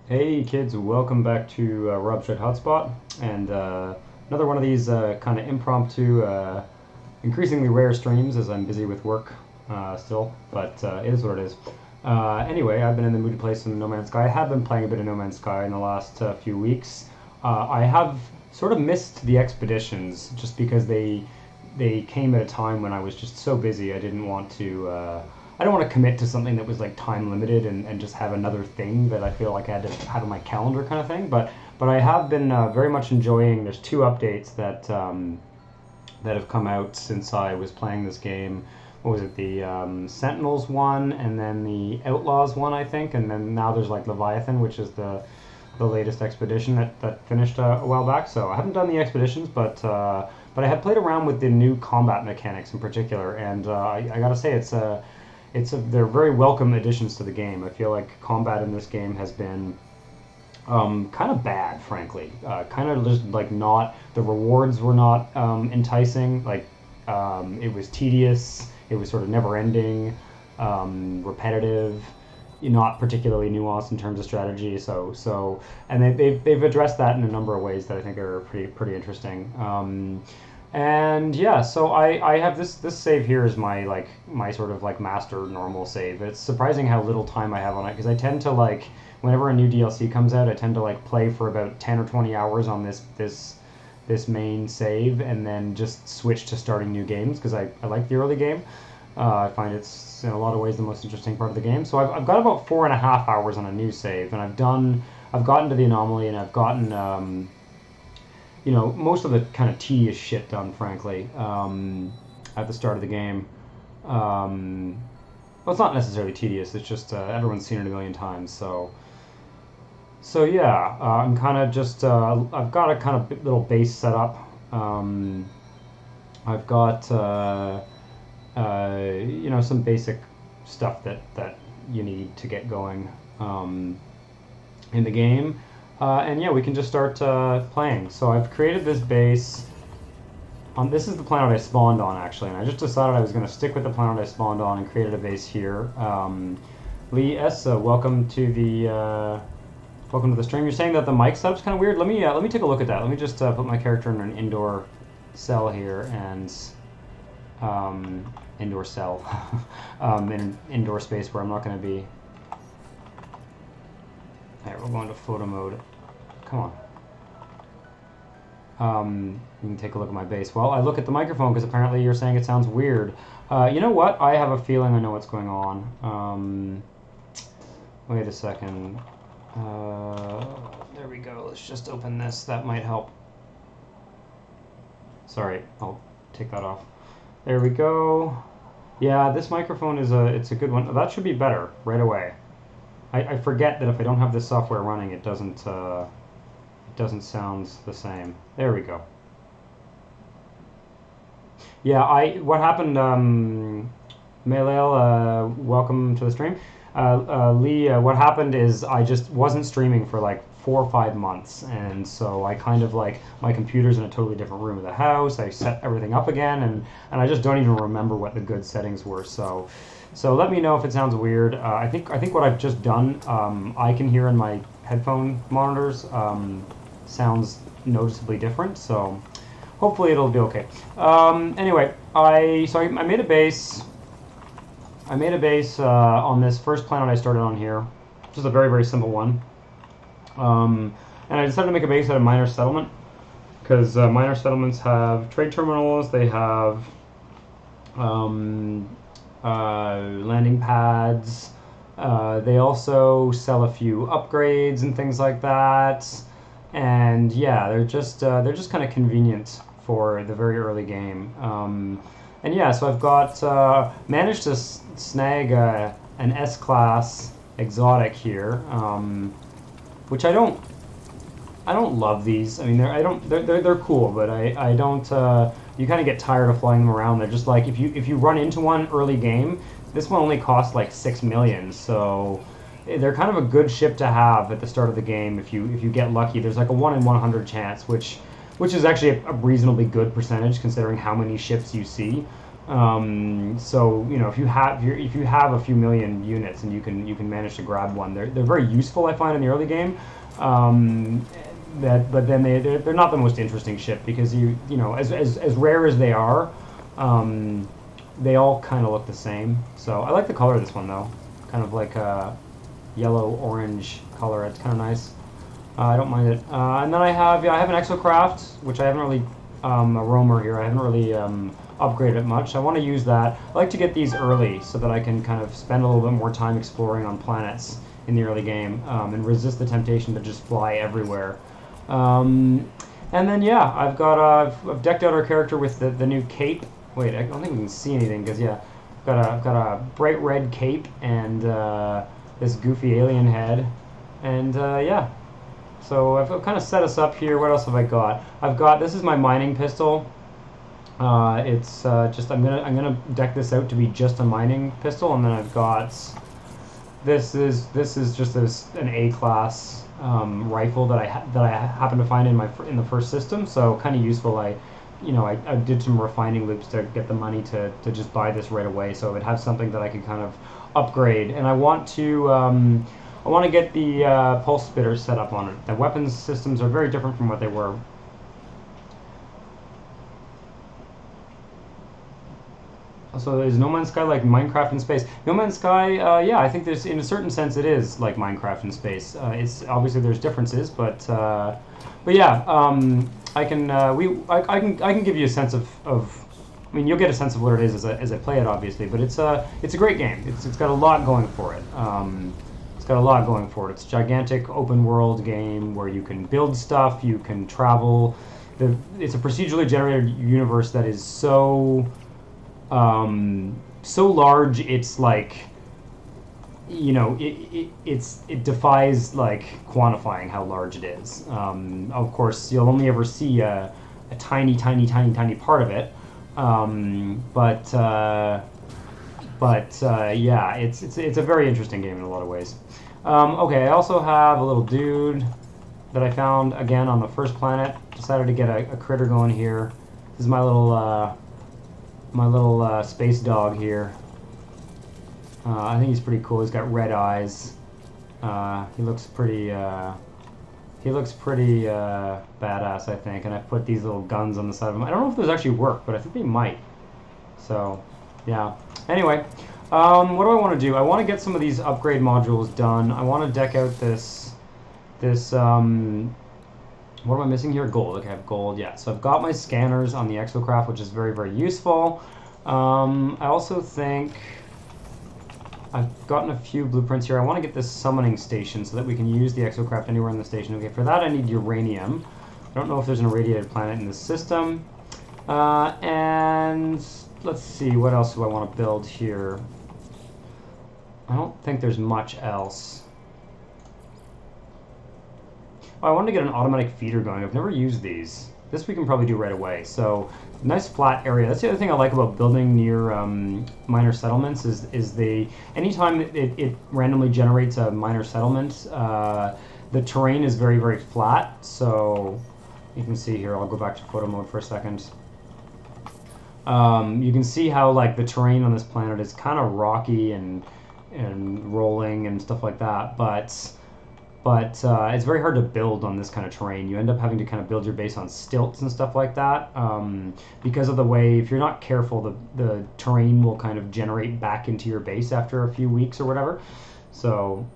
Hey kids, welcome back to Rob Shed Hotspot, and another one of these kind of impromptu, increasingly rare streams as I'm busy with work still, but it is what it is. Anyway, I've been in the mood to play some No Man's Sky. I have been playing a bit of No Man's Sky in the last few weeks. I have sort of missed the expeditions just because they came at a time when I was just so busy. I didn't want to. I don't want to commit to something that was like time limited and just have another thing that I feel like I had to have on my calendar kind of thing. But I have been very much enjoying. There's two updates that have come out since I was playing this game. What was it? The Sentinels one, and then the Outlaws one, I think, and then now there's like Leviathan, which is the latest expedition that finished a while back. So I haven't done the expeditions, but I have played around with the new combat mechanics in particular, and I gotta say they're very welcome additions to the game. I feel like combat in this game has been kind of bad, frankly. Kind of just like not the rewards were not enticing. Like it was tedious. It was sort of never ending, repetitive, not particularly nuanced in terms of strategy. And they've addressed that in a number of ways that I think are pretty interesting. And yeah, so I have this save here is my sort of like master normal save. It's surprising how little time I have on it because I tend to like whenever a new DLC comes out, I tend to like play for about 10 or 20 hours on this main save and then just switch to starting new games because I like the early game. I find it's in a lot of ways the most interesting part of the game. So I've got about 4.5 hours on a new save, and I've gotten to the anomaly, and I've gotten most of the kind of tedious shit done, frankly, at the start of the game. Well, it's not necessarily tedious. It's just everyone's seen it a million times. So yeah, I'm kind of just I've got a kind of little base set up. I've got some basic stuff that you need to get going in the game. And yeah, we can just start playing. So I've created this base. This is the planet I spawned on, actually, and I just decided I was going to stick with the planet I spawned on and created a base here. Lee S, welcome to the stream. You're saying that the mic setup's kind of weird. Let me take a look at that. Let me just put my character in an indoor cell here and indoor cell in an indoor space where I'm not going to be. Alright, we're going to photo mode. Come on. You can take a look at my base. Well, I look at the microphone because apparently you're saying it sounds weird. You know what? I have a feeling I know what's going on. Wait a second. There we go. Let's just open this. That might help. Sorry, I'll take that off. There we go. Yeah, this microphone it's a good one. That should be better right away. I forget that if I don't have this software running, it doesn't sound the same. There we go. Yeah, what happened, Maylale, welcome to the stream. Lee, what happened is I just wasn't streaming for like 4 or 5 months, and so I kind of like, my computer's in a totally different room of the house. I set everything up again, and I just don't even remember what the good settings were, so let me know if it sounds weird. I think what I've just done, I can hear in my headphone monitors, sounds noticeably different, so hopefully it'll be okay. Anyway, I made a base. I made a base on this first planet I started on here. Just a very, very simple one. And I decided to make a base out of minor settlement because minor settlements have trade terminals. They have landing pads. They also sell a few upgrades and things like that. And yeah, they're just kind of convenient for the very early game. And yeah, so I've got managed to snag an S-class exotic here, which I don't love these. I mean, they're cool, but I don't. You kind of get tired of flying them around. They're just like if you run into one early game, this one only costs like 6 million, so they're kind of a good ship to have at the start of the game if you get lucky. There's like a 1 in 100 chance, which is actually a reasonably good percentage considering how many ships you see. So if you have a few million units and you can manage to grab one, they're very useful. I find in the early game. Um, but then they're not the most interesting ship because as rare as they are, um, they all kind of look the same. So I like the color of this one though, kind of like a yellow orange color. It's kind of nice. I don't mind it. And then I have an exocraft, which I haven't really, a roamer here. I haven't really upgraded it much. I want to use that. I like to get these early so that I can kind of spend a little bit more time exploring on planets in the early game and resist the temptation to just fly everywhere. And then yeah, I've decked out our character with the new cape. Wait, I don't think we can see anything because yeah, I've got a bright red cape and this goofy alien head, and yeah. So I've kind of set us up here. What else have I got? This is my mining pistol. It's just I'm gonna deck this out to be just a mining pistol, and then I've got this is just an A class rifle that I happened to find in the first system. So kind of useful. I did some refining loops to get the money to just buy this right away. So it has something that I could kind of upgrade, and I want to get the pulse spitter set up on it. The weapons systems are very different from what they were. So is No Man's Sky like Minecraft in space? No Man's Sky, yeah, I think in a certain sense, it is like Minecraft in space. It's obviously there's differences, but yeah, I can I can give you a sense of. I mean, you'll get a sense of what it is as I play it, obviously. But it's a great game. It's got a lot going for it. It's got a lot going for it. It's a gigantic open world game where you can build stuff, you can travel. It's a procedurally generated universe that is so large it's like it defies like quantifying how large it is. Of course you'll only ever see a tiny part of it, yeah, it's a very interesting game in a lot of ways. Okay, I also have a little dude that I found again on the first planet. Decided to get a critter going here. This is my little space dog here. I think he's pretty cool. He's got red eyes. He looks pretty badass, I think. And I've put these little guns on the side of him. I don't know if those actually work, but I think they might. So, yeah. Anyway, what do I want to do? I want to get some of these upgrade modules done. I want to deck out this what am I missing here? Gold. Okay, I have gold. Yeah, so I've got my scanners on the exocraft, which is very, very useful. I also think I've gotten a few blueprints here. I want to get this summoning station so that we can use the exocraft anywhere in the station. Okay, for that I need uranium. I don't know if there's an irradiated planet in this system. And let's see, what else do I want to build here? I don't think there's much else. Oh, I wanted to get an automatic feeder going. I've never used these. This we can probably do right away. So, nice flat area. That's the other thing I like about building near minor settlements is anytime it randomly generates a minor settlement, the terrain is very, very flat. So, you can see here, I'll go back to photo mode for a second. You can see how like the terrain on this planet is kind of rocky and rolling and stuff like that, but it's very hard to build on this kind of terrain. You end up having to kind of build your base on stilts and stuff like that, because of the way, if you're not careful, the terrain will kind of generate back into your base after a few weeks or whatever. So,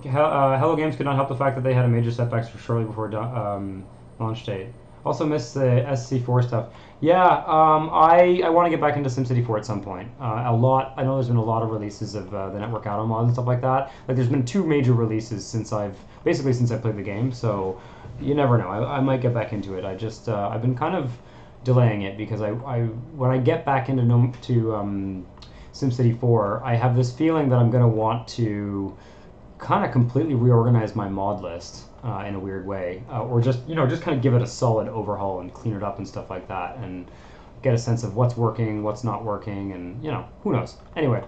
Hello Games could not help the fact that they had a major setbacks shortly before launch date. Also missed the SC4 stuff. Yeah, I want to get back into SimCity 4 at some point. I know there's been a lot of releases of the network auto mod and stuff like that. Like there's been 2 major releases since I played the game. So you never know. I might get back into it. I've been kind of delaying it because when I get back into SimCity 4, I have this feeling that I'm going to want to kind of completely reorganize my mod list in a weird way, or just kind of give it a solid overhaul and clean it up and stuff like that, and get a sense of what's working, what's not working, and who knows. Anyway,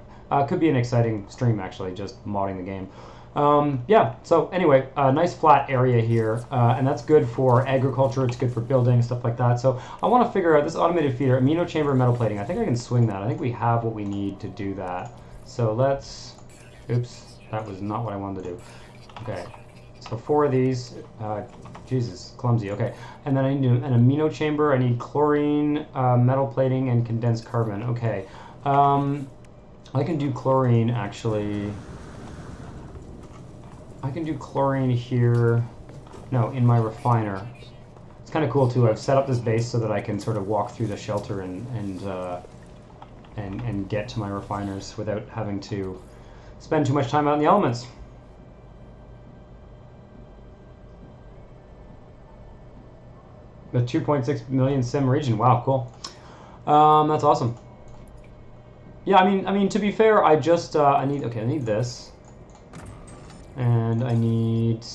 could be an exciting stream actually, just modding the game. Yeah, so anyway, nice flat area here, and that's good for agriculture, it's good for building, stuff like that. So I want to figure out this automated feeder, amino chamber metal plating. I think I can swing that. I think we have what we need to do that. So let's, oops, that was not what I wanted to do. Okay, so 4 of these, Jesus, clumsy, okay. And then I need an amino chamber, I need chlorine, metal plating, and condensed carbon, okay. I can do chlorine, actually. I can do chlorine here, no, in my refiner. It's kind of cool too. I've set up this base so that I can sort of walk through the shelter and get to my refiners without having to spend too much time out in the elements. The 2.6 million sim region. Wow, cool. That's awesome. Yeah, I mean, to be fair, I just I need this. And I need,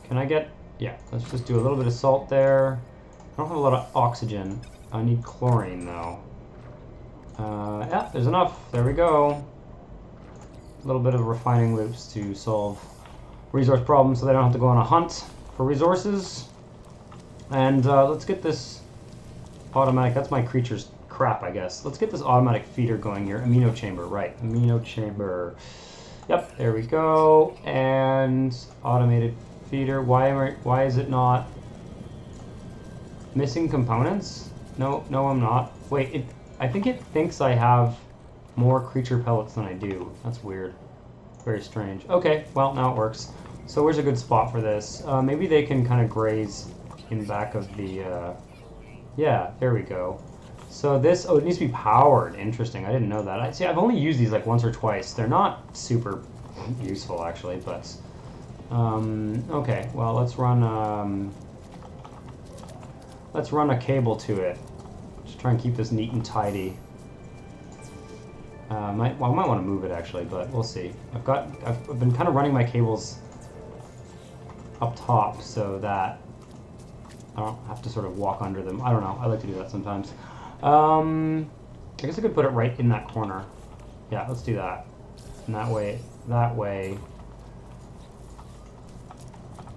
can I get, yeah, let's just do a little bit of salt there. I don't have a lot of oxygen. I need chlorine though. Yeah, there's enough. There we go. A little bit of refining loops to solve resource problems so they don't have to go on a hunt for resources. And let's get this automatic, that's my creature's crap, I guess. Let's get this automatic feeder going here. Amino chamber, right, amino chamber. Yep, there we go. And automated feeder. Why is it not missing components? No, I'm not. Wait, I think it thinks I have more creature pellets than I do. That's weird. Very strange. Okay, well, now it works. So where's a good spot for this? Maybe they can kind of graze in back of the... yeah, there we go. So this, oh, it needs to be powered. Interesting. I didn't know that. I've only used these like once or twice. They're not super useful actually, but okay. Well, let's run a cable to it. Just try and keep this neat and tidy. I might want to move it actually, but we'll see. I've been kind of running my cables up top so that I don't have to sort of walk under them. I don't know. I like to do that sometimes. I guess I could put it right in that corner. Yeah, let's do that. And that way,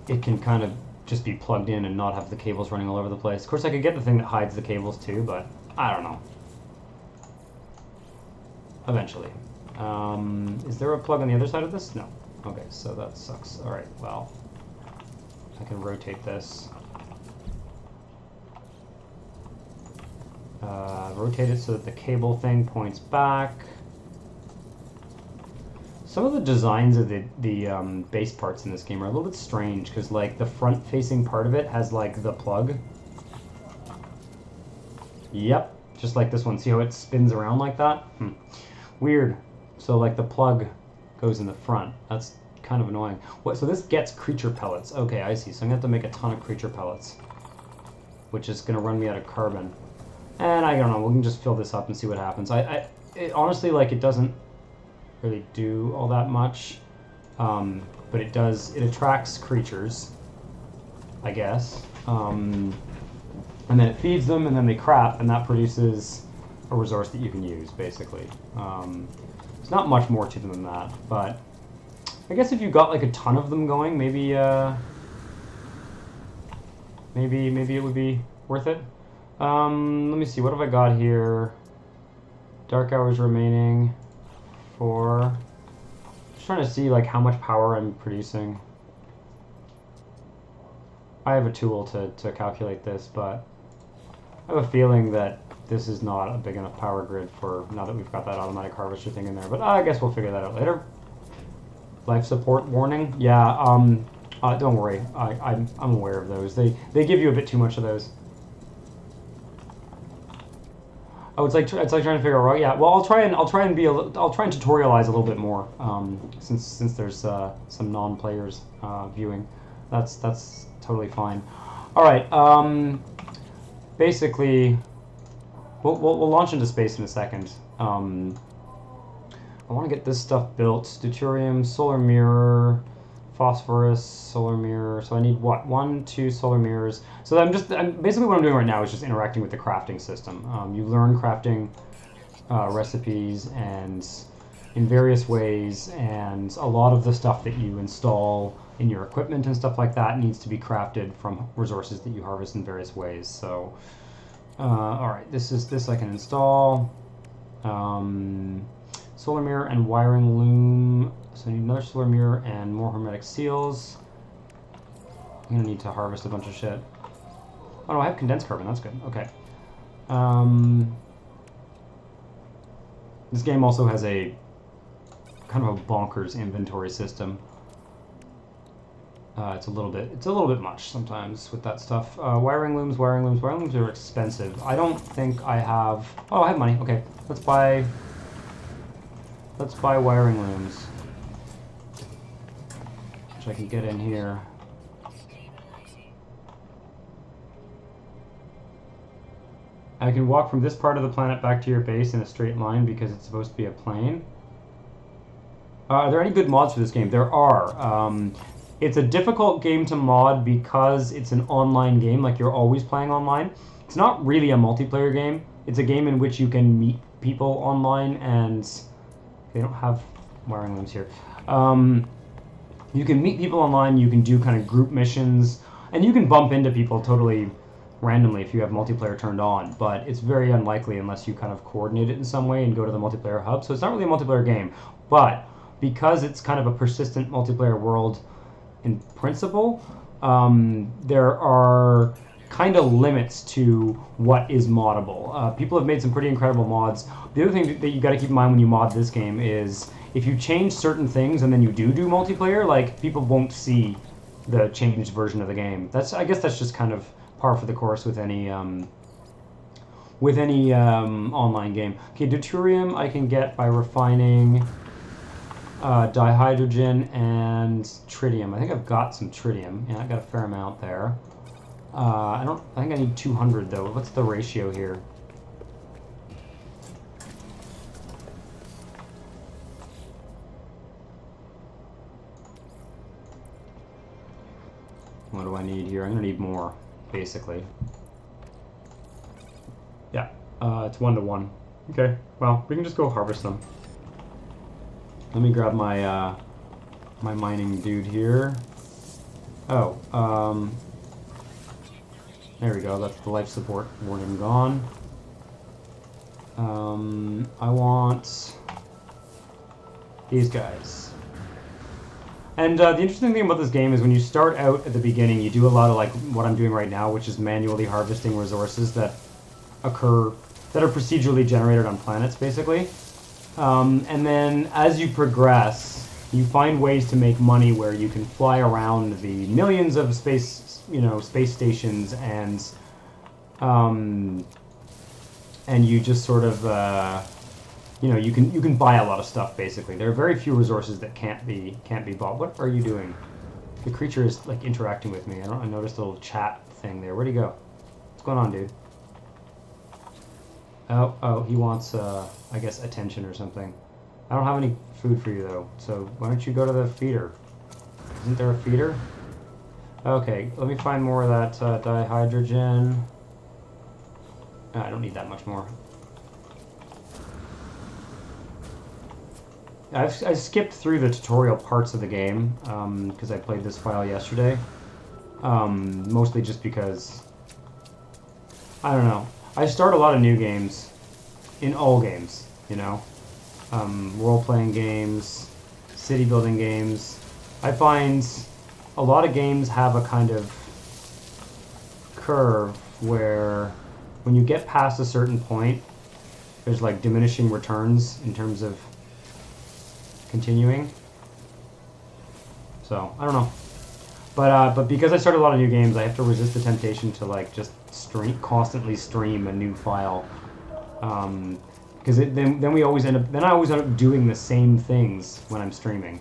it can kind of just be plugged in and not have the cables running all over the place. Of course, I could get the thing that hides the cables too, but I don't know. Eventually. Is there a plug on the other side of this? No. Okay, so that sucks. All right, well, I can rotate this. Rotate it so that the cable thing points back. Some of the designs of the base parts in this game are a little bit strange because like the front facing part of it has like the plug. Yep, just like this one. See how it spins around like that? Weird. So like the plug goes in the front. That's kind of annoying. What? So this gets creature pellets. Okay, I see. So I'm gonna have to make a ton of creature pellets, which is gonna run me out of carbon. And I don't know, we can just fill this up and see what happens. Honestly, like, it doesn't really do all that much. But it attracts creatures, I guess. And then it feeds them, and then they crap, and that produces a resource that you can use, basically. There's not much more to them than that, but I guess if you got, like, a ton of them going, maybe it would be worth it. Let me see, what have I got here? Dark hours remaining. 4. Just trying to see like how much power I'm producing. I have a tool to calculate this, but I have a feeling that this is not a big enough power grid for now that we've got that automatic harvester thing in there. But I guess we'll figure that out later. Life support warning. Yeah. Don't worry. I'm aware of those. They give you a bit too much of those. Oh, it's like trying to figure out. Yeah, well, I'll try and tutorialize a little bit more, since there's some non-players viewing. That's totally fine. All right. Basically, we'll launch into space in a second. I want to get this stuff built: deuterium, solar mirror, phosphorus, solar mirror. So I need what? 1, 2 solar mirrors. So basically what I'm doing right now is just interacting with the crafting system. You learn crafting recipes, and in various ways, and a lot of the stuff that you install in your equipment and stuff like that needs to be crafted from resources that you harvest in various ways. So, all right, this I can install. Solar mirror and wiring loom. So I need another solar mirror and more hermetic seals. I'm gonna need to harvest a bunch of shit. Oh no, I have condensed carbon. That's good. Okay. This game also has a kind of a bonkers inventory system. It's a little bit much sometimes with that stuff. Wiring looms are expensive. I don't think I have. Oh, I have money. Okay, let's buy wiring looms, which I can get in here. I can walk from this part of the planet back to your base in a straight line because it's supposed to be a plane. Are there any good mods for this game? There are. It's a difficult game to mod because it's an online game, like you're always playing online. It's not really a multiplayer game. It's a game in which you can meet people online, and they don't have wiring looms here. You can meet people online, you can do kind of group missions, and you can bump into people totally randomly if you have multiplayer turned on, but it's very unlikely unless you kind of coordinate it in some way and go to the multiplayer hub. So it's not really a multiplayer game, but because it's kind of a persistent multiplayer world in principle, there are kind of limits to what is moddable. People have made some pretty incredible mods. The other thing that you got to keep in mind when you mod this game is if you change certain things and then you do multiplayer, like, people won't see the changed version of the game. I guess that's just kind of par for the course with any online game. Okay, deuterium I can get by refining dihydrogen and tritium. I think I've got some tritium. Yeah, I got a fair amount there. I think I need 200 though. What's the ratio here? What do I need here? I'm gonna need more, basically. Yeah, it's 1 to 1. Okay, well, we can just go harvest them. Let me grab my my mining dude here. Oh, there we go. That's the life support warning gone. I want these guys. And the interesting thing about this game is when you start out at the beginning, you do a lot of like what I'm doing right now, which is manually harvesting resources that are procedurally generated on planets, basically. And then as you progress, you find ways to make money where you can fly around the millions of space stations, and you just sort of you can buy a lot of stuff. Basically, there are very few resources that can't be bought. What are you doing? The creature is like interacting with me. I noticed a little chat thing there. Where'd he go? What's going on, dude? Oh, he wants, I guess, attention or something. I don't have any food for you, though, so why don't you go to the feeder? Isn't there a feeder? Okay, let me find more of that dihydrogen. I don't need that much more. I skipped through the tutorial parts of the game, because I played this file yesterday. Mostly just because, I don't know. I start a lot of new games, in all games, role-playing games, city-building games. I find a lot of games have a kind of curve where when you get past a certain point, there's like diminishing returns in terms of continuing. So, I don't know. But because I started a lot of new games, I have to resist the temptation to like just constantly stream a new file, because then I always end up doing the same things when I'm streaming,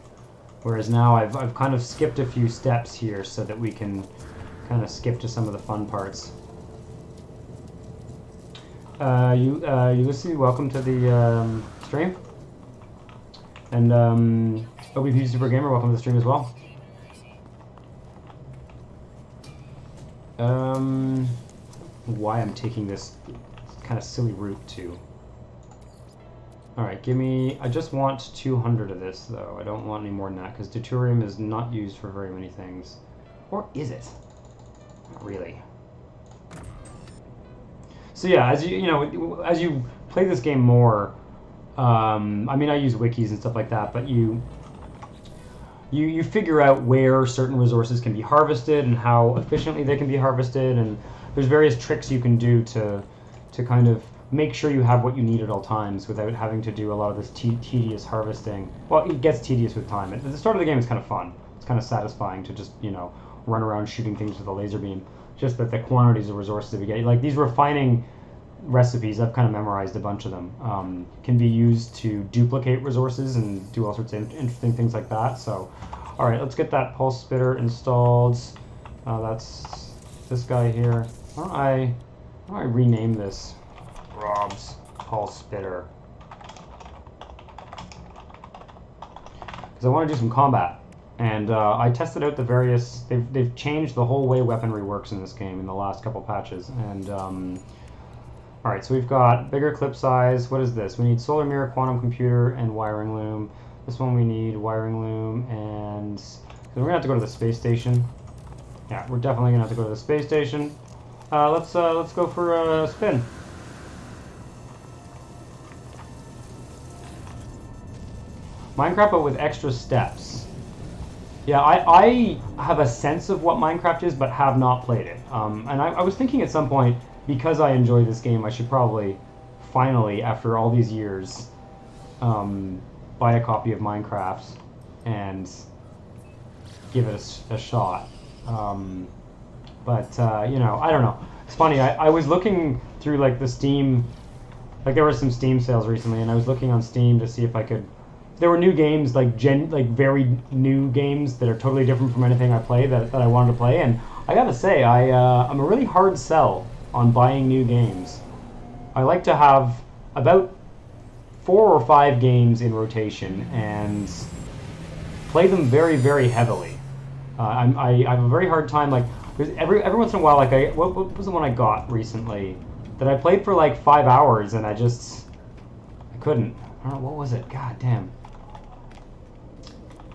whereas now I've kind of skipped a few steps here so that we can kind of skip to some of the fun parts. Ulysses, welcome to the stream, and OBP Super Gamer, welcome to the stream as well. Why I'm taking this kind of silly route to Alright, give me... I just want 200 of this, though. I don't want any more than that, because deuterium is not used for very many things. Or is it? Not really. So yeah, as as you play this game more, I mean, I use wikis and stuff like that, but you figure out where certain resources can be harvested and how efficiently they can be harvested, and there's various tricks you can do to kind of make sure you have what you need at all times without having to do a lot of this tedious harvesting. Well, it gets tedious with time. At the start of the game, it's kind of fun. It's kind of satisfying to just, run around shooting things with a laser beam. Just that the quantities of resources that we get, like these refining recipes, I've kind of memorized a bunch of them, can be used to duplicate resources and do all sorts of interesting things like that. So, all right, let's get that pulse spitter installed. That's this guy here. Why don't I rename this Rob's pulse spitter? Because I want to do some combat. And I tested out the various... They've changed the whole way weaponry works in this game in the last couple patches. And, alright, so we've got bigger clip size. What is this? We need solar mirror, quantum computer, and wiring loom. This one we need wiring loom, and... we're going to have to go to the space station. Yeah, we're definitely going to have to go to the space station. Let's go for a spin. Minecraft, but with extra steps. Yeah, I have a sense of what Minecraft is, but have not played it. And I was thinking at some point, because I enjoy this game, I should probably, finally, after all these years, buy a copy of Minecraft and give it a shot. But I don't know. It's funny, I was looking through, like, the Steam... Like, there were some Steam sales recently, and I was looking on Steam to see if I could... There were new games, like very new games that are totally different from anything I play that I wanted to play, and I gotta say, I'm a really hard sell on buying new games. I like to have about 4 or 5 games in rotation and play them very, very heavily. I have a very hard time, like, every once in a while, like, what was the one I got recently that I played for like 5 hours and I couldn't. I don't know, what was it? God damn.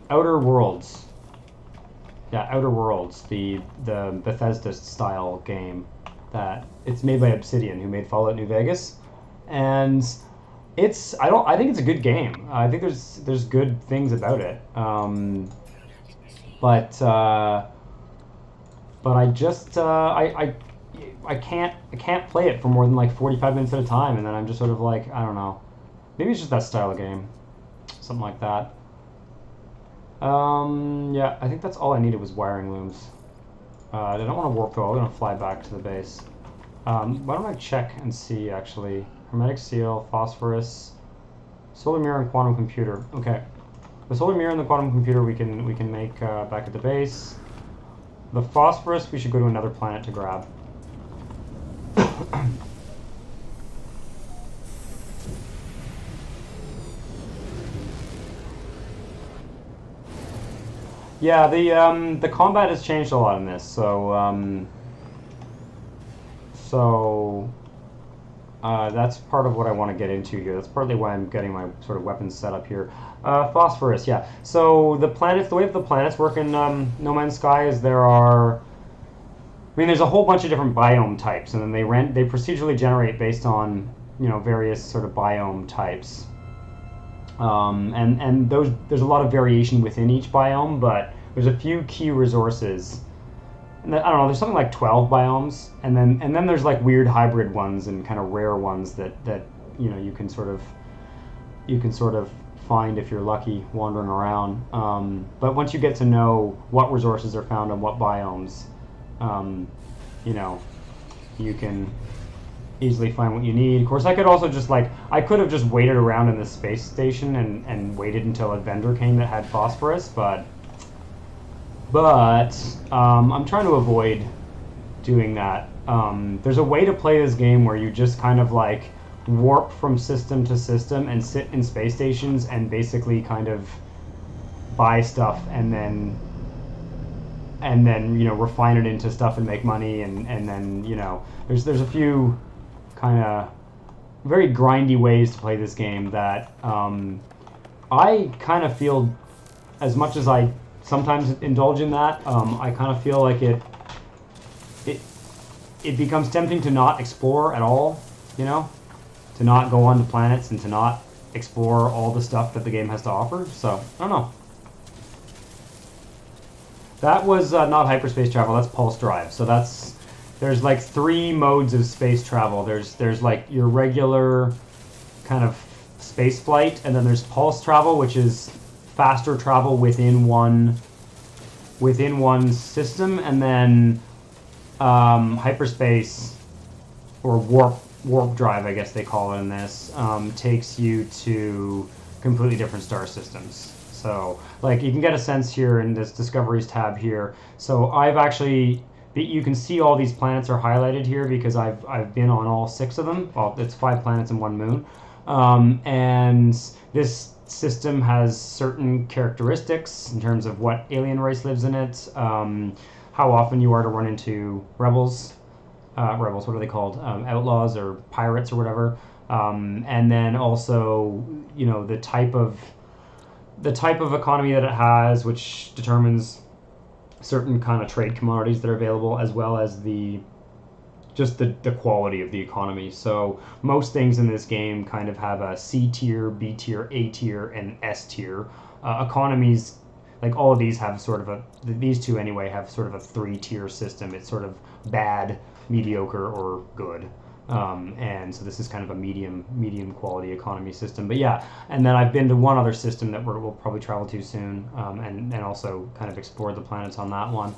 Outer Worlds. Yeah, Outer Worlds, the Bethesda style game that it's made by Obsidian, who made Fallout New Vegas, and I think it's a good game. I think there's good things about it. But I just I can't play it for more than like 45 minutes at a time, and then I'm just sort of like, I don't know. Maybe it's just that style of game. Something like that. Yeah, I think that's all I needed was wiring looms. I don't want to warp though, I'm going to fly back to the base. Why don't I check and see, actually. Hermetic seal, phosphorus, solar mirror, and quantum computer. Okay. The solar mirror and the quantum computer we can make back at the base. The phosphorus we should go to another planet to grab. Yeah, the combat has changed a lot in this, so that's part of what I want to get into here. That's partly why I'm getting my sort of weapons set up here. Phosphorus, yeah. So the way that the planets work in No Man's Sky is there's a whole bunch of different biome types, and then they procedurally generate based on various sort of biome types. And there's a lot of variation within each biome, but there's a few key resources. And I don't know, there's something like 12 biomes, and then there's like weird hybrid ones and kind of rare ones that you can sort of find if you're lucky wandering around. But once you get to know what resources are found on what biomes, you can easily find what you need. Of course, I could also just I could have just waited around in the space station and waited until a vendor came that had phosphorus, but I'm trying to avoid doing that. There's a way to play this game where you just kind of like warp from system to system and sit in space stations and basically kind of buy stuff and then refine it into stuff and make money, and then there's a few kind of very grindy ways to play this game that I kind of feel, as much as I sometimes indulge in that, I kind of feel like it becomes tempting to not explore at all, you know, to not go on to planets and to not explore all the stuff that the game has to offer. So I don't know. That was not hyperspace travel. That's pulse drive. So there's like 3 modes of space travel. There's like your regular kind of space flight, and then there's pulse travel, which is faster travel within one system, and then hyperspace or warp drive, I guess they call it in this, takes you to completely different star systems. So, like, you can get a sense here in this Discoveries tab here. So I've actually, you can see all these planets are highlighted here because I've been on all 6 of them. Well, it's 5 planets and 1 moon. And this system has certain characteristics in terms of what alien race lives in it, how often you are to run into rebels, what are they called? Outlaws or pirates or whatever. And then also, you know, the type of economy that it has, which determines certain kind of trade commodities that are available, as well as the quality of the economy. So most things in this game kind of have a C tier, B tier, A tier, and S tier. Economies, like all of these have sort of these 2 anyway, have sort of a 3-tier system. It's sort of bad, mediocre, or good. And so this is kind of a medium quality economy system. But yeah, and then I've been to one other system that we'll probably travel to soon, and also kind of explore the planets on that one.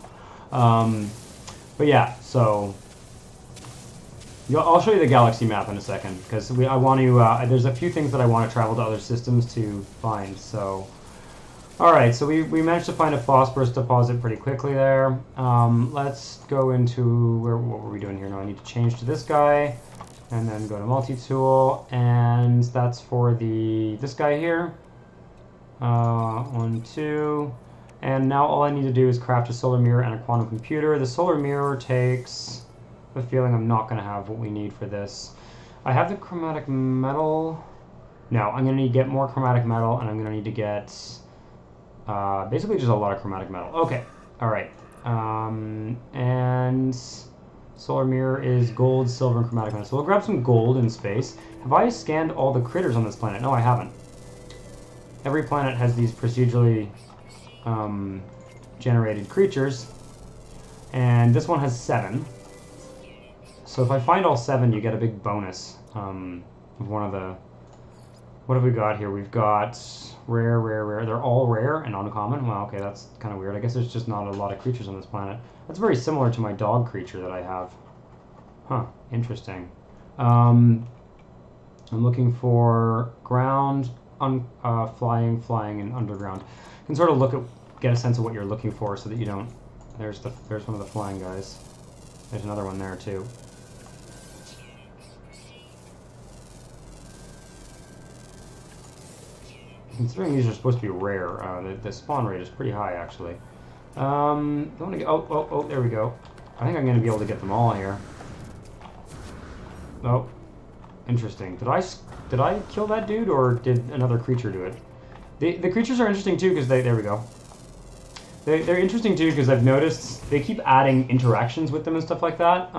But yeah, so I'll show you the galaxy map in a second, because I want to. There's a few things that I want to travel to other systems to find. So, all right, so we managed to find a phosphorus deposit pretty quickly there. Let's go into what were we doing here? Now I need to change to this guy, and then go to multi-tool, and that's for this guy here. 1, 2, and now all I need to do is craft a solar mirror and a quantum computer. The solar mirror takes. A feeling I'm not going to have what we need for this. I have the chromatic metal. No, I'm going to need to get more chromatic metal, and I'm going to need to get basically just a lot of chromatic metal. Okay, all right. And solar mirror is gold, silver, and chromatic metal. So we'll grab some gold in space. Have I scanned all the critters on this planet? No, I haven't. Every planet has these procedurally generated creatures, and this one has 7. So if I find all 7, you get a big bonus of one of the... What have we got here? We've got rare, rare, rare. They're all rare and uncommon. Well, okay, that's kind of weird. I guess there's just not a lot of creatures on this planet. That's very similar to my dog creature that I have. Huh, interesting. I'm looking for ground, flying, and underground. You can sort of get a sense of what you're looking for so that you don't... There's one of the flying guys. There's another one there too. Considering these are supposed to be rare, the spawn rate is pretty high, actually. Don't want to get... Oh, there we go. I think I'm going to be able to get them all here. Oh, interesting. Did I kill that dude, or did another creature do it? The creatures are interesting, too, because there we go. They're interesting, too, because I've noticed they keep adding interactions with them and stuff like that.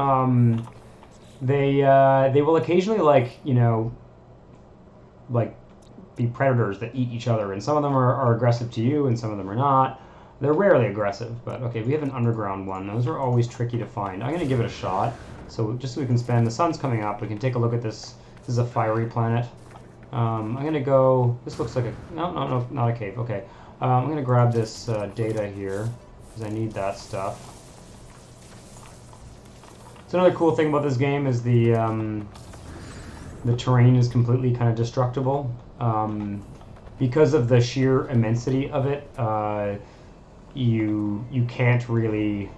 They will occasionally, like, you know, like, be predators that eat each other, and some of them are aggressive to you and some of them are not. They're rarely aggressive, but okay, we have an underground one. Those are always tricky to find. I'm going to give it a shot, so just so we can spend... The sun's coming up, we can take a look at this. This is a fiery planet. I'm going to go... This looks like a... No, not a cave. Okay. I'm going to grab this data here, because I need that stuff. So another cool thing about this game is the terrain is completely kind of destructible. Because of the sheer immensity of it, you can't really,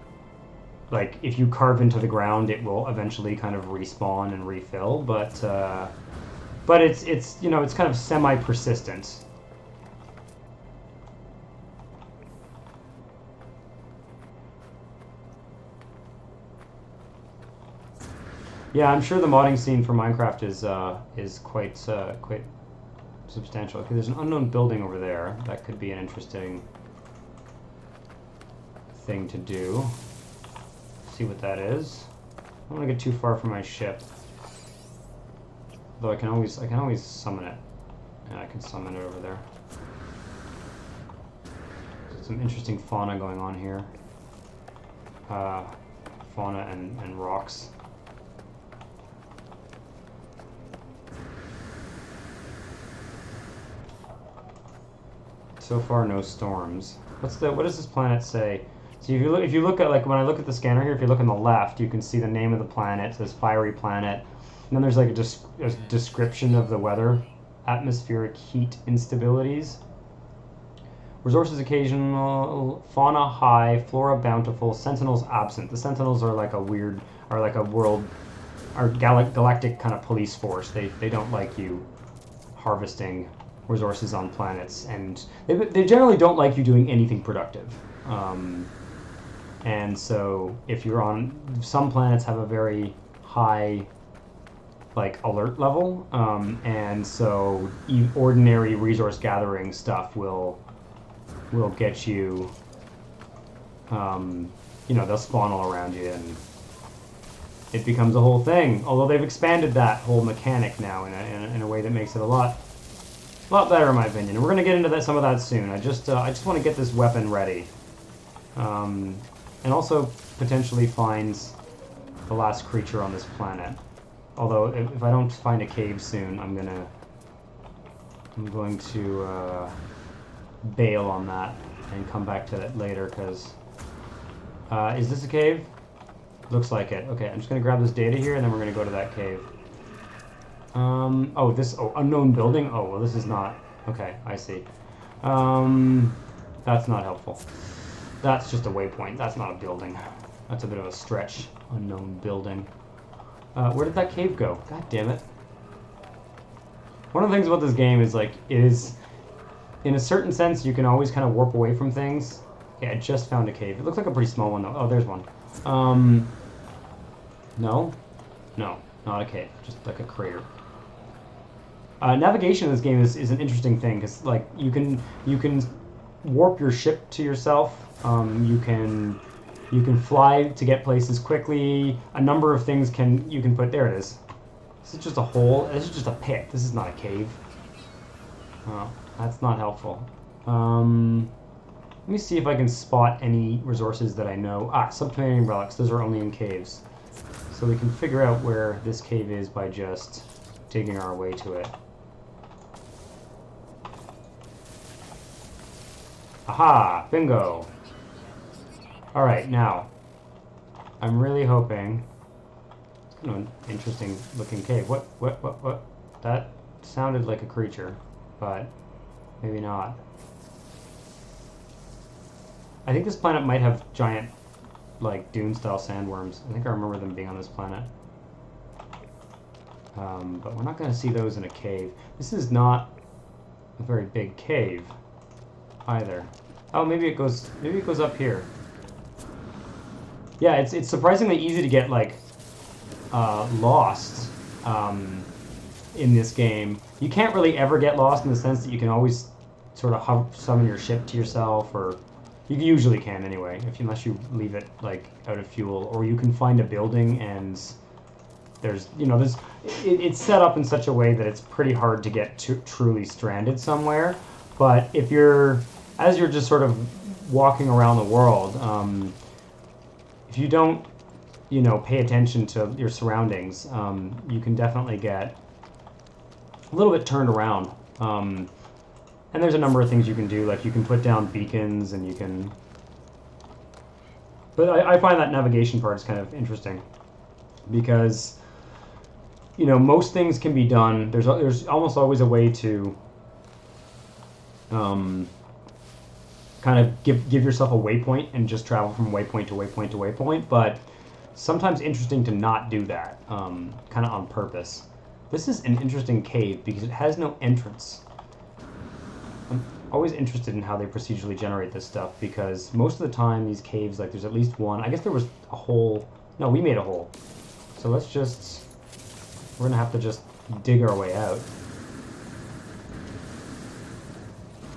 like, if you carve into the ground, it will eventually kind of respawn and refill, but it's you know, it's kind of semi-persistent. Yeah, I'm sure the modding scene for Minecraft is quite substantial. Okay, there's an unknown building over there. That could be an interesting thing to do. See what that is. I don't want to get too far from my ship. Though I can always summon it. Yeah, I can summon it over there. Some interesting fauna going on here. Fauna and rocks. So far, no storms. What does this planet say? So if you look at, like, when I look at the scanner here, if you look on the left, you can see the name of the planet. It says fiery planet. And then there's like a description of the weather. Atmospheric heat instabilities. Resources occasional, fauna high, flora bountiful, sentinels absent. The sentinels are like a galactic kind of police force. They don't like you harvesting resources on planets, and they generally don't like you doing anything productive. And so if you're on, some planets have a very high like alert level, and so ordinary resource gathering stuff will get you, they'll spawn all around you, and it becomes a whole thing. Although they've expanded that whole mechanic now in a way that makes it a lot better, in my opinion. And we're gonna get into some of that soon. I just want to get this weapon ready, and also potentially find the last creature on this planet. Although if I don't find a cave soon, I'm going to bail on that and come back to that later, because is this a cave? Looks like it. Okay, I'm just gonna grab this data here, and then we're gonna go to that cave. Unknown building. Oh, well, this is not. Okay, I see. That's not helpful. That's just a waypoint. That's not a building. That's a bit of a stretch. Unknown building. Where did that cave go? God damn it. One of the things about this game is, like, in a certain sense, you can always kind of warp away from things. Okay, I just found a cave. It looks like a pretty small one, though. Oh, there's one. No, not a cave. Just like a crater. Navigation in this game is an interesting thing, because, like, you can warp your ship to yourself. You can fly to get places quickly. A number of things you can put. There it is. This is just a hole. This is just a pit. This is not a cave. Oh, that's not helpful. Let me see if I can spot any resources that I know. Subterranean relics. Those are only in caves. So we can figure out where this cave is by just digging our way to it. Aha! Bingo! Alright, now, I'm really hoping... It's kind of an interesting looking cave. What? That sounded like a creature, but maybe not. I think this planet might have giant, like, dune-style sandworms. I think I remember them being on this planet. But we're not going to see those in a cave. This is not a very big cave, either. Oh, maybe it goes up here. Yeah, it's surprisingly easy to get, like, lost in this game. You can't really ever get lost in the sense that you can always sort of summon your ship to yourself, or you usually can anyway, unless you leave it, like, out of fuel, or you can find a building and it's set up in such a way that it's pretty hard to get truly stranded somewhere. But as you're just sort of walking around the world, if you don't, pay attention to your surroundings, you can definitely get a little bit turned around. And there's a number of things you can do, like you can put down beacons, and you can... But I find that navigation part is kind of interesting, because, most things can be done. There's almost always a way to kind of give yourself a waypoint and just travel from waypoint to waypoint to waypoint, but sometimes interesting to not do that, kind of on purpose. This is an interesting cave because it has no entrance. I'm always interested in how they procedurally generate this stuff, because most of the time these caves, like, there's at least one. I guess there was a hole. No, we made a hole. So let's just... We're going to have to just dig our way out.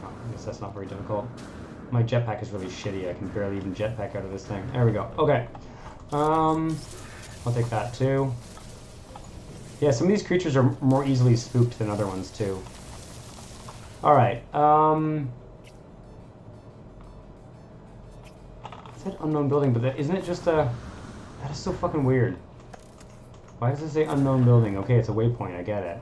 Oh, I guess that's not very difficult. My jetpack is really shitty. I can barely even jetpack out of this thing. There we go. Okay. I'll take that too. Yeah, some of these creatures are more easily spooked than other ones too. Alright, it said unknown building, but isn't it just a... That is so fucking weird. Why does it say unknown building? Okay, it's a waypoint, I get it.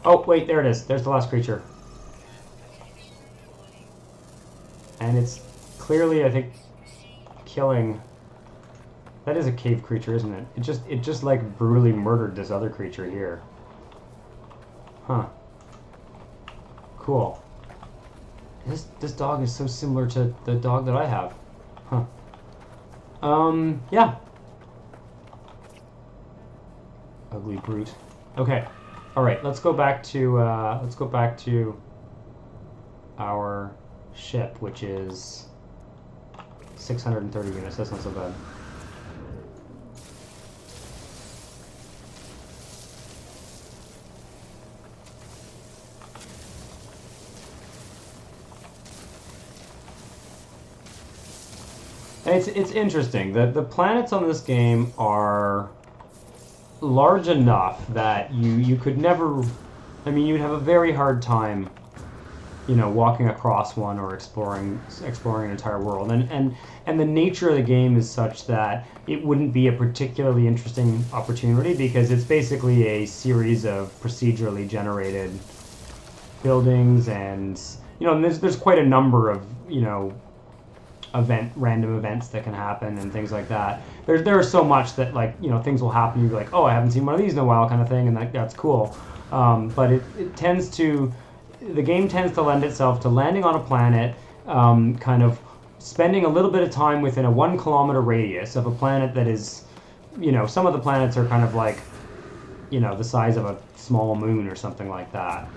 Oh, wait, there it is. There's the last creature. And it's clearly, I think, killing... That is a cave creature, isn't it? It just like brutally murdered this other creature here. Huh. Cool. This dog is so similar to the dog that I have. Huh. Yeah. Ugly brute. Okay. All right. Let's go back to our ship, which is 630 units. That's not so bad. It's interesting. The planets on this game are large enough that you could never... I mean, you'd have a very hard time, you know, walking across one or exploring an entire world. And the nature of the game is such that it wouldn't be a particularly interesting opportunity because it's basically a series of procedurally generated buildings, and you know, and there's quite a number of, you know, random events that can happen and things like that. There's so much that, like, you know, things will happen. You'll be like, oh, I haven't seen one of these in a while, kind of thing, and that's cool. But it tends to, the game tends to lend itself to landing on a planet, kind of spending a little bit of time within a 1 kilometer radius of a planet that is, you know, some of the planets are kind of like, you know, the size of a small moon or something like that,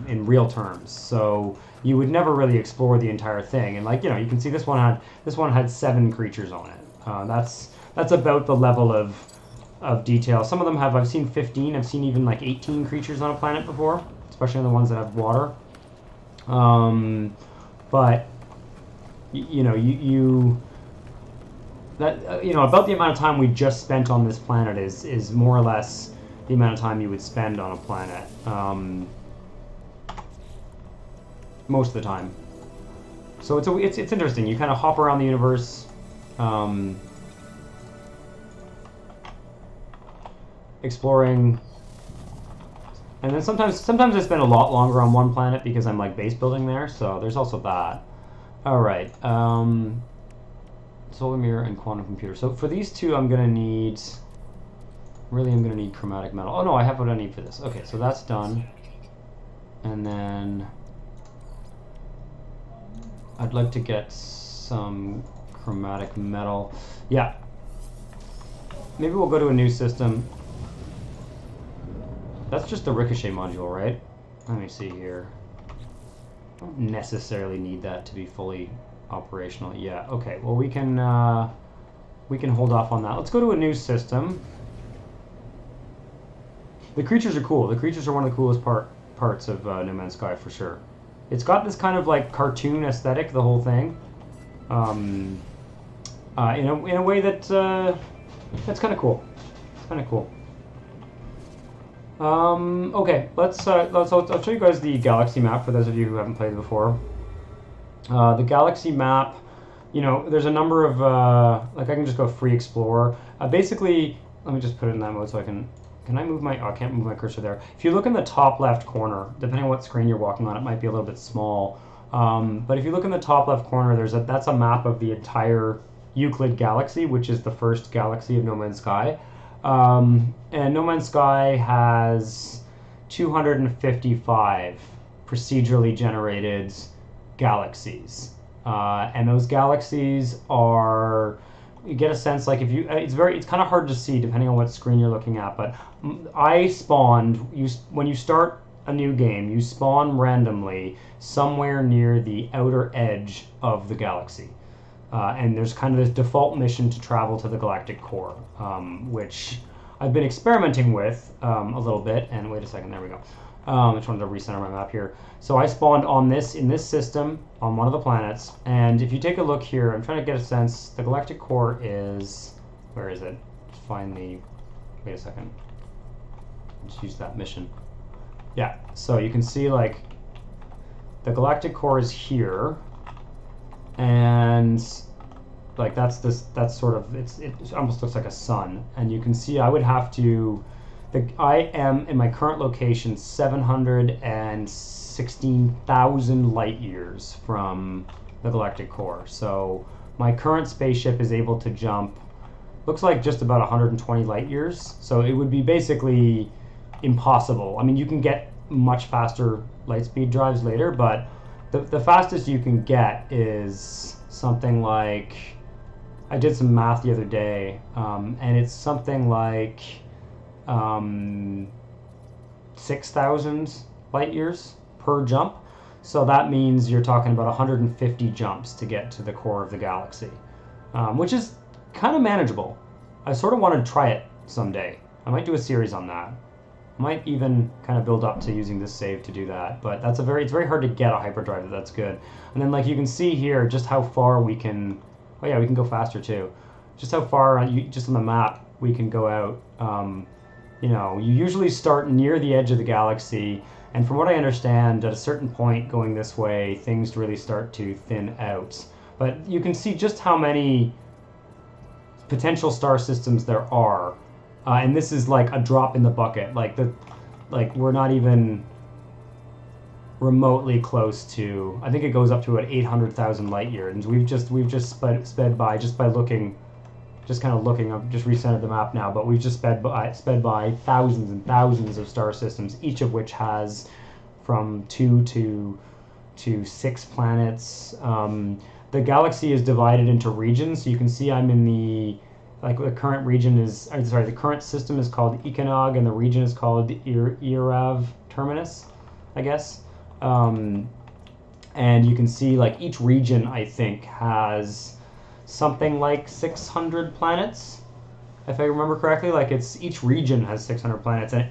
in real terms. So you would never really explore the entire thing. And, like, you know, you can see this one had 7 creatures on it. That's about the level of detail. Some of them have, I've seen 15. I've seen even like 18 creatures on a planet before, especially on the ones that have water. But you know, you know, about the amount of time we just spent on this planet is more or less the amount of time you would spend on a planet, most of the time. So it's interesting. You kind of hop around the universe, exploring, and then sometimes I spend a lot longer on one planet because I'm like base building there. So there's also that. All right, solar mirror and quantum computer. So for these two, I'm gonna need chromatic metal. Oh no, I have what I need for this. Okay, so that's done. And then I'd like to get some chromatic metal. Yeah. Maybe we'll go to a new system. That's just the ricochet module, right? Let me see here. I don't necessarily need that to be fully operational. Yeah, okay. Well, we can hold off on that. Let's go to a new system. The creatures are cool. The creatures are one of the coolest parts of No Man's Sky for sure. It's got this kind of like cartoon aesthetic, the whole thing, in a way that that's kind of cool. It's kind of cool. Okay, I'll show you guys the galaxy map for those of you who haven't played it before. The galaxy map, you know, there's a number of like, I can just go free explore. Basically, let me just put it in that mode so I can. Can I move my... Oh, I can't move my cursor there. If you look in the top left corner, depending on what screen you're walking on, it might be a little bit small. But if you look in the top left corner, that's a map of the entire Euclid galaxy, which is the first galaxy of No Man's Sky. And No Man's Sky has 255 procedurally generated galaxies. And those galaxies are... You get a sense, like, if you, it's kind of hard to see depending on what screen you're looking at, but I spawned, when you start a new game, you spawn randomly somewhere near the outer edge of the galaxy. And there's kind of this default mission to travel to the galactic core, which I've been experimenting with a little bit. And wait a second, there we go. I just wanted to recenter my map here. So I spawned in this system on one of the planets. And if you take a look here, I'm trying to get a sense. The galactic core is, where is it? Let's find the, wait a second. Just use that mission. Yeah, so you can see like the galactic core is here. And like that's sort of it almost looks like a sun, and you can see I would have to I am in my current location 716,000 light years from the galactic core. So my current spaceship is able to jump, looks like just about 120 light years. So it would be basically impossible. I mean, you can get much faster light speed drives later, but the fastest you can get is something like, I did some math the other day, and it's something like 6,000 light years per jump. So that means you're talking about 150 jumps to get to the core of the galaxy, which is kind of manageable. I sort of want to try it someday. I might do a series on that. Might even kind of build up to using this save to do that, but it's very hard to get a hyperdrive that's good. And then like you can see here just how far we can, oh yeah, we can go faster too. Just how far, just on the map, we can go out. You know, you usually start near the edge of the galaxy, and from what I understand, at a certain point going this way, things really start to thin out. But you can see just how many potential star systems there are. And this is like a drop in the bucket. Like we're not even remotely close to. I think it goes up to about 800,000 light years, and we've just sped by just by looking, just kind of looking. I've just recentered the map now, but we've just sped by thousands and thousands of star systems, each of which has from 2 to 6 planets. The galaxy is divided into regions, so you can see I'm in the. Like the current region is, the current system is called Econog, and the region is called Irav Terminus, I guess. And you can see like each region, I think, has something like 600 planets, if I remember correctly. Like each region has 600 planets, and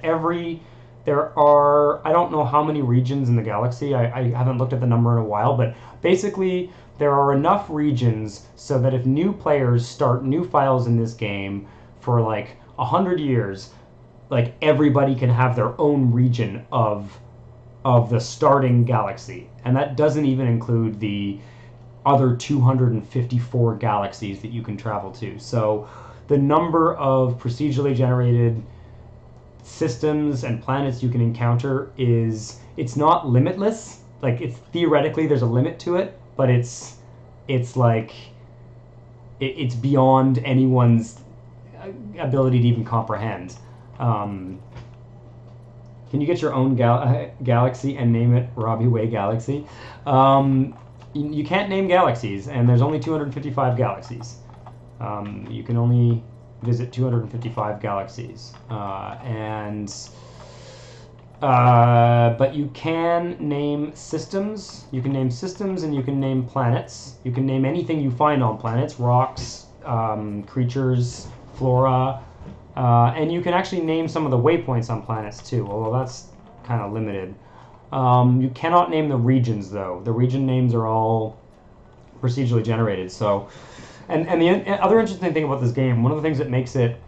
there are, I don't know how many regions in the galaxy. I haven't looked at the number in a while, but basically there are enough regions so that if new players start new files in this game for like 100 years, like everybody can have their own region of the starting galaxy. And that doesn't even include the other 254 galaxies that you can travel to. So the number of procedurally generated systems and planets you can encounter it's not limitless. Like it's theoretically there's a limit to it, but it's like it's beyond anyone's ability to even comprehend. Can you get your own galaxy and name it Robbie Way Galaxy? You can't name galaxies, and there's only 255 galaxies. You can only visit 255 galaxies, but you can name systems. You can name systems, and you can name planets. You can name anything you find on planets: rocks, creatures, flora, and you can actually name some of the waypoints on planets too. Although that's kind of limited. You cannot name the regions though. The region names are all procedurally generated. So, and the other interesting thing about this game, one of the things that makes it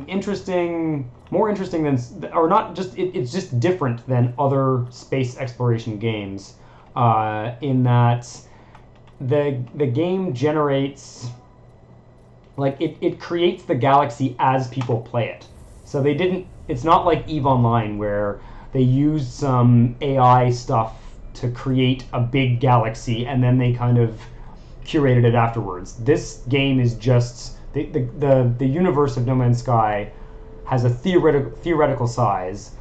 interesting, more interesting than, or not just, it's just different than other space exploration games, in that the game generates, like it creates the galaxy as people play it. So it's not like EVE Online where they used some AI stuff to create a big galaxy and then they kind of curated it afterwards. This game is just the universe of No Man's Sky has a theoretical size,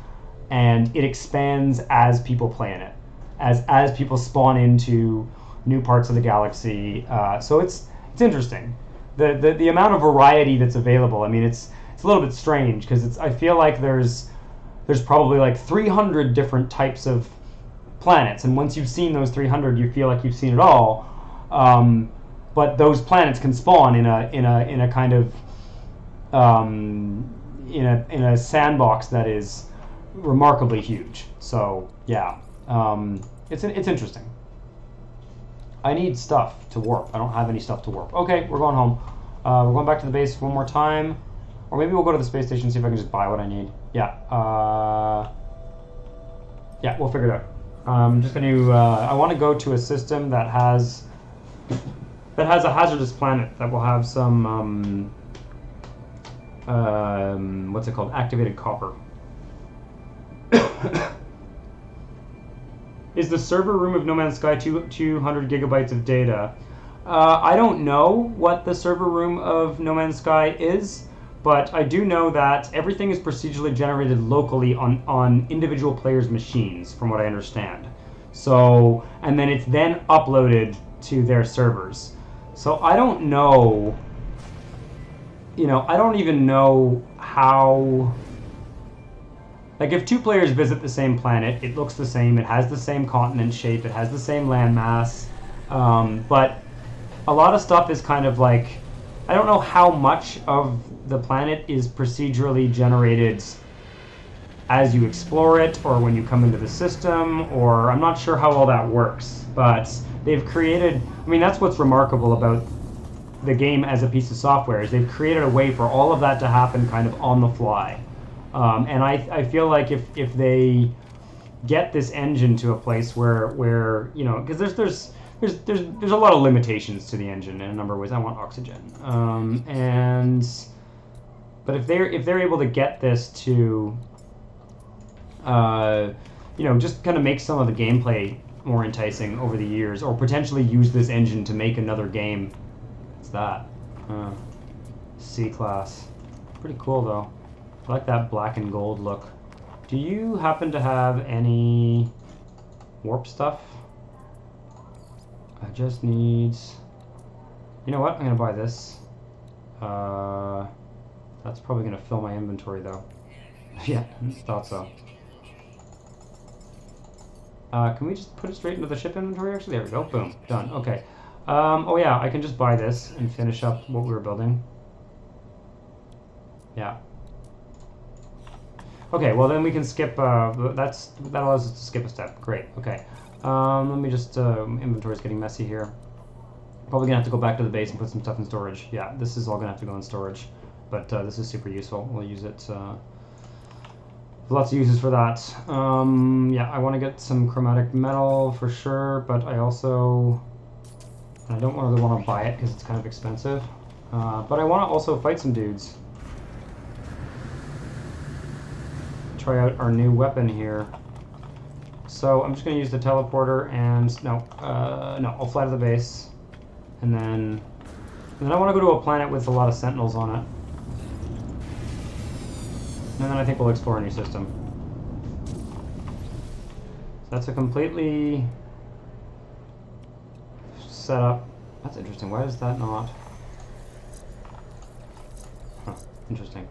and it expands as people play in it, as people spawn into new parts of the galaxy. So it's interesting. The amount of variety that's available. I mean, it's a little bit strange because I feel like there's there's probably like 300 different types of planets, and once you've seen those 300, you feel like you've seen it all. But those planets can spawn in a kind of in a sandbox that is remarkably huge. So yeah, it's interesting. I need stuff to warp. I don't have any stuff to warp. Okay, we're going home. We're going back to the base one more time, or maybe we'll go to the space station and see if I can just buy what I need. Yeah. Yeah, we'll figure it out. I'm just going to. I want to go to a system that has a hazardous planet that will have some. What's it called? Activated copper. Is the server room of No Man's Sky 200 gigabytes of data? I don't know what the server room of No Man's Sky is, but I do know that everything is procedurally generated locally on individual players' machines, from what I understand. So, and then it's then uploaded to their servers. So I don't know, I don't even know how. Like, if two players visit the same planet, it looks the same, it has the same continent shape, it has the same landmass, but a lot of stuff is kind of like, I don't know how much of the planet is procedurally generated as you explore it, or when you come into the system, or I'm not sure how all that works, but they've created, that's what's remarkable about the game as a piece of software, is they've created a way for all of that to happen kind of on the fly. And I feel like if they get this engine to a place where because there's a lot of limitations to the engine in a number of ways. I want oxygen, but if they're able to get this to just kind of make some of the gameplay more enticing over the years, or potentially use this engine to make another game. What's that? C-class. Pretty cool though. I like that black and gold look. Do you happen to have any warp stuff? I just need... You know what? I'm going to buy this. That's probably going to fill my inventory though. Yeah, thought so. Can we just put it straight into the ship inventory actually? There we go. Boom. Done. Okay. Oh yeah, I can just buy this and finish up what we were building. Yeah. Okay, well then we can skip, that allows us to skip a step. Great, okay. Let me just, inventory's getting messy here. Probably gonna have to go back to the base and put some stuff in storage. Yeah, this is all gonna have to go in storage. But this is super useful. We'll use it, lots of uses for that. Yeah, I want to get some chromatic metal for sure, but I don't really want to buy it because it's kind of expensive. But I want to also fight some dudes. Try out our new weapon here. So I'm just going to use the teleporter and no, I'll fly to the base, and then I want to go to a planet with a lot of sentinels on it, and then I think we'll explore a new system. So that's a completely set up. That's interesting. Why is that not? Huh, interesting.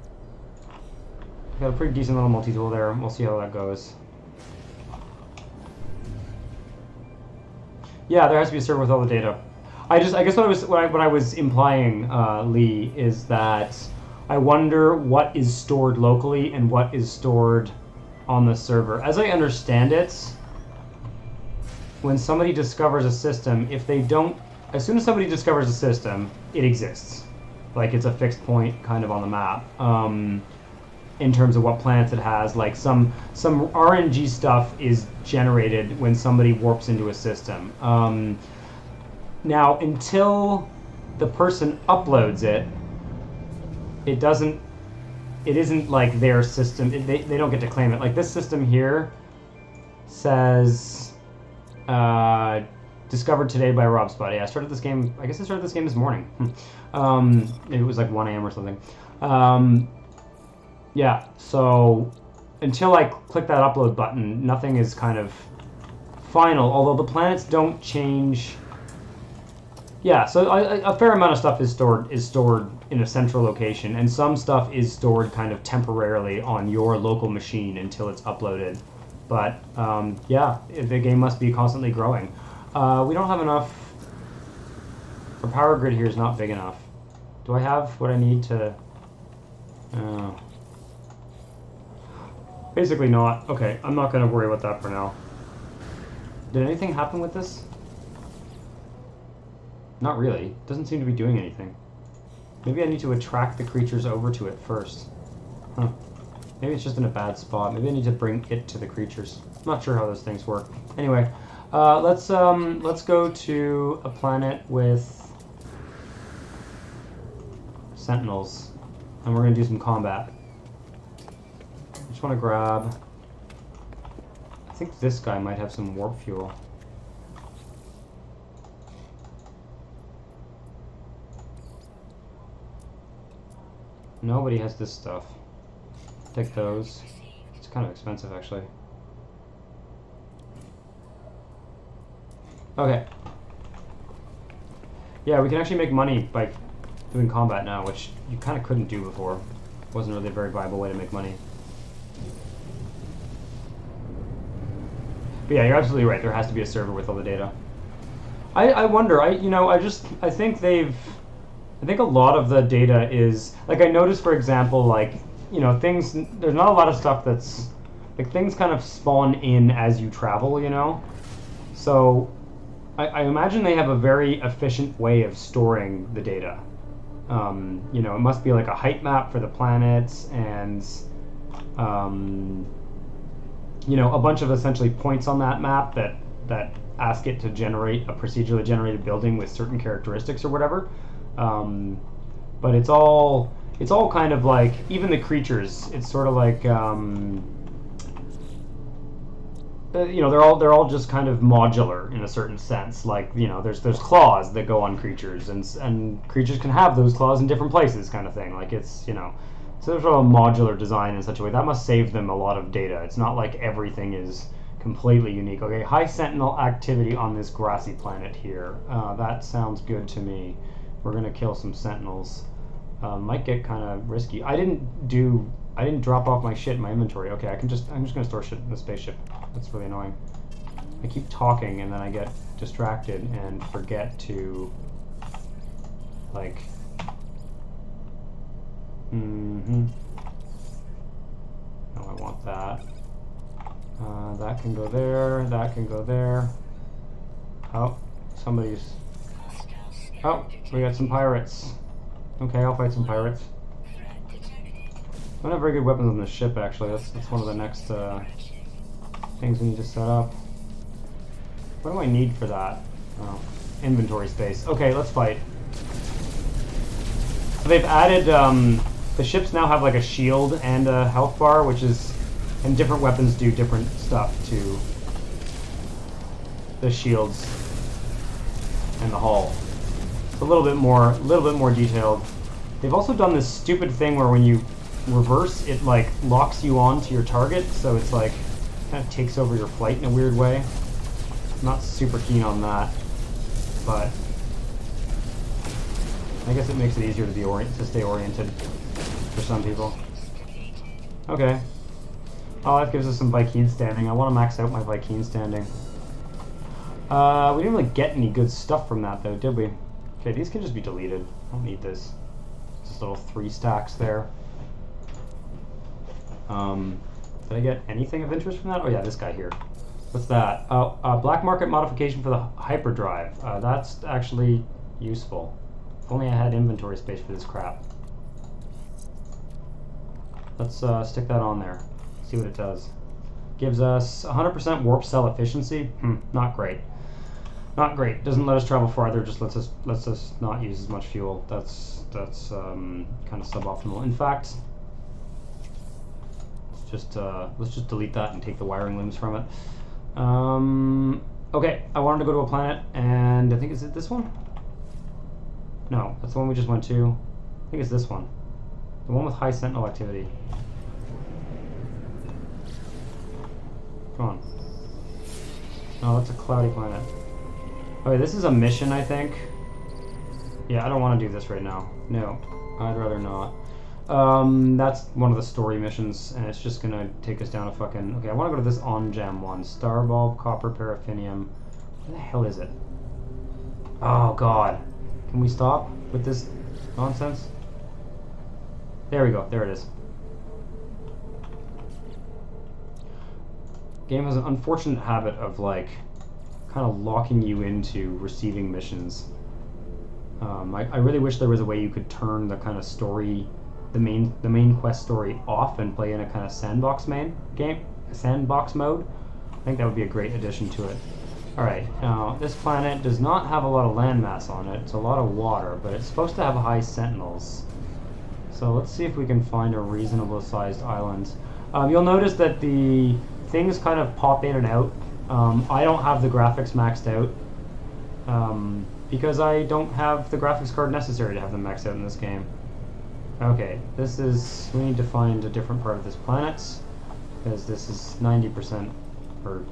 Got a pretty decent little multi-tool there. We'll see how that goes. Yeah, there has to be a server with all the data. I guess what I was implying, Lee, is that I wonder what is stored locally and what is stored on the server. As I understand it, when somebody discovers a system, as soon as somebody discovers a system, it exists. Like, it's a fixed point kind of on the map. In terms of what planets it has, like some RNG stuff is generated when somebody warps into a system. Now, until the person uploads it, it isn't like their system. They don't get to claim it. Like this system here says discovered today by Robspot. Yeah, I started this game. I guess I started this game this morning. Maybe it was like 1 a.m. or something. Yeah, so until I click that upload button, nothing is kind of final, although the planets don't change Yeah, so a fair amount of stuff is stored in a central location, and some stuff is stored kind of temporarily on your local machine until it's uploaded. But yeah, the game must be constantly growing. We don't have enough. The power grid here is not big enough. Do I have what I need to? Basically not. Okay, I'm not going to worry about that for now. Did anything happen with this? Not really. Doesn't seem to be doing anything. Maybe I need to attract the creatures over to it first. Huh. Maybe it's just in a bad spot. Maybe I need to bring it to the creatures. I'm not sure how those things work. Anyway, let's go to a planet with sentinels, and we're gonna do some combat. I just want to grab. I think this guy might have some warp fuel. Nobody has this stuff. Take those. It's kind of expensive, actually. Okay. Yeah, we can actually make money by doing combat now, which you kind of couldn't do before. Wasn't really a very viable way to make money. But yeah, you're absolutely right. There has to be a server with all the data. I wonder. I think a lot of the data is like I noticed, for example, like things. There's not a lot of stuff that's like things kind of spawn in as you travel. So I imagine they have a very efficient way of storing the data. It must be like a height map for the planets and, a bunch of essentially points on that map that ask it to generate a procedurally generated building with certain characteristics or whatever. But it's all kind of like, even the creatures, it's sort of like, they're all just kind of modular in a certain sense. Like, there's claws that go on creatures, and creatures can have those claws in different places, kind of thing. Like it's so there's sort of a modular design in such a way that must save them a lot of data. It's not like everything is completely unique. Okay, high sentinel activity on this grassy planet here. That sounds good to me. We're gonna kill some sentinels. Might get kind of risky. I didn't drop off my shit in my inventory. Okay, I'm just gonna store shit in the spaceship. That's really annoying. I keep talking and then I get distracted and forget to like. No, I want that. That can go there. That can go there. Oh, somebody's. Oh, we got some pirates. Okay, I'll fight some pirates. I don't have very good weapons on this ship, actually. That's one of the next things we need to set up. What do I need for that? Oh, inventory space. Okay, let's fight. So they've added, the ships now have like a shield and a health bar, and different weapons do different stuff to the shields and the hull. It's a little bit more detailed. They've also done this stupid thing where when you reverse, it like locks you onto your target, so it's like kind of takes over your flight in a weird way. I'm not super keen on that, but I guess it makes it easier to stay oriented for some people. Okay. Oh, that gives us some Vy'keen standing. I want to max out my Vy'keen standing. We didn't really get any good stuff from that though, did we? Okay, these can just be deleted. I don't need this. Just little 3 stacks there. Did I get anything of interest from that? Oh yeah, this guy here. What's that? Oh, black market modification for the hyperdrive. That's actually useful. If only I had inventory space for this crap. Let's stick that on there. See what it does. Gives us 100% warp cell efficiency. Not great. Not great. Doesn't let us travel farther. Just lets us not use as much fuel. That's kind of suboptimal. In fact, let's just delete that and take the wiring looms from it. Okay, I wanted to go to a planet, and I think is it this one? No, that's the one we just went to. I think it's this one. The one with high sentinel activity. Come on. No, that's a cloudy planet. Okay, this is a mission, I think. Yeah, I don't want to do this right now. No, I'd rather not. That's one of the story missions, and it's just gonna take us down a fucking... Okay, I want to go to this on-jam one. Star bulb, copper, paraffinium. What the hell is it? Oh, God. Can we stop with this nonsense? There we go. There it is. Game has an unfortunate habit of, like, kind of locking you into receiving missions. I really wish there was a way you could turn the kind of story... the main quest story off and play in a kind of sandbox mode. I think that would be a great addition to it. Alright, now this planet does not have a lot of landmass on it. It's a lot of water, but it's supposed to have high sentinels. So let's see if we can find a reasonable sized island. You'll notice that the things kind of pop in and out. I don't have the graphics maxed out because I don't have the graphics card necessary to have them maxed out in this game. Okay, this is... we need to find a different part of this planet, because this is 90%, or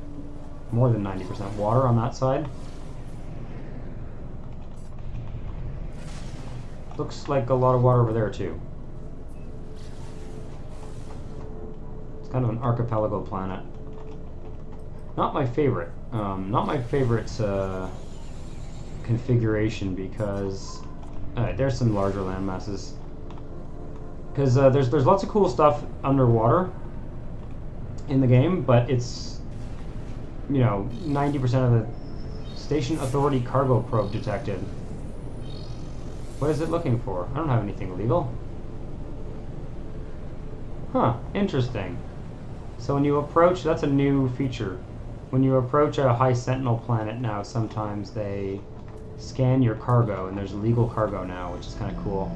more than 90% water on that side. Looks like a lot of water over there too. It's kind of an archipelago planet. Not my favorite. Not my favorite configuration, because there's some larger land masses. Because there's lots of cool stuff underwater in the game, but it's, you know, 90% of the Station Authority cargo probe detected. What is it looking for? I don't have anything illegal. Huh, interesting. So when you approach, that's a new feature. When you approach a high sentinel planet now, sometimes they scan your cargo, and there's illegal cargo now, which is kind of cool.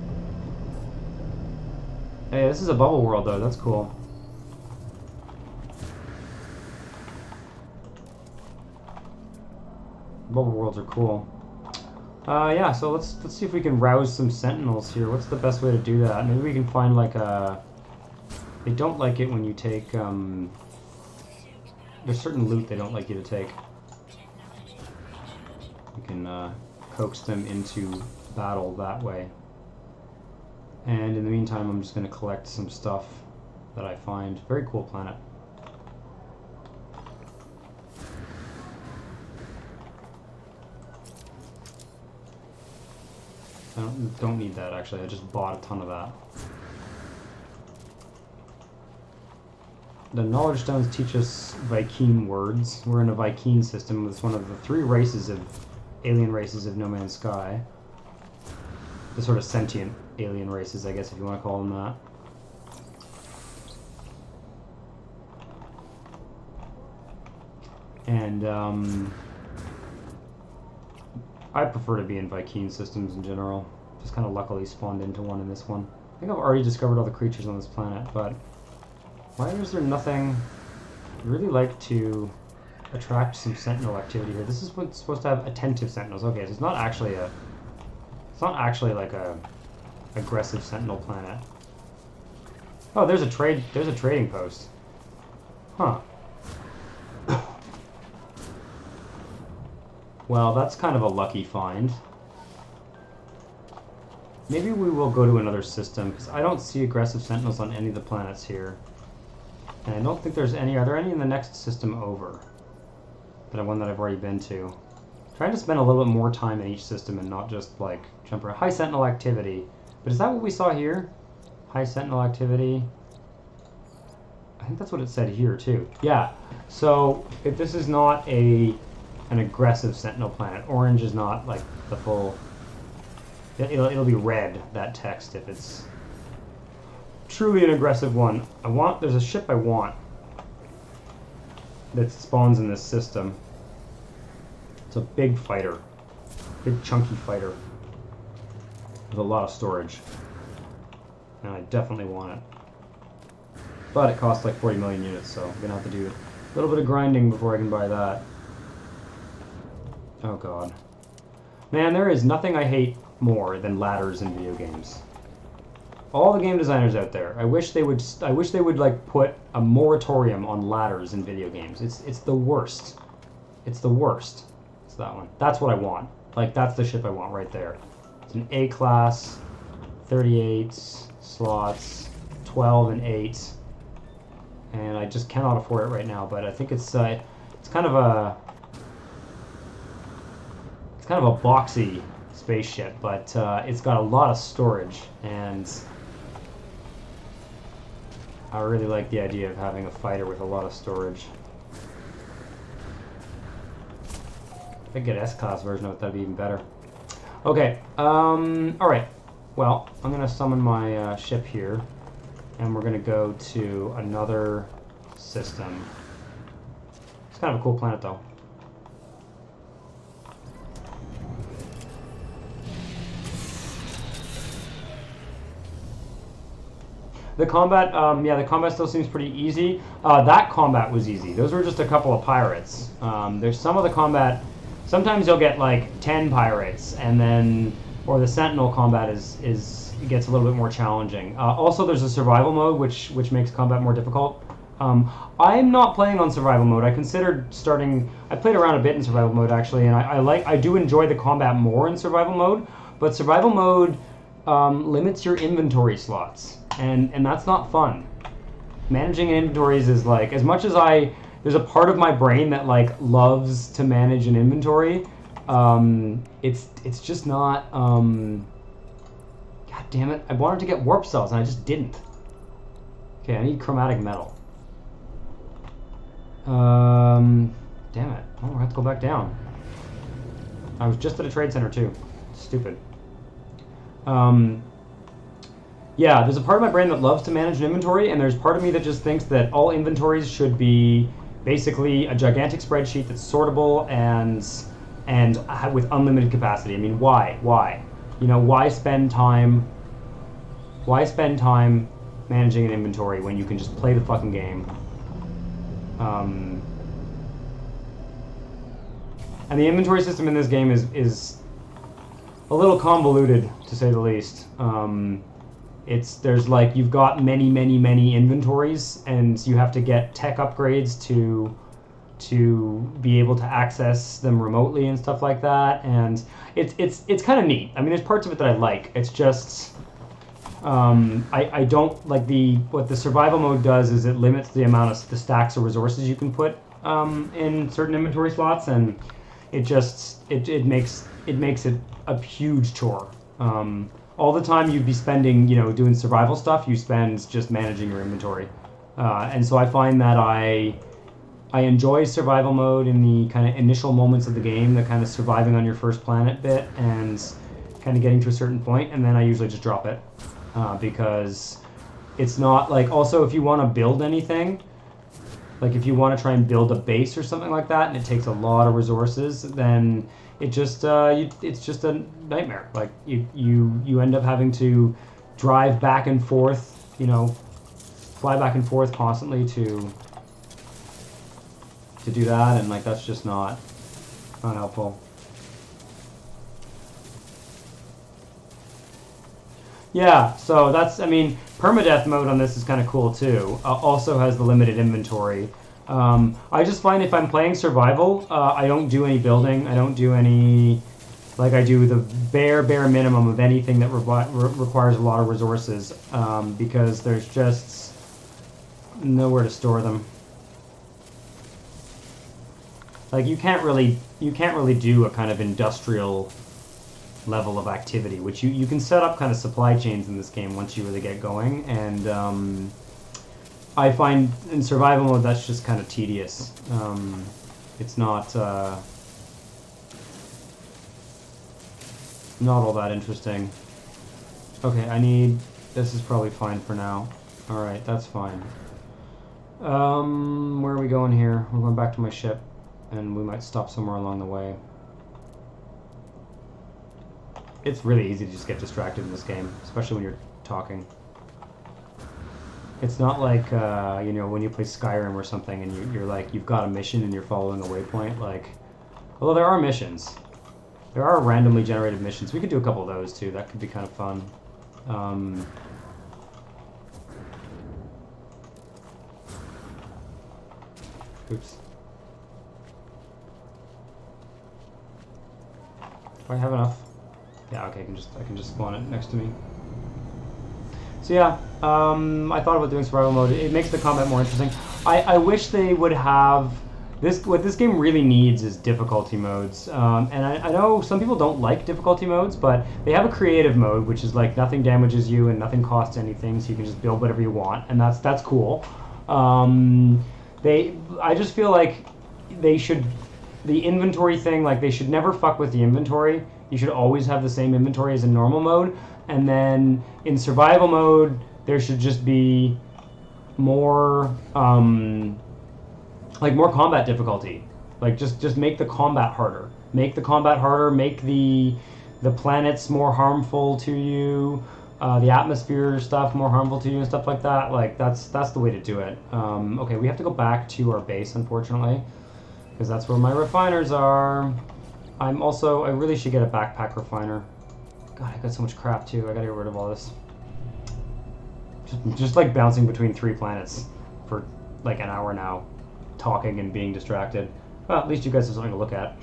Hey, this is a bubble world though, that's cool. Bubble worlds are cool. Yeah, so let's see if we can rouse some sentinels here. What's the best way to do that? Maybe we can find like a... They don't like it when you take, there's certain loot they don't like you to take. You can coax them into battle that way. And in the meantime, I'm just going to collect some stuff that I find. Very cool planet. I don't need that, actually. I just bought a ton of that. The knowledge stones teach us Vy'keen words. We're in a Vy'keen system. It's one of the 3 races of alien races of No Man's Sky. The sort of sentient alien races, I guess, if you want to call them that. And I prefer to be in Vy'keen systems in general. Just kind of luckily spawned into one in this one. I think I've already discovered all the creatures on this planet, but why is there nothing? I'd really like to attract some sentinel activity here. This is what's supposed to have attentive sentinels. Okay, so it's not actually a... It's not actually like a aggressive sentinel planet. Oh, there's a trading post. Huh. Well, that's kind of a lucky find. Maybe we will go to another system, because I don't see aggressive sentinels on any of the planets here. And I don't think there's any... Are there any in the next system over? That one that I've already been to. Trying to spend a little bit more time in each system and not just, like, jump around. High sentinel activity. But is that what we saw here? High sentinel activity. I think that's what it said here, too. Yeah. So, if this is not an aggressive sentinel planet, orange is not, like, the full... It'll be red, that text, if it's truly an aggressive one. There's a ship I want that spawns in this system. It's a big fighter. Big chunky fighter. With a lot of storage. And I definitely want it. But it costs like 40 million units, so I'm gonna have to do a little bit of grinding before I can buy that. Oh god. Man, there is nothing I hate more than ladders in video games. All the game designers out there, I wish they would like put a moratorium on ladders in video games. It's the worst. It's the worst. It's that one. That's what I want. Like, that's the ship I want right there. It's an A class, 38 slots, 12 and 8, and I just cannot afford it right now. But I think it's kind of a boxy spaceship, but it's got a lot of storage, and I really like the idea of having a fighter with a lot of storage. If I could get S-class version of it, that'd be even better. Okay, alright. Well, I'm going to summon my ship here, and we're going to go to another system. It's kind of a cool planet, though. The combat, yeah, the combat still seems pretty easy. That combat was easy. Those were just a couple of pirates. There's some of the combat. Sometimes you'll get like 10 pirates, and then, or the Sentinel combat gets a little bit more challenging. Also, there's a survival mode, which makes combat more difficult. I'm not playing on survival mode. I considered starting. I played around a bit in survival mode actually, and I do enjoy the combat more in survival mode. But survival mode limits your inventory slots, and that's not fun. Managing inventories is like, as much as there's a part of my brain that like loves to manage an inventory. It's just not. God damn it! I wanted to get warp cells and I just didn't. Okay, I need chromatic metal. Damn it! Oh, I have to go back down. I was just at a trade center too. Stupid. Yeah, there's a part of my brain that loves to manage an inventory, and there's part of me that just thinks that all inventories should be basically a gigantic spreadsheet that's sortable and with unlimited capacity. I mean, why? You know, why spend time managing an inventory when you can just play the fucking game? And the inventory system in this game is a little convoluted, to say the least. There's like, you've got many inventories, and you have to get tech upgrades to be able to access them remotely and stuff like that. And it's kind of neat. I mean, there's parts of it that I like. It's just I don't like what the survival mode does is it limits the amount of the stacks of resources you can put in certain inventory slots, and it makes it a huge chore. All the time you'd be spending, doing survival stuff, you spend just managing your inventory. And so I find that I enjoy survival mode in the kind of initial moments of the game, the kind of surviving on your first planet bit and kind of getting to a certain point, and then I usually just drop it. Because it's not like, also if you want to build anything, like if you want to try and build a base or something like that, and it takes a lot of resources, then it's just a nightmare. Like you end up having to drive back and forth, fly back and forth constantly to do that, and like that's just not helpful. Yeah, so permadeath mode on this is kind of cool too. Also has the limited inventory. I just find if I'm playing survival, I don't do any building. I don't do any, I do the bare minimum of anything that requires a lot of resources, because there's just nowhere to store them. Like you can't really do a kind of industrial level of activity, which you can set up kind of supply chains in this game once you really get going, and I find in survival mode that's just kind of tedious. It's not all that interesting. Okay, this is probably fine for now. Alright, that's fine. Where are we going here? We're going back to my ship, and we might stop somewhere along the way. It's really easy to just get distracted in this game, especially when you're talking. It's not like, when you play Skyrim or something and you're like, you've got a mission and you're following a waypoint. Like, although there are missions. There are randomly generated missions. We could do a couple of those too. That could be kind of fun. Oops. Do I have enough? Yeah, okay, I can just spawn it next to me. So yeah, I thought about doing survival mode. It makes the combat more interesting. I wish they would have this. What this game really needs is difficulty modes. And I know some people don't like difficulty modes, but they have a creative mode, which is like nothing damages you and nothing costs anything, so you can just build whatever you want, and that's cool. I just feel like they should, the inventory thing, like they should never fuck with the inventory. You should always have the same inventory as in normal mode, and then in survival mode there should just be more like more combat difficulty. Like just make the combat harder. Make the combat harder. Make the planets more harmful to you. The atmosphere stuff more harmful to you and stuff like that. Like that's the way to do it. Okay, we have to go back to our base, unfortunately, because that's where my refiners are. I really should get a backpack refiner. God, I got so much crap too. I gotta get rid of all this. Just like bouncing between 3 planets for like an hour now, talking and being distracted. Well, at least you guys have something to look at.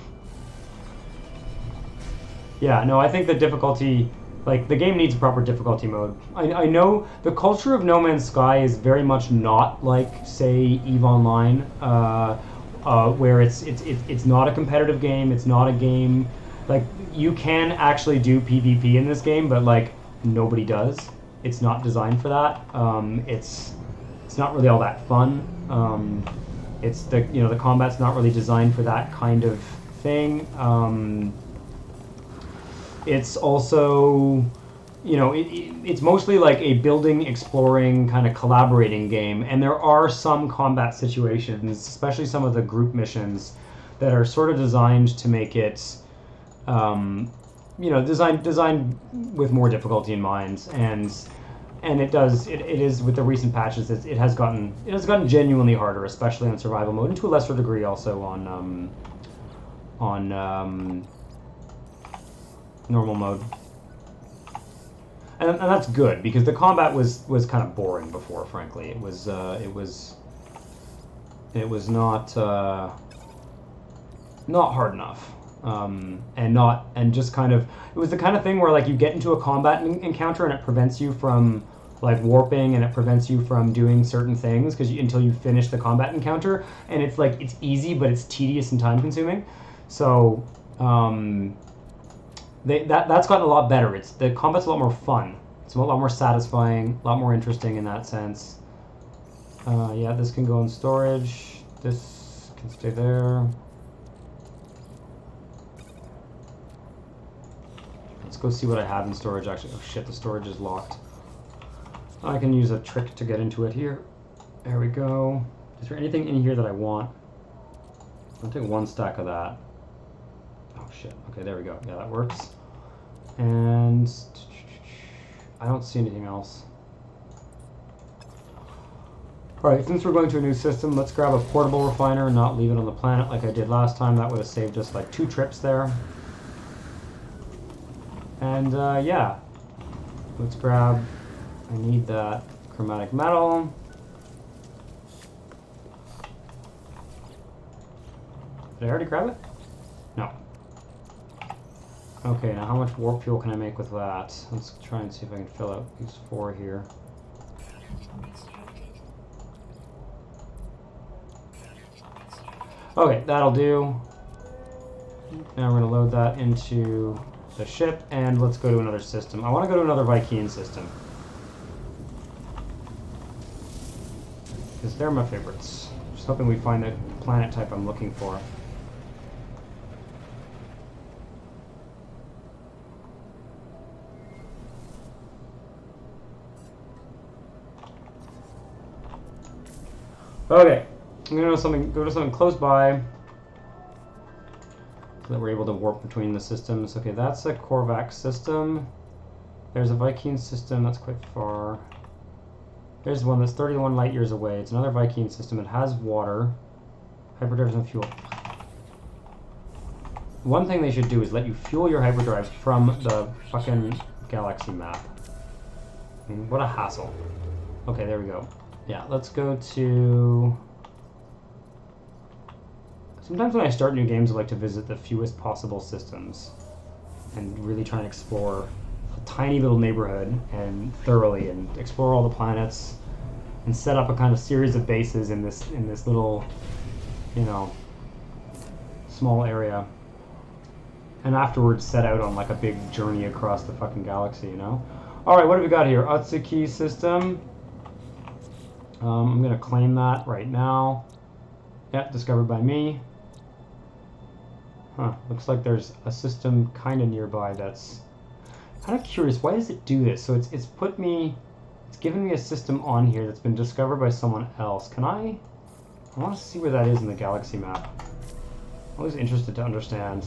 Yeah, no, I think the difficulty, like the game needs a proper difficulty mode. I know the culture of No Man's Sky is very much not like, say, EVE Online, where it's not a competitive game. It's not a game like you can actually do PvP in this game, but like nobody does. It's not designed for that. It's not really all that fun. It's the combat's not really designed for that kind of thing. It's also, it's mostly like a building, exploring, kind of collaborating game, and there are some combat situations, especially some of the group missions, that are sort of designed to make it, designed with more difficulty in mind, and it is with the recent patches, it has gotten genuinely harder, especially on survival mode, and to a lesser degree also on normal mode. And that's good, because the combat was kind of boring before, frankly. It was not hard enough. And just kind of, it was the kind of thing where like you get into a combat encounter and it prevents you from like warping, and it prevents you from doing certain things until you finish the combat encounter, and it's like it's easy but it's tedious and time consuming. So that's gotten a lot better. The combat's a lot more fun. It's a lot more satisfying, a lot more interesting in that sense. Yeah, this can go in storage. This can stay there. Let's go see what I have in storage, actually. Oh shit, the storage is locked. I can use a trick to get into it here. There we go. Is there anything in here that I want? I'll take 1 stack of that. Oh shit, okay, there we go. Yeah, that works. And I don't see anything else. Alright, since we're going to a new system, let's grab a portable refiner and not leave it on the planet like I did last time. That would have saved us like 2 trips there. And yeah, let's grab, I need that chromatic metal. Did I already grab it? No. Okay, now how much warp fuel can I make with that? Let's try and see if I can fill out these 4 here. Okay, that'll do. Now we're going to load that into the ship, and let's go to another system. I want to go to another Vy'keen system, because they're my favorites. Just hoping we find the planet type I'm looking for. Okay, I'm going to go to something close by, so that we're able to warp between the systems. Okay, that's a Korvax system. There's a Vy'keen system that's quite far. There's one that's 31 light years away. It's another Vy'keen system. It has water, hyperdrives, and fuel. One thing they should do is let you fuel your hyperdrives from the fucking galaxy map. I mean, what a hassle. Okay, there we go. Yeah, let's go to... Sometimes when I start new games, I like to visit the fewest possible systems. and really try and explore a tiny little neighborhood and thoroughly and explore all the planets and set up a kind of series of bases in this little, you know, small area. And afterwards set out on like a big journey across the fucking galaxy, you know? Alright, what have we got here? Utsuki system. I'm gonna claim that right now. Yeah, discovered by me. Huh, looks like there's a system kind of nearby that's kind of curious. Why does it do this? So it's put me, it's given me a system on here that's been discovered by someone else. Can I want to see where that is in the galaxy map. I'm always interested to understand.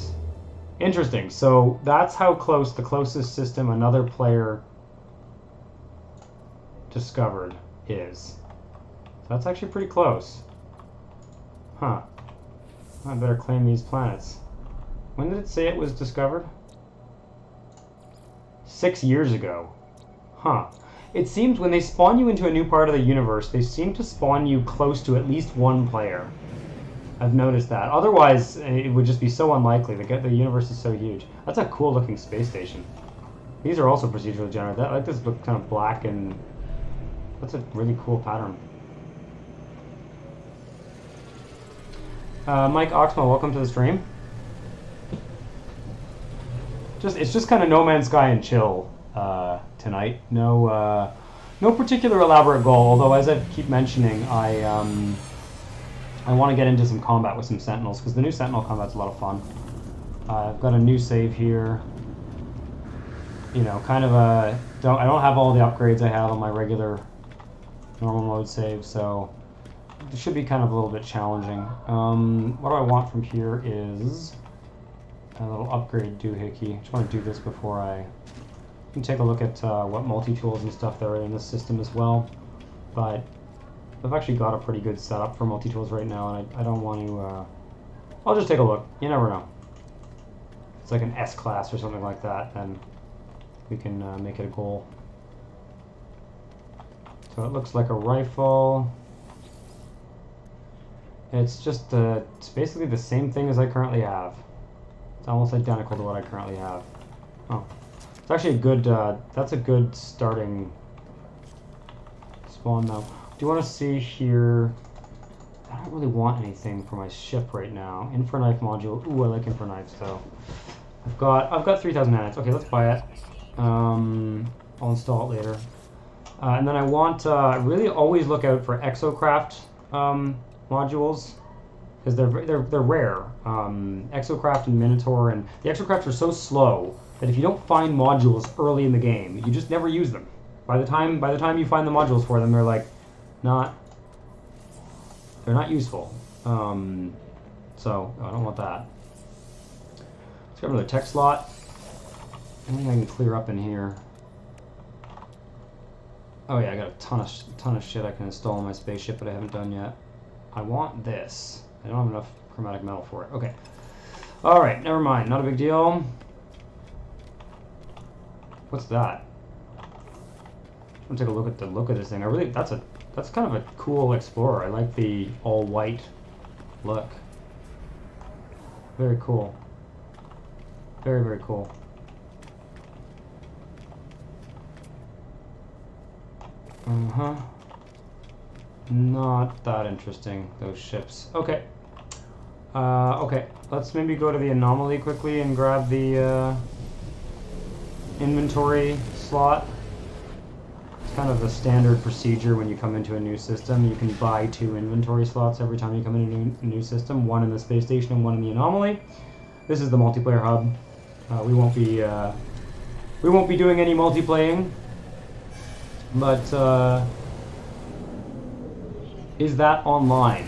Interesting, so that's how close the closest system another player discovered is. So that's actually pretty close. Huh. I better claim these planets. When did it say it was discovered? 6 years ago. Huh. It seems when they spawn you into a new part of the universe, they seem to spawn you close to at least one player. I've noticed that. Otherwise, it would just be so unlikely. The universe is so huge. That's a cool looking space station. These are also procedurally generated. I like this look kind of black and... That's a really cool pattern. Mike Oxmo, welcome to the stream. It's just kind of No Man's Sky and chill tonight. No particular elaborate goal. Although, as I keep mentioning, I want to get into some combat with some Sentinels because the new Sentinel combat's a lot of fun. I've got a new save here. You know, kind of a I don't have all the upgrades I have on my regular normal mode save, so it should be kind of a little bit challenging. What I want from here is a little upgrade doohickey. I just want to do this before I can take a look at what multi-tools and stuff there are in this system as well. But I've actually got a pretty good setup for multi-tools right now, and I don't want to... I'll just take a look. You never know. It's like an S-class or something like that, then we can make it a goal. So it looks like a rifle. It's just, it's basically the same thing as I currently have. It's almost identical to what I currently have. Oh. It's actually a good, that's a good starting spawn though. Do you want to see here? I don't really want anything for my ship right now. Infraknife module. Ooh, I like Infraknife, so I've got 3,000 nanites. Okay, let's buy it. I'll install it later. And then I want really always look out for exocraft modules because they're rare. Exocraft and Minotaur, and the exocrafts are so slow that if you don't find modules early in the game, you just never use them. By the time you find the modules for them, they're like not useful. So I don't want that. Let's get another tech slot. Anything I can clear up in here? Oh yeah, I got a ton of shit I can install on my spaceship, but I haven't done yet. I want this. I don't have enough chromatic metal for it. Okay. All right, never mind. Not a big deal. What's that? I'm gonna take a look at the look of this thing. That's kind of a cool Explorer. I like the all white look. Very cool. Very, very cool. Not that interesting, those ships. Okay. Okay, let's maybe go to the anomaly quickly and grab the inventory slot. It's kind of the standard procedure when you come into a new system. You can buy 2 inventory slots every time you come into a new system, one in the space station and one in the anomaly. This is the multiplayer hub. We won't be doing any multiplaying, but is that online?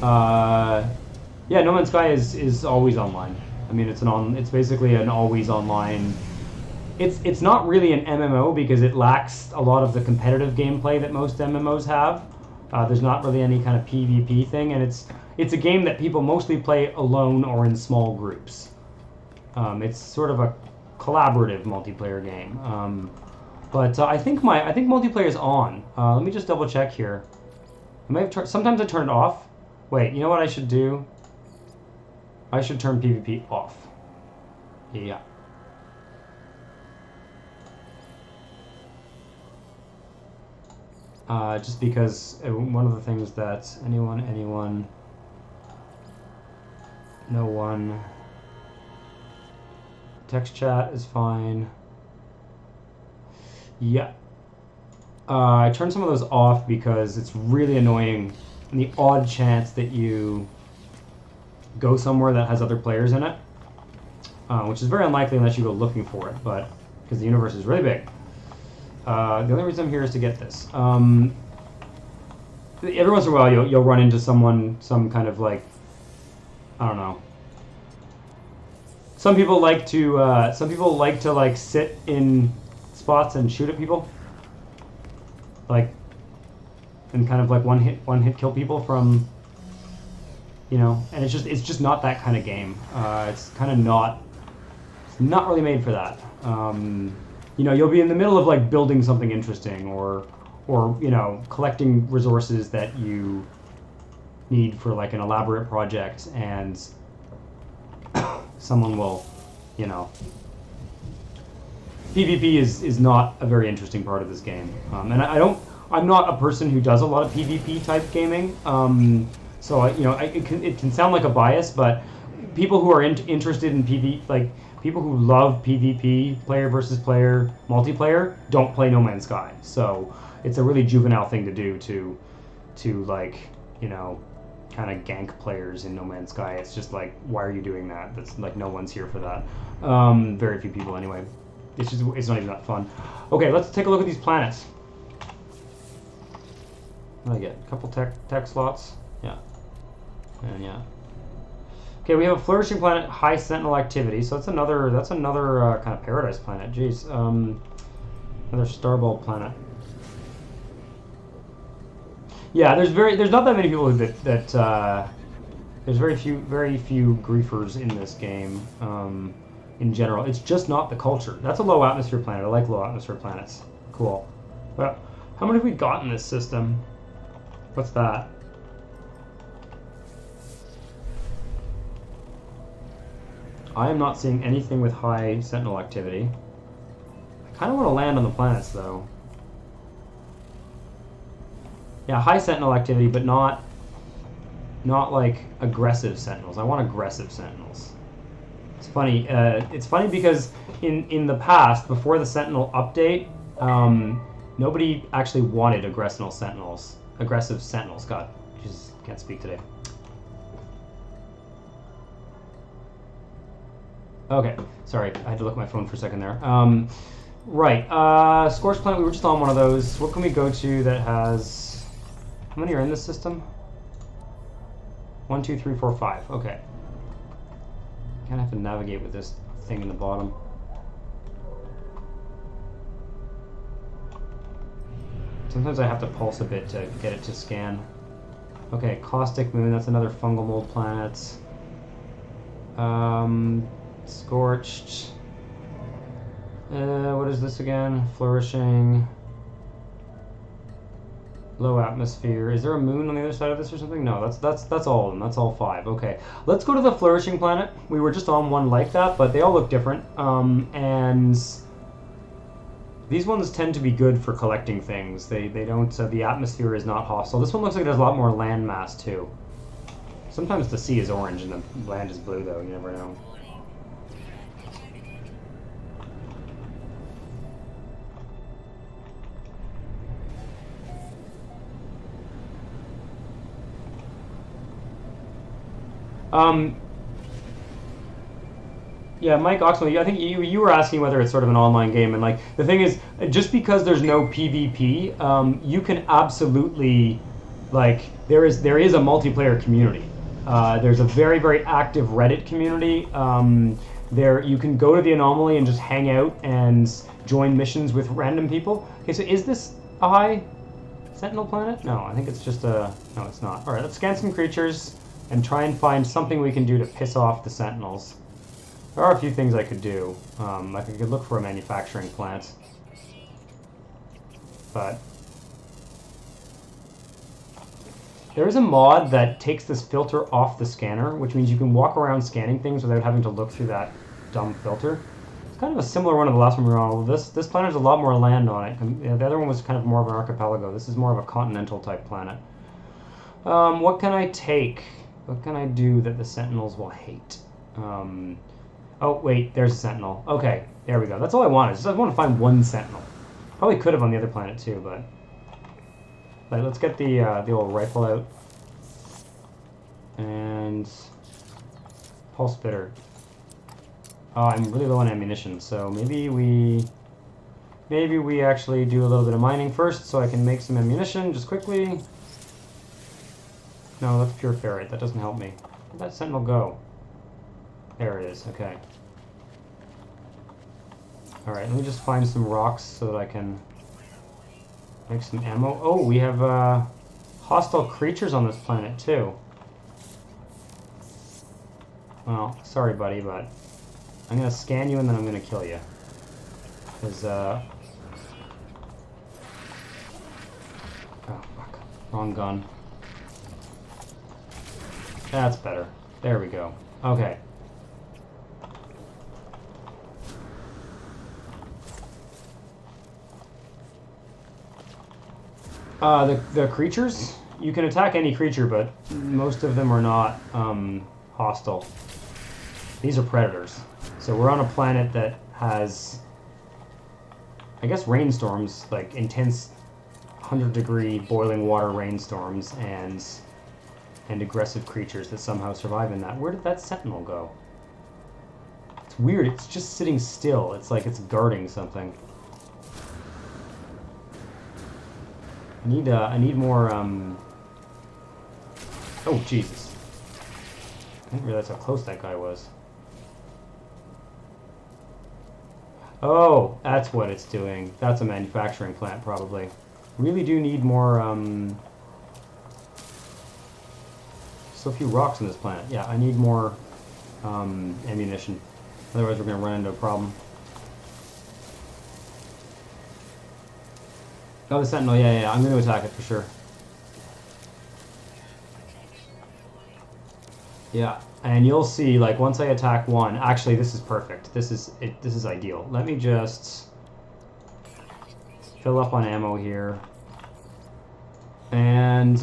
Yeah, No Man's Sky is always online. I mean, it's basically an always online. It's not really an MMO because it lacks a lot of the competitive gameplay that most MMOs have. There's not really any kind of PvP thing, and it's a game that people mostly play alone or in small groups. It's sort of a collaborative multiplayer game. But I think multiplayer is on. Let me just double check here. I may have sometimes I turn it off. Wait, you know what I should do? I should turn PvP off. Yeah. just because one of the things that anyone, no one. Text chat is fine. Yeah. I turned some of those off because it's really annoying in the odd chance that you go somewhere that has other players in it, which is very unlikely unless you go looking for it, but because the universe is really big. The only reason I'm here is to get this. Every once in a while you'll run into some kind of like, I don't know. Some people like to like sit in spots and shoot at people, like, and kind of like one hit kill people from, you know, and it's just not that kind of game. It's kind of not really made for that. You know, you'll be in the middle of like building something interesting or you know, collecting resources that you need for like an elaborate project, and someone will, you know. PvP is not a very interesting part of this game, and I'm not a person who does a lot of PvP type gaming. So you know, it can sound like a bias, but people who are interested in PvP, like people who love PvP, player versus player, multiplayer, don't play No Man's Sky. So it's a really juvenile thing to do to like, you know, kind of gank players in No Man's Sky. It's just like, why are you doing that? That's like, no one's here for that. Very few people anyway. It's not even that fun. Okay, let's take a look at these planets. What did I get? A couple tech slots. Yeah. And yeah. Okay, we have a flourishing planet, high sentinel activity. So that's another kind of paradise planet. Jeez. Another starball planet. Yeah, there's not that many people that there's very few griefers in this game. In general, it's just not the culture. That's a low atmosphere planet. I like low atmosphere planets. Cool. Well, how many have we got in this system? What's that? I am not seeing anything with high sentinel activity. I kind of want to land on the planets though. Yeah, high sentinel activity, but not like aggressive sentinels. I want aggressive sentinels. It's funny. It's funny because in the past, before the Sentinel update, nobody actually wanted aggressive sentinels. God, just can't speak today. Okay, sorry, I had to look at my phone for a second there. Right, Scorched Planet. We were just on one of those. What can we go to that has? How many are in this system? 1, 2, 3, 4, 5. Okay. Kind of have to navigate with this thing in the bottom. Sometimes I have to pulse a bit to get it to scan. Okay, Caustic Moon, that's another fungal mold planet. Scorched. What is this again? Flourishing. Low atmosphere. Is there a moon on the other side of this or something? No, that's all of them. That's all 5. Okay, let's go to the flourishing planet. We were just on one like that, but they all look different. And these ones tend to be good for collecting things. They don't. The atmosphere is not hostile. This one looks like it has a lot more land mass too. Sometimes the sea is orange and the land is blue, though. You never know. Yeah, Mike Oxman, I think you were asking whether it's sort of an online game, and like the thing is, just because there's no PvP, you can absolutely, like, there is a multiplayer community. There's a very active Reddit community. There you can go to the anomaly and just hang out and join missions with random people. Okay, so is this a high sentinel planet? No, I think it's just a. No, it's not. All right, let's scan some creatures and try and find something we can do to piss off the sentinels. There are a few things I could do. I could look for a manufacturing plant. But there is a mod that takes this filter off the scanner, which means you can walk around scanning things without having to look through that dumb filter. kind of a similar one to the last one we were on. This planet has a lot more land on it. You know, the other one was kind of more of an archipelago. This is more of a continental type planet. What can I take? What can I do that the Sentinels will hate? Oh, wait, there's a Sentinel. Okay, there we go. That's all I wanted. Just I want to find one Sentinel. Probably could have on the other planet too, but... Like, let's get the old rifle out. And... Pulse Spitter. Oh, I'm really low on ammunition, so maybe we actually do a little bit of mining first so I can make some ammunition just quickly. No, that's pure ferrite. That doesn't help me. Where'd that Sentinel go? There it is. Okay. Alright, let me just find some rocks so that I can make some ammo. Oh, we have hostile creatures on this planet, too. Well, sorry, buddy, but I'm going to scan you and then I'm going to kill you. Because, oh, fuck. Wrong gun. That's better. There we go. Okay. The creatures? You can attack any creature, but most of them are not hostile. These are predators. So we're on a planet that has, I guess, rainstorms, like intense 100-degree boiling water rainstorms, and aggressive creatures that somehow survive in that. Where did that Sentinel go? It's weird. It's just sitting still. It's like it's guarding something. I need more, Oh, Jesus. I didn't realize how close that guy was. Oh, that's what it's doing. That's a manufacturing plant, probably. Really do need more, so few rocks on this planet. Yeah, I need more, ammunition. Otherwise we're gonna run into a problem. Oh, the Sentinel, yeah, I'm going to attack it for sure. Yeah, and you'll see, like, once I attack one, actually, this is perfect. This is ideal. Let me just fill up on ammo here. And,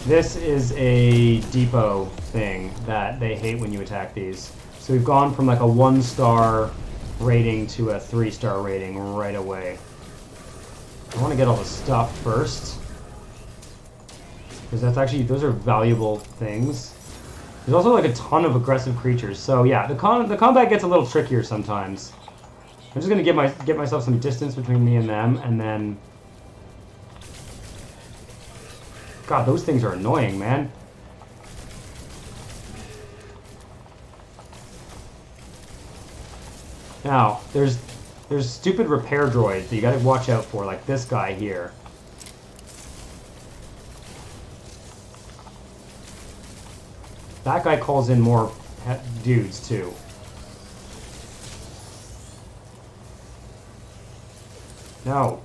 this is a depot thing that they hate when you attack these. So we've gone from, like, a 1-star... rating to a 3-star rating right away. I want to get all the stuff first, because that's actually, those are valuable things. There's also like a ton of aggressive creatures, so yeah, the combat gets a little trickier sometimes. I'm just gonna get myself some distance between me and them, and then, God, those things are annoying, man. Now, there's stupid repair droids that you gotta watch out for, like this guy here. That guy calls in more dudes, too. No.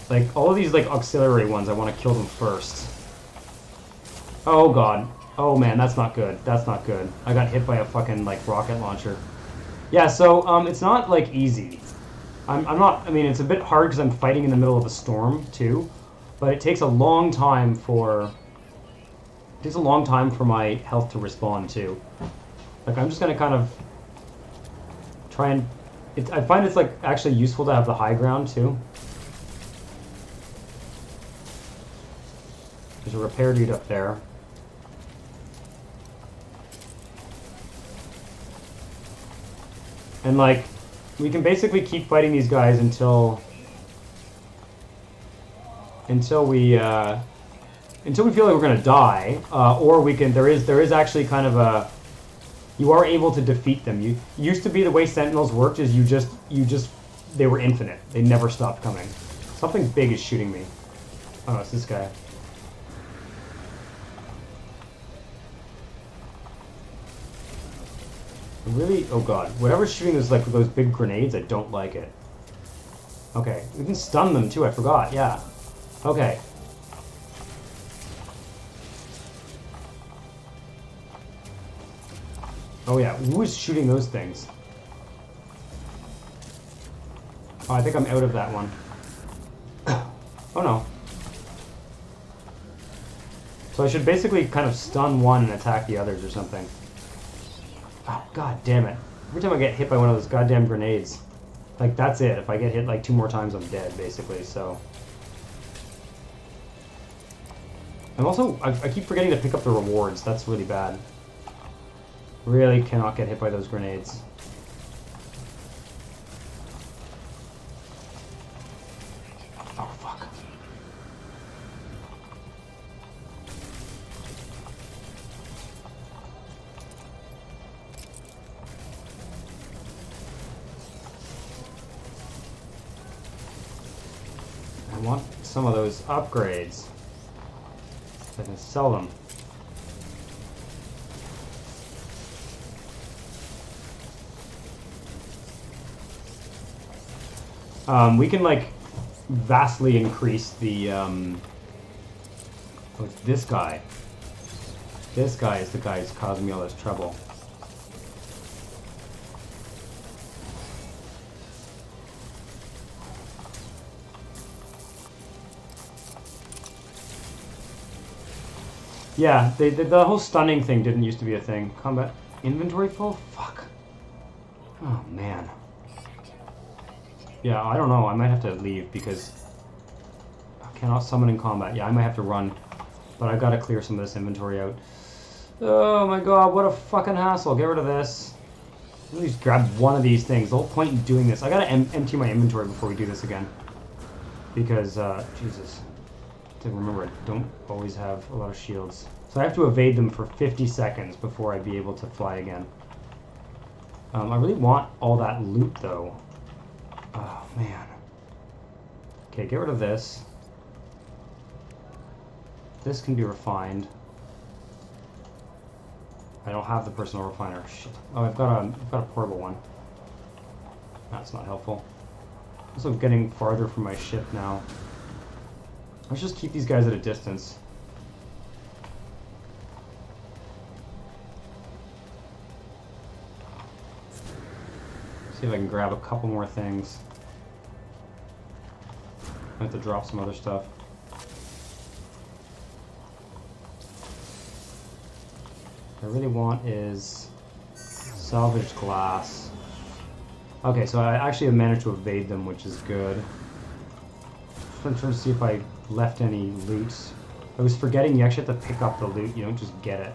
Like, all of these, like, auxiliary ones, I want to kill them first. Oh, God. Oh, man, that's not good. That's not good. I got hit by a fucking, like, rocket launcher. Yeah, so, it's not, like, easy. I'm not, I mean, it's a bit hard because I'm fighting in the middle of a storm, too. But it takes a long time for... It takes a long time for my health to respawn, too. Like, I'm just gonna kind of... try and... I find it's, like, actually useful to have the high ground, too. There's a repair dude up there. And, like, we can basically keep fighting these guys until we feel like we're gonna die, or we can. There is actually kind of a. You are able to defeat them. You used to be the way Sentinels worked is you just they were infinite. They never stopped coming. Something big is shooting me. Oh, it's this guy. Really? Oh god. Whatever's shooting those big grenades, I don't like it. Okay. We can stun them too, I forgot. Yeah. Okay. Oh yeah, who is shooting those things? Oh, I think I'm out of that one. Oh no. So I should basically kind of stun one and attack the others or something. Oh, god damn it. Every time I get hit by one of those goddamn grenades, like, that's it. If I get hit like 2 more times, I'm dead, basically, so. I'm also, I keep forgetting to pick up the rewards. That's really bad. Really cannot get hit by those grenades. Oh, fuck. I want some of those upgrades. I can sell them. We can, like, vastly increase the, oh, it's this guy. This guy is the guy who's causing me all this trouble. Yeah, the whole stunning thing didn't used to be a thing. Combat inventory full? Fuck. Oh, man. Yeah, I don't know. I might have to leave because I cannot summon in combat. Yeah, I might have to run. But I've got to clear some of this inventory out. Oh my god, what a fucking hassle. Get rid of this. Let me just grab one of these things. The whole point in doing this... I gotta empty my inventory before we do this again. Because, Jesus. To remember, I don't always have a lot of shields. So I have to evade them for 50 seconds before I'd be able to fly again. I really want all that loot, though. Oh, man. Okay, get rid of this. This can be refined. I don't have the personal refiner. Shit. Oh, I've got a portable one. That's not helpful. Also getting farther from my ship now. Let's just keep these guys at a distance. See if I can grab a couple more things. I have to drop some other stuff. What I really want is salvaged glass. Okay, so I actually have managed to evade them, which is good. I'm trying to see if I left any loot. I was forgetting you actually have to pick up the loot. You don't just get it.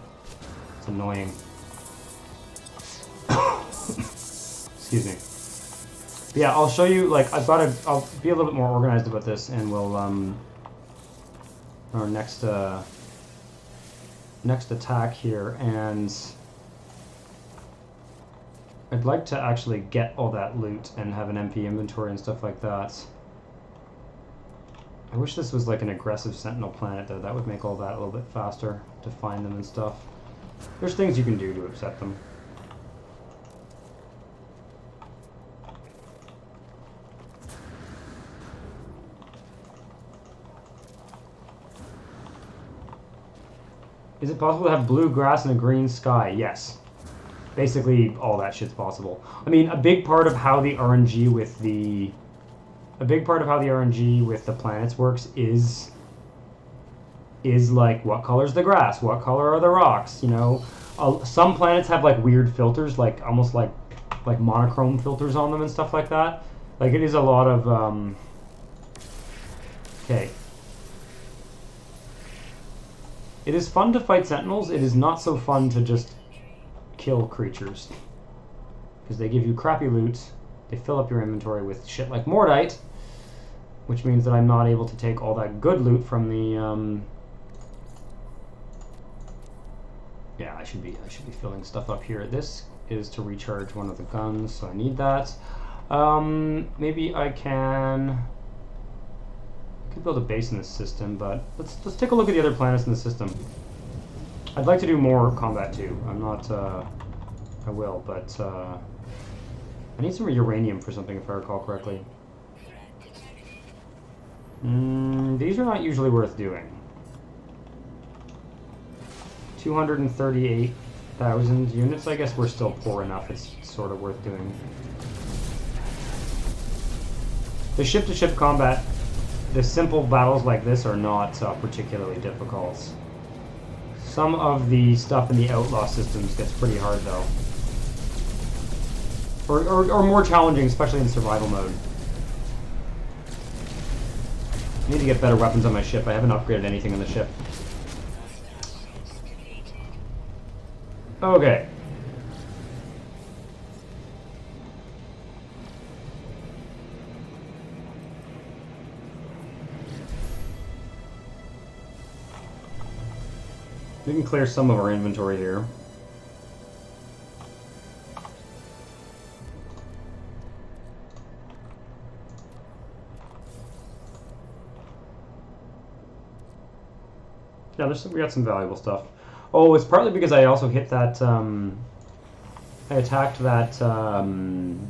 It's annoying. Excuse me. But yeah, I'll show you, like, I'll be a little bit more organized about this, and we'll, our next attack here, and I'd like to actually get all that loot and have an MP inventory and stuff like that. I wish this was like an aggressive sentinel planet, though. That would make all that a little bit faster to find them and stuff. There's things you can do to upset them. Is it possible to have blue grass and a green sky? Yes. Basically, all that shit's possible. I mean, a big part of how the RNG with the planets works is like, what color's the grass? What color are the rocks? You know, some planets have like weird filters, like almost like monochrome filters on them and stuff like that. Like, it is a lot of okay. It is fun to fight sentinels. It is not so fun to just kill creatures, because they give you crappy loot. They fill up your inventory with shit like Mordite, which means that I'm not able to take all that good loot from the yeah, I should be filling stuff up here. This is to recharge one of the guns, so I need that. Maybe I could build a base in this system, but let's take a look at the other planets in the system. I'd like to do more combat too. I'm not I will, but I need some uranium for something, if I recall correctly. These are not usually worth doing. 238,000 1,000 units. I guess we're still poor enough. It's sort of worth doing. The ship-to-ship combat, the simple battles like this are not particularly difficult. Some of the stuff in the outlaw systems gets pretty hard though. Or more challenging, especially in survival mode. I need to get better weapons on my ship. I haven't upgraded anything on the ship. Okay. We can clear some of our inventory here. Yeah, we got some valuable stuff. Oh, it's partly because I also hit that, I attacked that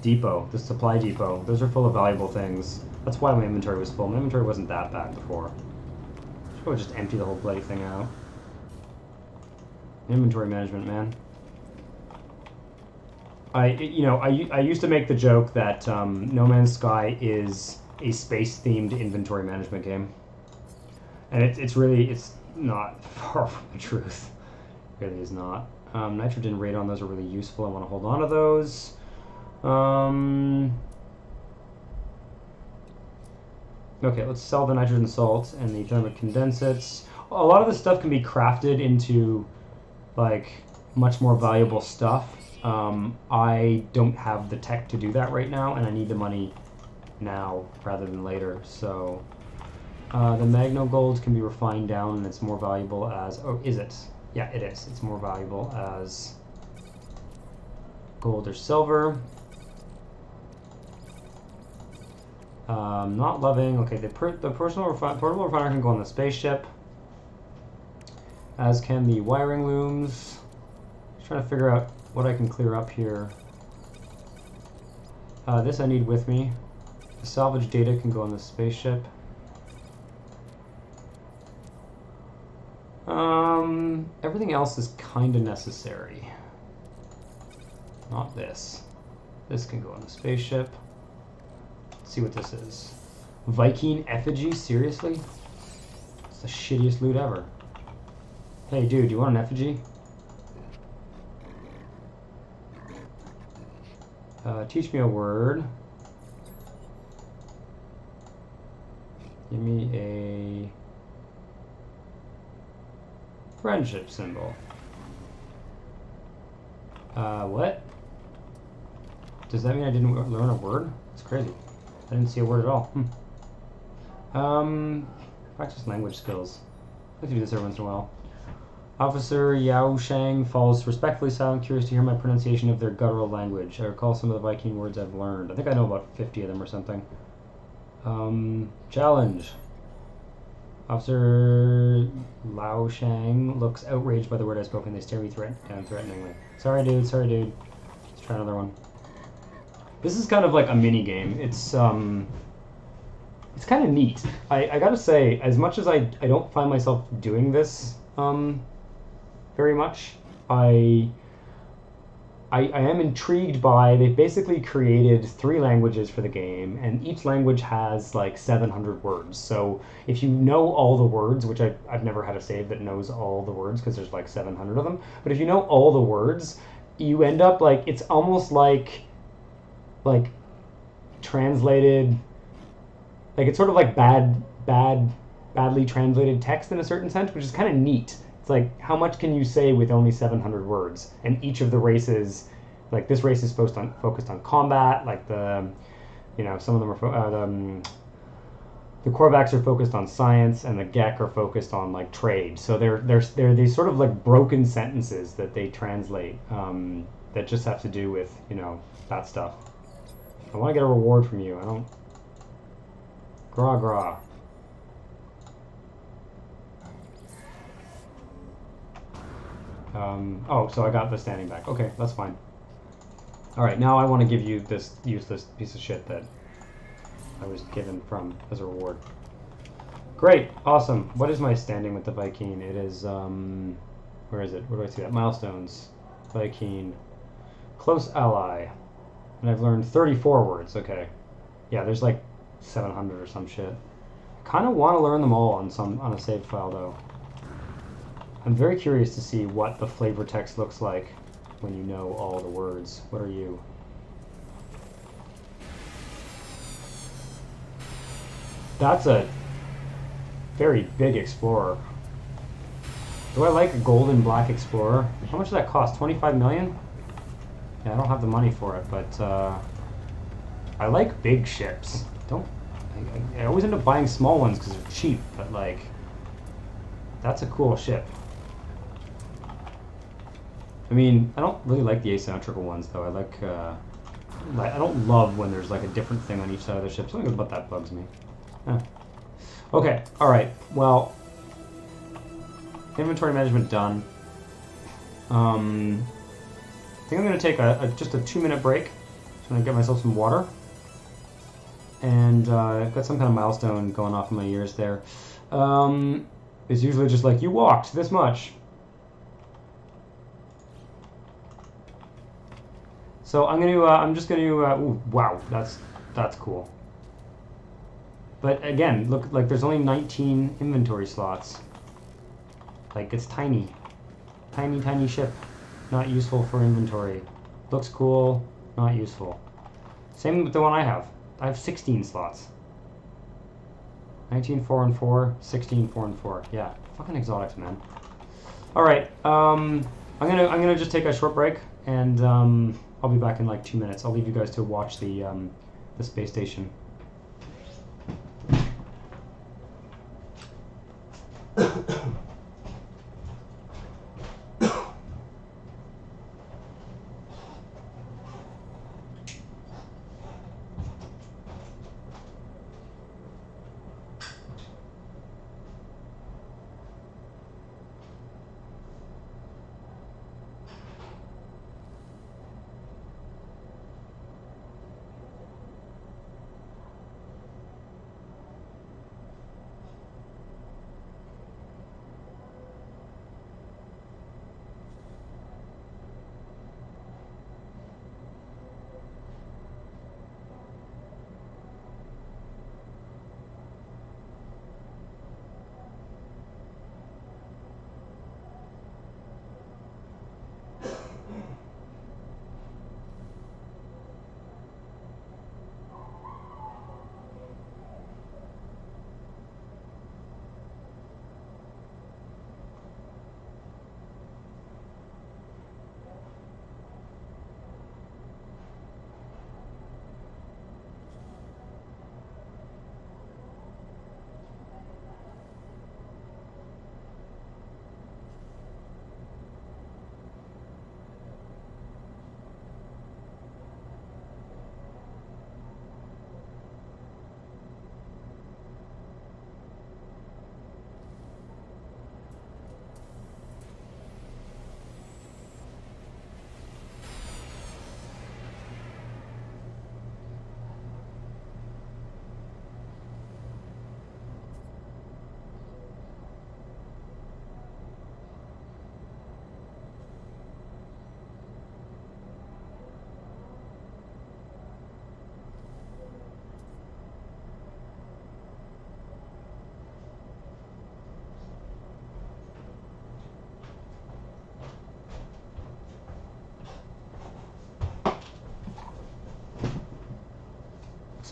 depot, the supply depot. Those are full of valuable things. That's why my inventory was full. My inventory wasn't that bad before. I should probably just empty the whole bloody thing out. Inventory management, man. I used to make the joke that No Man's Sky is a space-themed inventory management game. And it's not far from the truth. It really is not. Nitrogen radon, those are really useful. I want to hold on to those. Okay, let's sell the nitrogen salt and the thermic condensates. A lot of this stuff can be crafted into like much more valuable stuff. I don't have the tech to do that right now, and I need the money now rather than later. So the magno gold can be refined down, and it's more valuable as... Oh, is it? Yeah, it is. It's more valuable as gold or silver. Not loving. Okay, the portable refiner can go on the spaceship, as can the wiring looms. Just trying to figure out what I can clear up here. This I need with me. The salvage data can go on the spaceship. Everything else is kind of necessary. Not this. This can go on the spaceship. Let's see what this is. Viking effigy? Seriously? It's the shittiest loot ever. Hey dude, do you want an effigy? Teach me a word. Give me a friendship symbol. What? Does that mean I didn't learn a word? It's crazy. I didn't see a word at all. Practice language skills. I like to do this every once in a while. Officer Yao Shang falls respectfully silent, curious to hear my pronunciation of their guttural language. I recall some of the Viking words I've learned. I think I know about 50 of them or something. Challenge. Officer Lao Shang looks outraged by the word I've spoken. They stare me down threateningly. Sorry, dude. Sorry, dude. Let's try another one. This is kind of like a mini game. It's kind of neat. I gotta say, as much as I don't find myself doing this very much, I am intrigued by, they've basically created 3 languages for the game, and each language has like 700 words. So if you know all the words, which I've never had a save that knows all the words because there's like 700 of them, but if you know all the words, you end up like, it's almost like translated, like it's sort of like badly translated text in a certain sense, which is kind of neat. It's like, how much can you say with only 700 words? And each of the races, like this race is focused on combat, like the, some of them are, the Korvax are focused on science, and the Gek are focused on like trade. So they're these sort of like broken sentences that they translate, that just have to do with, that stuff. I want to get a reward from you. I don't... Gra gra. Oh, so I got the standing back. Okay, that's fine. Alright, now I want to give you this useless piece of shit that I was given as a reward. Great, awesome. What is my standing with the Viking? It is, where is it? Where do I see that? Milestones. Viking. Close ally. And I've learned 34 words. Okay. Yeah, there's like 700 or some shit. I kind of want to learn them all on a save file though. I'm very curious to see what the flavor text looks like when you know all the words. What are you? That's a very big explorer. Do I like a golden black explorer? How much does that cost? 25 million? Yeah, I don't have the money for it, but I like big ships. I always end up buying small ones because they're cheap, but like, that's a cool ship. I mean, I don't really like the asymmetrical ones though. I don't love when there's like a different thing on each side of the ship. Something about that bugs me. Okay, alright, well, inventory management done. I think I'm going to take just a 2-minute break. Just going to get myself some water. And I've got some kind of milestone going off in my ears there. It's usually just like, you walked this much. So I'm just going to, ooh, wow, that's cool. But again, look, like there's only 19 inventory slots. Like, it's tiny. Tiny, tiny ship. Not useful for inventory. Looks cool, not useful. Same with the one I have. I have 16 slots. 19, 4, and 4. 16, 4, and 4. Yeah, fucking exotics, man. Alright, I'm gonna just take a short break, and I'll be back in like 2 minutes. I'll leave you guys to watch the space station.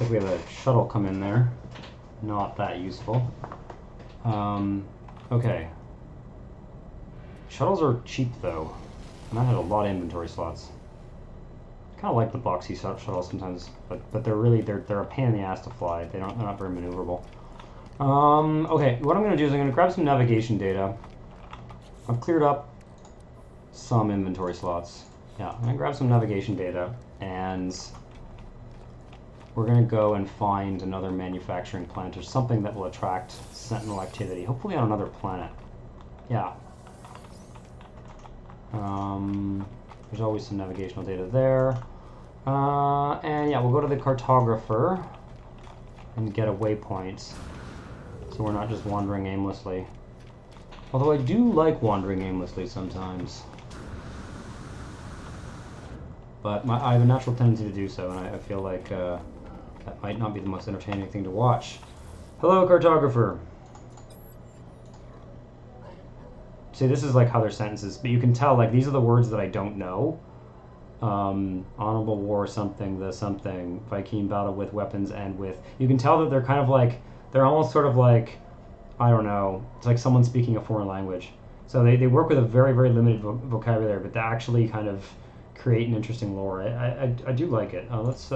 Looks like we have a shuttle come in there. Not that useful. Okay. Shuttles are cheap though, and that had a lot of inventory slots. I kind of like the boxy shuttles sometimes, but they're a pain in the ass to fly. They're not very maneuverable. Okay, what I'm going to do is I'm going to grab some navigation data. I've cleared up some inventory slots. Yeah, I'm going to grab some navigation data, and we're going to go and find another manufacturing plant or something that will attract sentinel activity, hopefully on another planet. Yeah. There's always some navigational data there. And yeah, we'll go to the cartographer and get a waypoint, so we're not just wandering aimlessly. Although I do like wandering aimlessly sometimes. But I have a natural tendency to do so, and I feel like that might not be the most entertaining thing to watch. Hello, cartographer. See, this is like how they're sentences, but you can tell, like, these are the words that I don't know. Honorable war something, the something, Viking battle with weapons and with... You can tell that they're kind of like, they're almost sort of like, I don't know, it's like someone speaking a foreign language. So they work with a very, very limited vocabulary, but they actually kind of create an interesting lore. I do like it. Let's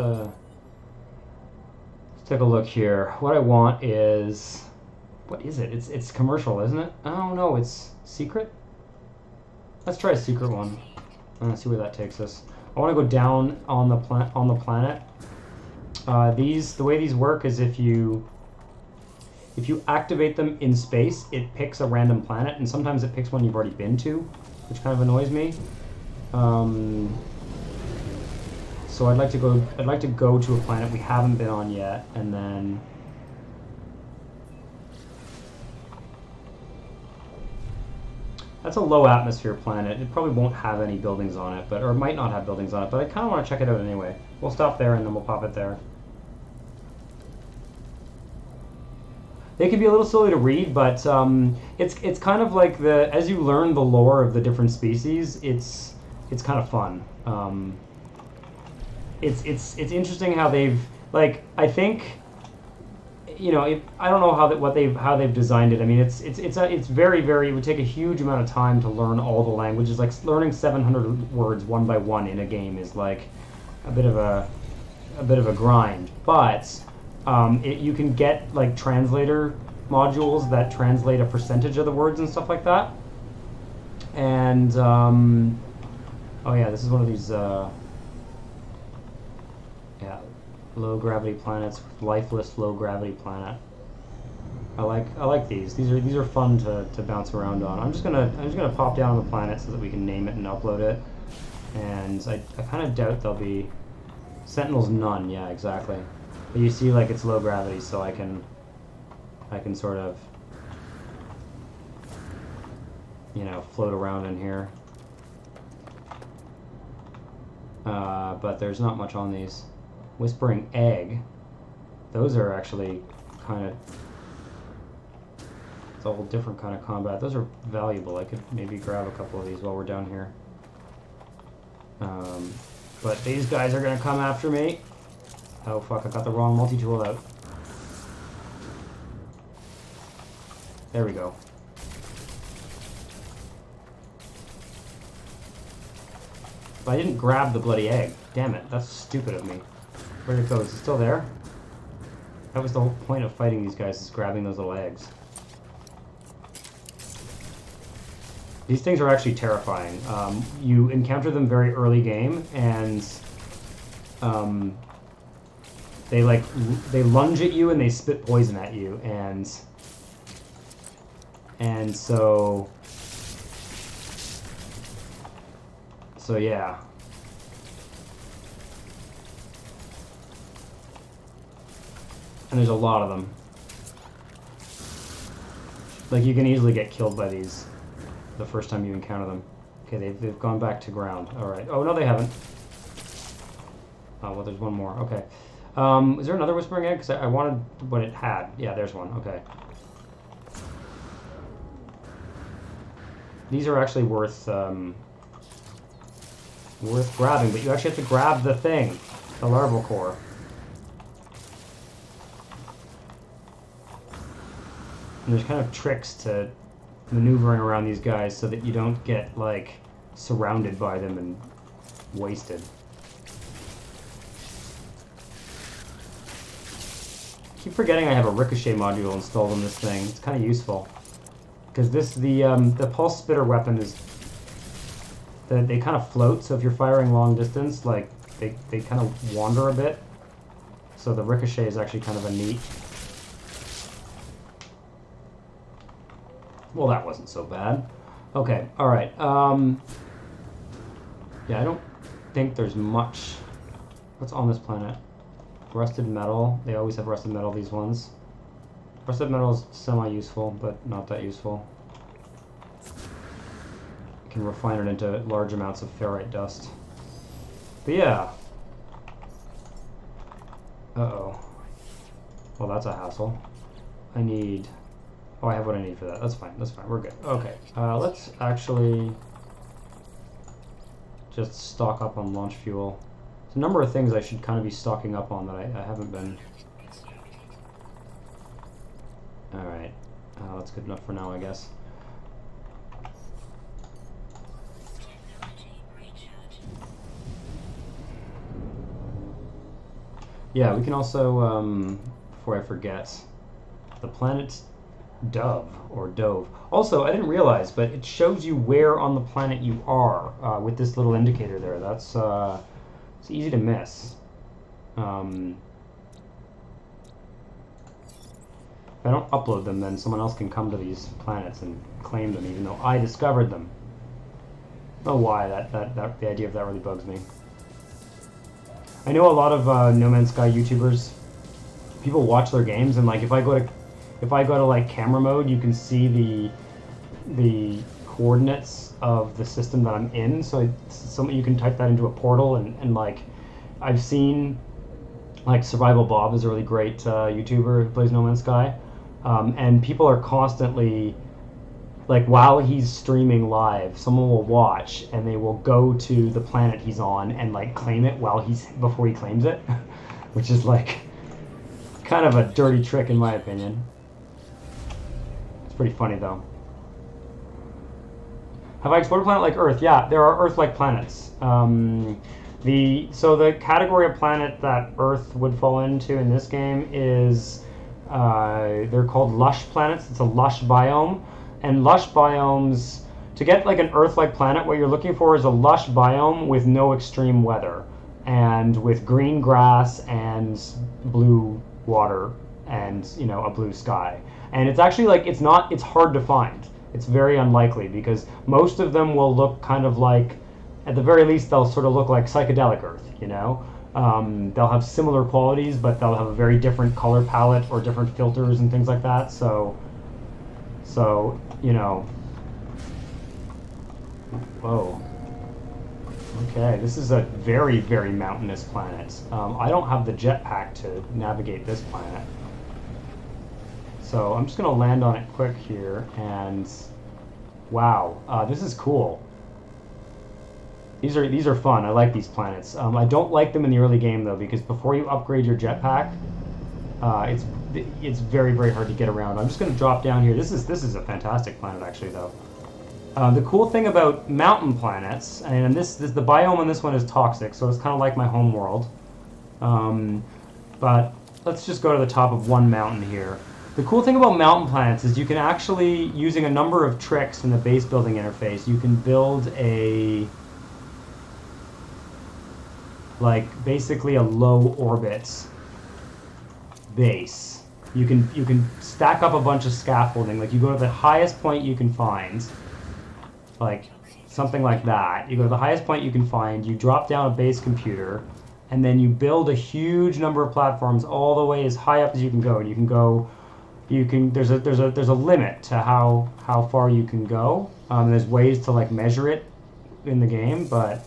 take a look here. What I want is... What is it? It's commercial, isn't it? Oh no, it's secret? Let's try a secret one. Let's see where that takes us. I want to go down on the planet. The way these work is if you activate them in space, it picks a random planet, and sometimes it picks one you've already been to, which kind of annoys me. So I'd like to go to a planet we haven't been on yet, and then that's a low atmosphere planet. It probably won't have any buildings on it, or it might not have buildings on it, but I kind of want to check it out anyway. We'll stop there and then we'll pop it there. They can be a little silly to read, but it's kind of like as you learn the lore of the different species, it's kind of fun. It's interesting how they've, like, I think, you know, I don't know how they've designed it. I mean, it's very, very, it would take a huge amount of time to learn all the languages. Like learning 700 words one by one in a game is like a bit of a grind. But you can get like translator modules that translate a percentage of the words and stuff like that. And oh yeah, this is one of these low gravity planets, lifeless low gravity planet. I like these. These are fun to bounce around on. I'm just gonna pop down on the planet so that we can name it and upload it. And I kind of doubt there'll be Sentinels none. Yeah, exactly. But you see, like, it's low gravity, so I can sort of, you know, float around in here. But there's not much on these. Whispering Egg. Those are actually kind of... It's a whole different kind of combat. Those are valuable. I could maybe grab a couple of these while we're down here. But these guys are going to come after me. Oh fuck, I got the wrong multi-tool out. There we go. But I didn't grab the bloody egg. Damn it, that's stupid of me. Where'd it go? Is it still there? That was the whole point of fighting these guys, is grabbing those little eggs. These things are actually terrifying. You encounter them very early game, and they lunge at you and they spit poison at you, and so yeah. And there's a lot of them. Like, you can easily get killed by these the first time you encounter them. Okay, they've gone back to ground. Alright. Oh, no, they haven't. Oh, well, there's one more. Okay. Is there another Whispering Egg? Because I wanted what it had. Yeah, there's one. Okay. These are actually worth grabbing, but you actually have to grab the thing. The larval core. And there's kind of tricks to maneuvering around these guys so that you don't get, like, surrounded by them and wasted. I keep forgetting I have a ricochet module installed on this thing. It's kind of useful. Because the pulse spitter weapon is... They kind of float, so if you're firing long distance, like, they kind of wander a bit. So the ricochet is actually kind of a neat... Well, that wasn't so bad. Okay, alright. Yeah, I don't think there's much... What's on this planet? Rusted metal. They always have rusted metal, these ones. Rusted metal is semi-useful, but not that useful. You can refine it into large amounts of ferrite dust. But yeah. Uh-oh. Well, that's a hassle. I need... Oh, I have what I need for that. That's fine. That's fine. We're good. Okay. Let's actually just stock up on launch fuel. There's a number of things I should kind of be stocking up on that I haven't been. Alright. That's good enough for now, I guess. Yeah, we can also, before I forget, the planet Dove, or Dove. Also, I didn't realize, but it shows you where on the planet you are with this little indicator there. That's it's easy to miss. If I don't upload them, then someone else can come to these planets and claim them, even though I discovered them. I don't know why the idea of that really bugs me. I know a lot of No Man's Sky YouTubers. People watch their games, and like if I go to like camera mode, you can see the coordinates of the system that I'm in. So you can type that into a portal, and like I've seen like Survival Bob is a really great YouTuber who plays No Man's Sky, and people are constantly like while he's streaming live, someone will watch and they will go to the planet he's on and like claim it before he claims it, which is like kind of a dirty trick in my opinion. It's pretty funny though. Have I explored a planet like Earth? Yeah, there are Earth-like planets. So the category of planet that Earth would fall into in this game is they're called lush planets. It's a lush biome. And lush biomes, to get like an Earth-like planet, what you're looking for is a lush biome with no extreme weather, and with green grass and blue water and, you know, a blue sky. And it's actually like, it's hard to find. It's very unlikely because most of them will look kind of like, at the very least, they'll sort of look like psychedelic Earth, you know? They'll have similar qualities, but they'll have a very different color palette or different filters and things like that. So you know, whoa. Okay, this is a very, very mountainous planet. I don't have the jetpack to navigate this planet. So I'm just going to land on it quick here, and wow, this is cool. These are fun. I like these planets. I don't like them in the early game though, because before you upgrade your jetpack, it's very, very hard to get around. I'm just going to drop down here. This is a fantastic planet actually though. The cool thing about mountain planets, and this the biome on this one is toxic, so it's kind of like my home world. But let's just go to the top of one mountain here. The cool thing about mountain planets is you can actually, using a number of tricks in the base building interface, you can build basically a low orbit base. You can stack up a bunch of scaffolding. Like you go to the highest point you can find, like something like that. You go to the highest point you can find, you drop down a base computer, and then you build a huge number of platforms all the way as high up as you can go. And there's a limit to how far you can go. There's ways to like measure it in the game, but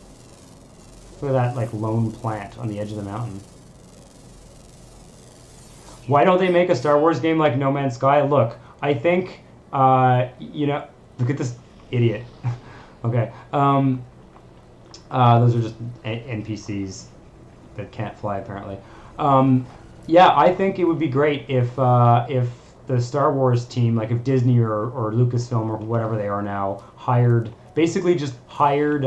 look at that like lone plant on the edge of the mountain. Why don't they make a Star Wars game like No Man's Sky? Look, I think, you know, look at this idiot. Okay. Those are just NPCs that can't fly, apparently. Yeah, I think it would be great if the Star Wars team, like if Disney or Lucasfilm or whatever they are now, basically just hired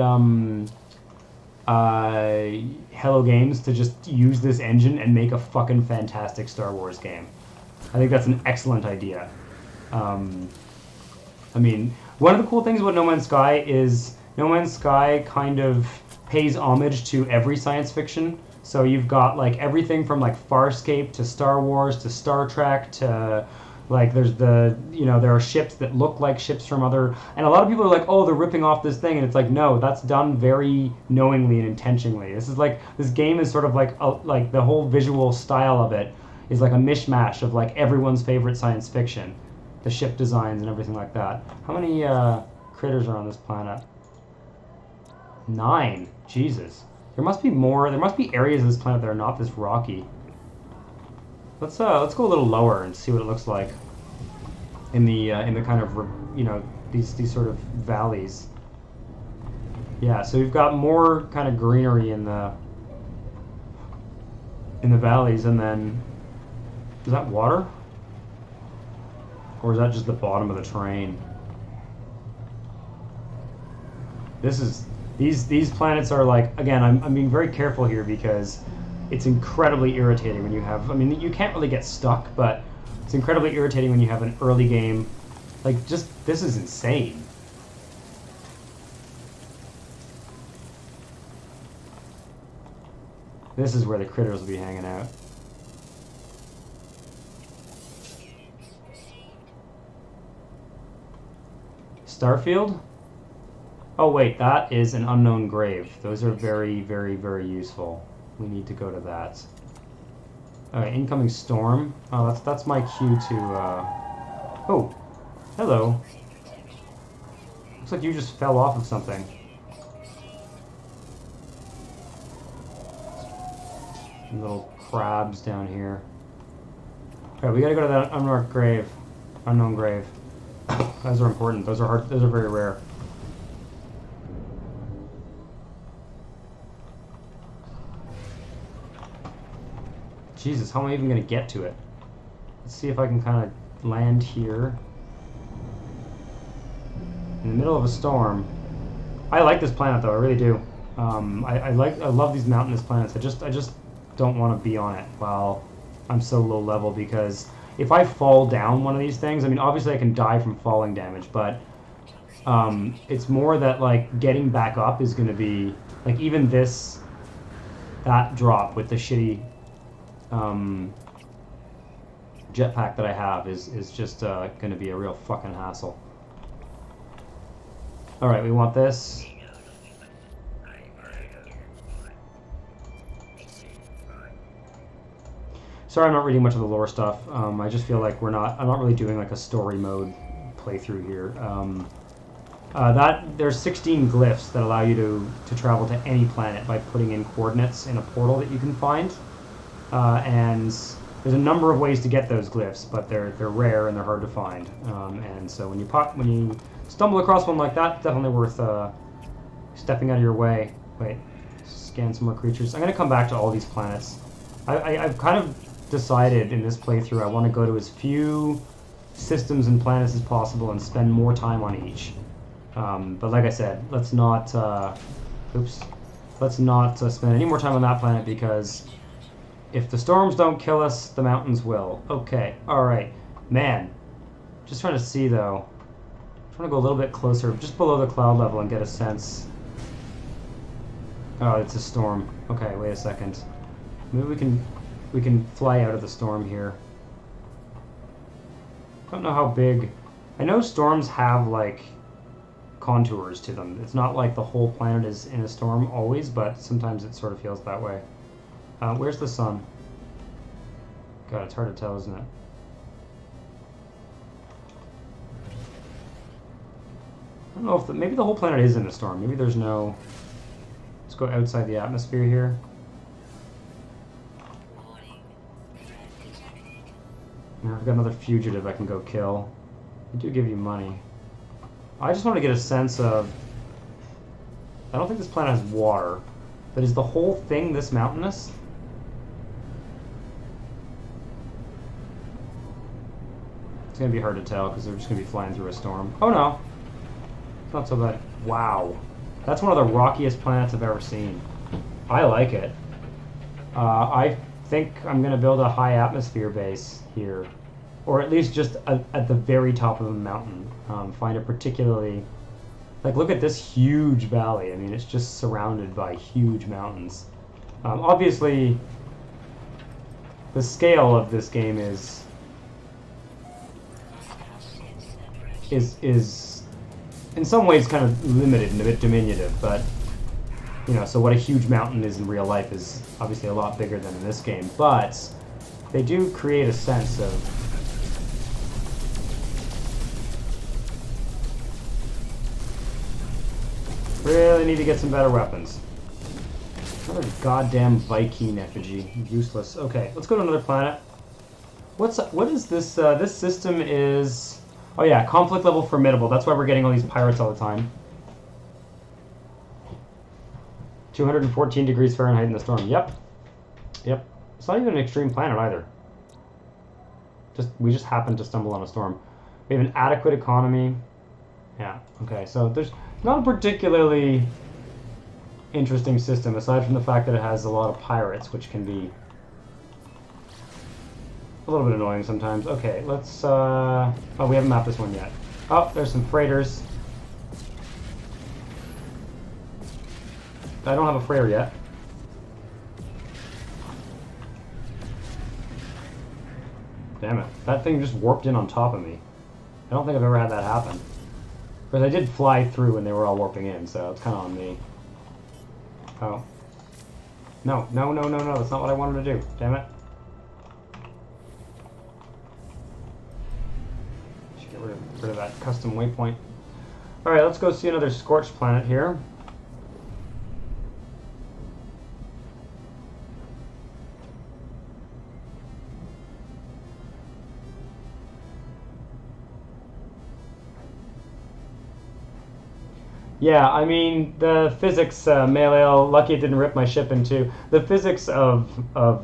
Hello Games to just use this engine and make a fucking fantastic Star Wars game. I think that's an excellent idea. I mean, one of the cool things about No Man's Sky is No Man's Sky kind of pays homage to every science fiction. So you've got like everything from like Farscape to Star Wars to Star Trek to like there are ships that look like ships from other, and a lot of people are like, oh, they're ripping off this thing, and it's like, no, that's done very knowingly and intentionally. This game is sort of like the whole visual style of it is like a mishmash of like everyone's favorite science fiction, the ship designs and everything like that. How many critters are on this planet? 9. Jesus. There must be more. There must be areas of this planet that are not this rocky. Let's go a little lower and see what it looks like in the kind of, you know, these sort of valleys. Yeah, so we've got more kind of greenery in the valleys, and then is that water? Or is that just the bottom of the terrain? These planets are like, again, I'm being very careful here because it's incredibly irritating when you have, I mean, you can't really get stuck, but it's incredibly irritating when you have an early game. Like, just, this is insane. This is where the critters will be hanging out. Starfield? Oh wait, that is an unknown grave. Those are very, very, very useful. We need to go to that. Alright, incoming storm. Oh, that's my cue to, Oh, hello. Looks like you just fell off of something. Some little crabs down here. Alright, we gotta go to that unmarked grave. Unknown grave. Those are important. Those are hard. Those are very rare. Jesus, how am I even going to get to it? Let's see if I can kind of land here. In the middle of a storm. I like this planet though, I really do. I love these mountainous planets. I just don't want to be on it while I'm so low level, because if I fall down one of these things, I mean, obviously I can die from falling damage, but it's more that, like, getting back up is going to be, like, even that drop with the shitty jetpack that I have is just going to be a real fucking hassle. Alright, we want this. Sorry, I'm not reading much of the lore stuff. I just feel like I'm not really doing like a story mode playthrough here. There's 16 glyphs that allow you to travel to any planet by putting in coordinates in a portal that you can find. And there's a number of ways to get those glyphs, but they're rare and they're hard to find. And so when you stumble across one like that, definitely worth stepping out of your way. Wait, scan some more creatures. I'm gonna come back to all these planets. I've kind of decided in this playthrough I want to go to as few systems and planets as possible and spend more time on each. But like I said, let's not spend any more time on that planet, because if the storms don't kill us, the mountains will. Okay, alright. Man, just trying to see though. I'm trying to go a little bit closer, just below the cloud level, and get a sense. Oh, it's a storm. Okay, wait a second. Maybe we can fly out of the storm here. I don't know how big. I know storms have like contours to them. It's not like the whole planet is in a storm always, but sometimes it sort of feels that way. Where's the sun? God, it's hard to tell, isn't it? I don't know if maybe the whole planet is in a storm. Maybe there's no. Let's go outside the atmosphere here. Now I've got another fugitive I can go kill. They do give you money. I just want to get a sense of. I don't think this planet has water, but is the whole thing this mountainous? It's going to be hard to tell because they're just going to be flying through a storm. Oh no! It's not so bad. Wow. That's one of the rockiest planets I've ever seen. I like it. I think I'm going to build a high atmosphere base here. Or at least just at the very top of the mountain. Find a particularly... Like, look at this huge valley. I mean, it's just surrounded by huge mountains. Obviously, the scale of this game is in some ways kind of limited and a bit diminutive, but you know, so what a huge mountain is in real life is obviously a lot bigger than in this game, but they do create a sense of really need to get some better weapons. Another goddamn Viking effigy. Useless. Okay, let's go to another planet. What is this? This system is... Oh yeah, conflict level formidable. That's why we're getting all these pirates all the time. 214 degrees Fahrenheit in the storm. Yep. Yep. It's not even an extreme planet either. We just happened to stumble on a storm. We have an adequate economy. Yeah, okay, so there's not a particularly interesting system, aside from the fact that it has a lot of pirates, which can be a little bit annoying sometimes. Okay, let's, oh, we haven't mapped this one yet. Oh, there's some freighters. I don't have a freighter yet. Damn it, that thing just warped in on top of me. I don't think I've ever had that happen. Because I did fly through when they were all warping in, so it's kind of on me. Oh. No, no, no, no, no, that's not what I wanted to do. Damn it. Should get rid of that custom waypoint. Alright, let's go see another scorched planet here. Yeah, I mean, the physics, Maleo, lucky it didn't rip my ship in two. The physics of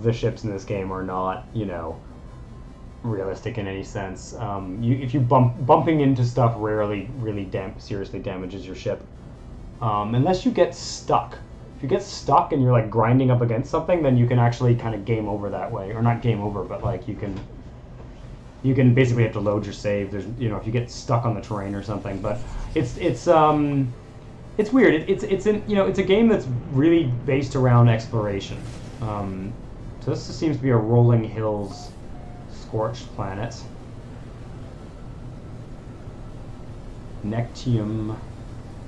the ships in this game are not, you know, realistic in any sense. If you bumping into stuff rarely really seriously damages your ship. Unless you get stuck. If you get stuck and you're, like, grinding up against something, then you can actually kind of game over that way. Or not game over, but, like, you can basically have to load your save. There's, you know, if you get stuck on the terrain or something. But it's weird. It's a game that's really based around exploration. So this just seems to be a rolling hills scorched planet. Nectium.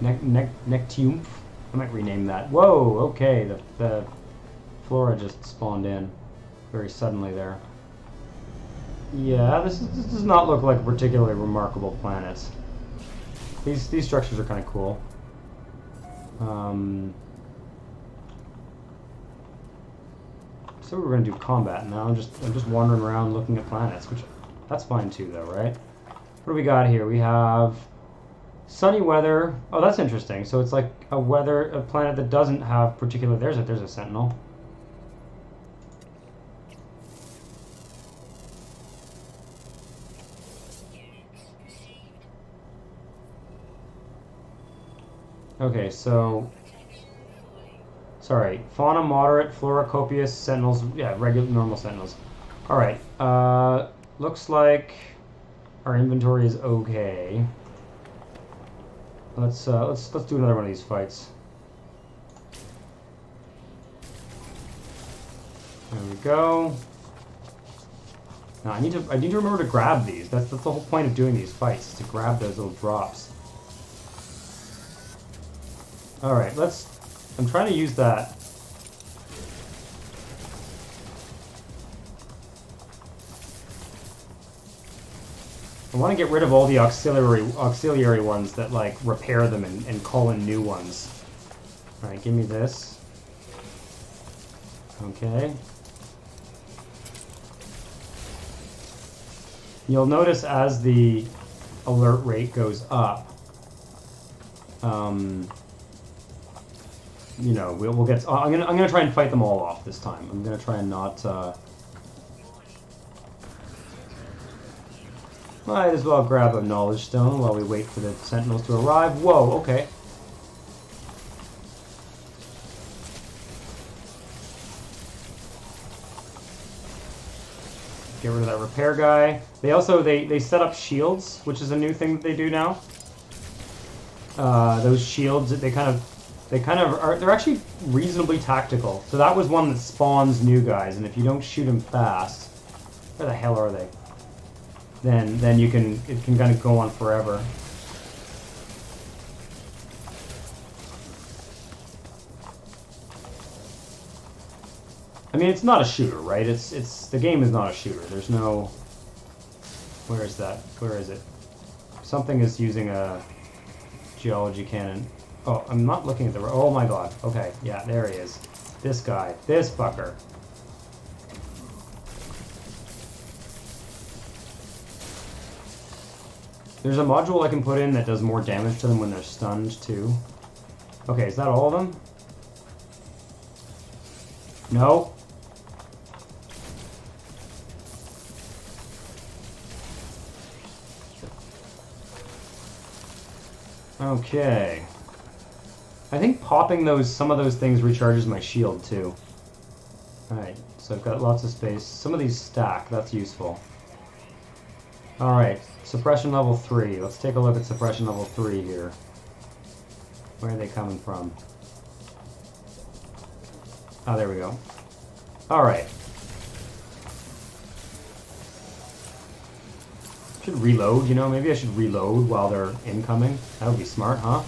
Nectium. I might rename that. Whoa, okay, the flora just spawned in very suddenly there. Yeah, this does not look like a particularly remarkable planet. These structures are kind of cool. So we're going to do combat now. I'm just wandering around looking at planets, which that's fine too, though, right? What do we got here? We have sunny weather. Oh, that's interesting. So it's like a planet that doesn't have particular. There's a sentinel. Okay, so sorry, fauna moderate, flora copious, sentinels, yeah, regular normal sentinels. All right, looks like our inventory is okay. Let's do another one of these fights. There we go. Now I need to remember to grab these. That's the whole point of doing these fights, is to grab those little drops. Alright, I'm trying to use that. I want to get rid of all the auxiliary ones that, like, repair them and call in new ones. Alright, give me this. Okay. You'll notice as the alert rate goes up, you know, we'll get. I'm gonna try and fight them all off this time. I'm gonna try and not. Might as well grab a knowledge stone while we wait for the sentinels to arrive. Whoa, okay. Get rid of that repair guy. They also they set up shields, which is a new thing that they do now. Those shields, they kind of are, they're actually reasonably tactical. So that was one that spawns new guys, and if you don't shoot them fast, where the hell are they? Then it can kind of go on forever. I mean, it's not a shooter, right? The game is not a shooter. There's no. Where is that? Where is it? Something is using a geology cannon. Oh, I'm not looking at the... Oh my god. Okay, yeah, there he is. This guy. This fucker. There's a module I can put in that does more damage to them when they're stunned, too. Okay, is that all of them? No. Okay. I think popping some of those things recharges my shield, too. Alright, so I've got lots of space. Some of these stack, that's useful. Alright, suppression level 3. Let's take a look at suppression level 3 here. Where are they coming from? Oh, there we go. Alright. Should reload, you know? Maybe I should reload while they're incoming. That would be smart, huh?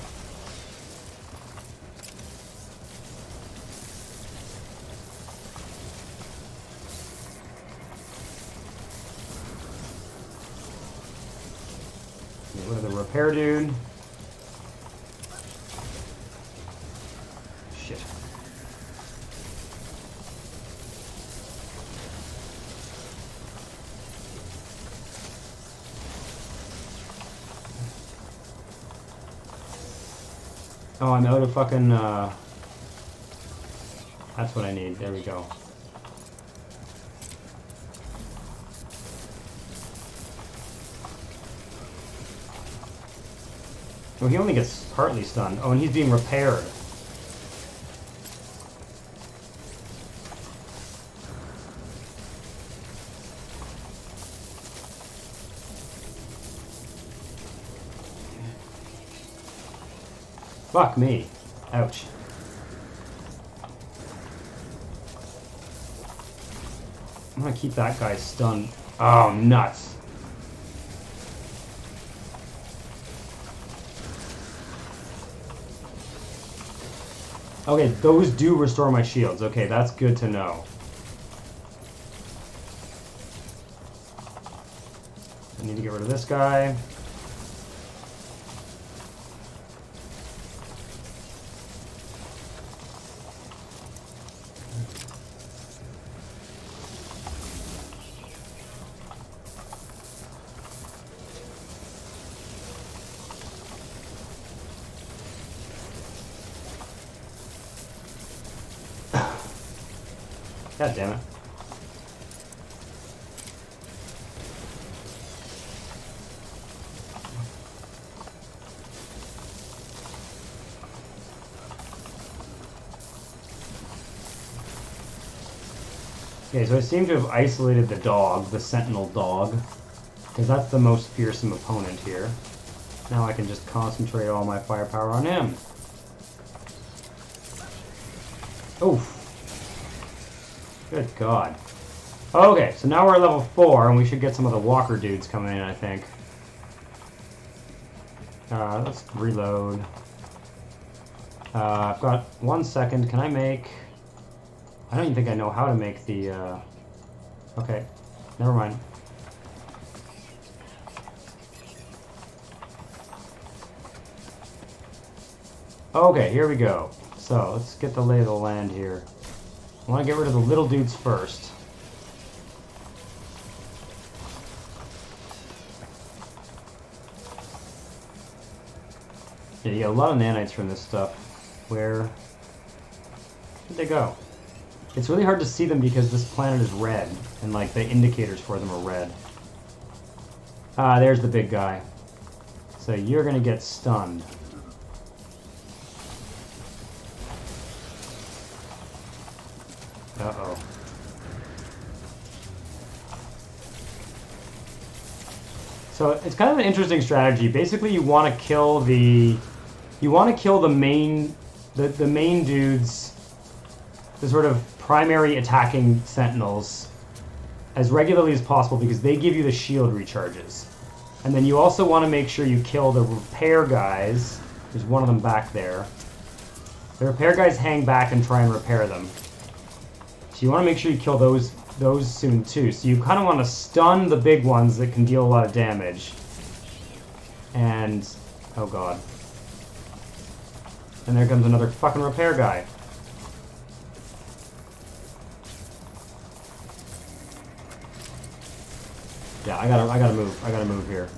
Get rid of the repair dude. Shit. Oh, I'm out of fucking, that's what I need. There we go. Oh, he only gets partly stunned. Oh, and he's being repaired. Fuck me. Ouch. I'm gonna keep that guy stunned. Oh, nuts. Okay, those do restore my shields. Okay, that's good to know. I need to get rid of this guy. God damn it. Okay, so I seem to have isolated the dog, the sentinel dog, because that's the most fearsome opponent here. Now I can just concentrate all my firepower on him. Oof. Good God. Okay, so now we're at level 4, and we should get some of the walker dudes coming in, I think. Let's reload. I've got 1 second. Can I make... I don't even think I know how to make the... Okay, never mind. Okay, here we go. So, let's get the lay of the land here. I want to get rid of the little dudes first. Yeah, you get a lot of nanites from this stuff. Where'd they go? It's really hard to see them because this planet is red, and like the indicators for them are red. Ah, there's the big guy. So you're gonna get stunned. Uh-oh. So it's kind of an interesting strategy. Basically, you want to kill the main dudes, the sort of primary attacking sentinels, as regularly as possible because they give you the shield recharges. And then you also want to make sure you kill the repair guys. There's one of them back there. The repair guys hang back and try and repair them. So you want to make sure you kill those soon too. So you kind of want to stun the big ones that can deal a lot of damage. And, oh god. And there comes another fucking repair guy. Yeah, I gotta move. I gotta move here.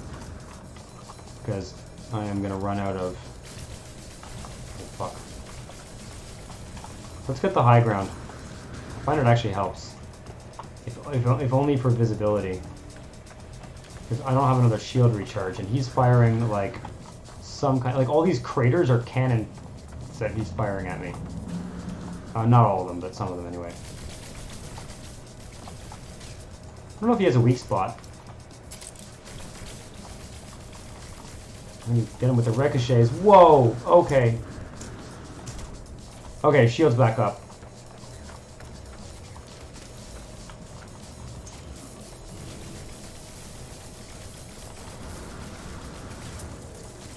Because I am gonna run out of... Oh, fuck. Let's get the high ground. I find it actually helps. If only for visibility. Because I don't have another shield recharge, and he's firing, like, some kind... Like, all these craters are cannons that he's firing at me. Not all of them, but some of them anyway. I don't know if he has a weak spot. Get him with the ricochets. Whoa! Okay. Okay, shield's back up.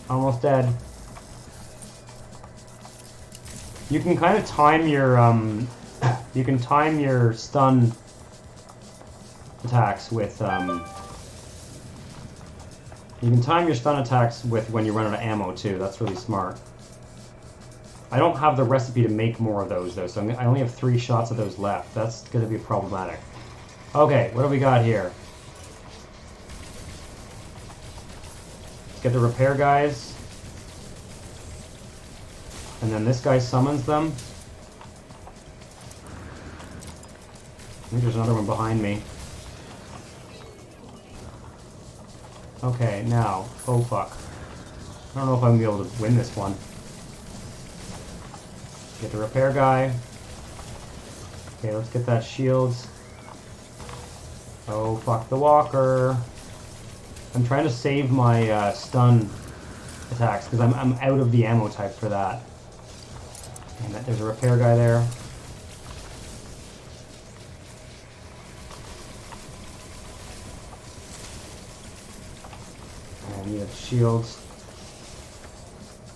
Almost dead. You can kind of time your you can time your stun attacks with you can time your stun attacks with when you run out of ammo too. That's really smart. I don't have the recipe to make more of those though, so I only have 3 shots of those left. That's going to be problematic. Okay, what do we got here? Let's get the repair guys. And then this guy summons them. I think there's another one behind me. Okay, now, oh fuck. I don't know if I'm going to be able to win this one. Get the repair guy. Okay, let's get that shield. Oh fuck the walker. I'm trying to save my stun attacks because I'm out of the ammo type for that. And there's a repair guy there. I need a shield.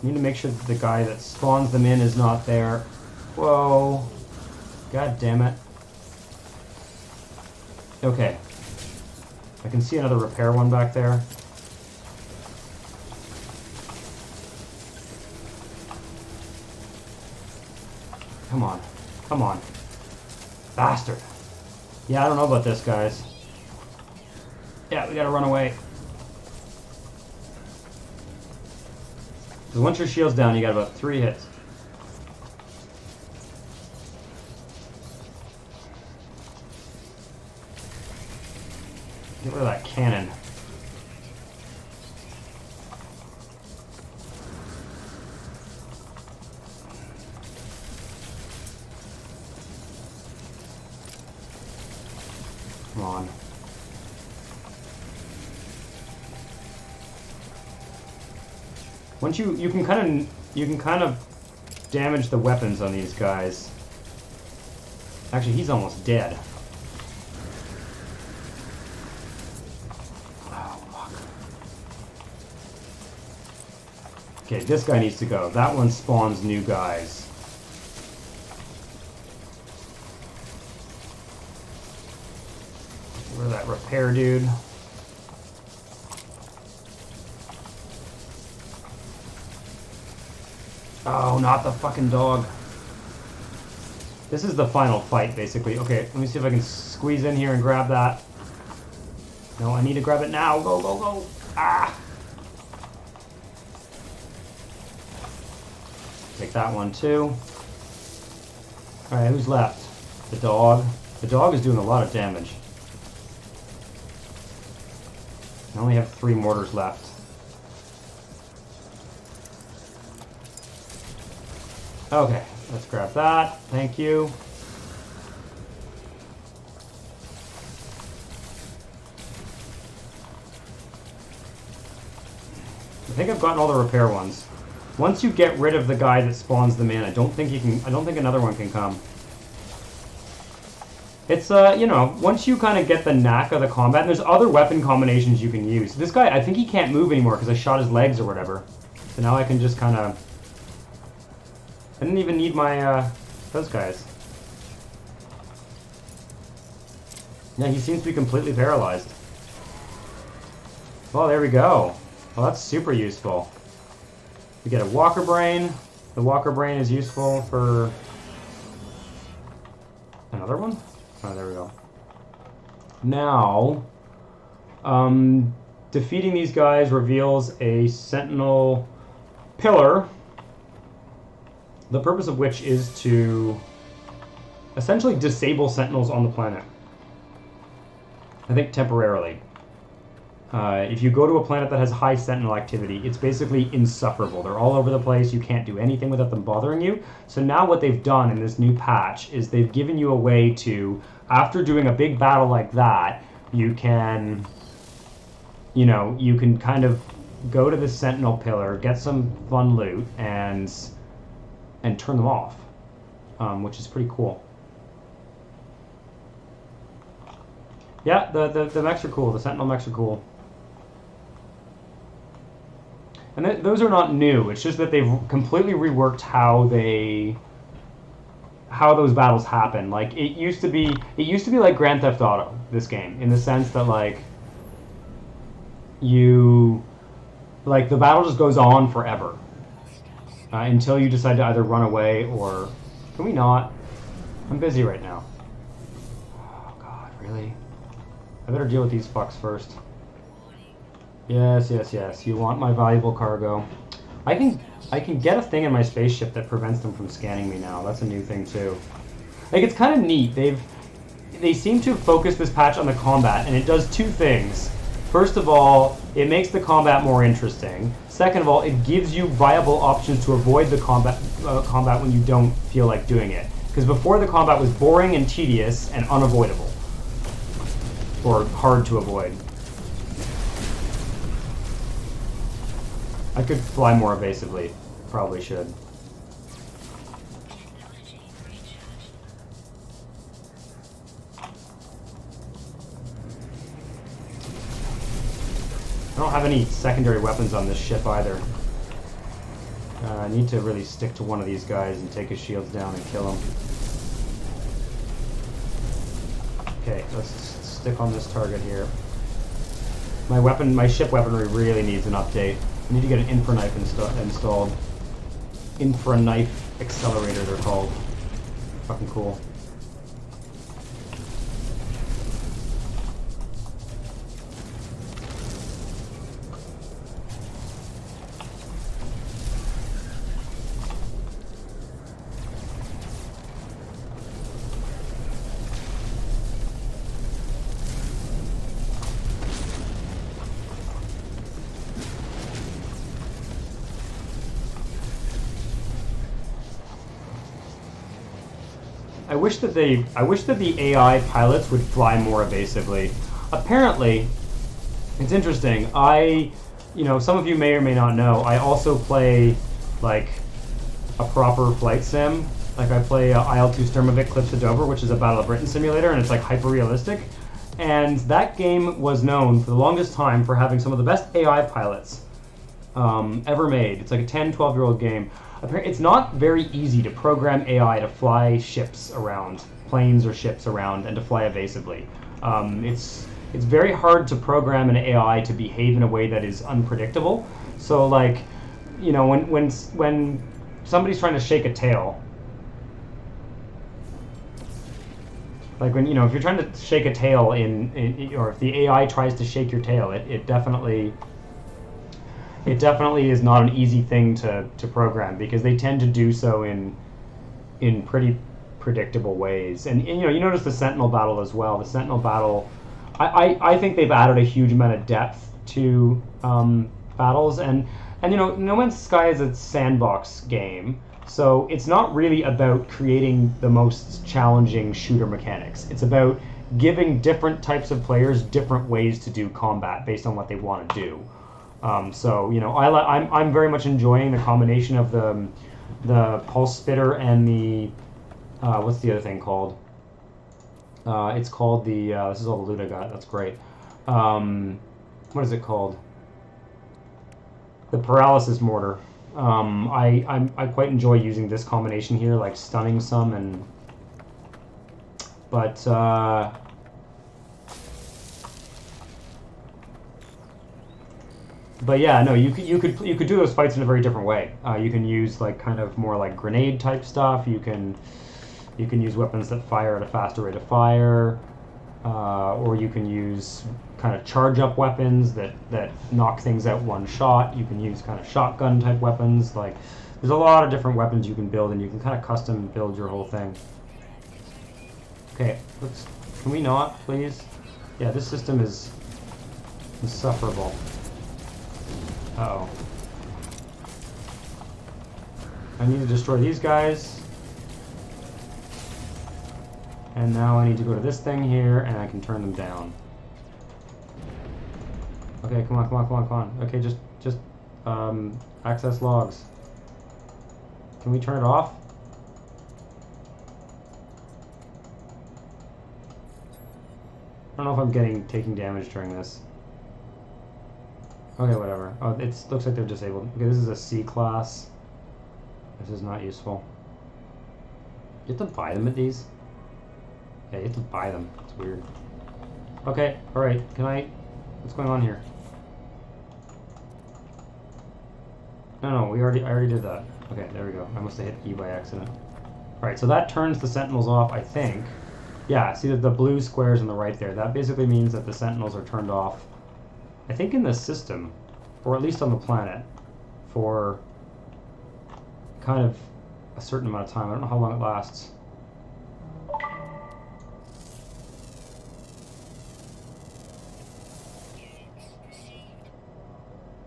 Need to make sure that the guy that spawns them in is not there. Whoa. God damn it. Okay. I can see another repair one back there. Come on. Come on. Bastard. Yeah, I don't know about this, guys. Yeah, we gotta run away. Because once your shield's down, you got about 3 hits. Get rid of that cannon. Come on. Once you can kind of damage the weapons on these guys. Actually, he's almost dead. Oh fuck. Okay, this guy needs to go. That one spawns new guys. Where's that repair dude? Oh, not the fucking dog. This is the final fight, basically. Okay, let me see if I can squeeze in here and grab that. No, I need to grab it now. Go, go, go. Ah! Take that one, too. Alright, who's left? The dog. The dog is doing a lot of damage. I only have 3 mortars left. Okay, let's grab that. Thank you. I think I've gotten all the repair ones. Once you get rid of the guy that spawns them in, I don't think another one can come. It's you know, once you kind of get the knack of the combat, and there's other weapon combinations you can use. This guy, I think he can't move anymore because I shot his legs or whatever. So now I can just kind of... I didn't even need my, those guys. Yeah, he seems to be completely paralyzed. Well, there we go. Well, that's super useful. We get a walker brain. The walker brain is useful for... Another one? Oh, there we go. Now, Defeating these guys reveals a sentinel pillar, the purpose of which is to essentially disable sentinels on the planet. I think temporarily. If you go to a planet that has high sentinel activity, it's basically insufferable. They're all over the place. You can't do anything without them bothering you. So now what they've done in this new patch is they've given you a way to, after doing a big battle like that, you can, you know, you can kind of go to the sentinel pillar, get some fun loot, and turn them off, which is pretty cool. Yeah, the mechs are cool. The sentinel mechs are cool. And those are not new. It's just that they've completely reworked how those battles happen. Like it used to be like Grand Theft Auto, this game, in the sense that like the battle just goes on forever until you decide to either run away or can we not? I'm busy right now. Oh God, really? I better deal with these fucks first. Yes. You want my valuable cargo. I can get a thing in my spaceship that prevents them from scanning me now. That's a new thing too. Like it's kind of neat. They seem to focus this patch on the combat, and it does two things. First of all, it makes the combat more interesting. Second of all, it gives you viable options to avoid the combat when you don't feel like doing it. Because before the combat was boring and tedious and unavoidable, or hard to avoid. I could fly more evasively. Probably should. I don't have any secondary weapons on this ship either. I need to really stick to one of these guys and take his shields down and kill him. Okay, let's stick on this target here. My ship weaponry really needs an update. I need to get an infraknife installed. Infraknife accelerator, they're called. Fucking cool. I wish that the AI pilots would fly more evasively. Apparently, it's interesting. Some of you may or may not know, I also play like a proper flight sim. Like I play IL-2 Sturmovik Clips of Dover, which is a Battle of Britain simulator, and it's like hyper realistic. And that game was known for the longest time for having some of the best AI pilots ever made. It's like a 10, 12-year-old game. It's not very easy to program AI to fly ships around, planes or ships around, and to fly evasively. It's very hard to program an AI to behave in a way that is unpredictable. So like, you know, when somebody's trying to shake a tail, like when, you know, if you're trying to shake a tail or if the AI tries to shake your tail, it definitely is not an easy thing to program, because they tend to do so in pretty predictable ways. And you know, you notice the Sentinel battle as well. The Sentinel battle, I think they've added a huge amount of depth to battles, and you know, No Man's Sky is a sandbox game, so it's not really about creating the most challenging shooter mechanics. It's about giving different types of players different ways to do combat based on what they want to do. So you know, I'm very much enjoying the combination of the pulse spitter and the what's the other thing called? It's called the this is all the loot I got. That's great. What is it called? The paralysis mortar. I quite enjoy using this combination here, like stunning some but yeah, no, you could do those fights in a very different way. You can use like kind of more like grenade type stuff. You can use weapons that fire at a faster rate of fire, or you can use kind of charge up weapons that knock things out one shot. You can use kind of shotgun type weapons. Like, there's a lot of different weapons you can build, and you can kind of custom build your whole thing. Okay, can we not, please? Yeah, this system is insufferable. Uh-oh. I need to destroy these guys. And now I need to go to this thing here, and I can turn them down. Okay, come on. Okay, just access logs. Can we turn it off? I don't know if I'm taking damage during this. Okay, whatever. Oh, it looks like they're disabled. Okay, this is a C class. This is not useful. You have to buy them at these? Yeah, you have to buy them. It's weird. Okay, alright. What's going on here? No, I already did that. Okay, there we go. I must have hit E by accident. Alright, so that turns the sentinels off, I think. Yeah, see the blue squares on the right there. That basically means that the sentinels are turned off, I think, in the system, or at least on the planet, for kind of a certain amount of time. I don't know how long it lasts.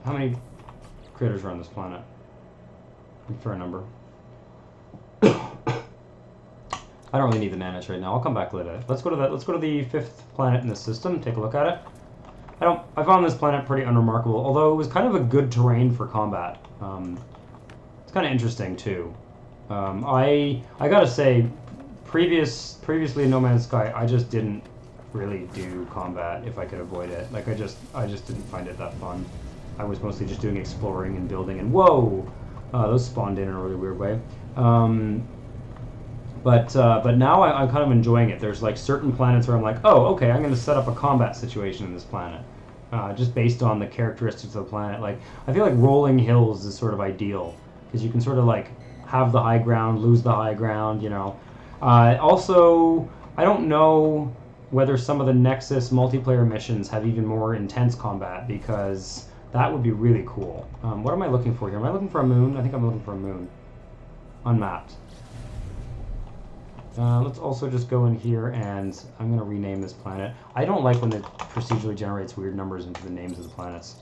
How many critters are on this planet? A fair number. I don't really need the nanites right now. I'll come back later. Let's go to the 5th planet in the system. Take a look at it. I found this planet pretty unremarkable, although it was kind of a good terrain for combat. It's kind of interesting too. I gotta say, previously in No Man's Sky, I just didn't really do combat if I could avoid it. Like I just didn't find it that fun. I was mostly just doing exploring and building. And whoa, those spawned in a really weird way. But now I'm kind of enjoying it. There's like certain planets where I'm like, oh, okay, I'm going to set up a combat situation in this planet, just based on the characteristics of the planet. Like, I feel like rolling hills is sort of ideal because you can sort of like have the high ground, lose the high ground, you know. Also, I don't know whether some of the Nexus multiplayer missions have even more intense combat, because that would be really cool. What am I looking for here? Am I looking for a moon? I think I'm looking for a moon. Unmapped. Let's also just go in here, and I'm going to rename this planet. I don't like when it procedurally generates weird numbers into the names of the planets.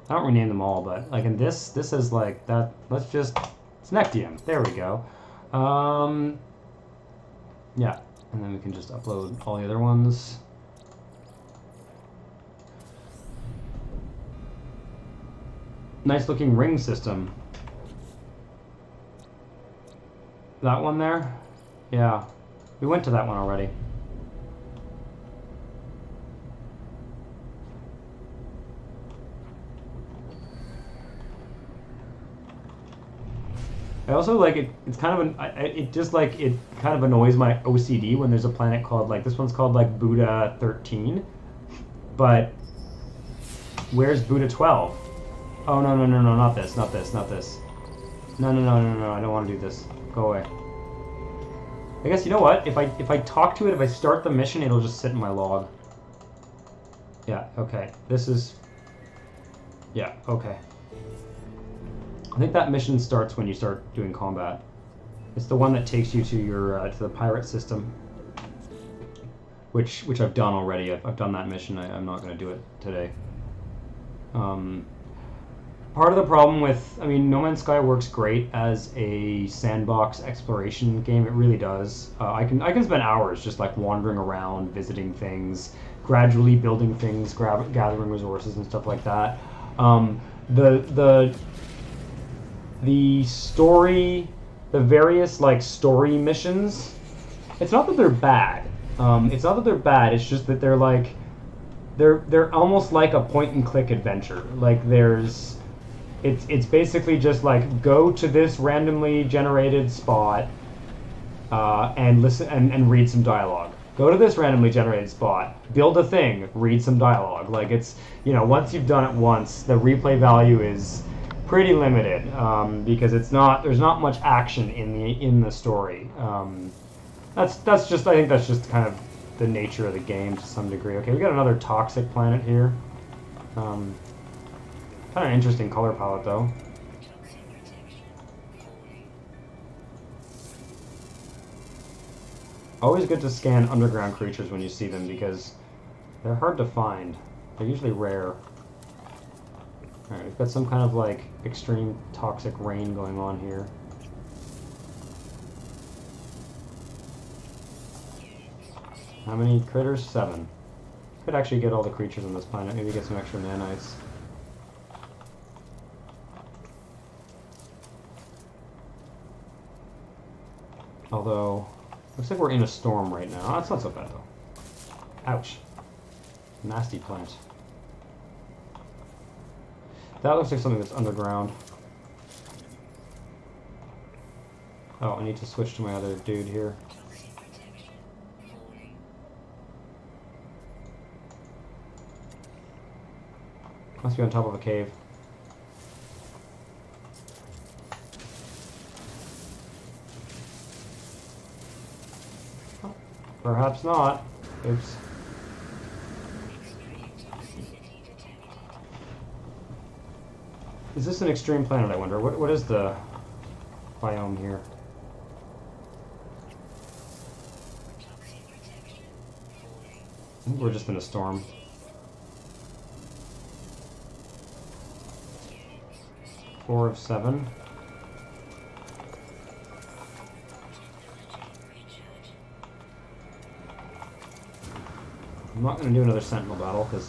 I don't rename them all, but like in this is like that. Let's just, it's Nectium. There we go. Yeah, and then we can just upload all the other ones. Nice looking ring system. That one there? Yeah, we went to that one already. I also like it. It's kind of it kind of annoys my OCD when there's a planet called, like, this one's called like Buddha 13, but where's Buddha 12? Oh no, not this. No, I don't want to do this. Go away. I guess, you know what? If I talk to it, if I start the mission, it'll just sit in my log. Yeah, okay. This is... Yeah, okay. I think that mission starts when you start doing combat. It's the one that takes you to your to the pirate system, which I've done already. I've done that mission. I'm not going to do it today. Part of the problem with, I mean, No Man's Sky works great as a sandbox exploration game. It really does. I can spend hours just like wandering around, visiting things, gradually building things, gathering resources and stuff like that. The story, the various like story missions, it's not that they're bad. It's just that they're like, they're almost like a point and click adventure. Like it's basically just like, go to this randomly generated spot and listen and read some dialogue. Go to this randomly generated spot, build a thing, read some dialogue. Like, it's, you know, once you've done it once, the replay value is pretty limited, because there's not much action in the story. I think that's just kind of the nature of the game to some degree. Okay, we got another toxic planet here. Kind of interesting color palette, though. Always good to scan underground creatures when you see them, because they're hard to find. They're usually rare. Alright, we've got some kind of, like, extreme toxic rain going on here. How many critters? 7. Could actually get all the creatures on this planet. Maybe get some extra nanites. Although, looks like we're in a storm right now. That's not so bad, though. Ouch. Nasty plant. That looks like something that's underground. Oh, I need to switch to my other dude here. Must be on top of a cave. Oh, perhaps not. Oops. Is this an extreme planet, I wonder? What is the biome here? I think we're just in a storm. Four of 7. I'm not going to do another Sentinel battle, because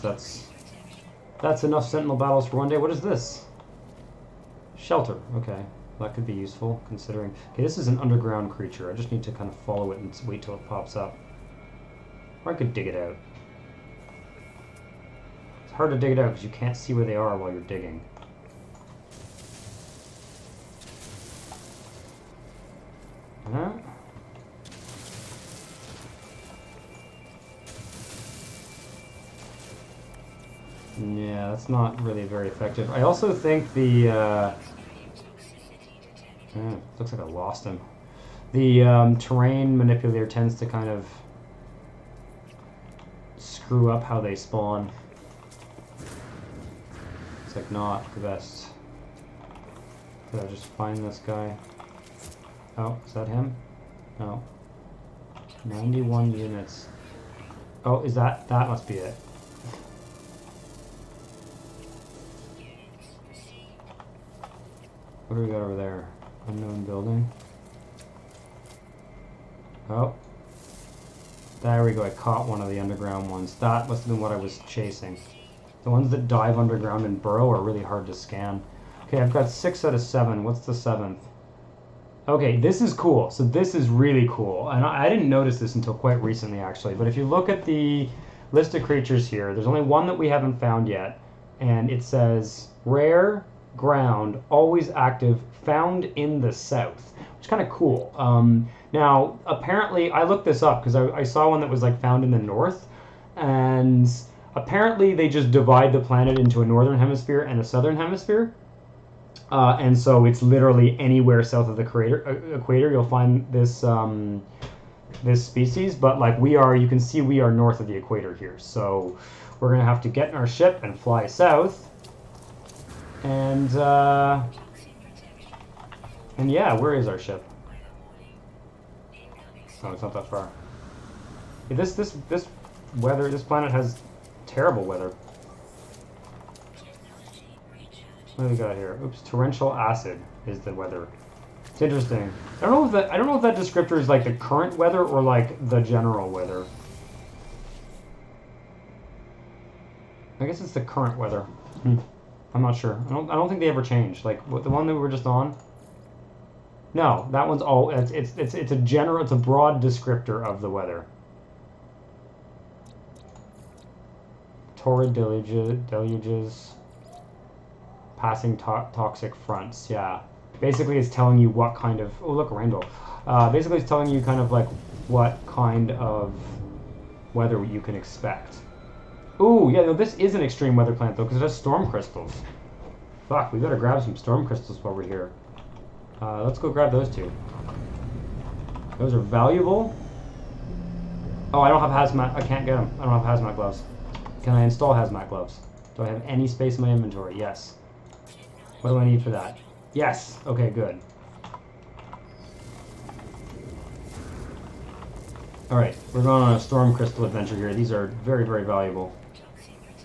that's enough Sentinel battles for one day. What is this? Shelter. Okay, that could be useful, considering... Okay, this is an underground creature. I just need to kind of follow it and wait till it pops up. Or I could dig it out. It's hard to dig it out because you can't see where they are while you're digging. Huh? Yeah, that's not really very effective. I also think the... looks like I lost him. The terrain manipulator tends to kind of screw up how they spawn. It's like not the best. Did I just find this guy? Oh, is that him? No. 91 units. Oh, is that? That must be it. What do we got over there? Unknown building. Oh. There we go. I caught one of the underground ones. That must have been what I was chasing. The ones that dive underground and burrow are really hard to scan. Okay, I've got 6 out of 7. What's the 7th? Okay, this is cool. So this is really cool. And I didn't notice this until quite recently, actually. But if you look at the list of creatures here, there's only one that we haven't found yet. And it says, rare, ground, always active, found in the south. Which is kind of cool. Now, apparently, I looked this up because I saw one that was like found in the north. And apparently they just divide the planet into a northern hemisphere and a southern hemisphere. And so it's literally anywhere south of the equator you'll find this this species. But like you can see we are north of the equator here. So we're gonna have to get in our ship and fly south. And yeah, where is our ship? Oh, it's not that far. Yeah, this weather, this planet has terrible weather. What do we got here? Oops, torrential acid is the weather. It's interesting. I don't know if that descriptor is like the current weather or like the general weather. I guess it's the current weather. I'm not sure. I don't think they ever changed. Like the one that we were just on. No, that one's all. It's a general. It's a broad descriptor of the weather. Torrid deluges. Passing toxic fronts, yeah. Basically, it's telling you what kind of... Oh, look, a rainbow. Basically, it's telling you kind of like what kind of weather you can expect. Ooh, yeah, no, this is an extreme weather plant, though, because it has storm crystals. Fuck, we better grab some storm crystals while we're here. Let's go grab those two. Those are valuable. Oh, I don't have hazmat. I can't get them. I don't have hazmat gloves. Can I install hazmat gloves? Do I have any space in my inventory? Yes. What do I need for that? Yes. Okay, good. Alright, we're going on a storm crystal adventure here. These are very, very valuable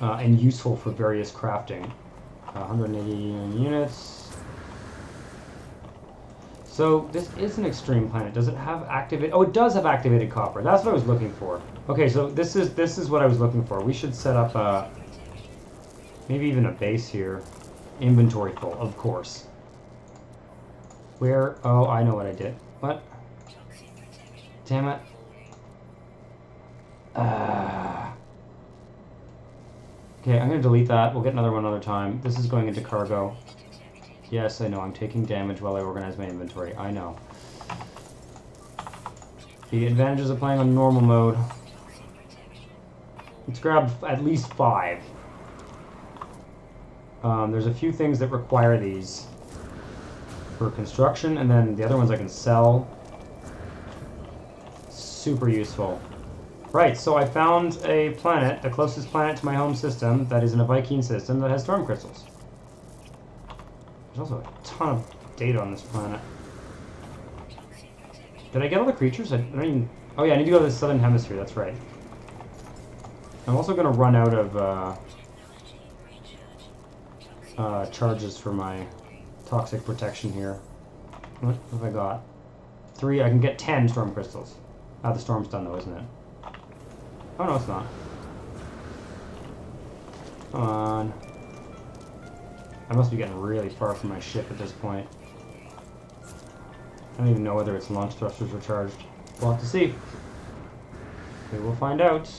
and useful for various crafting. 180 units. So this is an extreme planet. Does it have activated? Oh, it does have activated copper. That's what I was looking for. Okay, so this is what I was looking for. We should set up maybe even a base here. Inventory full, of course. Where? Oh, I know what I did. What? Damn it. Okay, I'm going to delete that. We'll get another one another time. This is going into cargo. Yes, I know. I'm taking damage while I organize my inventory. I know. The advantages of playing on normal mode. Let's grab at least 5. There's a few things that require these for construction, and then the other ones I can sell. Super useful. Right, so I found a planet, the closest planet to my home system, that is in a Viking system that has storm crystals. There's also a ton of data on this planet. Did I get all the creatures? I don't even... Oh yeah, I need to go to the southern hemisphere, that's right. I'm also going to run out of charges for my toxic protection here. What have I got? 3, I can get 10 storm crystals. Ah, the storm's done though, isn't it? Oh no, it's not. Come on. I must be getting really far from my ship at this point. I don't even know whether its launch thrusters are charged. We'll have to see. We will find out.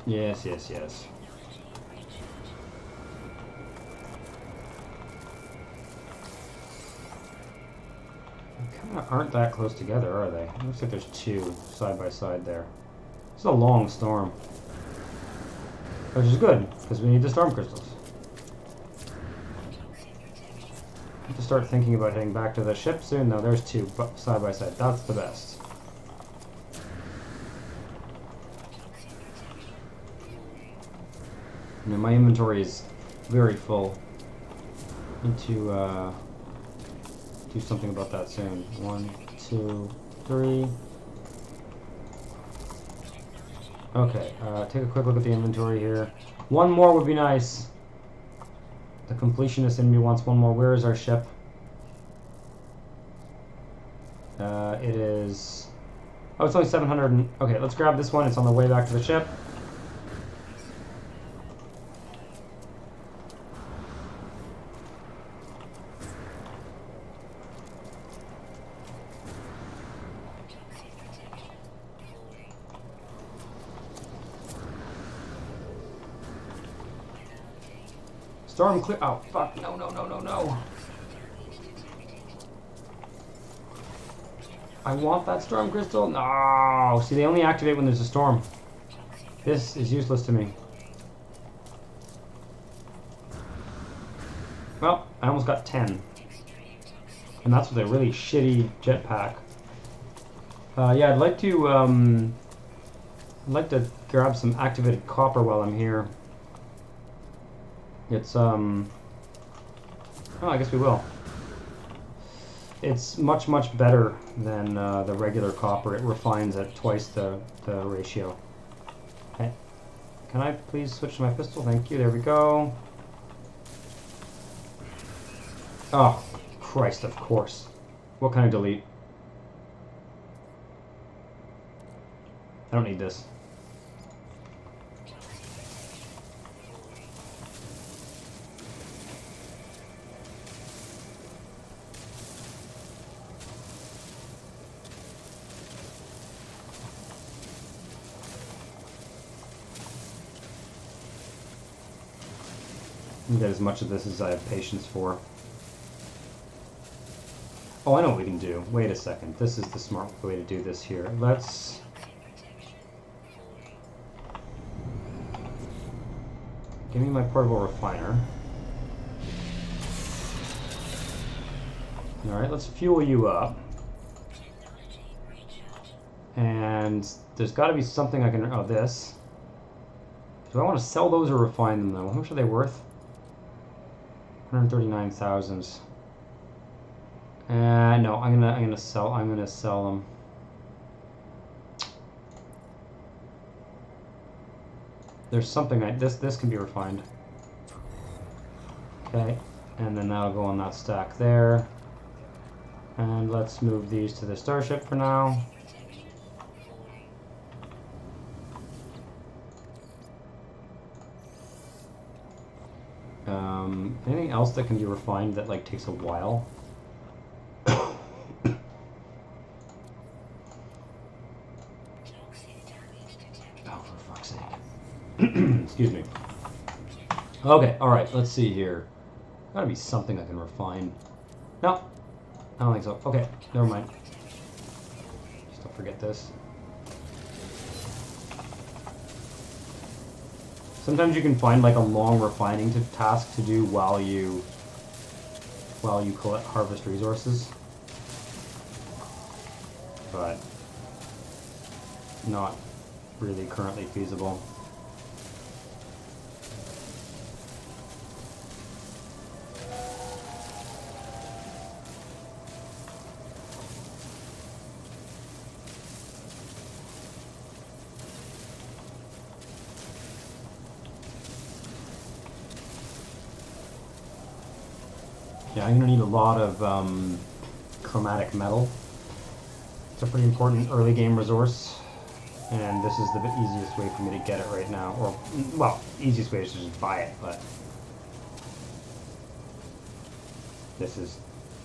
Yes, yes, yes. Aren't that close together, are they? It looks like there's 2 side by side there. It's a long storm. Which is good, because we need the storm crystals. I have to start thinking about heading back to the ship soon. No, there's 2 side by side. That's the best. You know, my inventory is very full. Need to do something about that soon. 1, 2, 3. Okay, take a quick look at the inventory here. 1 more would be nice. The completionist in me wants 1 more. Where is our ship? It is... Oh, it's only 700 and... Okay, let's grab this one. It's on the way back to the ship. Storm clear. Oh, fuck. No, no, no, no, no. I want that storm crystal. No. See, they only activate when there's a storm. This is useless to me. Well, I almost got 10. And that's with a really shitty jetpack. Yeah, I'd like to grab some activated copper while I'm here. It's, oh, I guess we will. It's much, much better than the regular copper. It refines at twice the ratio. Okay. Can I please switch to my pistol? Thank you. There we go. Oh, Christ, of course. What can I delete? I don't need this. Get as much of this as I have patience for. Oh, I know what we can do. Wait a second. This is the smart way to do this here. Let's... Give me my portable refiner. Alright, let's fuel you up. And there's got to be something I can... Oh, this. Do I want to sell those or refine them, though? How much are they worth? 139,000. No, I'm gonna sell them. There's something this can be refined. Okay, and then that'll go on that stack there. And let's move these to the starship for now. Anything else that can be refined that like takes a while? Oh, for fuck's sake. Excuse me. Okay, alright, let's see here. Gotta be something I can refine. No, I don't think so. Okay, never mind. Just don't forget this. Sometimes you can find like a long refining task to do while you harvest resources, but not really currently feasible. Yeah, I'm going to need a lot of chromatic metal. It's a pretty important early game resource, and this is the easiest way for me to get it right now. Or, well, easiest way is to just buy it, but this is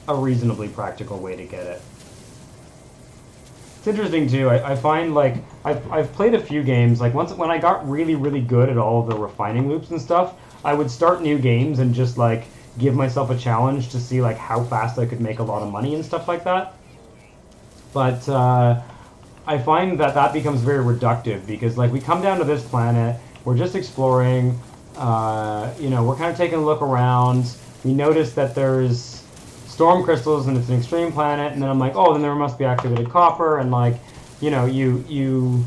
a reasonably practical way to get it. It's interesting too. I find like I've played a few games. Like when I got really good at all of the refining loops and stuff, I would start new games and just like give myself a challenge to see like how fast I could make a lot of money and stuff like that. But I find that becomes very reductive because like we come down to this planet, we're just exploring, you know, we're kind of taking a look around. We notice that there's storm crystals and it's an extreme planet, and then I'm like, oh, then there must be activated copper, and like, you know, you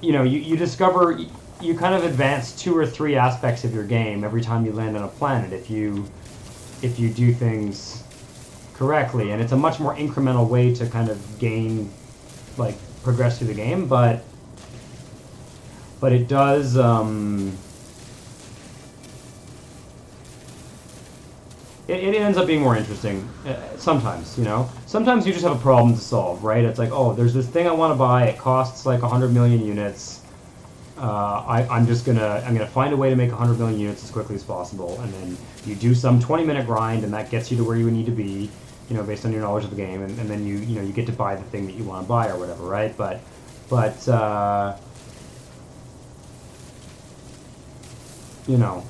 discover. You kind of advance 2 or 3 aspects of your game every time you land on a planet if you do things correctly, and it's a much more incremental way to kind of gain, like, progress through the game, but it does it ends up being more interesting sometimes, you know. Sometimes you just have a problem to solve, right? It's like, oh, there's this thing I want to buy, it costs like 100 million units. I'm gonna find a way to make 100 million units as quickly as possible, and then you do some 20-minute grind, and that gets you to where you need to be, you know, based on your knowledge of the game, and then you get to buy the thing that you want to buy or whatever, right? But you know,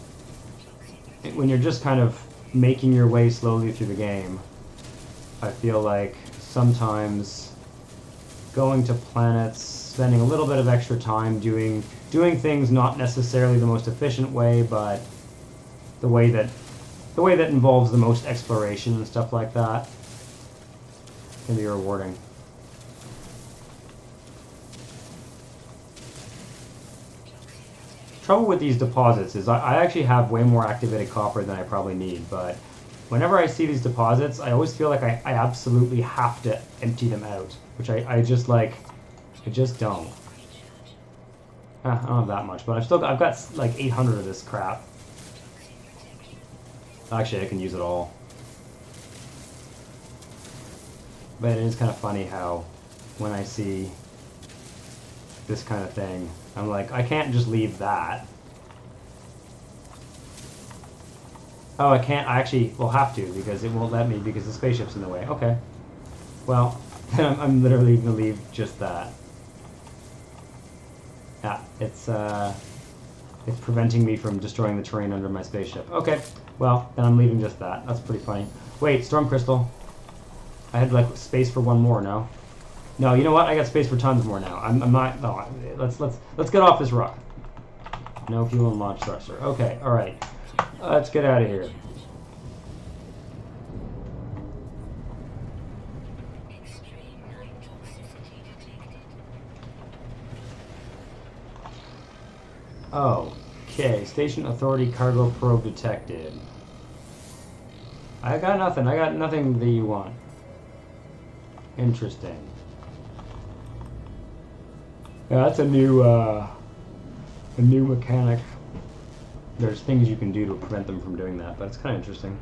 when you're just kind of making your way slowly through the game, I feel like sometimes going to planets, spending a little bit of extra time doing things not necessarily the most efficient way, but the way that involves the most exploration and stuff like that can be rewarding. Trouble with these deposits is I actually have way more activated copper than I probably need, but whenever I see these deposits, I always feel like I absolutely have to empty them out, which I just don't. I don't have that much, but I've got like 800 of this crap. Actually, I can use it all. But it is kind of funny how when I see this kind of thing, I'm like, I can't just leave that. Oh, I can't. I actually will have to because it won't let me because the spaceship's in the way. Okay. Well, then I'm literally going to leave just that. Yeah, it's preventing me from destroying the terrain under my spaceship. Okay, well, then I'm leaving just that. That's pretty funny. Wait, storm crystal. I had like space for one more. No, you know what? I got space for tons more now. I'm not. No, let's get off this rock. No fuel and launch thruster. Okay, alright. Let's get out of here. Okay, station authority cargo probe detected. I got nothing. I got nothing that you want. Interesting. Yeah, that's a new mechanic. There's things you can do to prevent them from doing that, but it's kind of interesting.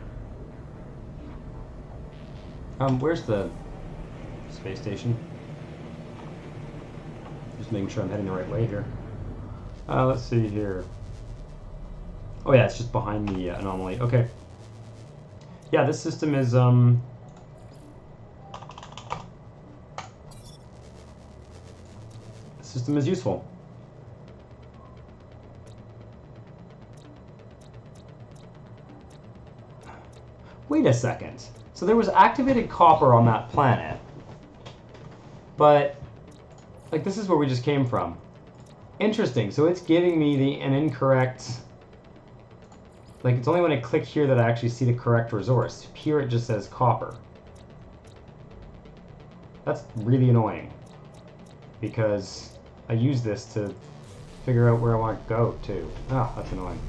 Where's the space station? Just making sure I'm heading the right way here. Let's see here. Oh yeah, it's just behind the anomaly. Okay. Yeah, this system is the system is useful. Wait a second. So there was activated copper on that planet, but like this is where we just came from. Interesting. So it's giving me an incorrect. Like it's only when I click here that I actually see the correct resource. Here it just says copper. That's really annoying because I use this to figure out where I want to go to. Ah, that's annoying.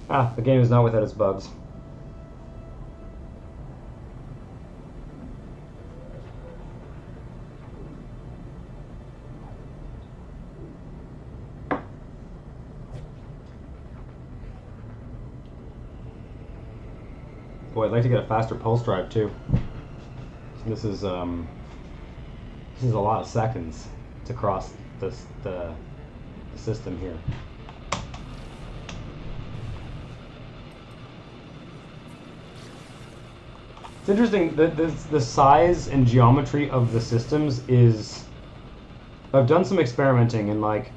Ah, the game is not without its bugs. Boy, I'd like to get a faster pulse drive too. This is a lot of seconds to cross the system here. It's interesting that the size and geometry of the systems is. I've done some experimenting and like.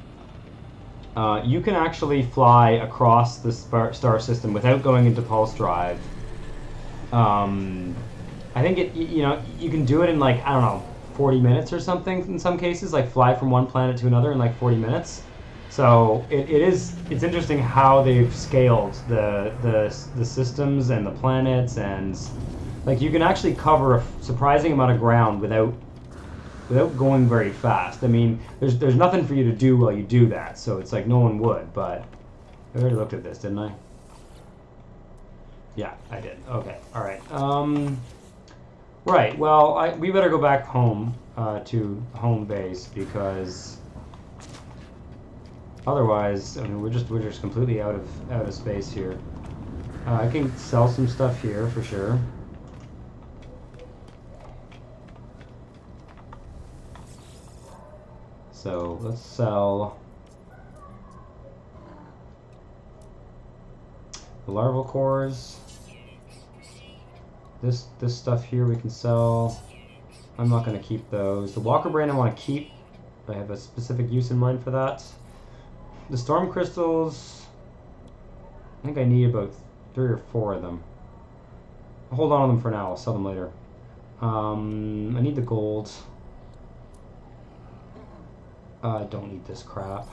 You can actually fly across the star system without going into pulse drive. I think you can do it in like, I don't know, 40 minutes or something in some cases, like fly from one planet to another in like 40 minutes. So it's interesting how they've scaled the systems and the planets, and like you can actually cover a surprising amount of ground without going very fast. I mean, there's nothing for you to do while you do that, so it's like no one would, but I already looked at this, didn't I? Yeah, I did. Okay, all right. Right. Well, we better go back home to home base because otherwise, I mean, we're just completely out of space here. I can sell some stuff here for sure. So let's sell the larval cores. This stuff here we can sell. I'm not going to keep those. The Walker Brain I want to keep. I have a specific use in mind for that. The Storm Crystals, I think I need about 3 or 4 of them. I'll hold on to them for now. I'll sell them later. I need the gold. I don't need this crap.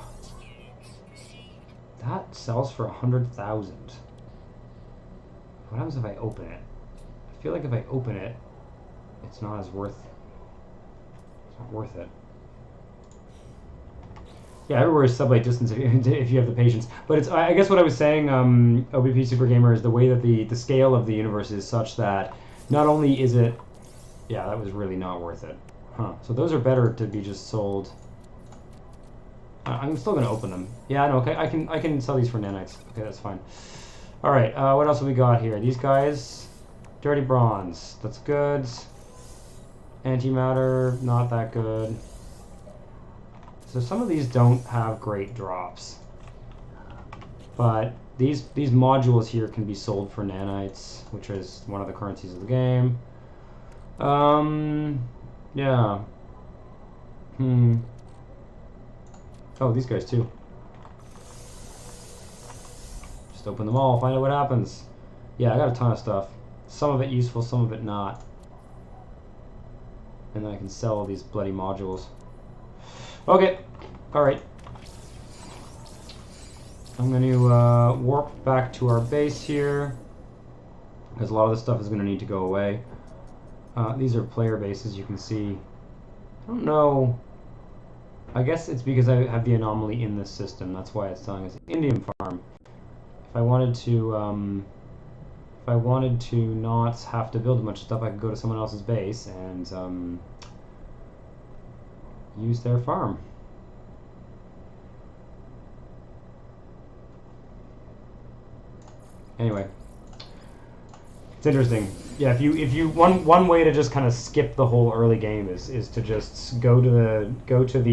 That sells for 100,000. What happens if I open it? I feel like if I open it, it's not worth it. Yeah, everywhere is sublight distance if you have the patience. But it's, I guess what I was saying, OBP Super Gamer, is the way that the scale of the universe is such that not only is it, yeah, that was really not worth it. Huh. So those are better to be just sold. I'm still going to open them. Yeah, no, okay, I can sell these for nanites. Okay, that's fine. All right, what else have we got here? These guys, dirty bronze. That's good. Antimatter, not that good. So some of these don't have great drops, but these modules here can be sold for nanites, which is one of the currencies of the game. Yeah. Oh, these guys too. Just open them all, find out what happens. Yeah, I got a ton of stuff. some of it useful, some of it not. And then I can sell all these bloody modules. Okay, alright. I'm going to warp back to our base here, because a lot of this stuff is going to need to go away. These are player bases, you can see. I don't know. I guess it's because I have the anomaly in this system. That's why it's telling us Indian farm. If I wanted to not have to build a bunch of stuff, I could go to someone else's base and use their farm. Anyway, it's interesting. Yeah, if you one way to just kind of skip the whole early game is to just go to the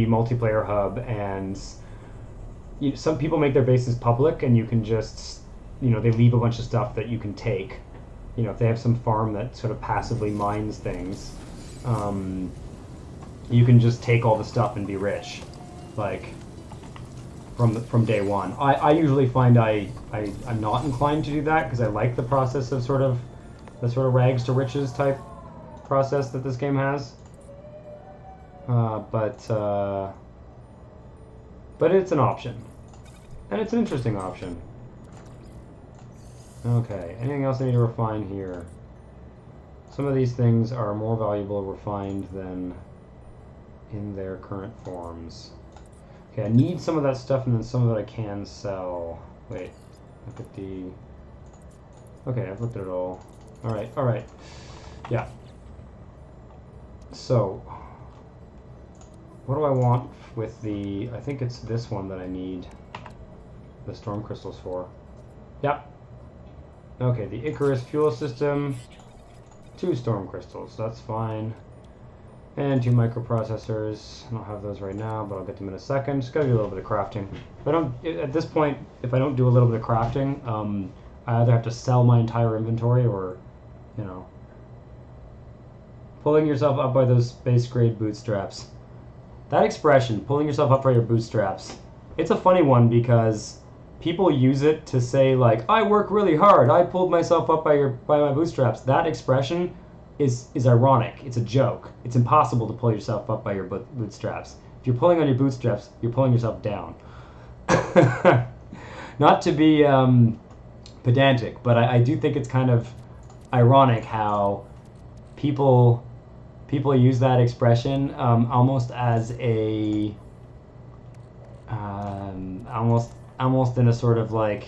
multiplayer hub, and some people make their bases public, and you can just they leave a bunch of stuff that you can take. If they have some farm that sort of passively mines things, you can just take all the stuff and be rich, like from day one. I usually find I'm not inclined to do that because I like the process of the sort of rags to riches type process that this game has. But it's an option, and it's an interesting option. Okay, anything else I need to refine here? Some of these things are more valuable refined than in their current forms. Okay, I need some of that stuff, and then some of it I can sell. Wait, look at the... Okay, I've looked at it all. Alright. Yeah. So, what do I want with the... I think it's this one that I need the storm crystals for. Yeah. Okay, the Icarus fuel system. 2 storm crystals, that's fine. And 2 microprocessors. I don't have those right now, but I'll get them in a second. Just gotta do a little bit of crafting. At this point, if I don't do a little bit of crafting, I either have to sell my entire inventory or, pulling yourself up by those base grade bootstraps. That expression, pulling yourself up by your bootstraps, it's a funny one because people use it to say, like, I work really hard, I pulled myself up by my bootstraps. That expression is ironic. It's a joke. It's impossible to pull yourself up by your bootstraps. If you're pulling on your bootstraps, you're pulling yourself down. Not to be pedantic, but I do think it's kind of ironic how people use that expression almost as a almost in a sort of like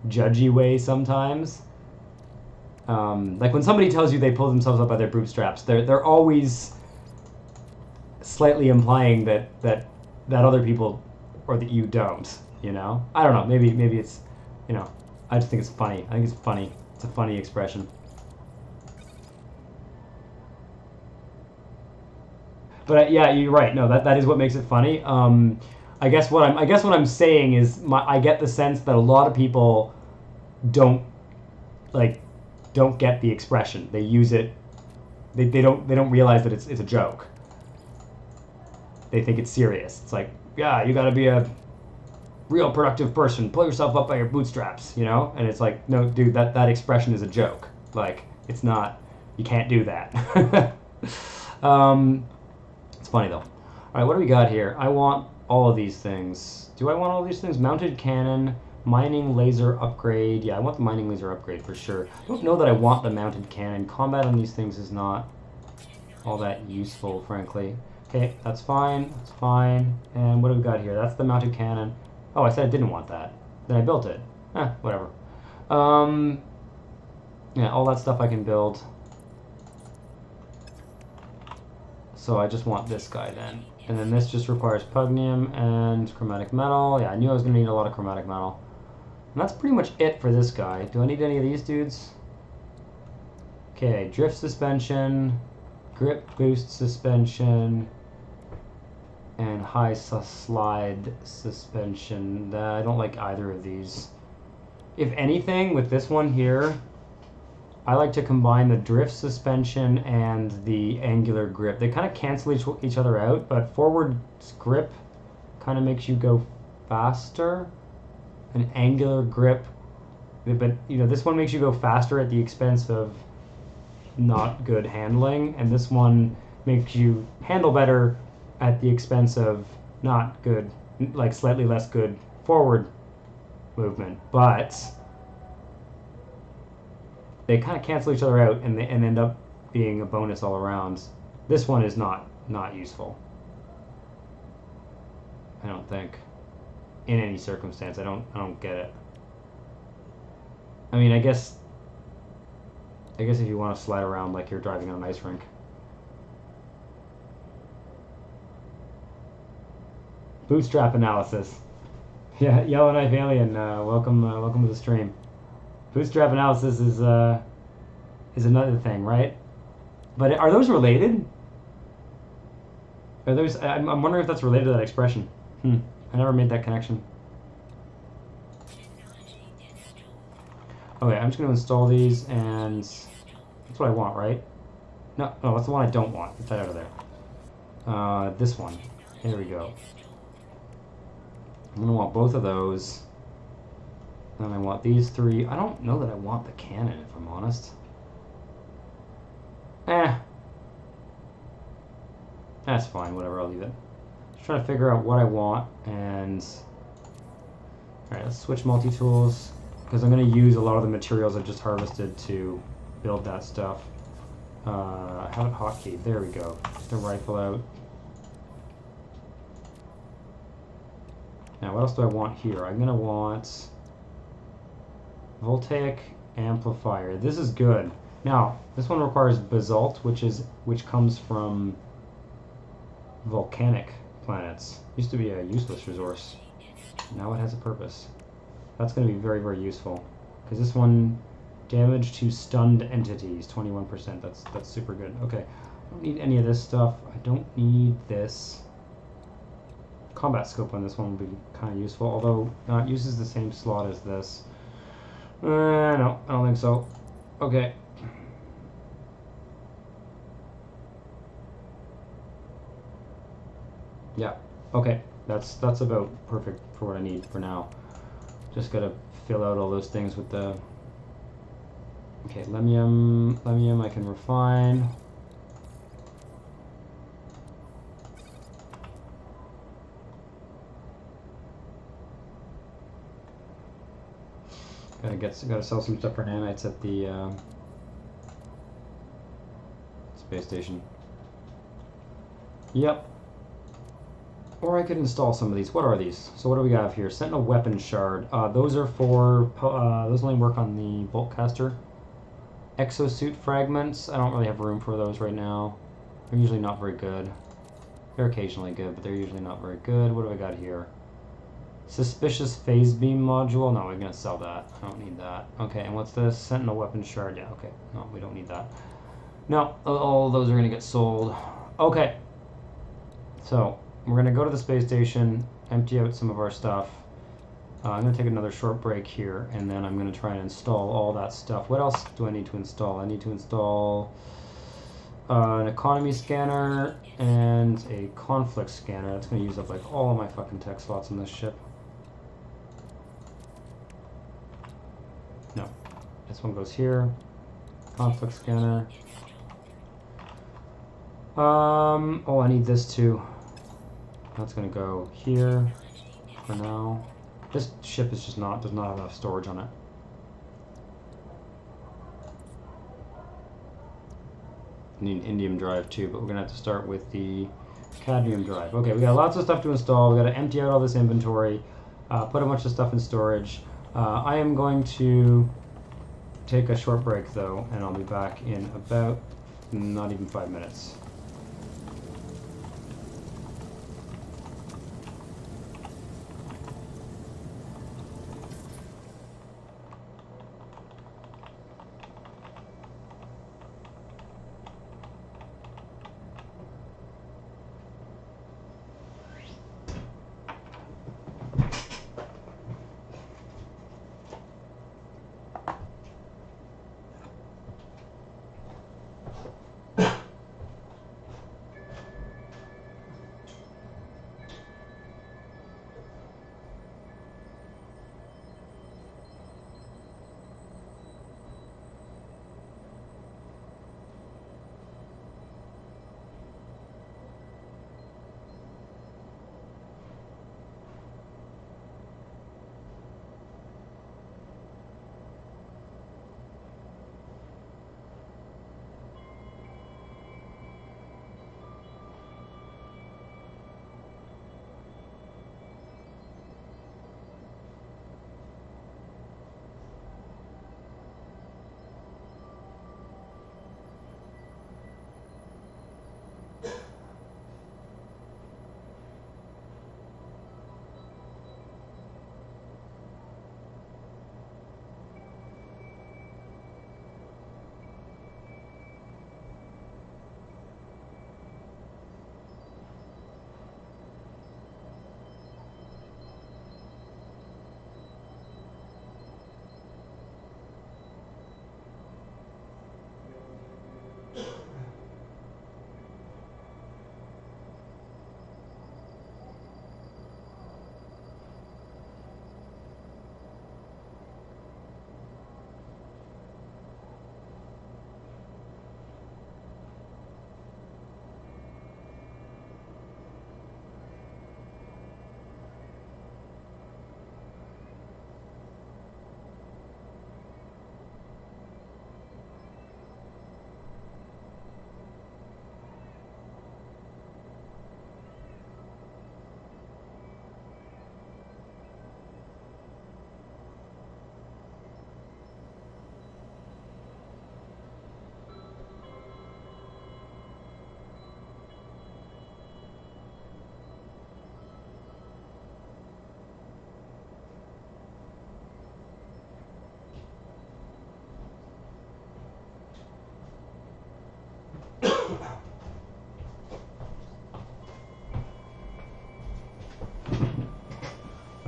judgy way sometimes. Like when somebody tells you they pulled themselves up by their bootstraps, they're always slightly implying that other people or that you don't. I don't know. Maybe it's I just think it's funny. I think it's funny. It's a funny expression. But yeah, you're right. No, that is what makes it funny. I guess what I'm saying is I get the sense that a lot of people don't get the expression. They use it. They don't realize that it's a joke. They think it's serious. It's like, yeah, you got to be a real productive person. Pull yourself up by your bootstraps, And it's like, no, dude, that expression is a joke. Like, it's not. You can't do that. It's funny though. All right, what do we got here? I want all of these things. Do I want all these things? Mounted cannon, mining laser upgrade. Yeah, I want the mining laser upgrade for sure. I don't know that I want the mounted cannon. Combat on these things is not all that useful, frankly. Okay, that's fine. That's fine. And what do we got here? That's the mounted cannon. Oh, I said I didn't want that. Then I built it. Whatever. Yeah, all that stuff I can build. So I just want this guy then. And then this just requires pugnium and chromatic metal. Yeah, I knew I was going to need a lot of chromatic metal. And that's pretty much it for this guy. Do I need any of these dudes? Okay, drift suspension, grip boost suspension, and high slide suspension. I don't like either of these. If anything, with this one here, I like to combine the drift suspension and the angular grip. They kind of cancel each other out, but forward grip kind of makes you go faster. An angular grip, but this one makes you go faster at the expense of not good handling, and this one makes you handle better at the expense of not good, like slightly less good forward movement. But they kind of cancel each other out and end up being a bonus all around. This one is not useful. I don't think. In any circumstance, I don't get it. I mean, I guess if you want to slide around like you're driving on an ice rink. Bootstrap analysis. Yeah, Yellowknife Alien, welcome to the stream. Bootstrap analysis is another thing, right? But are those related? Are those? I'm wondering if that's related to that expression. I never made that connection. Okay, I'm just going to install these, and that's what I want, right? No, that's the one I don't want. Get that out of there. This one. There we go. I'm going to want both of those. Then I want these three. I don't know that I want the cannon, if I'm honest. That's fine, whatever, I'll leave it. Just trying to figure out what I want, and... Alright, let's switch multi-tools, because I'm going to use a lot of the materials I just harvested to build that stuff. Have it hotkey, there we go. Get the rifle out. Now, what else do I want here? I'm going to want... Voltaic amplifier. This is good. Now, this one requires basalt, which comes from volcanic planets. Used to be a useless resource. Now it has a purpose. That's going to be very, very useful. Because this one, damage to stunned entities, 21%. That's super good. Okay, I don't need any of this stuff. I don't need this. Combat scope on this one will be kind of useful, although it uses the same slot as this. No, I don't think so. Okay. Yeah, okay. That's about perfect for what I need for now. Just gotta fill out all those things with the... Okay, lemium I can refine. Gotta sell some stuff for nanites at the space station. Yep. Or I could install some of these. What are these? So what do we have here? Sentinel weapon shard. Those are for those only work on the bolt caster. Exosuit fragments. I don't really have room for those right now. They're usually not very good. They're occasionally good, but they're usually not very good. What do I got here? Suspicious phase beam module. No, we're gonna sell that. I don't need that. Okay, and what's this? Sentinel weapon shard. Yeah, okay. No, we don't need that. No, all those are gonna get sold. Okay. So we're gonna go to the space station, empty out some of our stuff. I'm gonna take another short break here, and then I'm gonna try and install all that stuff. What else do I need to install? I need to install an economy scanner and a conflict scanner. That's gonna use up like all of my fucking tech slots on this ship. No, this one goes here. Conflict scanner. Oh, I need this too. That's gonna go here for now. This ship is does not have enough storage on it. I need an indium drive too, but we're gonna have to start with the cadmium drive. Okay, we got lots of stuff to install. We gotta empty out all this inventory, put a bunch of stuff in storage. I am going to take a short break though, and I'll be back in about not even 5 minutes.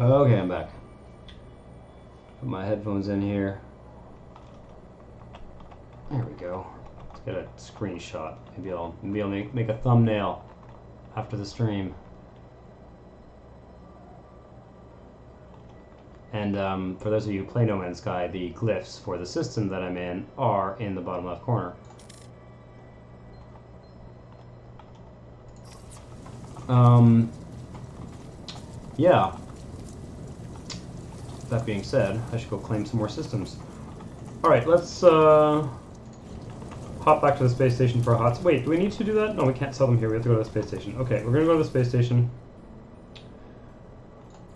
Okay, I'm back. Put my headphones in here. There we go. Let's get a screenshot. Maybe I'll make a thumbnail after the stream. And for those of you who play No Man's Sky, the glyphs for the system that I'm in are in the bottom left corner. Yeah. That being said, I should go claim some more systems. Alright, let's hop back to the space station for a hot... Wait, do we need to do that? No, we can't sell them here. We have to go to the space station. Okay, we're going to go to the space station.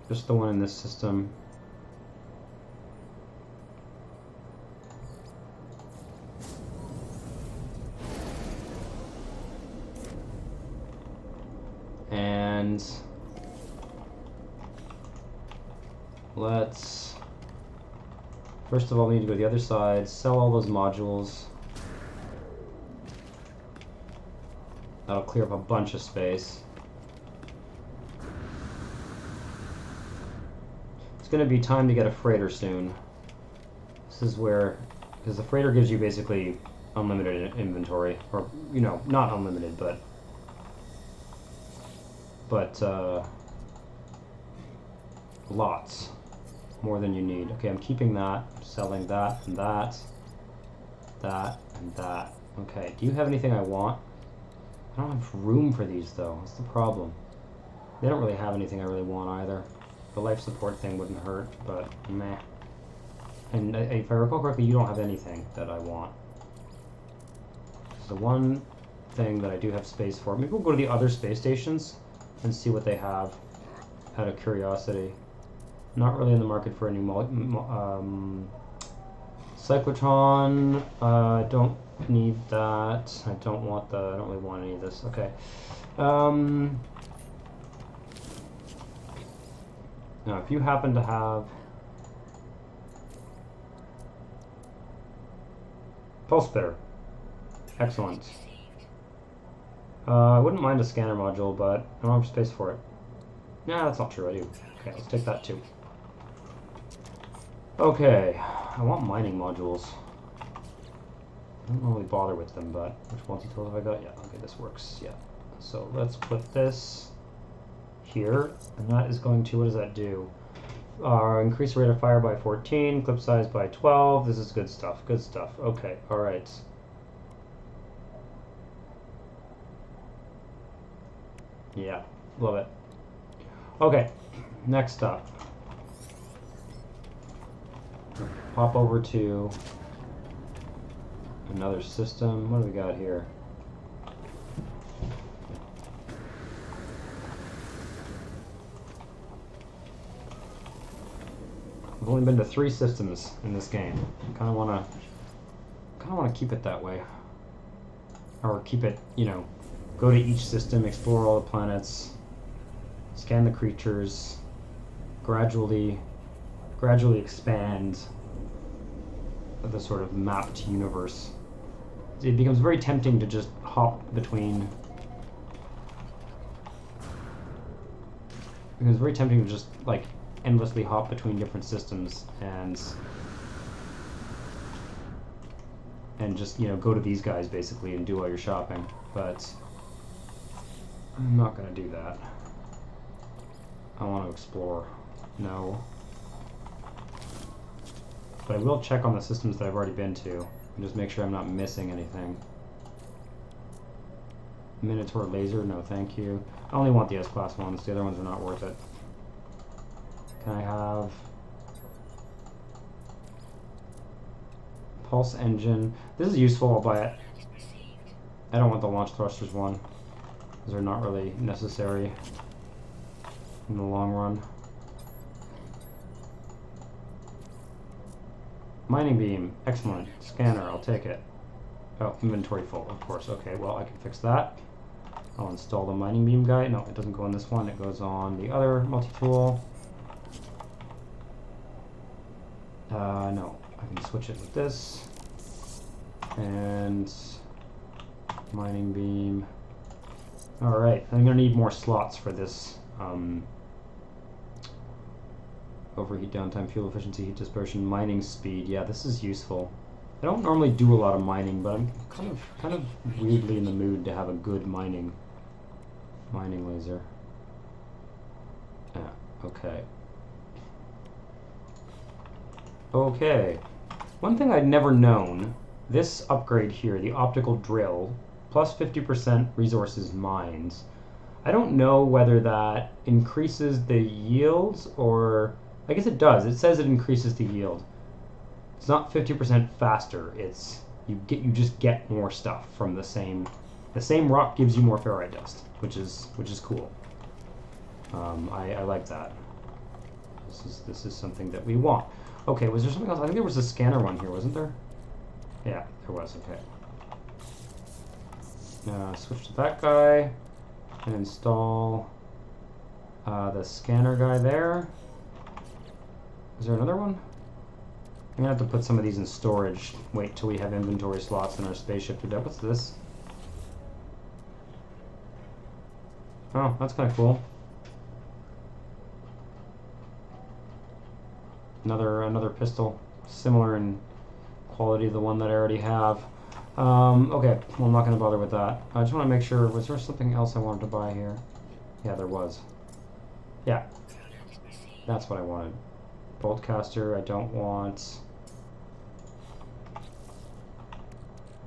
Just the one in this system. And let's, first of all, we need to go to the other side, sell all those modules. That'll clear up a bunch of space. It's going to be time to get a freighter soon. This is where, because the freighter gives you basically unlimited inventory, or, you know, not unlimited, but lots. More than you need. Okay, I'm keeping that, selling that, and that, and that. Okay, do you have anything I want? I don't have room for these, though. That's the problem. They don't really have anything I really want, either. The life support thing wouldn't hurt, but meh. And if I recall correctly, you don't have anything that I want. So the one thing that I do have space for, maybe we'll go to the other space stations and see what they have out of curiosity. Not really in the market for a new cyclotron. Don't need that. I don't really want any of this. Okay. Now, if you happen to have pulse spitter, excellent. I wouldn't mind a scanner module, but I don't have space for it. Nah, that's not true, I do. Okay, let's take that too. Okay, I want mining modules. I don't really bother with them, but which multi-tool have I got? Yeah, okay, this works, yeah. So let's put this here, and that is going to, what does that do? Increase rate of fire by 14, clip size by 12. This is good stuff, good stuff. Okay, alright. Yeah, love it. Okay, next up. Hop over to another system. What do we got here? I've only been to 3 systems in this game. Kind of want to keep it that way, or keep it, you know. Go to each system, explore all the planets, scan the creatures, gradually expand the sort of mapped universe. It becomes very tempting to just hop between. It becomes very tempting to just like endlessly hop between different systems and just, you know, go to these guys basically and do all your shopping, but I'm not going to do that. I want to explore. No. But I will check on the systems that I've already been to and just make sure I'm not missing anything. Minotaur laser, no thank you. I only want the S-Class ones, the other ones are not worth it. Can I have pulse engine? This is useful, I'll buy it. I don't want the launch thrusters one. Those are not really necessary in the long run. Mining beam, excellent. Scanner, I'll take it. Oh, inventory full, of course. Okay, well I can fix that. I'll install the mining beam guy. No, it doesn't go on this one, it goes on the other multi-tool. No, I can switch it with this. And mining beam. Alright, I'm going to need more slots for this Overheat, downtime, fuel efficiency, heat dispersion, mining speed. Yeah, this is useful. I don't normally do a lot of mining, but I'm kind of weirdly in the mood to have a good mining laser. Yeah, okay. Okay. One thing I'd never known, this upgrade here, the optical drill, plus 50% resources mines. I don't know whether that increases the yields or... I guess it does. It says it increases the yield. It's not 50% faster. It's you just get more stuff from the same rock gives you more ferrite dust, which is cool. I like that. This is something that we want. Okay, was there something else? I think there was a scanner one here, wasn't there? Yeah, there was. Okay. Switch to that guy and install the scanner guy there. Is there another one? I'm gonna have to put some of these in storage. Wait till we have inventory slots in our spaceship. What's this? Oh, that's kind of cool. Another pistol, similar in quality to the one that I already have. Okay, well, I'm not going to bother with that. I just want to make sure, was there something else I wanted to buy here? Yeah, there was. Yeah, that's what I wanted. Boltcaster, I don't want.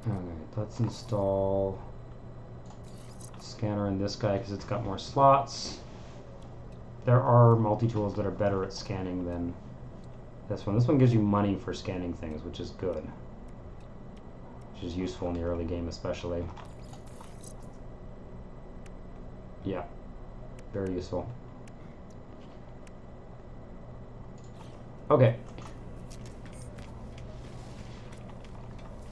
Alright, let's install scanner in this guy because it's got more slots. There are multi-tools that are better at scanning than this one. This one gives you money for scanning things, which is good. Which is useful in the early game especially. Yeah, very useful. Okay.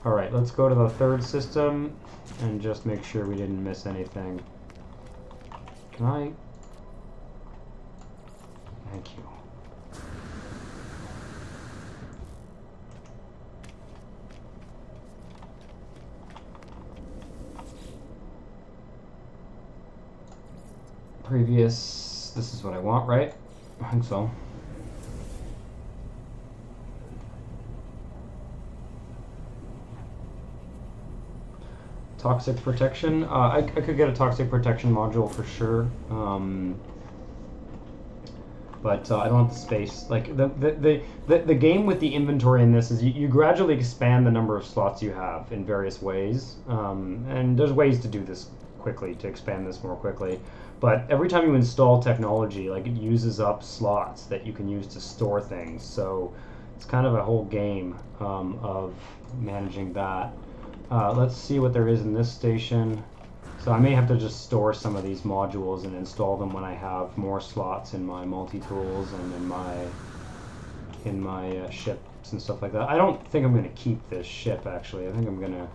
Alright, let's go to the third system and just make sure we didn't miss anything. Can I? Thank you. Previous, this is what I want, right? I think so. Toxic protection. I could get a toxic protection module for sure. But I don't have the space. Like the game with the inventory in this is you gradually expand the number of slots you have in various ways, and there's ways to do this quickly, to expand this more quickly. But every time you install technology, like, it uses up slots that you can use to store things. So it's kind of a whole game of managing that. Let's see what there is in this station. So I may have to just store some of these modules and install them when I have more slots in my multi-tools and in my ships and stuff like that. I don't think I'm going to keep this ship, actually. I think I'm going to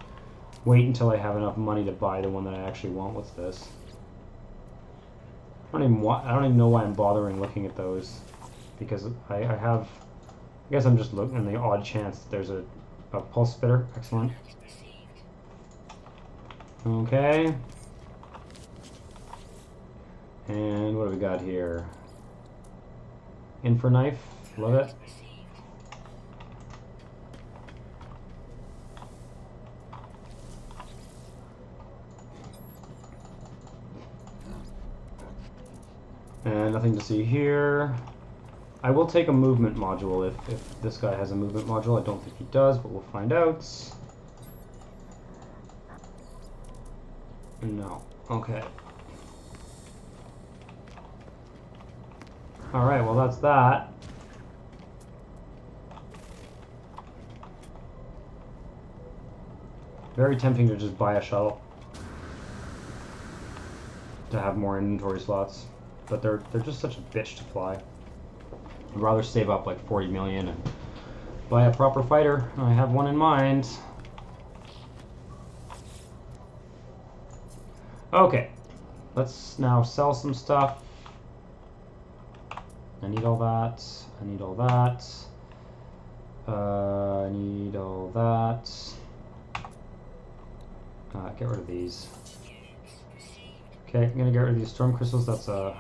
wait until I have enough money to buy the one that I actually want. What's this? I don't even know why I'm bothering looking at those, because I guess I'm just looking in the odd chance that there's a pulse spitter. Excellent. Okay. And what do we got here? Infra knife. Love it. And nothing to see here. I will take a movement module if this guy has a movement module. I don't think he does, but we'll find out. No. Okay. Alright, well that's that. Very tempting to just buy a shuttle to have more inventory slots, but they're just such a bitch to fly. I'd rather save up like 40 million and buy a proper fighter. I have one in mind. Okay, let's now sell some stuff. I need all that. I need all that. I need all that. Get rid of these. Okay, I'm gonna get rid of these storm crystals. That's a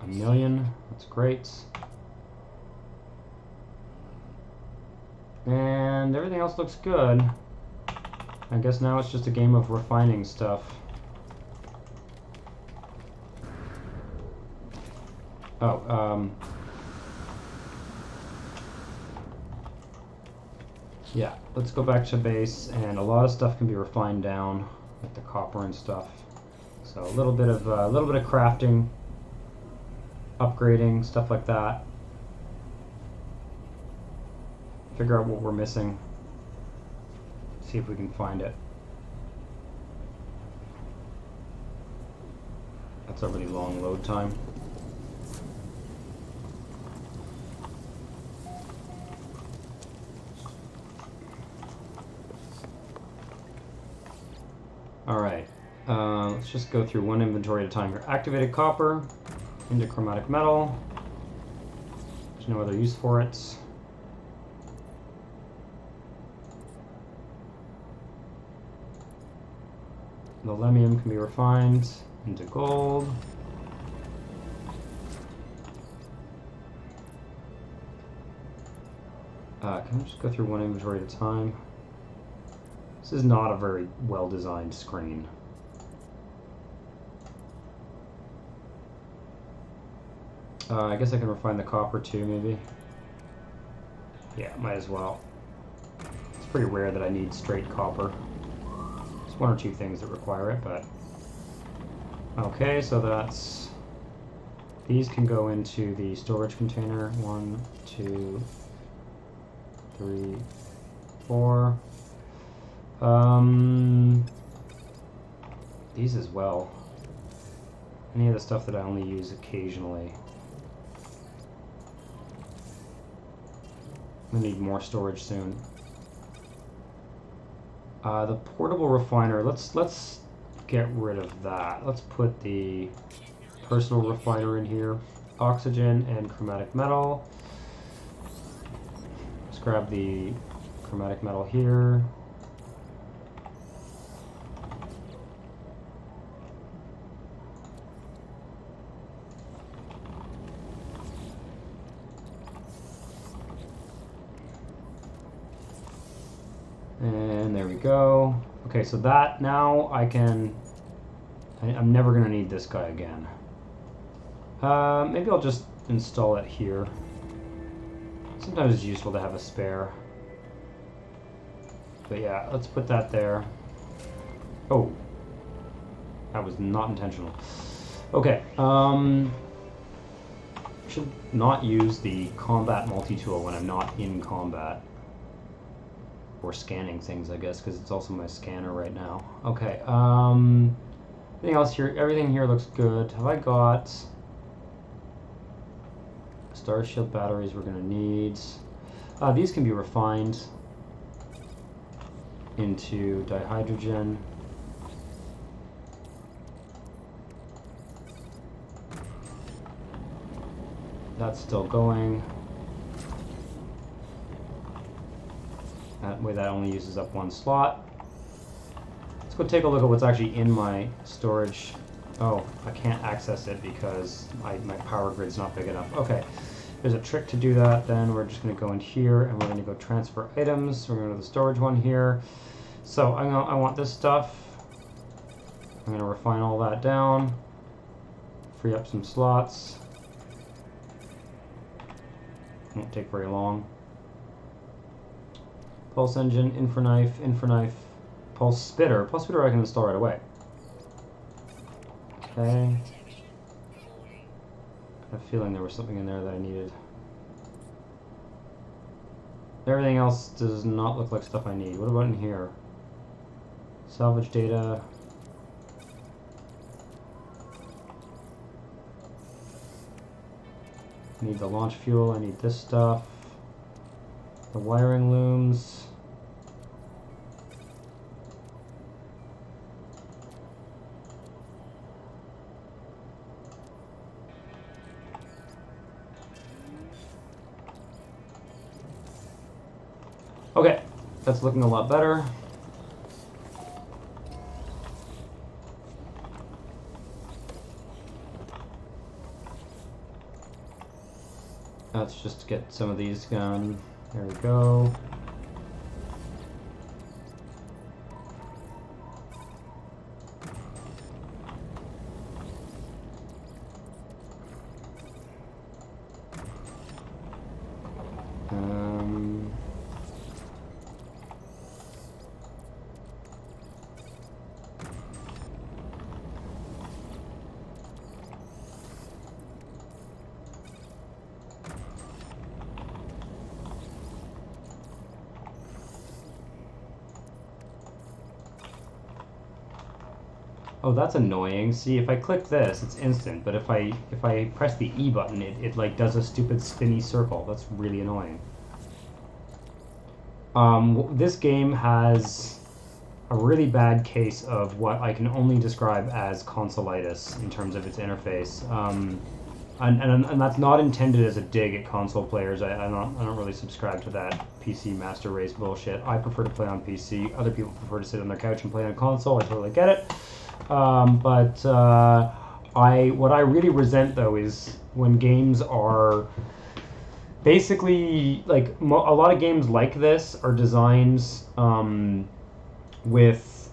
million. That's great. And everything else looks good. I guess now it's just a game of refining stuff. Oh, yeah, let's go back to base, and a lot of stuff can be refined down, like the copper and stuff. So a little bit of crafting, upgrading, stuff like that. Figure out what we're missing. See if we can find it. That's a really long load time. Alright, let's just go through one inventory at a time here. Activated copper into chromatic metal. There's no other use for it. The lemium can be refined into gold. Can we just go through one inventory at a time? This is not a very well-designed screen. I guess I can refine the copper too, maybe. Yeah, might as well. It's pretty rare that I need straight copper. There's one or two things that require it, but... Okay, so that's... These can go into the storage container. 1, 2, 3, 4. These as well. Any of the stuff that I only use occasionally. I need more storage soon. The portable refiner, let's get rid of that. Let's put the personal refiner in here. Oxygen and chromatic metal. Let's grab the chromatic metal here. And there we go. Okay, so that now I'm never gonna need this guy again. Maybe I'll just install it here. Sometimes it's useful to have a spare. But yeah, let's put that there. Oh, that was not intentional. Okay, should not use the combat multi-tool when I'm not in combat. Or scanning things, I guess, because it's also my scanner right now. Okay, anything else here? Everything here looks good. Have I got Star Shield batteries we're gonna need? These can be refined into dihydrogen. That's still going. That way that only uses up one slot. Let's go take a look at what's actually in my storage. Oh, I can't access it because my power grid's not big enough. Okay, there's a trick to do that. Then we're just going to go in here and we're going to go transfer items. We're going to go to the storage one here. So I want this stuff. I'm going to refine all that down. Free up some slots. Won't take very long. Pulse engine, infraknife, pulse spitter. Pulse spitter I can install right away. Okay. I have a feeling there was something in there that I needed. Everything else does not look like stuff I need. What about in here? Salvage data. I need the launch fuel. I need this stuff. The wiring looms. Okay, that's looking a lot better. Let's just get some of these done. There we go. Oh, that's annoying. See, if I click this, it's instant, but if I press the E button, it like does a stupid spinny circle. That's really annoying. This game has a really bad case of what I can only describe as consolitis in terms of its interface. And that's not intended as a dig at console players. I don't really subscribe to that PC master race bullshit. I prefer to play on PC. Other people prefer to sit on their couch and play on console. I totally get it. What I really resent though is when games are basically like a lot of games like this are designed with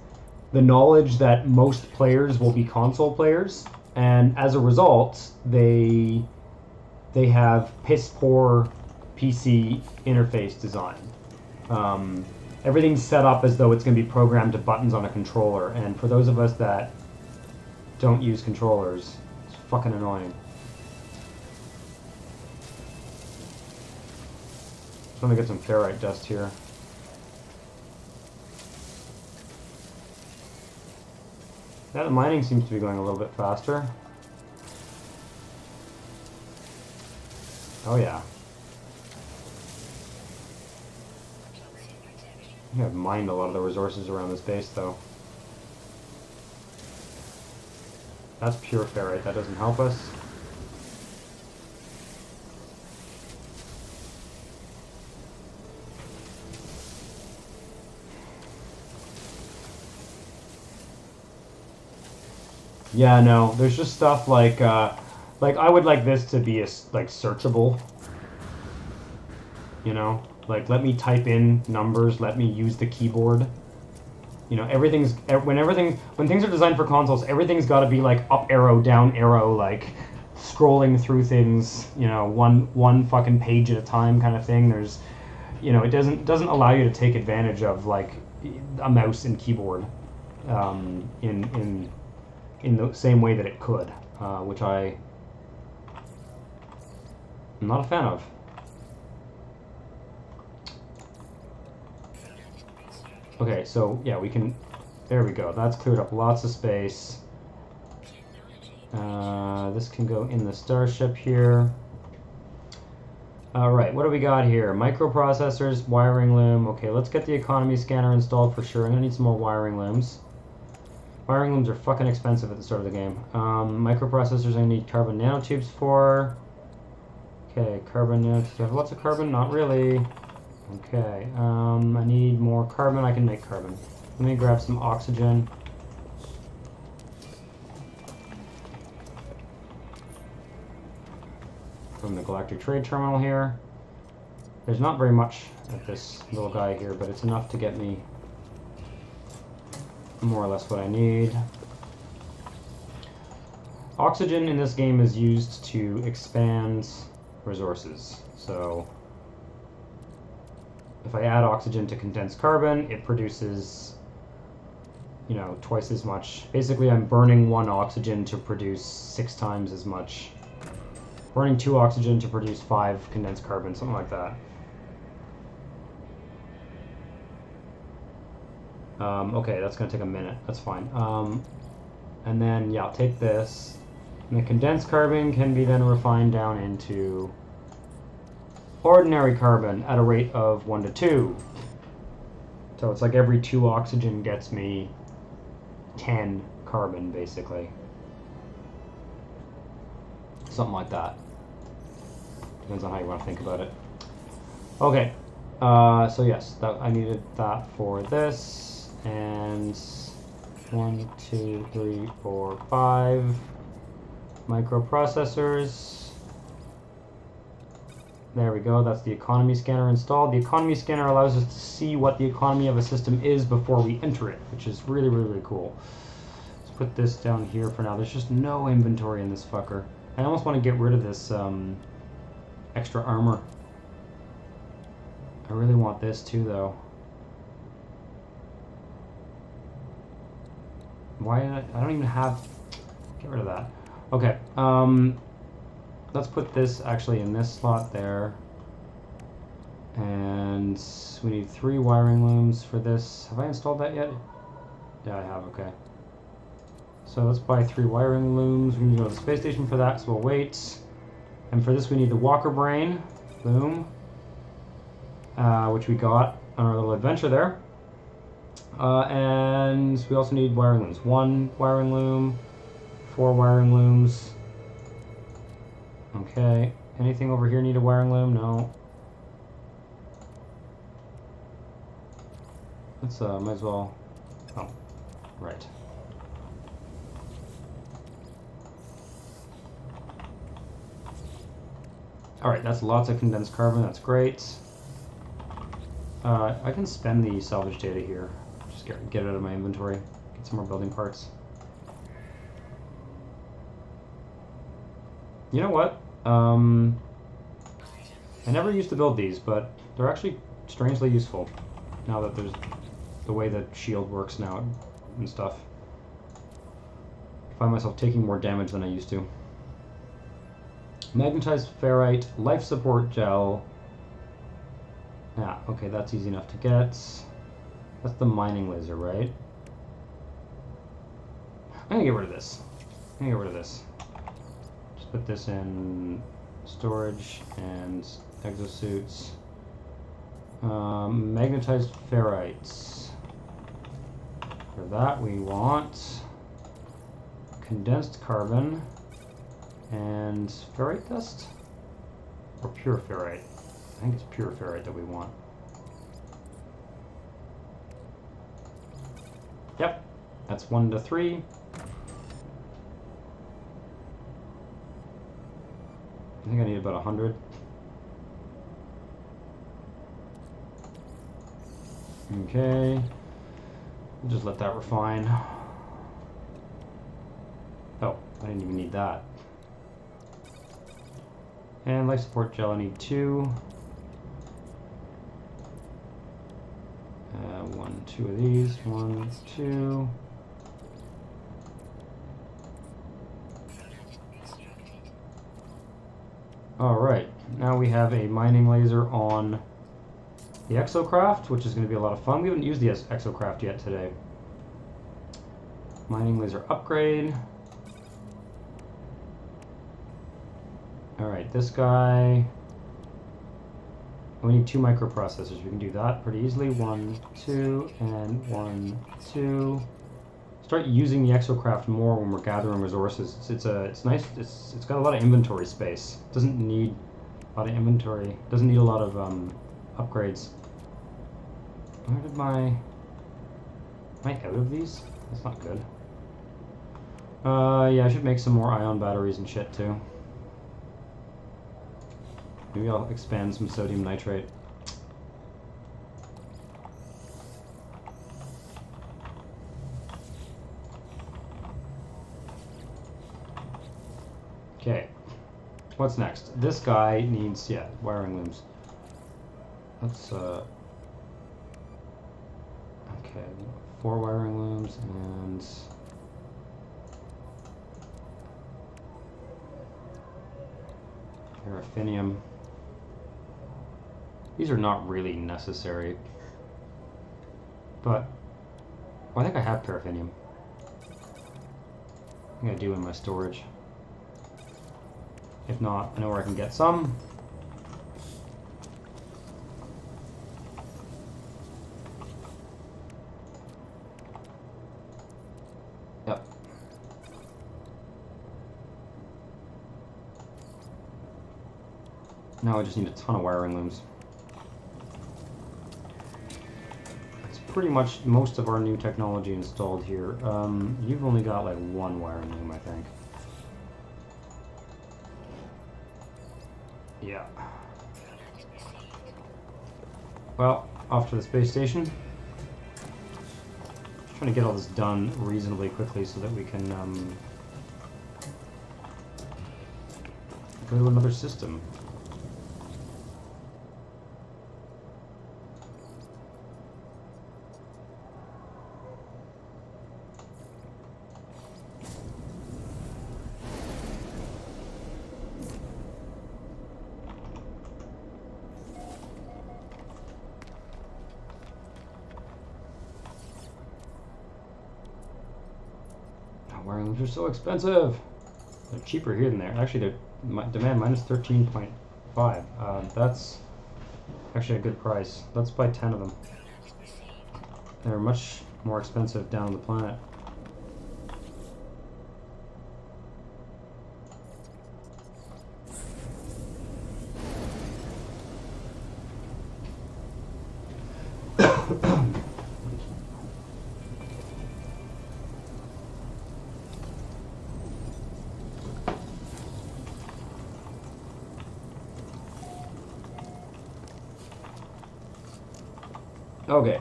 the knowledge that most players will be console players, and as a result, they have piss poor PC interface design. Everything's set up as though it's going to be programmed to buttons on a controller, and for those of us that don't use controllers, it's fucking annoying. Just want to get some ferrite dust here. Yeah, the mining seems to be going a little bit faster. Oh yeah. I think I've mined a lot of the resources around this base though. That's pure ferrite, that doesn't help us. Yeah, no, there's just stuff like I would like this to be like searchable. You know, like let me type in numbers, let me use the keyboard. You know, when things are designed for consoles, everything's got to be like up arrow, down arrow, like scrolling through things. You know, one fucking page at a time kind of thing. There's, you know, it doesn't allow you to take advantage of like a mouse and keyboard in the same way that it could, which I'm not a fan of. Okay, so yeah, we can, there we go, that's cleared up lots of space. This can go in the starship here. Alright, what do we got here? Microprocessors, wiring loom. Okay, let's get the economy scanner installed for sure. I'm gonna need some more wiring looms. Wiring looms are fucking expensive at the start of the game. Microprocessors I need carbon nanotubes for. Okay, carbon nanotubes. Do I have lots of carbon? Not really. Okay, I need more carbon. I can make carbon. Let me grab some oxygen. From the Galactic Trade Terminal here. There's not very much at this little guy here, but it's enough to get me more or less what I need. Oxygen in this game is used to expand resources. So if I add oxygen to condensed carbon, it produces, you know, twice as much. Basically, I'm burning 1 oxygen to produce 6 times as much. Burning 2 oxygen to produce 5 condensed carbon, something like that. Okay, that's going to take a minute. That's fine. And then, yeah, I'll take this. And the condensed carbon can be then refined down into ordinary carbon at a rate of 1 to 2. So it's like every 2 oxygen gets me 10 carbon, basically. Something like that. Depends on how you want to think about it. Okay. So yes, I needed that for this. And 1, 2, 3, 4, 5 microprocessors. There we go, that's the economy scanner installed. The economy scanner allows us to see what the economy of a system is before we enter it, which is really, really, really cool. Let's put this down here for now. There's just no inventory in this fucker. I almost want to get rid of this extra armor. I really want this too, though. Why did I don't even have... Get rid of that. Okay, let's put this actually in this slot there. And we need 3 wiring looms for this. Have I installed that yet? Yeah, I have, okay. So let's buy 3 wiring looms. We need to go to the space station for that, so we'll wait. And for this we need the walker brain. Boom. Which we got on our little adventure there. And we also need wiring looms. 1 wiring loom, 4 wiring looms. Okay. Anything over here need a wiring loom? No. Let's might as well. Oh, right. Alright, that's lots of condensed carbon, that's great. I can spend the salvage data here. Just get it out of my inventory. Get some more building parts. You know what? I never used to build these, but they're actually strangely useful. Now that there's the way that shield works now and stuff. I find myself taking more damage than I used to. Magnetized ferrite, life support gel. Yeah, okay, that's easy enough to get. That's the mining laser, right? I'm gonna get rid of this. Just put this in storage and exosuits. Magnetized ferrites. For that we want condensed carbon and ferrite dust? Or pure ferrite? I think it's pure ferrite that we want. Yep, that's 1 to 3. I think I need about 100. Okay, we'll just let that refine. Oh, I didn't even need that. And life support gel, I need 2. 1, 2 of these. 1, 2. Alright, now we have a mining laser on the exocraft, which is going to be a lot of fun. We haven't used the exocraft yet today. Mining laser upgrade. Alright, this guy. We need 2 microprocessors. We can do that pretty easily. 1, 2, and 1, 2. Start using the exocraft more when we're gathering resources. It's nice. It's got a lot of inventory space. It doesn't need a lot of inventory. Doesn't need a lot of upgrades. Where did am I out of these? That's not good. Yeah, I should make some more ion batteries and shit too. Maybe I'll expand some sodium nitrate. Okay. What's next? This guy needs, yeah, wiring looms. Let's, okay, 4 wiring looms and... paraffinium. These are not really necessary, but well, I think I have paraffinium. I think I do in my storage. If not, I know where I can get some. Yep. Now I just need a ton of wiring looms. Pretty much most of our new technology installed here. You've only got like 1 wiring loom, I think. Yeah. Well, off to the space station. Just trying to get all this done reasonably quickly so that we can go to another system. Wiring looms are so expensive. They're cheaper here than there. Actually, they're demand minus 13.5. That's actually a good price. Let's buy 10 of them. They're much more expensive down on the planet. Okay.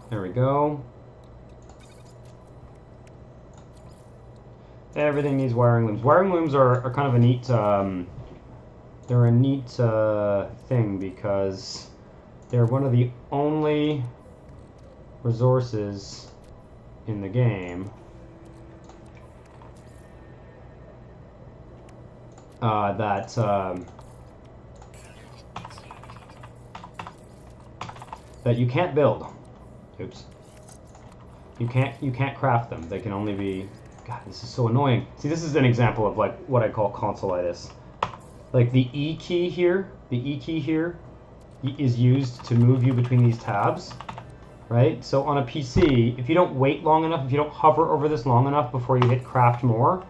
There we go. Everything needs wiring looms. Wiring looms are kind of a neat, they're a neat thing because they're one of the only resources in the game that you can't build. Oops. You can't craft them. They can only be. God, this is so annoying. See, this is an example of like what I call consolitis. Like the E key here, is used to move you between these tabs, right? So on a PC, if you don't wait long enough, if you don't hover over this long enough before you hit craft more,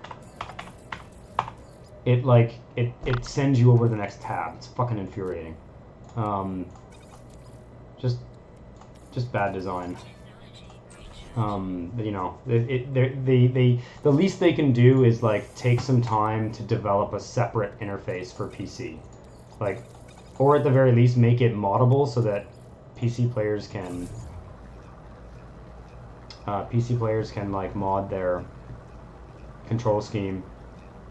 it sends you over the next tab. It's fucking infuriating. Just bad design. You know, the least they can do is like take some time to develop a separate interface for PC, like, or at the very least make it moddable so that PC players can like mod their control scheme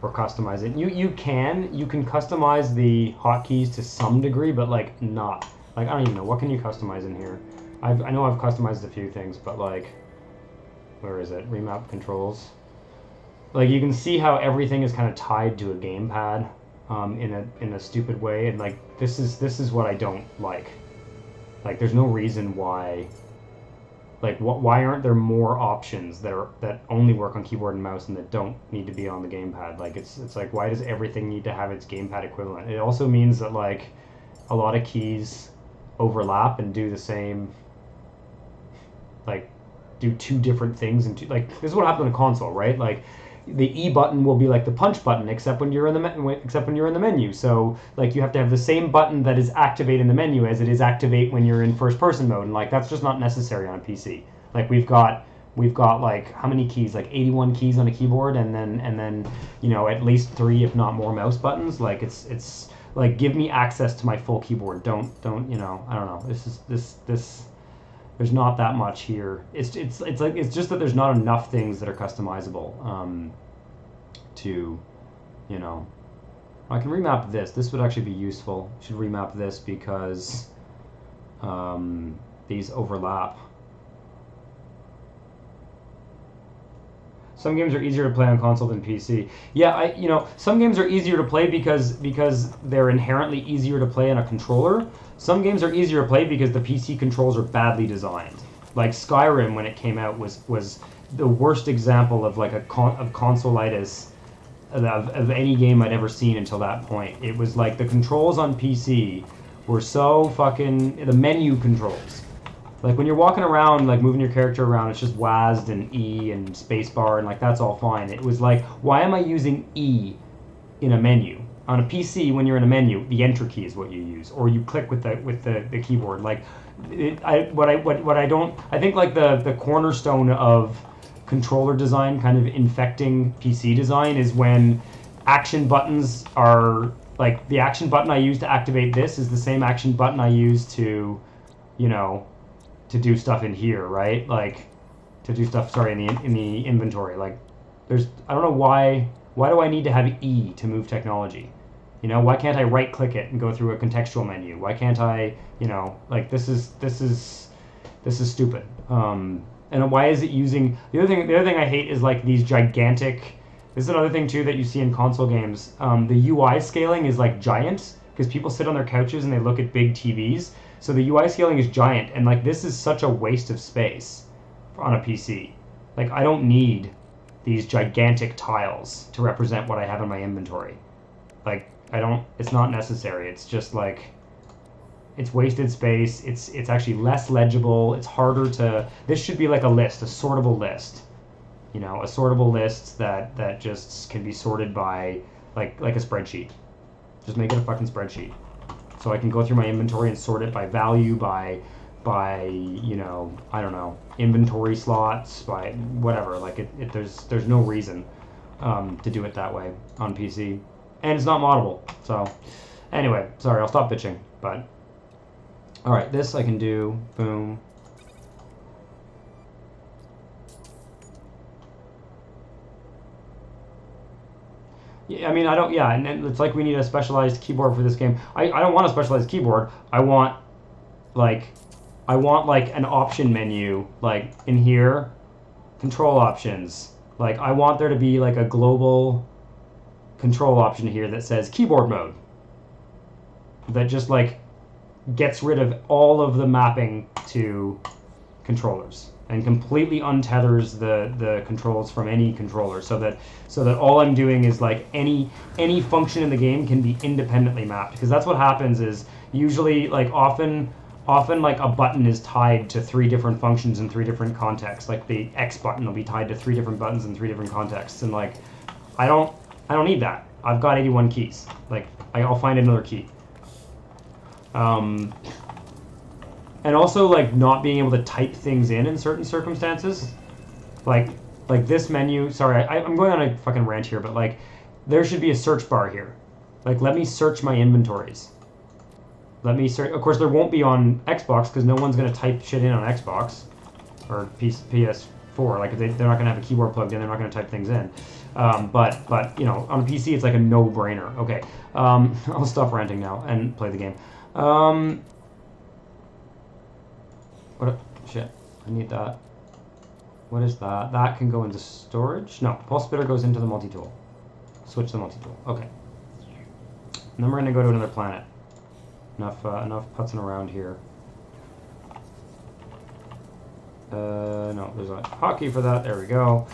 or customize it. You can customize the hotkeys to some degree, but like not. Like, I don't even know, what can you customize in here? I know I've customized a few things, but like, where is it? Remap controls. Like, you can see how everything is kind of tied to a gamepad in a stupid way, and like this is what I don't like. Like, there's no reason why. Like, why aren't there more options that only work on keyboard and mouse and that don't need to be on the gamepad? Like, it's like, why does everything need to have its gamepad equivalent? It also means that like a lot of keys overlap and do the same, like do two different things, and like this is what happened on a console, right? Like the E button will be like the punch button except when you're in the menu. So like you have to have the same button that is activate in the menu as it is activate when you're in first person mode, and like that's just not necessary on a PC. Like we've got like how many keys? Like 81 keys on a keyboard, and then you know, at least 3 if not more mouse buttons. Like it's like, give me access to my full keyboard. Don't you know? I don't know. This. There's not that much here. It's just that there's not enough things that are customizable. To, you know, I can remap this. This would actually be useful. Should remap this because these overlap. Some games are easier to play on console than PC. Yeah, you know, some games are easier to play because they're inherently easier to play on a controller. Some games are easier to play because the PC controls are badly designed. Like Skyrim, when it came out, was the worst example of like of consolitis of any game I'd ever seen until that point. It was like the controls on PC were so fucking, the menu controls. Like when you're walking around, like moving your character around, it's just WASD and E and spacebar, and like that's all fine. It was like, why am I using E in a menu? On a PC, when you're in a menu, the enter key is what you use, or you click with the keyboard. Like, I think like the cornerstone of controller design kind of infecting PC design is when action buttons are like, the action button I use to activate this is the same action button I use to, you know, to do stuff in here, right? Like to do stuff, sorry, in the inventory. Like there's, I don't know why do I need to have E to move technology? You know, why can't I right click it and go through a contextual menu? Why can't I, you know, like this is stupid. And why is it using, the other thing I hate is like these gigantic, this is another thing too that you see in console games. The UI scaling is like giant because people sit on their couches and they look at big TVs. So the UI scaling is giant, and like this is such a waste of space. on a PC. Like, I don't need these gigantic tiles to represent what I have in my inventory. Like, it's not necessary. It's just like, it's wasted space. It's actually less legible. It's harder to, this should be like a list, a sortable list. You know, a sortable list that just can be sorted by, like a spreadsheet. Just make it a fucking spreadsheet. So I can go through my inventory and sort it by value, by you know, I don't know, inventory slots, by whatever. Like there's no reason to do it that way on PC, and it's not moddable. So anyway, sorry, I'll stop bitching. But all right, this I can do. Boom. Yeah, I mean, I don't. Yeah, and it's like we need a specialized keyboard for this game. I don't want a specialized keyboard. I want like an option menu, like in here, control options. Like I want there to be like a global control option here that says keyboard mode. That just like gets rid of all of the mapping to controllers and completely untethers the controls from any controller, so that all I'm doing is like any function in the game can be independently mapped, because that's what happens is usually like often like a button is tied to 3 different functions in 3 different contexts. Like the X button will be tied to 3 different buttons in 3 different contexts, and like I don't need that. I've got 81 keys. Like I'll find another key. And also like not being able to type things in certain circumstances, like this menu. Sorry, I'm going on a fucking rant here, but like there should be a search bar here. Like let me search my inventories. Let me search. Of course, there won't be on Xbox because no one's gonna type shit in on Xbox or PS4. Like they're not gonna have a keyboard plugged in. They're not gonna type things in. But you know, on a PC, it's like a no-brainer. Okay, I'll stop ranting now and play the game. What? Shit. I need that. What is that? That can go into storage? No. Pulse Spitter goes into the multi-tool. Switch the multi-tool. Okay. And then we're going to go to another planet. Enough putzing around here. No, there's a hotkey for that. There we go.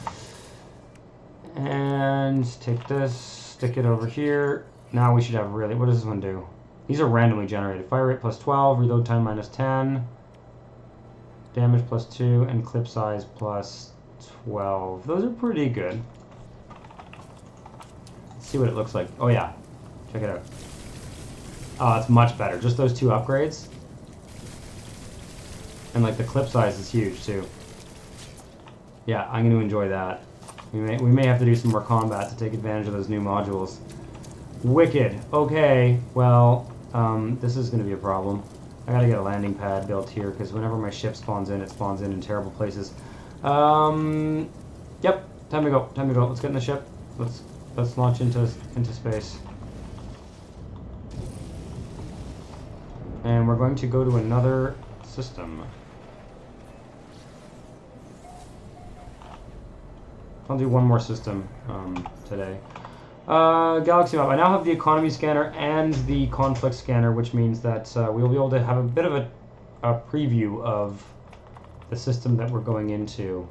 And take this, stick it over here. Now we should have really... What does this one do? These are randomly generated. Fire rate plus 12, reload time minus 10. Damage plus 2, and clip size plus 12. Those are pretty good. Let's see what it looks like. Oh yeah, check it out. Oh, it's much better. Just those 2 upgrades. And like the clip size is huge too. Yeah, I'm going to enjoy that. We may have to do some more combat to take advantage of those new modules. Wicked. Okay, well, this is going to be a problem. I gotta get a landing pad built here, because whenever my ship spawns in, it spawns in terrible places. Yep, time to go. Time to go. Let's get in the ship. Let's launch into space. And we're going to go to another system. I'll do one more system today. Galaxy map. I now have the economy scanner and the conflict scanner, which means that we'll be able to have a bit of a preview of the system that we're going into.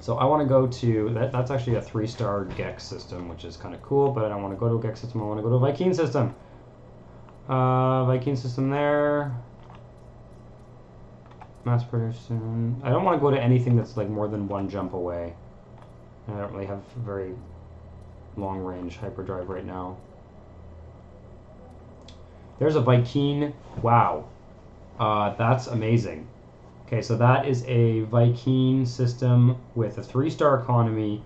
So I want to go to, that's actually a 3-star Gex system, which is kind of cool, but I don't want to go to a Gex system, I want to go to a Viking system. Viking system there. Mass production. I don't want to go to anything that's like more than 1 jump away. I don't really have very long-range hyperdrive right now. There's a Viking. Wow. That's amazing. Okay, so that is a Viking system with a 3-star economy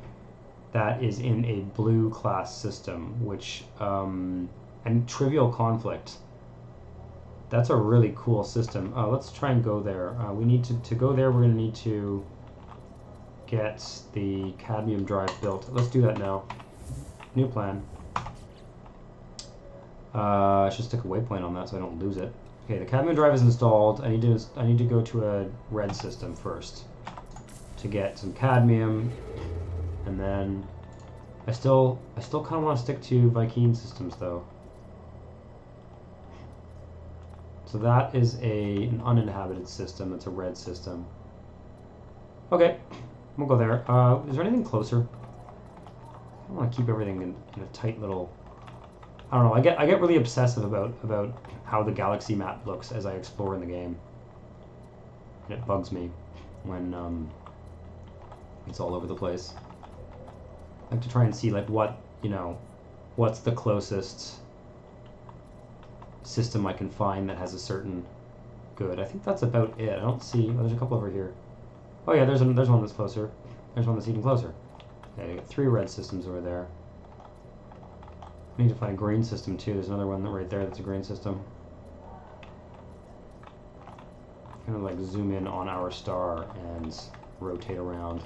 that is in a blue class system, which, and trivial conflict. That's a really cool system. Let's try and go there. We need to go there, we're going to need to get the cadmium drive built. Let's do that now. New plan. I should stick a waypoint on that so I don't lose it. Okay, the cadmium drive is installed. I need to go to a red system first to get some cadmium, and then I still kind of want to stick to Viking systems though. So that is an uninhabited system. It's a red system. Okay, we'll go there. Is there anything closer? I want to keep everything in a tight little... I don't know, I get really obsessive about how the galaxy map looks as I explore in the game. And it bugs me when it's all over the place. I have to try and see like what, you know, what's the closest system I can find that has a certain good. I think that's about it. I don't see... Oh, there's a couple over here. Oh yeah, there's one that's closer. There's one that's even closer. Okay, I got 3 red systems over there. I need to find a green system too. There's another one right there that's a green system. Kind of like zoom in on our star and rotate around.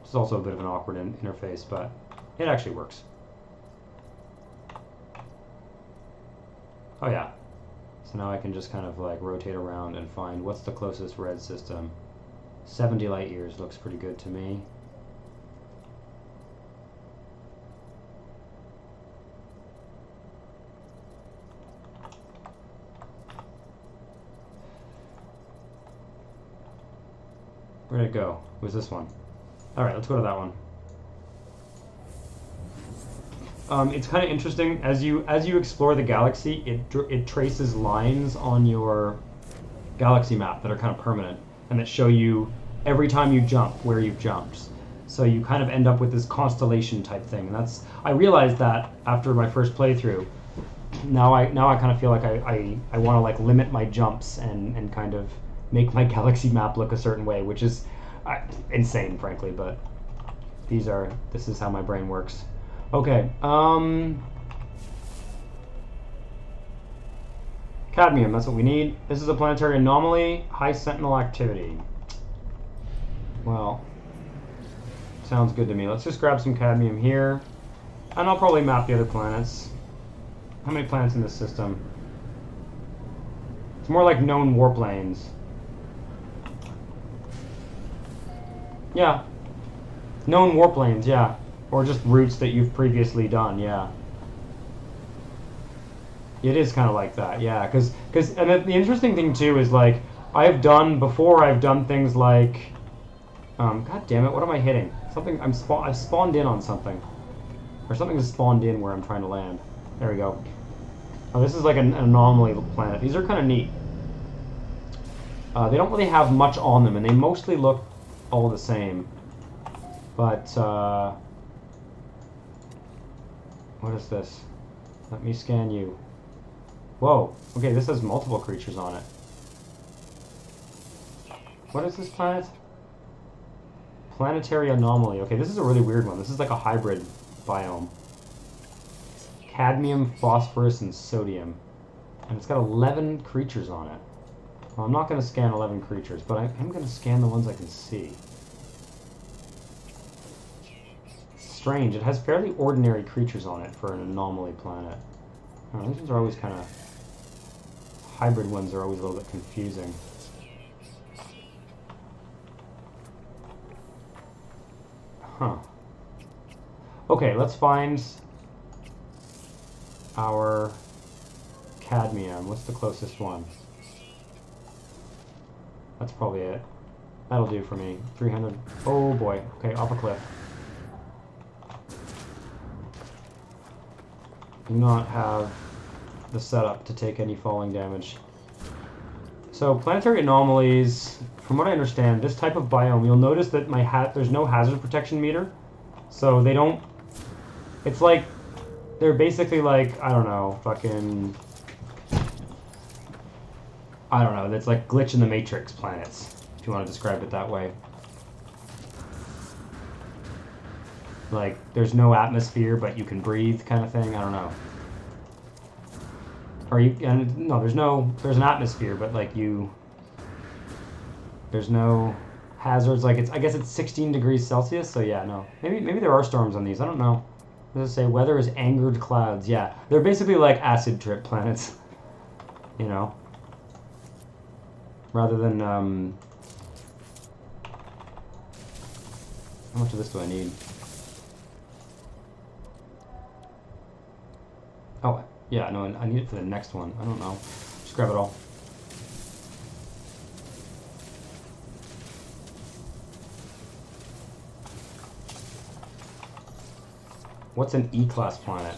It's also a bit of an awkward interface, but it actually works. Oh yeah. So now I can just kind of like rotate around and find what's the closest red system. 70 light years looks pretty good to me. Where'd it go? It was this one. Alright, let's go to that one. It's kind of interesting as you explore the galaxy. It traces lines on your galaxy map that are kind of permanent and that show you every time you jump where you've jumped. So you kind of end up with this constellation type thing, and that's I realized that after my first playthrough. Now I kind of feel like I want to like limit my jumps and kind of make my galaxy map look a certain way, which is insane, frankly. But this is how my brain works. Okay. Cadmium, that's what we need. This is a planetary anomaly, high sentinel activity. Well, sounds good to me. Let's just grab some cadmium here, and I'll probably map the other planets. How many planets in this system? It's more like known warplanes. Yeah. Known warplanes, yeah. Or just routes that you've previously done, yeah. It is kind of like that, yeah. And the interesting thing, too, is, like, I've done things like... God damn it, what am I hitting? I've spawned in on something. Or something has spawned in where I'm trying to land. There we go. Oh, this is like an anomaly planet. These are kind of neat. They don't really have much on them, and they mostly look all the same. But, what is this? Let me scan you. Whoa. Okay, this has multiple creatures on it. What is this planet? Planetary anomaly. Okay, this is a really weird one. This is like a hybrid biome. Cadmium, phosphorus, and sodium. And it's got 11 creatures on it. Well, I'm not going to scan 11 creatures, but I am going to scan the ones I can see. Strange. It has fairly ordinary creatures on it for an anomaly planet. Oh, these ones are always kind of... Hybrid ones are always a little bit confusing. Huh. Okay, let's find our cadmium. What's the closest one? That's probably it. That'll do for me. 300. Oh boy. Okay, off a cliff. Do not have the setup to take any falling damage. So planetary anomalies, from what I understand, this type of biome, you'll notice that there's no hazard protection meter. So they don't... It's like... They're basically like, I don't know, fucking... I don't know, it's like glitch in the matrix planets, if you want to describe it that way. Like, there's no atmosphere, but you can breathe kind of thing, I don't know. Or no, there's an atmosphere, but like there's no hazards, like I guess it's 16 degrees Celsius, so yeah, no. Maybe there are storms on these, I don't know. Does it say weather is angered clouds? Yeah, they're basically like acid trip planets, you know, rather than, how much of this do I need? Oh, yeah, no, I need it for the next one. I don't know. Just grab it all. What's an E-class planet?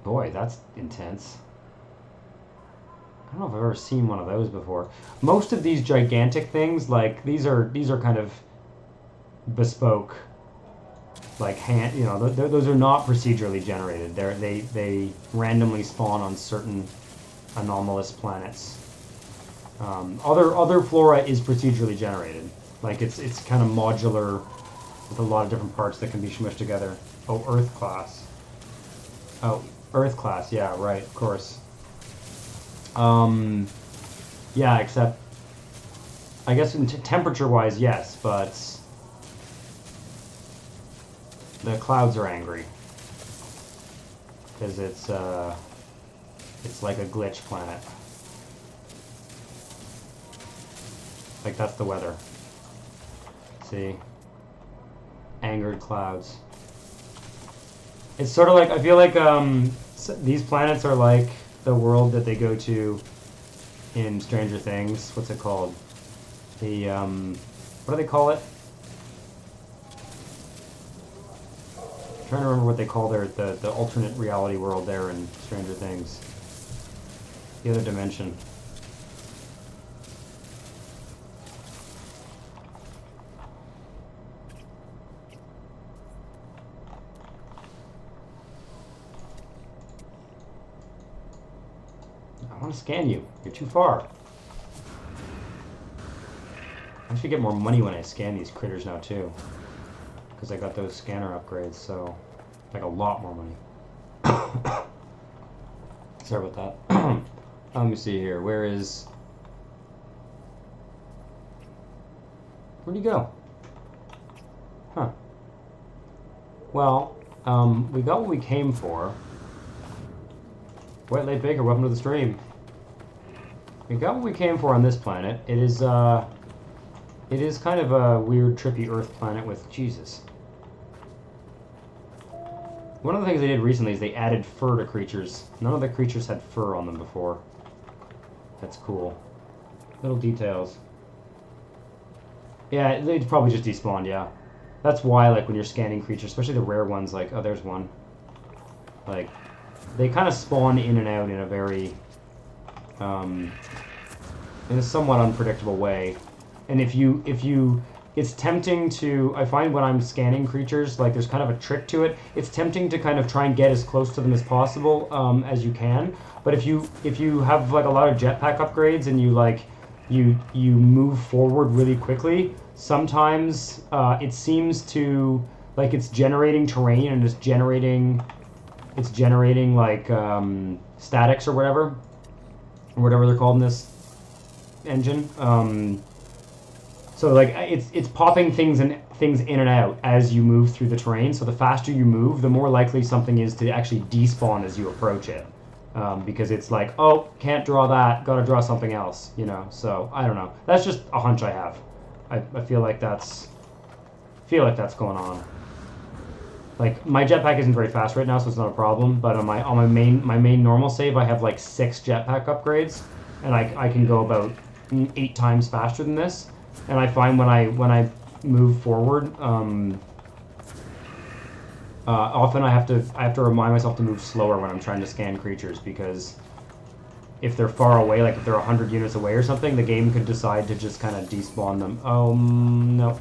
Boy, that's intense. I don't know if I've ever seen one of those before. Most of these gigantic things, like these are kind of bespoke, like hand. You know, those are not procedurally generated. They randomly spawn on certain anomalous planets. Other flora is procedurally generated. Like it's kind of modular with a lot of different parts that can be smushed together. Oh, Earth class. Oh, Earth class. Yeah, right. Of course. Yeah, except I guess in temperature-wise, yes, but the clouds are angry because it's like a glitch planet. Like that's the weather. See, angered clouds. It's sort of like I feel like these planets are like the world that they go to in Stranger Things. What's it called? The what do they call it? I'm trying to remember what they call the alternate reality world there in Stranger Things. The other dimension. I want to scan you. You're too far. I should get more money when I scan these critters now too, because I got those scanner upgrades, so like a lot more money. Sorry about that. Let me see here. Where'd he go? Huh. Well, we got what we came for. White Lake Baker, welcome to the stream. We got what we came for on this planet. It is kind of a weird, trippy Earth planet with Jesus. One of the things they did recently is they added fur to creatures. None of the creatures had fur on them before. That's cool. Little details. Yeah, they probably just despawned, yeah. That's why, like, when you're scanning creatures, especially the rare ones, like, oh, there's one. Like, they kind of spawn in and out in a very, in a somewhat unpredictable way. And if you, it's tempting to, I find when I'm scanning creatures, like there's kind of a trick to it. It's tempting to kind of try and get as close to them as possible as you can. But if you have like a lot of jetpack upgrades and you move forward really quickly, sometimes it seems to, like it's generating terrain and it's generating like statics or whatever they're called in this engine. So like it's popping things in and out as you move through the terrain. So the faster you move, the more likely something is to actually despawn as you approach it, because it's like, oh, can't draw that, gotta draw something else, you know. So I don't know. That's just a hunch I have. I feel like that's going on. Like my jetpack isn't very fast right now, so it's not a problem. But on my main normal save, I have like 6 jetpack upgrades, and I can go about 8 times faster than this. And I find when I move forward, often I have to remind myself to move slower when I'm trying to scan creatures, because if they're far away, like if they're 100 units away or something, the game could decide to just kind of despawn them. Oh no.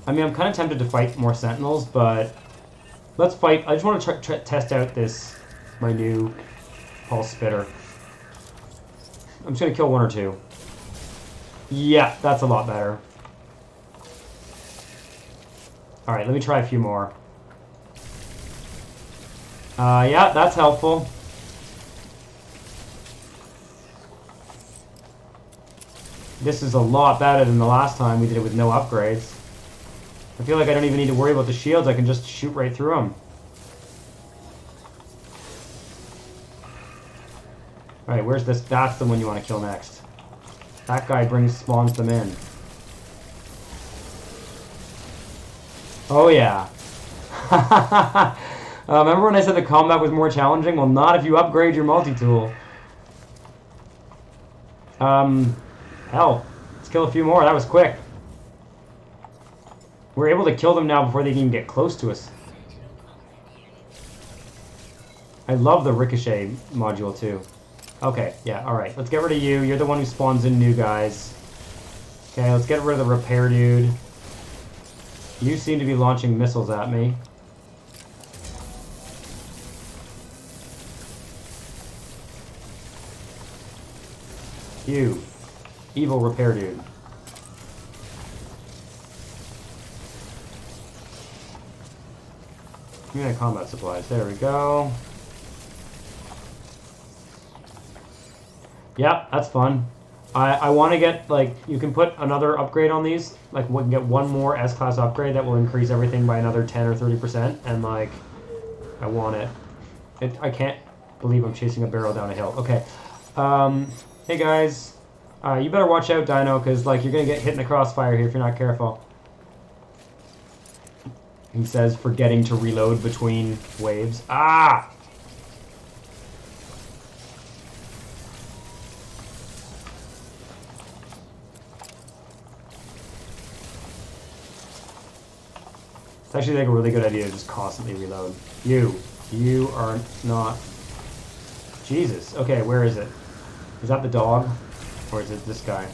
I mean, I'm kind of tempted to fight more sentinels, but let's fight. I just want to test out my new pulse spitter. I'm just gonna kill 1 or 2. Yeah, that's a lot better. Alright, let me try a few more. Yeah, that's helpful. This is a lot better than the last time we did it with no upgrades. I feel like I don't even need to worry about the shields, I can just shoot right through them. Alright, where's this? That's the one you want to kill next. That guy spawns them in. Oh yeah. Remember when I said the combat was more challenging? Well, not if you upgrade your multi-tool. Hell, let's kill a few more. That was quick. We're able to kill them now before they can even get close to us. I love the ricochet module too. Okay, yeah, alright. Let's get rid of you. You're the one who spawns in new guys. Okay, let's get rid of the repair dude. You seem to be launching missiles at me. You. Evil repair dude. Give me that combat supplies. There we go. Yep, that's fun. I want to get, like, you can put another upgrade on these. Like, we can get one more S-Class upgrade that will increase everything by another 10 or 30%. And, like, I want it. I can't believe I'm chasing a barrel down a hill. Okay. Hey, guys. You better watch out, Dino, because, like, you're going to get hit in the crossfire here if you're not careful. He says, forgetting to reload between waves. Ah! It's actually like a really good idea to just constantly reload. You are not... Jesus. Okay, where is it? Is that the dog? Or is it this guy?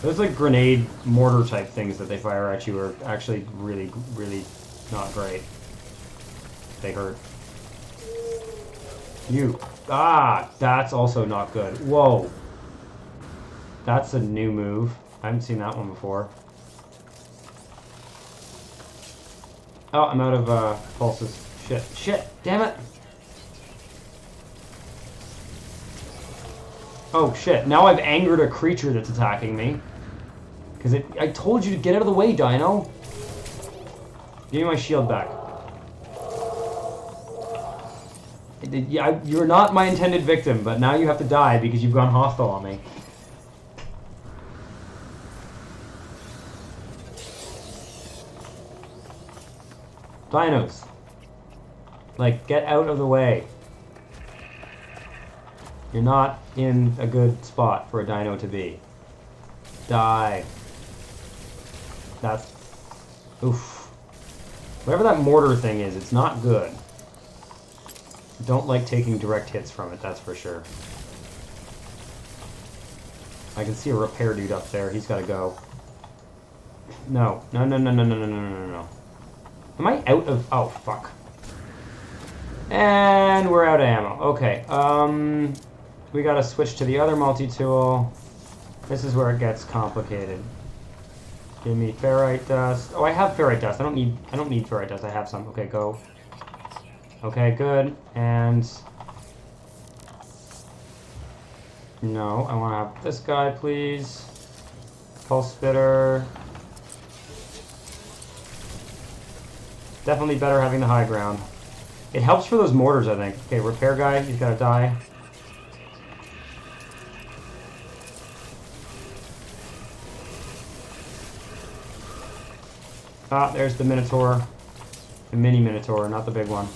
Those like grenade mortar type things that they fire at you are actually really, really not great. They hurt. You. Ah, that's also not good. Whoa. That's a new move. I haven't seen that one before. Oh, I'm out of pulses. Shit, damn it! Oh shit, now I've angered a creature that's attacking me. Because I told you to get out of the way, Dino! Give me my shield back. Yeah, you're not my intended victim, but now you have to die because you've gone hostile on me. Dinos. Like, get out of the way. You're not in a good spot for a dino to be. Die. That's... Oof. Whatever that mortar thing is, it's not good. Don't like taking direct hits from it, that's for sure. I can see a repair dude up there. He's gotta go. No. No. Am I out of... Oh, fuck. And we're out of ammo. Okay. We gotta switch to the other multi-tool. This is where it gets complicated. Give me ferrite dust. Oh, I have ferrite dust. I don't need ferrite dust. I have some. Okay, go. Okay, good. And... No, I want to have this guy, please. Pulse spitter. Definitely better having the high ground. It helps for those mortars, I think. Okay, repair guy, he's gotta die. Ah, there's the Minotaur. The mini Minotaur, not the big one.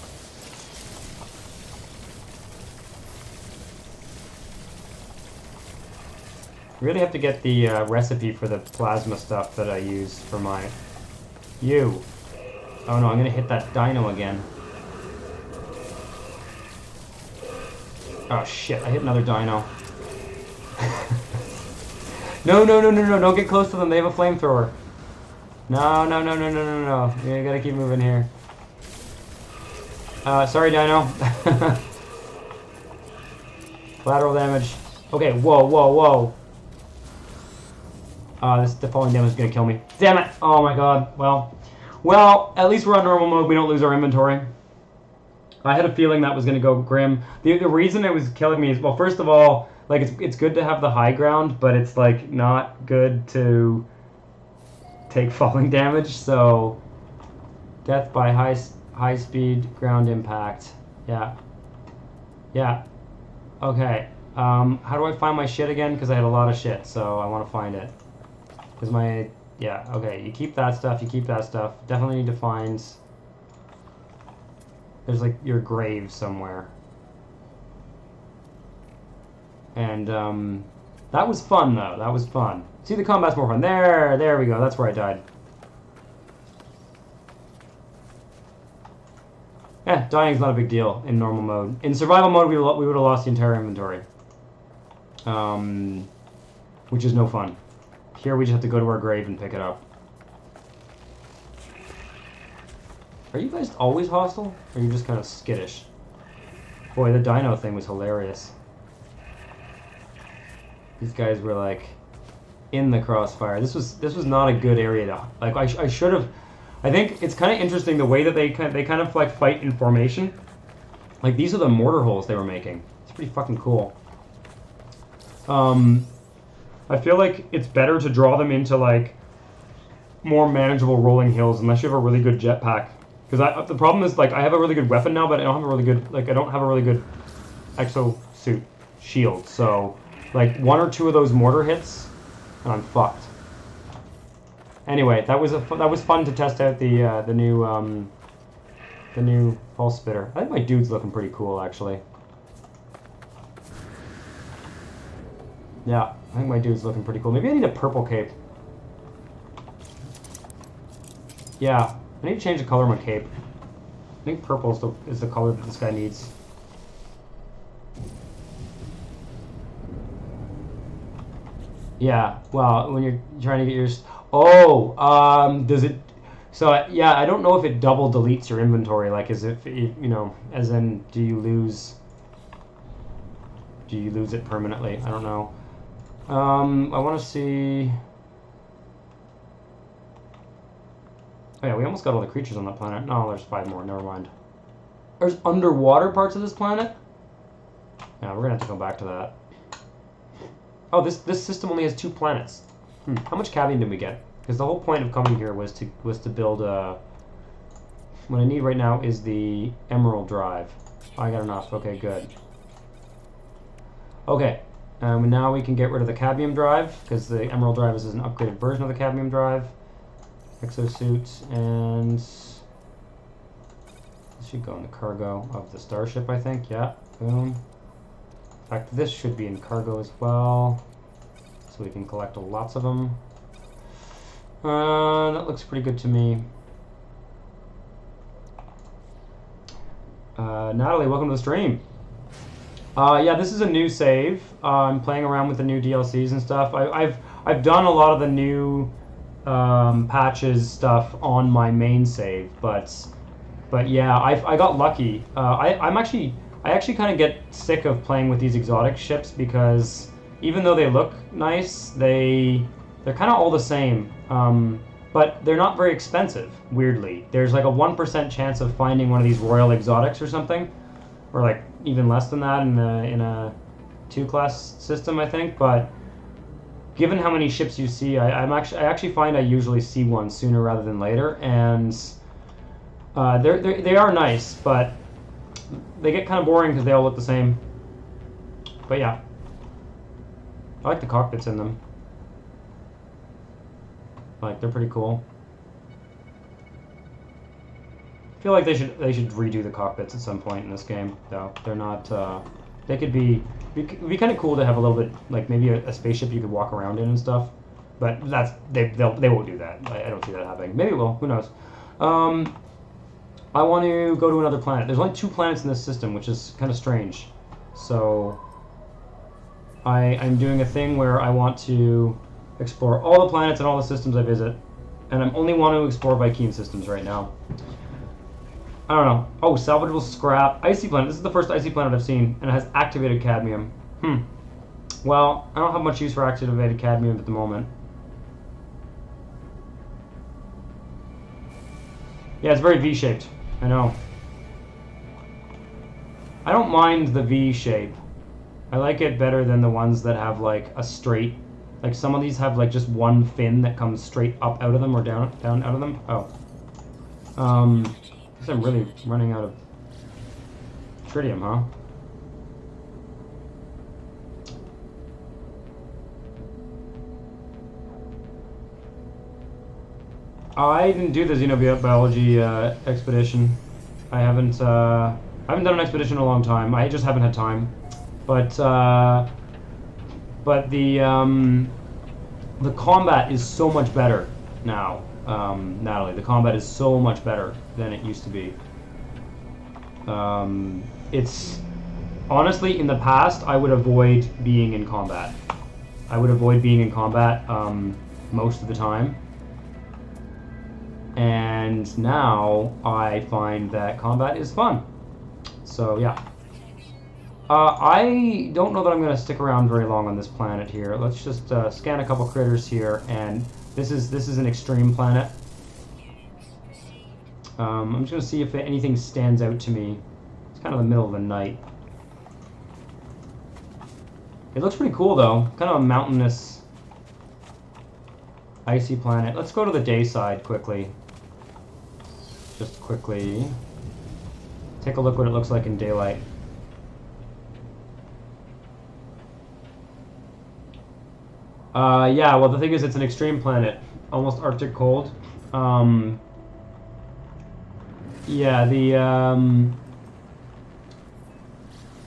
Really have to get the recipe for the plasma stuff that I use for my... You. Oh no, I'm gonna hit that dino again. Oh shit, I hit another dino. No, don't get close to them, they have a flamethrower. No. You gotta keep moving here. Sorry, dino. Collateral damage. Okay, whoa. The falling damage is gonna kill me. Damn it! Oh my god, well, at least we're on normal mode, we don't lose our inventory. I had a feeling that was going to go grim. The reason it was killing me is, well, first of all, like, it's good to have the high ground, but it's, like, not good to take falling damage, so... Death by high speed ground impact. Yeah. Okay. How do I find my shit again? Because I had a lot of shit, so I want to find it. Because my Yeah, okay, you keep that stuff, you keep that stuff. Definitely need to find... There's like your grave somewhere. And that was fun though, that was fun. See, the combat's more fun. There we go, that's where I died. Yeah, dying's not a big deal in normal mode. In survival mode, we would have lost the entire inventory. Which is no fun. Here we just have to go to our grave and pick it up. Are you guys always hostile? Or are you just kind of skittish? Boy, the dino thing was hilarious. These guys were like in the crossfire. This was not a good area to like. I should have. I think it's kind of interesting the way that they kind of like fight in formation. Like these are the mortar holes they were making. It's pretty fucking cool. I feel like it's better to draw them into like more manageable rolling hills unless you have a really good jetpack. Because the problem is like I have a really good weapon now, but I don't have a really good exosuit shield. So like one or two of those mortar hits, and I'm fucked. Anyway, that was fun to test out the new pulse spitter. I think my dude's looking pretty cool actually. Yeah, I think my dude's looking pretty cool. Maybe I need a purple cape. Yeah, I need to change the color of my cape. I think purple is the color that this guy needs. Yeah, well, when you're trying to get yours... Oh, does it... So, yeah, I don't know if it double deletes your inventory, like as if, you know, as in, do you lose it permanently? I don't know. I want to see... Oh yeah, we almost got all the creatures on that planet. No, there's 5 more, never mind. There's underwater parts of this planet? Yeah, we're gonna have to go back to that. Oh, this system only has 2 planets. How much cadmium did we get? Because the whole point of coming here was to build a... What I need right now is the emerald drive. Oh, I got enough. Okay, good. Okay. Now we can get rid of the cadmium drive, because the emerald drive is an upgraded version of the cadmium drive. Exosuit, and this should go in the cargo of the starship, I think. Yeah, boom. In fact, this should be in cargo as well, so we can collect lots of them. That looks pretty good to me. Natalie, welcome to the stream. Yeah, this is a new save. I'm playing around with the new DLCs and stuff. I've done a lot of the new patches stuff on my main save, but yeah, I got lucky. I actually kind of get sick of playing with these exotic ships because even though they look nice, they're kind of all the same. But they're not very expensive. Weirdly, there's like a 1% chance of finding one of these royal exotics or something, or like even less than that in a 2-class system, I think. But given how many ships you see, I actually find I usually see one sooner rather than later, and they are nice, but they get kind of boring because they all look the same. But yeah, I like the cockpits in them. Like, they're pretty cool. I feel like they should redo the cockpits at some point in this game, though. They're not. They could be. It'd be kind of cool to have a little bit, like maybe a spaceship you could walk around in and stuff. But they won't do that. I don't see that happening. Maybe it will. Who knows? I want to go to another planet. There's only 2 planets in this system, which is kind of strange. So I'm doing a thing where I want to explore all the planets and all the systems I visit, and I only want to explore Vy'keen systems right now. I don't know. Oh, salvageable scrap. Icy planet. This is the first icy planet I've seen, and it has activated cadmium. Well, I don't have much use for activated cadmium at the moment. Yeah, it's very V-shaped. I know. I don't mind the V shape. I like it better than the ones that have like a straight... Like some of these have like just one fin that comes straight up out of them or down out of them. Oh. I guess I'm really running out of tritium, huh? I didn't do the xenobiology expedition. I haven't done an expedition in a long time. I just haven't had time. But the combat is so much better now, Natalie. The combat is so much better than it used to be. It's honestly, in the past, I would avoid being in combat. I would avoid being in combat most of the time. And now I find that combat is fun. So yeah. I don't know that I'm going to stick around very long on this planet here. Let's just scan a couple critters here, and this is an extreme planet. I'm just going to see if anything stands out to me. It's kind of the middle of the night. It looks pretty cool though. Kind of a mountainous, icy planet. Let's go to the day side quickly. Just quickly. Take a look what it looks like in daylight. Yeah, well the thing is it's an extreme planet. Almost Arctic cold. Yeah,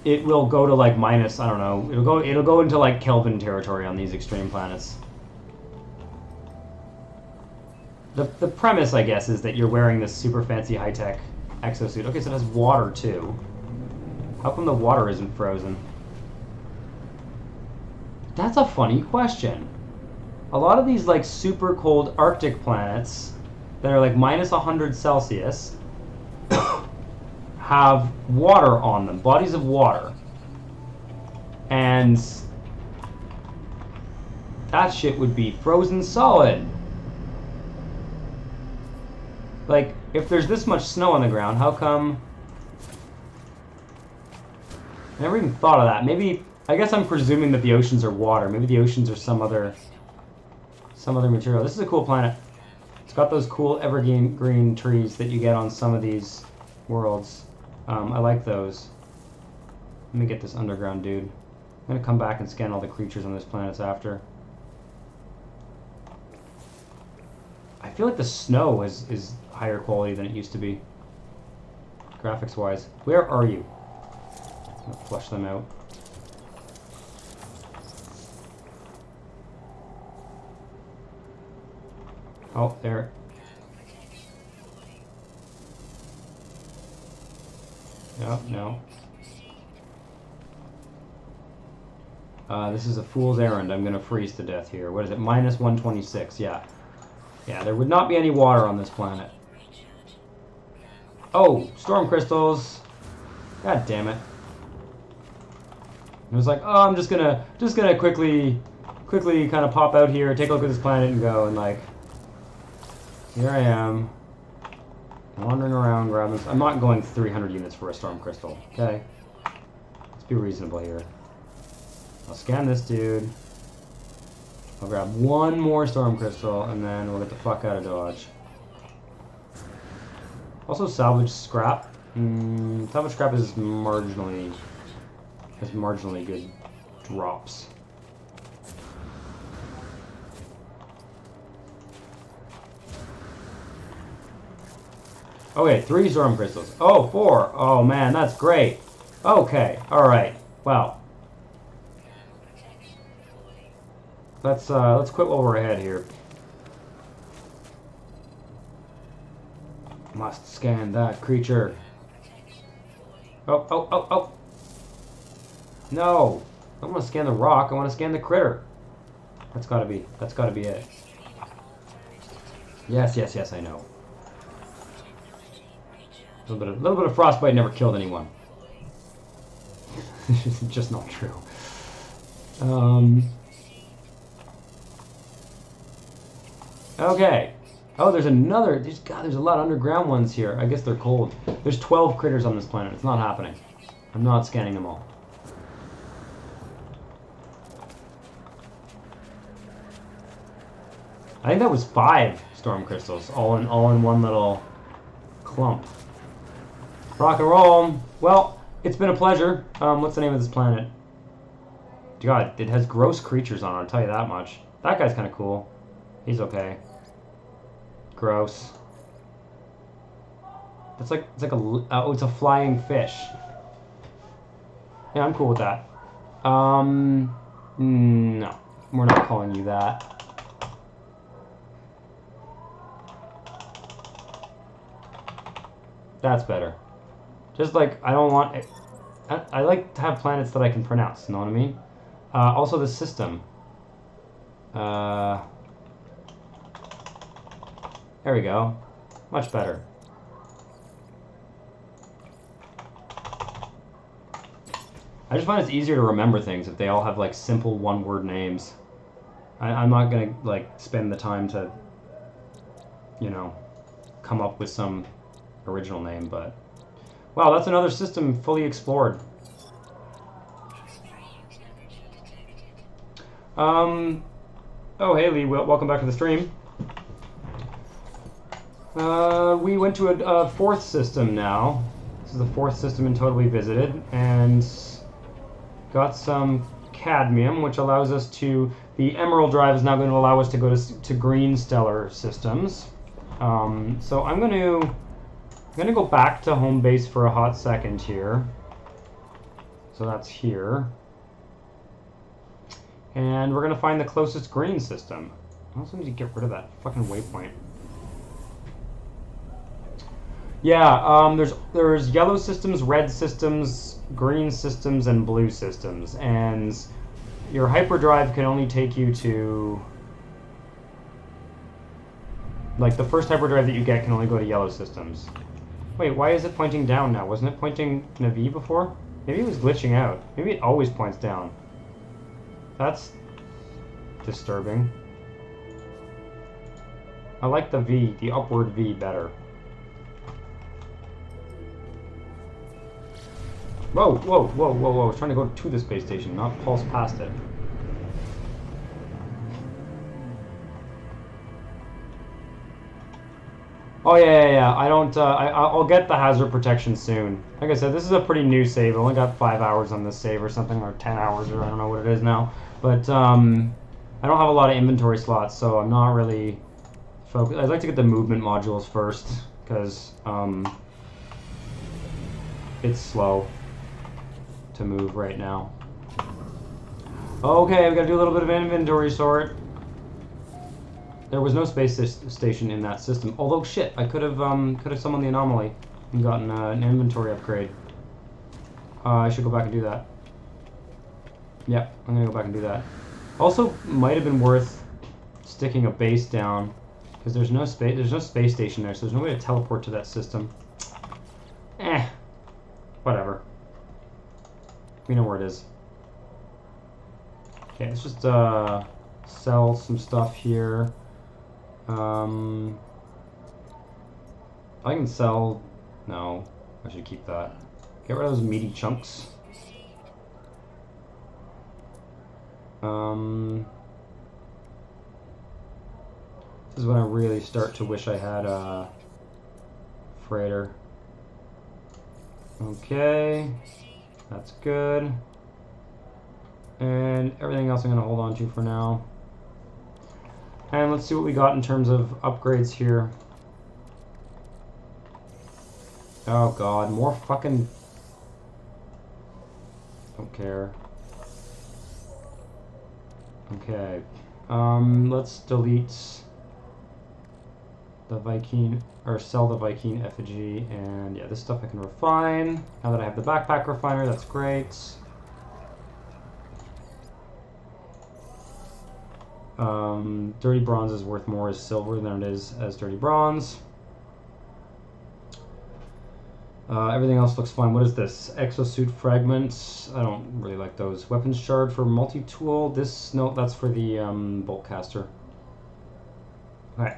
it will go to like minus, I don't know, it'll go into like Kelvin territory on these extreme planets. The premise, I guess, is that you're wearing this super fancy high-tech exosuit. Okay, so it has water too. How come the water isn't frozen? That's a funny question. A lot of these like super cold Arctic planets that are like minus 100 Celsius have water on them, bodies of water. And that shit would be frozen solid. Like, if there's this much snow on the ground, how come... I never even thought of that. Maybe, I guess I'm presuming that the oceans are water. Maybe the oceans are some other material. This is a cool planet. It's got those cool evergreen trees that you get on some of these worlds. I like those. Let me get this underground dude. I'm going to come back and scan all the creatures on this planet after. I feel like the snow is higher quality than it used to be. Graphics wise. Where are you? I'm going to flush them out. Oh, there. No. This is a fool's errand. I'm going to freeze to death here. What is it? Minus 126. Yeah. Yeah, there would not be any water on this planet. Oh, storm crystals. God damn it. It was like, oh, I'm just gonna quickly kind of pop out here, take a look at this planet and go, and like, here I am, wandering around, grabbing this. I'm not going 300 units for a storm crystal, okay? Let's be reasonable here. I'll scan this dude. I'll grab one more storm crystal, and then we'll get the fuck out of Dodge. Also, salvage scrap. Salvage scrap is marginally good drops. Okay, 3 storm crystals. Oh, 4. Oh man, that's great. Okay, all right. Wow. Let's quit while we're ahead here. Must scan that creature. Oh. No. I don't want to scan the rock. I want to scan the critter. That's gotta be it. Yes, I know. A little bit of frostbite never killed anyone. It's just not true. Okay. Oh, there's another. There's a lot of underground ones here. I guess they're cold. There's 12 critters on this planet. It's not happening. I'm not scanning them all. I think that was 5 storm crystals, all in one little clump. Rock and roll. Well, it's been a pleasure. What's the name of this planet? God, it has gross creatures on it, I'll tell you that much. That guy's kind of cool. He's okay. gross. It's like oh, it's a flying fish. Yeah, I'm cool with that. No, we're not calling you that. That's better. Just like, I don't want it. I like to have planets that I can pronounce, you know what I mean? Also the system. There we go. Much better. I just find it's easier to remember things if they all have like simple one-word names. I'm not gonna like spend the time to, you know, come up with some original name, but wow, that's another system fully explored. Oh, hey Lee, welcome back to the stream. We went to a fourth system now. This is the fourth system in total we visited, and got some cadmium, which allows us to... The Emerald Drive is now going to allow us to go to green stellar systems. So I'm going to go back to home base for a hot second here. So that's here. And we're going to find the closest green system. I also need to get rid of that fucking waypoint. Yeah, there's yellow systems, red systems, green systems, and blue systems. And your hyperdrive can only take you to... Like, the first hyperdrive that you get can only go to yellow systems. Wait, why is it pointing down now? Wasn't it pointing in a V before? Maybe it was glitching out. Maybe it always points down. That's disturbing. I like the V, the upward V, better. Whoa, whoa, whoa, whoa, whoa. I was trying to go to the space station, not pulse past it. Oh, yeah. I don't, I'll get the hazard protection soon. Like I said, this is a pretty new save. I only got 5 hours on this save or something, or 10 hours, or I don't know what it is now. But, I don't have a lot of inventory slots, so I'm not really focused. I'd like to get the movement modules first, because, it's slow to move right now. Okay, we gotta do a little bit of inventory sort. There was no space station in that system. Although, shit, I could have summoned the anomaly and gotten an inventory upgrade. I should go back and do that. Yeah, I'm gonna go back and do that. Also, might have been worth sticking a base down because there's no space. There's no space station there, so there's no way to teleport to that system. Whatever. We know where it is. Okay, let's just sell some stuff here. I can sell... No, I should keep that. Get rid of those meaty chunks. This is when I really start to wish I had a freighter. Okay, that's good. And everything else I'm going to hold on to for now. And let's see what we got in terms of upgrades here. Oh god, more fucking... Don't care. Okay. Let's delete the Viking, or sell the Viking effigy, and yeah, this stuff I can refine. Now that I have the backpack refiner, that's great. Dirty bronze is worth more as silver than it is as dirty bronze. Everything else looks fine. What is this? Exosuit fragments. I don't really like those. Weapons shard for multi-tool. This, no, that's for the bolt caster. Okay.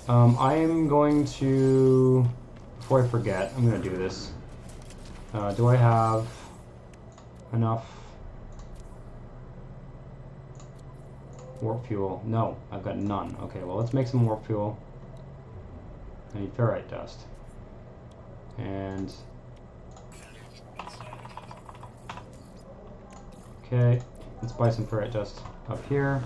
I'm going to, before I forget, I'm going to do this. Do I have enough warp fuel? No, I've got none. Okay, well, let's make some warp fuel. I need ferrite dust. And... okay, let's buy some ferrite dust up here.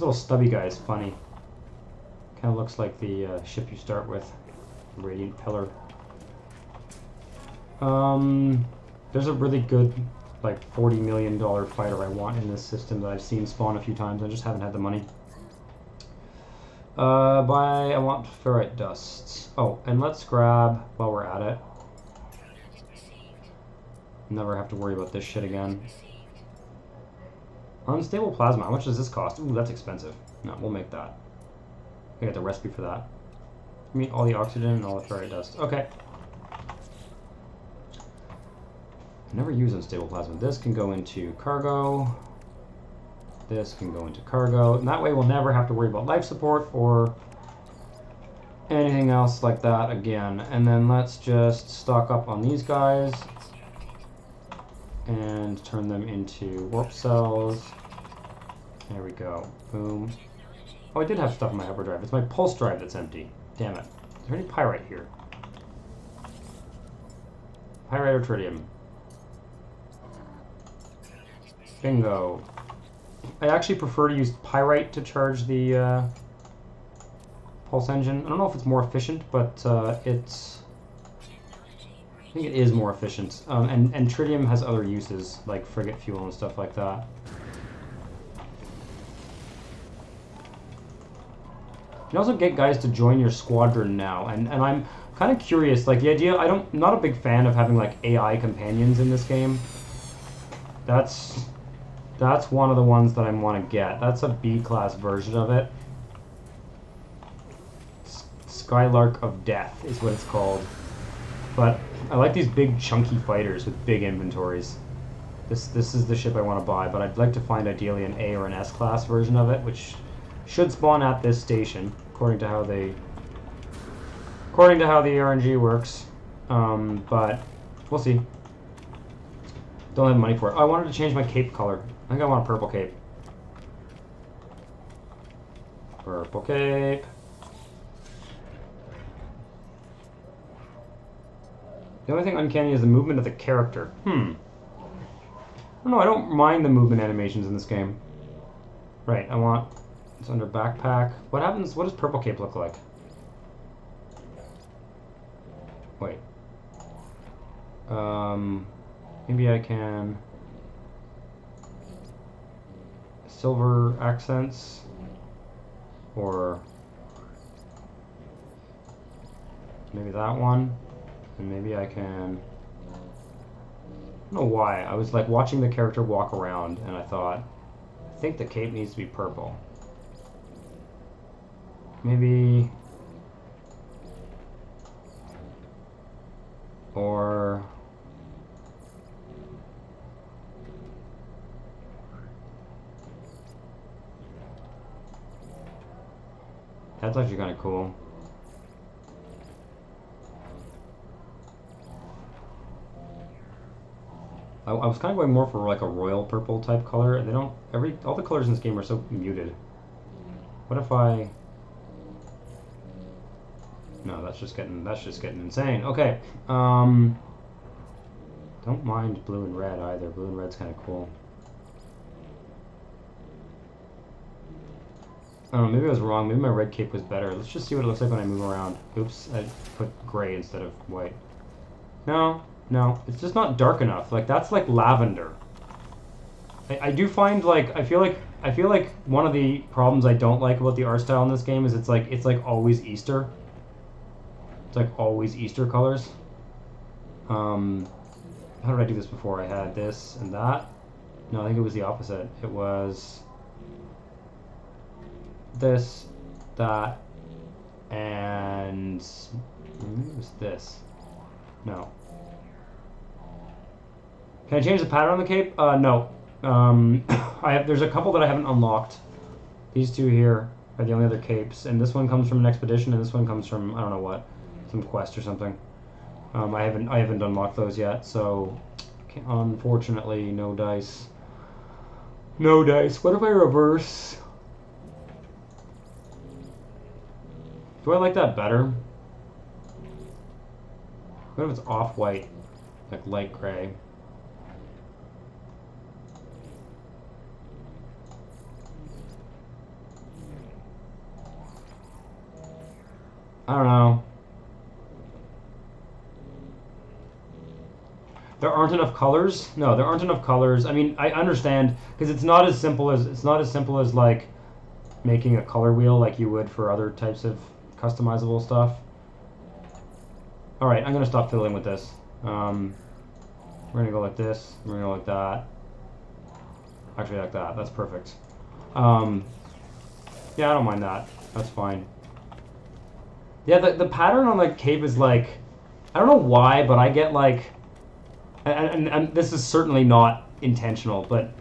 This little stubby guy is funny. Kind of looks like the ship you start with, Radiant Pillar. There's a really good, like, $40 million fighter I want in this system that I've seen spawn a few times. I just haven't had the money. I want ferrite dust. Oh, and let's grab, while we're at it, never have to worry about this shit again. Unstable plasma, how much does this cost? Ooh, that's expensive. No, we'll make that. I got the recipe for that. I mean, all the oxygen and all the ferrite dust. Okay. I never use unstable plasma. This can go into cargo. This can go into cargo. And that way we'll never have to worry about life support or anything else like that again. And then let's just stock up on these guys and turn them into warp cells. There we go. Boom. Oh, I did have stuff in my hyperdrive. It's my pulse drive that's empty. Damn it. Is there any pyrite here? Pyrite or tritium? Bingo. I actually prefer to use pyrite to charge the pulse engine. I don't know if it's more efficient, but I think it is more efficient. And tritium has other uses, like frigate fuel and stuff like that. You can also get guys to join your squadron now, and I'm kind of curious, like the idea, I'm not a big fan of having like AI companions in this game. That's one of the ones that I want to get. That's a B-class version of it. Skylark of Death is what it's called. But I like these big chunky fighters with big inventories. This is the ship I want to buy, but I'd like to find ideally an A or an S-class version of it, which should spawn at this station, according to how the RNG works. But we'll see. Don't have money for it. Oh, I wanted to change my cape color. I think I want a purple cape. Purple cape. The only thing uncanny is the movement of the character. I don't know, I don't mind the movement animations in this game. Right, I want... It's under backpack. What happens... What does purple cape look like? Wait. Maybe I can... Silver accents? Or... Maybe that one? And maybe I can... I don't know why. I was like watching the character walk around and I thought, I think the cape needs to be purple. Maybe... Or... That's actually kind of cool. I was kind of going more for like a royal purple type color. They don't... all the colors in this game are so muted. What if I... No, that's just getting insane. Okay. Don't mind blue and red either. Blue and red's kind of cool. I don't know, maybe I was wrong. Maybe my red cape was better. Let's just see what it looks like when I move around. Oops, I put gray instead of white. No, it's just not dark enough. Like, that's like lavender. I do find, like, I feel like one of the problems I don't like about the art style in this game is it's like always Easter. It's like always Easter colors. How did I do this before? I had this and that. No, I think it was the opposite. It was this, that, and maybe it was this. No. Can I change the pattern on the cape? No. There's a couple that I haven't unlocked. These two here are the only other capes, and this one comes from an expedition, and this one comes from I don't know what, some quest or something. I haven't unlocked those yet, so unfortunately, no dice. No dice. What if I reverse? Do I like that better? What if it's off-white, like light gray? I don't know. There aren't enough colors. No, there aren't enough colors. I mean, I understand because it's not as simple as like making a color wheel like you would for other types of customizable stuff. All right, I'm gonna stop fiddling with this. We're gonna go like this. We're gonna go like that. Actually, like that. That's perfect. Yeah, I don't mind that. That's fine. Yeah, the pattern on the cape is like, I don't know why, but I get like, and this is certainly not intentional, but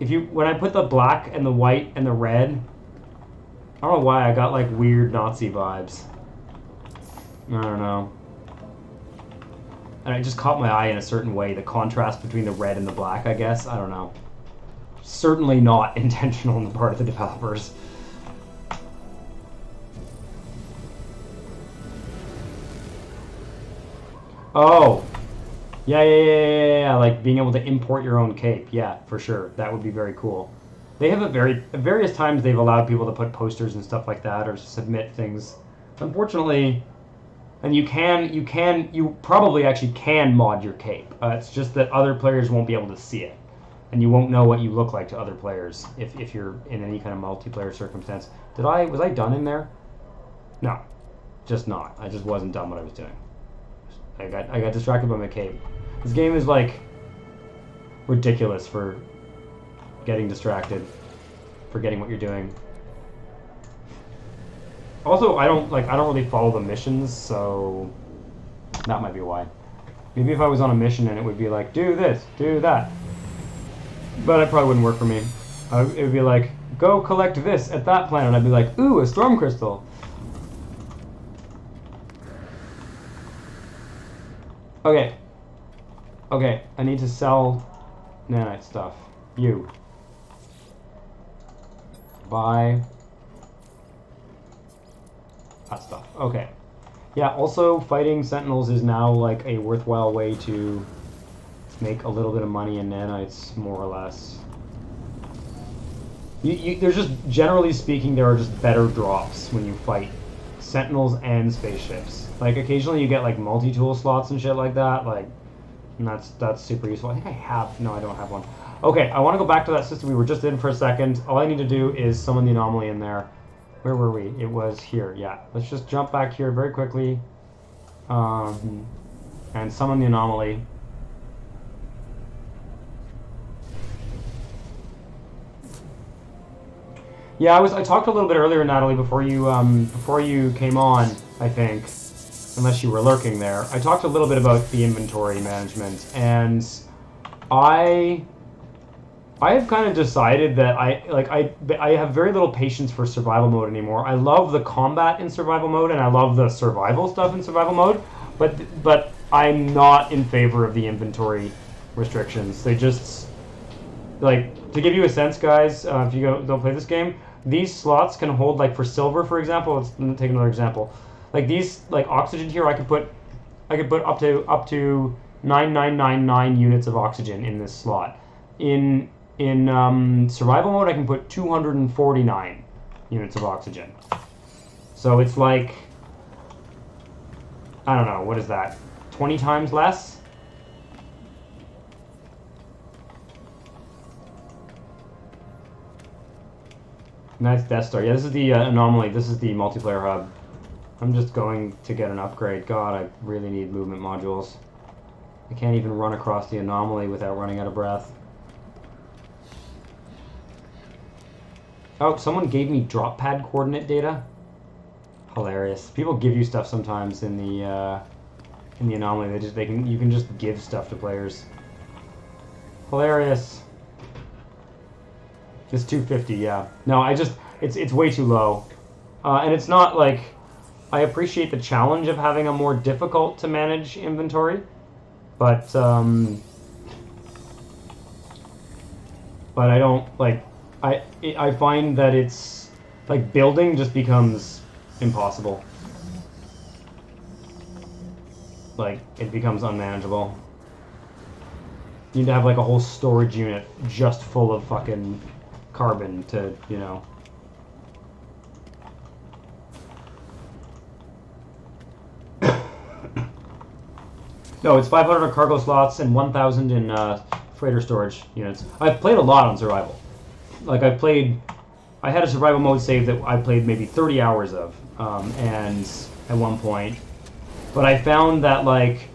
when I put the black and the white and the red, I don't know why I got like weird Nazi vibes. I don't know. And it just caught my eye in a certain way, the contrast between the red and the black, I guess. I don't know. Certainly not intentional on the part of the developers. Oh. Yeah, like being able to import your own cape. Yeah, for sure. That would be very cool. They have at various times they've allowed people to put posters and stuff like that or submit things. Unfortunately, and you probably actually can mod your cape. It's just that other players won't be able to see it. And you won't know what you look like to other players if you're in any kind of multiplayer circumstance. Was I done in there? No. Just not. I just wasn't done what I was doing. I got distracted by my cape. This game is like ridiculous for getting distracted, forgetting what you're doing. Also, I don't really follow the missions, so that might be why. Maybe if I was on a mission and it would be like, do this, do that. But it probably wouldn't work for me. It would be like, go collect this at that planet. I'd be like, ooh, a storm crystal. Okay, I need to sell nanite stuff. You. Buy that stuff. Okay. Yeah, also fighting sentinels is now like a worthwhile way to make a little bit of money in nanites, more or less. There's just, generally speaking, there are just better drops when you fight sentinels and spaceships. Like occasionally you get like multi-tool slots and shit like that, like, and that's super useful. I think I have, no, I don't have one. Okay, I want to go back to that system we were just in for a second. All I need to do is summon the anomaly in there. Where were we? It was here, yeah. Let's just jump back here very quickly, and summon the anomaly. Yeah, I talked a little bit earlier, Natalie, before you came on, I think, unless you were lurking there. I talked a little bit about the inventory management, and I have kind of decided that I have very little patience for survival mode anymore. I love the combat in survival mode, and I love the survival stuff in survival mode, but I'm not in favor of the inventory restrictions. They just, like, to give you a sense, guys, if you don't play this game, these slots can hold, like, for silver, for example. Let's take another example. Like these, like oxygen here, I could put up to 9999 units of oxygen in this slot. In survival mode, I can put 249 units of oxygen. So it's like, I don't know, what is that? 20 times less? Nice Death Star. Yeah, this is the anomaly. This is the multiplayer hub. I'm just going to get an upgrade. God, I really need movement modules. I can't even run across the anomaly without running out of breath. Oh, someone gave me drop pad coordinate data. Hilarious. People give you stuff sometimes in the anomaly. You can just give stuff to players. Hilarious. It's 250, yeah. No, it's way too low. And it's not like, I appreciate the challenge of having a more difficult to manage inventory, but I don't, like, I find that it's, like, building just becomes impossible. Like, it becomes unmanageable. You need to have, like, a whole storage unit just full of fucking carbon to, you know. No, it's 500 on cargo slots and 1,000 in freighter storage units. I've played a lot on survival. Like I had a survival mode save that I played maybe 30 hours of, and at one point. But I found that, like,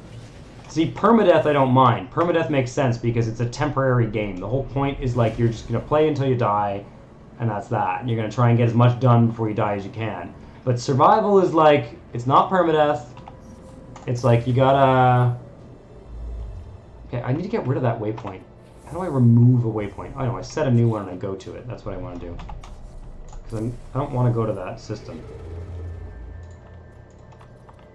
see, permadeath I don't mind. Permadeath makes sense because it's a temporary game. The whole point is, like, you're just going to play until you die, and that's that. And you're going to try and get as much done before you die as you can. But survival is, like, it's not permadeath. It's like you gotta... Okay, I need to get rid of that waypoint. How do I remove a waypoint? Oh, no, I set a new one and I go to it. That's what I want to do. Because I don't want to go to that system.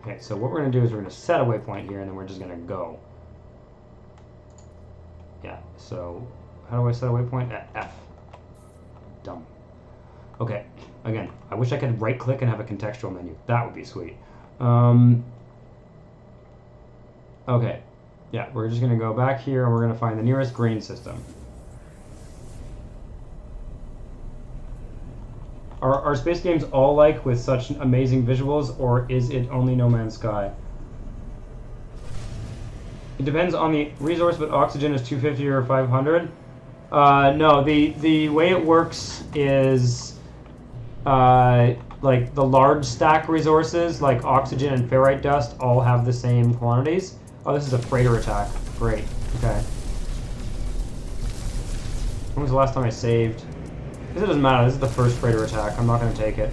Okay, so what we're going to do is we're going to set a waypoint here, and then we're just going to go. Yeah, so how do I set a waypoint? F. Dumb. Okay, again, I wish I could right-click and have a contextual menu. That would be sweet. Okay, yeah, we're just going to go back here, and we're going to find the nearest green system. Are space games all like with such amazing visuals, or is it only No Man's Sky? It depends on the resource, but oxygen is 250 or 500. No, the way it works is like the large stack resources, like oxygen and ferrite dust, all have the same quantities. Oh, this is a freighter attack. Great. Okay. When was the last time I saved? It doesn't matter, this is the first freighter attack. I'm not going to take it.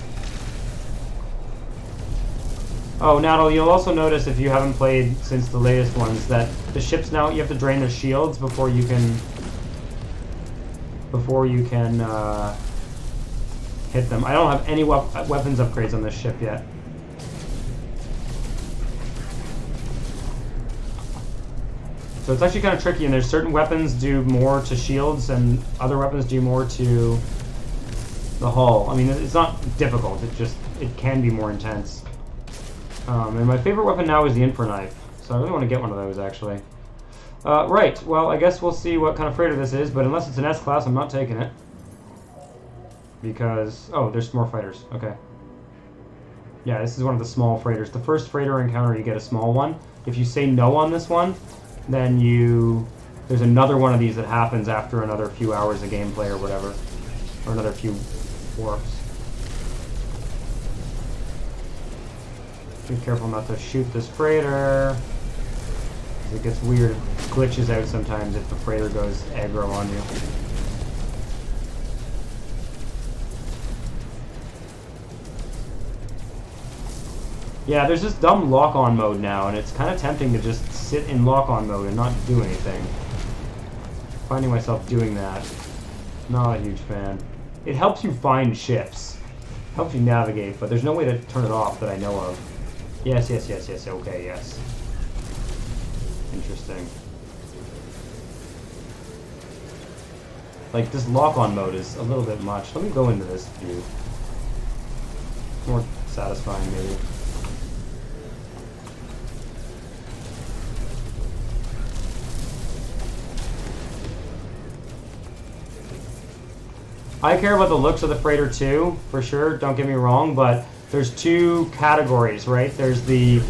Oh, Natal, you'll also notice if you haven't played since the latest ones that the ships now, you have to drain their shields before you can hit them. I don't have any weapons upgrades on this ship yet. So it's actually kind of tricky, and there's certain weapons do more to shields and other weapons do more to the hull. I mean, it's not difficult, it can be more intense. And my favorite weapon now is the Infraknife, so I really want to get one of those, actually. Right, well, I guess we'll see what kind of freighter this is, but unless it's an S-class, I'm not taking it. Because, oh, there's more fighters, okay. Yeah, this is one of the small freighters. The first freighter encounter, you get a small one. If you say no on this one, then there's another one of these that happens after another few hours of gameplay or whatever. Or another few warps. Be careful not to shoot this freighter. It gets weird. It glitches out sometimes if the freighter goes aggro on you. Yeah, there's this dumb lock-on mode now, and it's kind of tempting to just sit in lock-on mode and not do anything. Finding myself doing that. Not a huge fan. It helps you find ships. Helps you navigate, but there's no way to turn it off that I know of. Yes, yes, yes, yes, okay, yes. Interesting. Like, this lock-on mode is a little bit much. Let me go into this view. More satisfying, maybe. I care about the looks of the freighter too, for sure, don't get me wrong, but there's two categories, right? There's the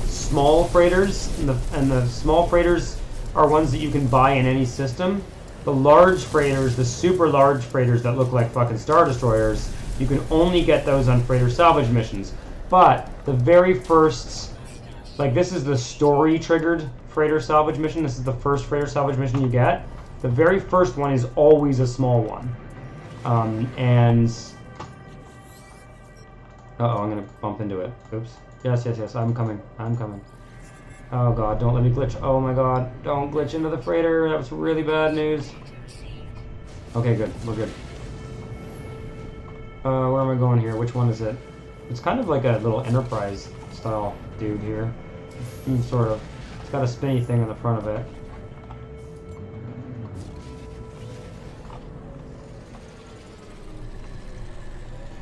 small freighters, and the small freighters are ones that you can buy in any system. The large freighters, the super large freighters that look like fucking Star Destroyers, you can only get those on freighter salvage missions. But the very first, like this is the story-triggered freighter salvage mission, this is the first freighter salvage mission you get. The very first one is always a small one. And... Uh-oh, I'm gonna bump into it. Oops. Yes, yes, yes, I'm coming. I'm coming. Oh god, don't let me glitch. Oh my god, don't glitch into the freighter. That was really bad news. Okay, good. We're good. Where am I going here? Which one is it? It's kind of like a little Enterprise style dude here. Sort of. It's got a spinny thing on the front of it.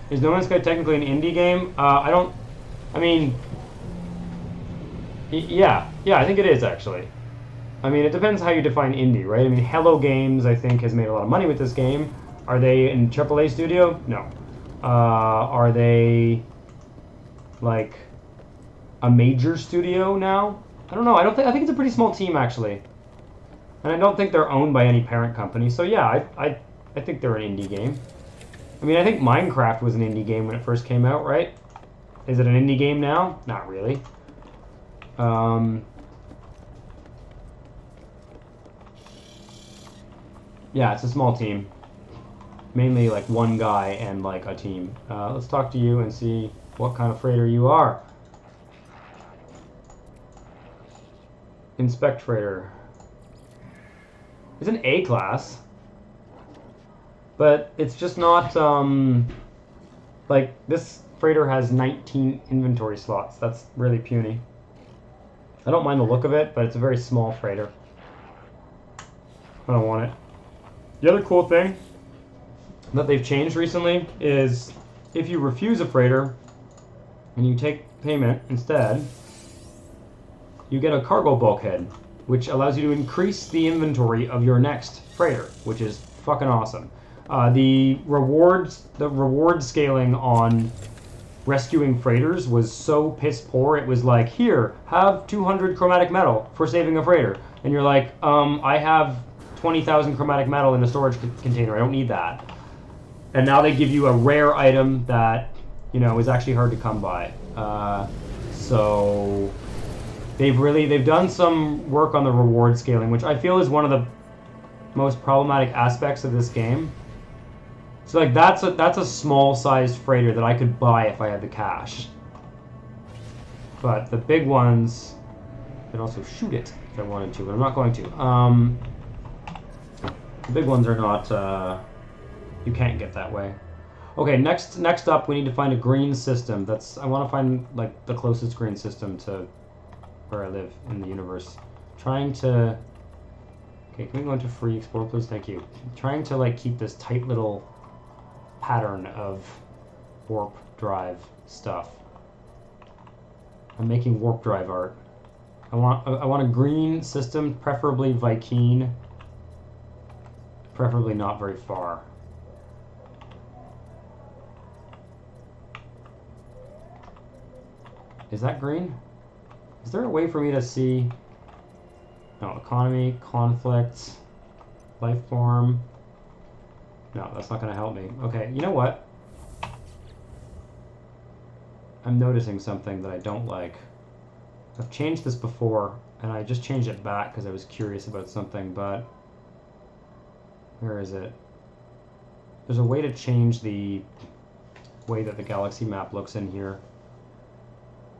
Is No Man's Sky technically an indie game? I mean, yeah, I think it is actually. I mean, it depends how you define indie, right? I mean, Hello Games, I think, has made a lot of money with this game. Are they in AAA studio? No. Are they, like, a major studio now? I don't know. I think it's a pretty small team actually, and I don't think they're owned by any parent company. So yeah, I think they're an indie game. I mean, I think Minecraft was an indie game when it first came out, right? Is it an indie game now? Not really. Yeah, it's a small team. Mainly like one guy and like a team. Let's talk to you and see what kind of freighter you are. Inspect freighter. It's an A class. But it's just not, like, this freighter has 19 inventory slots. That's really puny. I don't mind the look of it, but it's a very small freighter. I don't want it. The other cool thing that they've changed recently is if you refuse a freighter and you take payment instead, you get a cargo bulkhead, which allows you to increase the inventory of your next freighter, which is fucking awesome. The reward scaling on rescuing freighters was so piss poor. It was like, here, have 200 chromatic metal for saving a freighter, and you're like, I have 20,000 chromatic metal in a storage container. I don't need that. And now they give you a rare item that, you know, is actually hard to come by. So they've done some work on the reward scaling, which I feel is one of the most problematic aspects of this game. So like that's a small sized freighter that I could buy if I had the cash. But the big ones, I could also shoot it if I wanted to, but I'm not going to. The big ones are not. You can't get that way. Okay, next up, we need to find a green system. I want to find like the closest green system to where I live in the universe. Trying to. Okay, can we go into free explore, please? Thank you. Trying to like keep this tight little pattern of warp drive stuff. I'm making warp drive art. I want a green system, preferably Vy'keen. Preferably not very far. Is that green? Is there a way for me to see? No, economy, conflict, life form. No, that's not going to help me. Okay, you know what? I'm noticing something that I don't like. I've changed this before, and I just changed it back because I was curious about something, but where is it? There's a way to change the way that the galaxy map looks in here.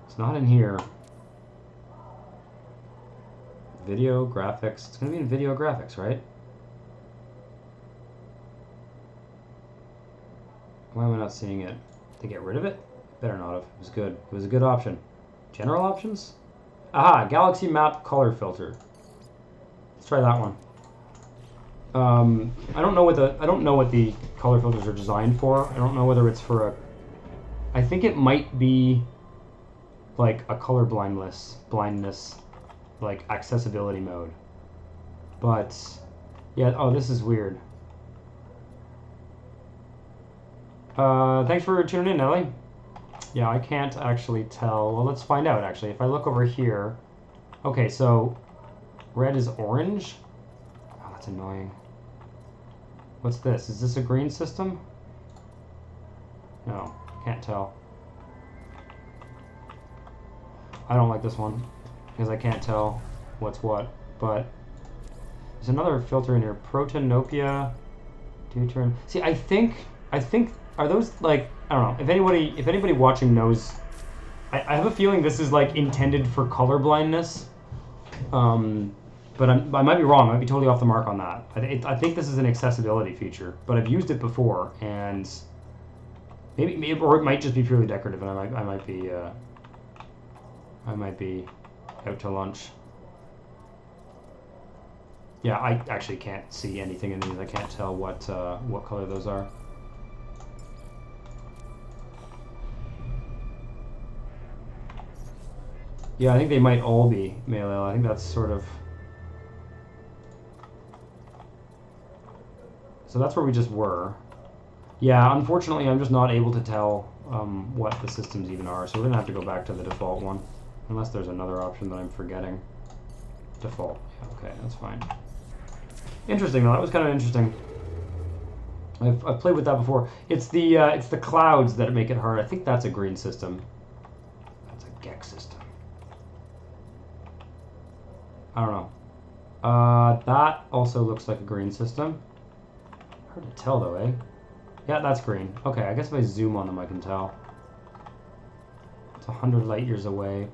It's not in here. Video, graphics. It's going to be in video graphics, right? Why am I not seeing it? To get rid of it? Better not have. It was good. It was a good option. General options? Aha! Galaxy map color filter. Let's try that one. I don't know what the color filters are designed for. I don't know whether it's for a. I think it might be like a color blindness, like accessibility mode. But yeah. Oh, this is weird. Thanks for tuning in, Ellie. Yeah, I can't actually tell. Well, let's find out, actually. If I look over here... Okay, so... Red is orange? Oh, that's annoying. What's this? Is this a green system? No, can't tell. I don't like this one, because I can't tell what's what, but... There's another filter in here. Protonopia... Deuteron... See, I think... Are those like, I don't know, if anybody watching knows, I have a feeling this is like intended for color blindness, but I might be wrong. I might be totally off the mark on that. I think this is an accessibility feature, but I've used it before, and maybe or it might just be purely decorative, and I might be out to lunch. Yeah, I actually can't see anything in these. I can't tell what color those are. Yeah, I think they might all be Malel. I think that's sort of... So that's where we just were. Yeah, unfortunately, I'm just not able to tell what the systems even are, so we're going to have to go back to the default one. Unless there's another option that I'm forgetting. Default. Yeah, okay, that's fine. Interesting though. That was kind of interesting. I've played with that before. It's the clouds that make it hard. I think that's a green system. That's a Gex system. I don't know. That also looks like a green system. Hard to tell though, eh? Yeah, that's green. Okay, I guess if I zoom on them, I can tell. It's 100 light years away.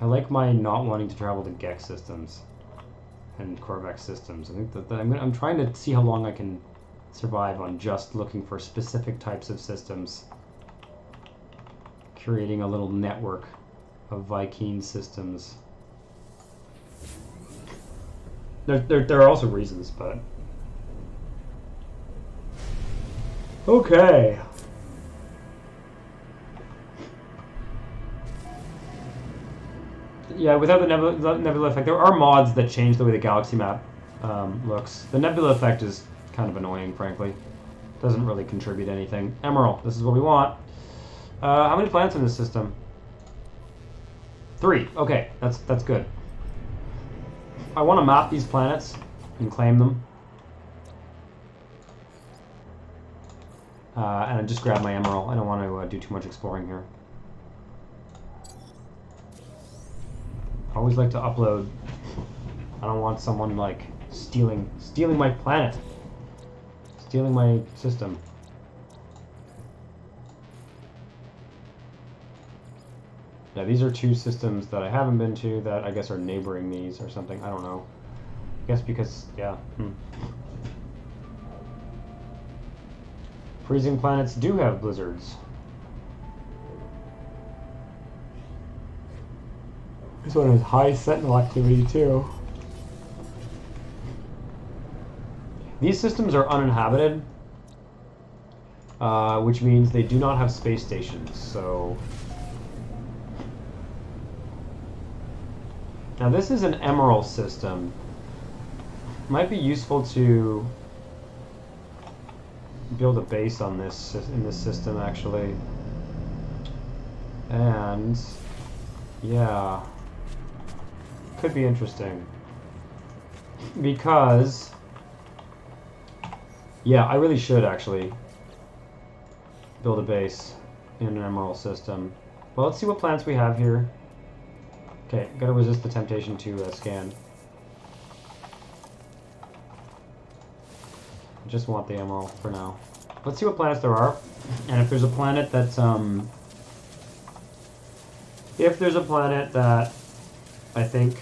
I like my not wanting to travel to Gex systems and Corvex systems. I think that I'm trying to see how long I can survive on just looking for specific types of systems. Creating a little network of Vy'keen systems. There are also reasons, but... Okay. Yeah, without the nebula effect, there are mods that change the way the galaxy map looks. The nebula effect is kind of annoying, frankly. Doesn't really contribute anything. Emerald, this is what we want. How many planets in this system? 3. Okay, that's good. I want to map these planets and claim them. And I just grab my emerald. I don't want to do too much exploring here. I always like to upload. I don't want someone like stealing my planet, stealing my system. Yeah, these are 2 systems that I haven't been to that I guess are neighboring these or something. I don't know. I guess because yeah. Freezing planets do have blizzards. This one has high sentinel activity too. These systems are uninhabited, which means they do not have space stations. So now this is an emerald system. Might be useful to build a base on this in this system actually, and yeah. Could be interesting because yeah, I really should actually build a base in an emerald system. Well, let's see what planets we have here. Okay, gotta resist the temptation to scan. I just want the emerald for now. Let's see what planets there are, and if there's a planet that's I think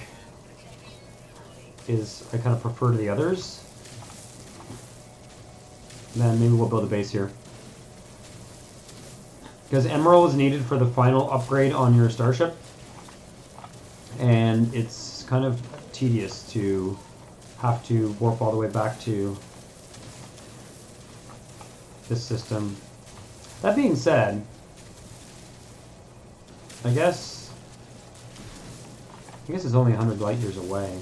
I kind of prefer to the others, then maybe we'll build a base here. Because emerald is needed for the final upgrade on your starship, and it's kind of tedious to have to warp all the way back to this system. That being said, I guess it's only 100 light years away.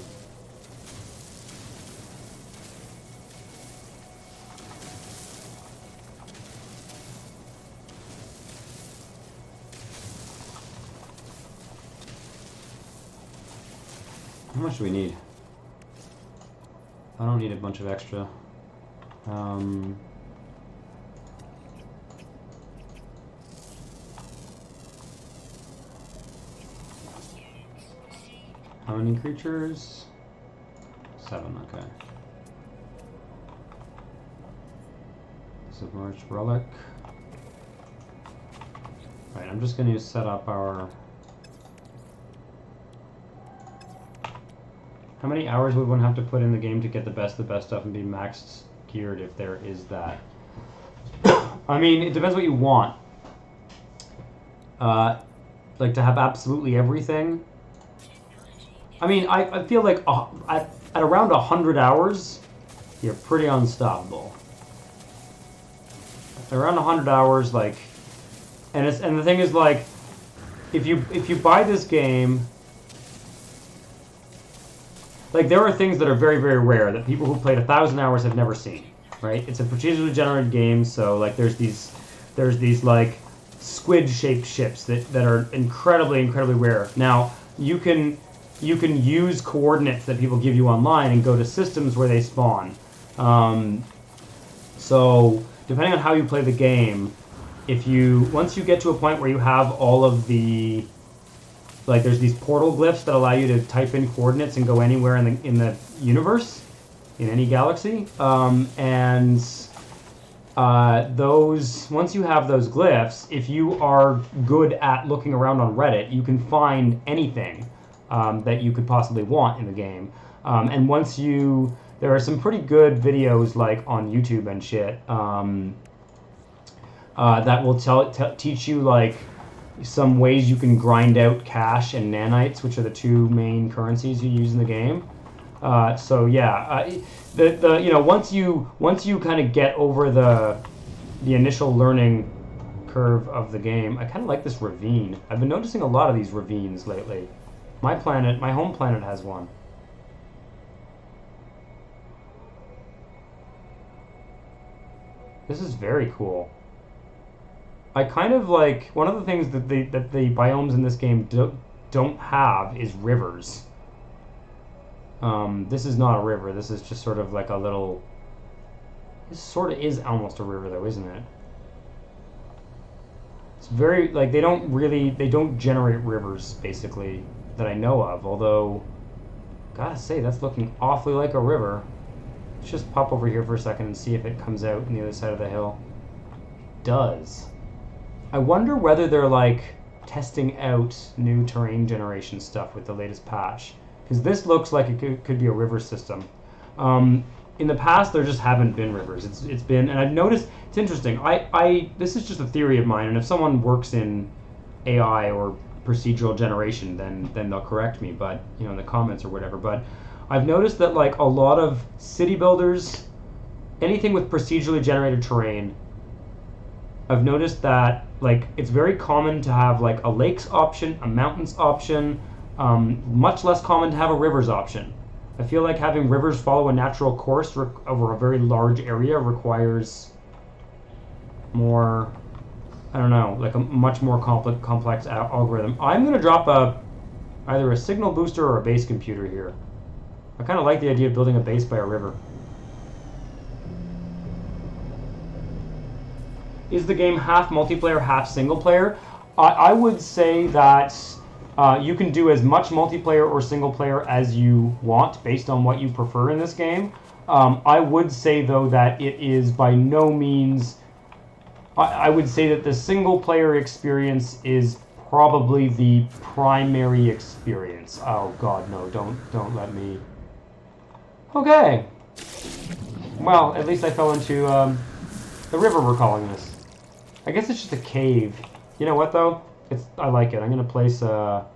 How much do we need? I don't need a bunch of extra. How many creatures? 7, okay. Submerged relic. Right, I'm just going to set up our... How many hours would one have to put in the game to get the best stuff and be maxed geared if there is that? I mean, it depends what you want. Like to have absolutely everything. I mean, I feel like at around 100 hours, you're pretty unstoppable. Around 100 hours, like, and the thing is, like, if you buy this game, like, there are things that are very, very rare that people who played 1,000 hours have never seen, right? It's a procedurally generated game, so like there's these like squid-shaped ships that are incredibly rare. Now you can use coordinates that people give you online and go to systems where they spawn. So depending on how you play the game, once you get to a point where you have all of the, like, there's these portal glyphs that allow you to type in coordinates and go anywhere in the universe, in any galaxy, once you have those glyphs, if you are good at looking around on Reddit, you can find anything that you could possibly want in the game. And there are some pretty good videos, like on YouTube and shit, that will teach you, like, some ways you can grind out cash and nanites, which are the two main currencies you use in the game. So yeah, once you kind of get over the initial learning curve of the game, I kind of like this ravine. I've been noticing a lot of these ravines lately. My home planet has one. This is very cool. I kind of like, one of the things that the biomes in this game don't have is rivers. This is not a river. This is just sort of like a little... This sort of is almost a river, though, isn't it? It's very, like, they don't generate rivers, basically, that I know of. Although, gotta say, that's looking awfully like a river. Let's just pop over here for a second and see if it comes out on the other side of the hill. It does. I wonder whether they're, like, testing out new terrain generation stuff with the latest patch. Because this looks like it could be a river system. In the past, there just haven't been rivers. It's been, and I've noticed, it's interesting. This is just a theory of mine, and if someone works in AI or procedural generation, then they'll correct me, but, you know, in the comments or whatever. But I've noticed that, like, a lot of city builders, anything with procedurally generated terrain, I've noticed that, like, it's very common to have, like, a lakes option, a mountains option, much less common to have a rivers option. I feel like having rivers follow a natural course over a very large area requires more, I don't know, like a much more complex algorithm. I'm going to drop either a signal booster or a base computer here. I kind of like the idea of building a base by a river. Is the game half multiplayer, half single player? I would say that you can do as much multiplayer or single player as you want based on what you prefer in this game. I would say, though, that it is by no means... I would say that the single player experience is probably the primary experience. Oh god, no, don't let me... Okay. Well, at least I fell into the river, we're calling this. I guess it's just a cave. You know what, though? I like it. I'm going to place a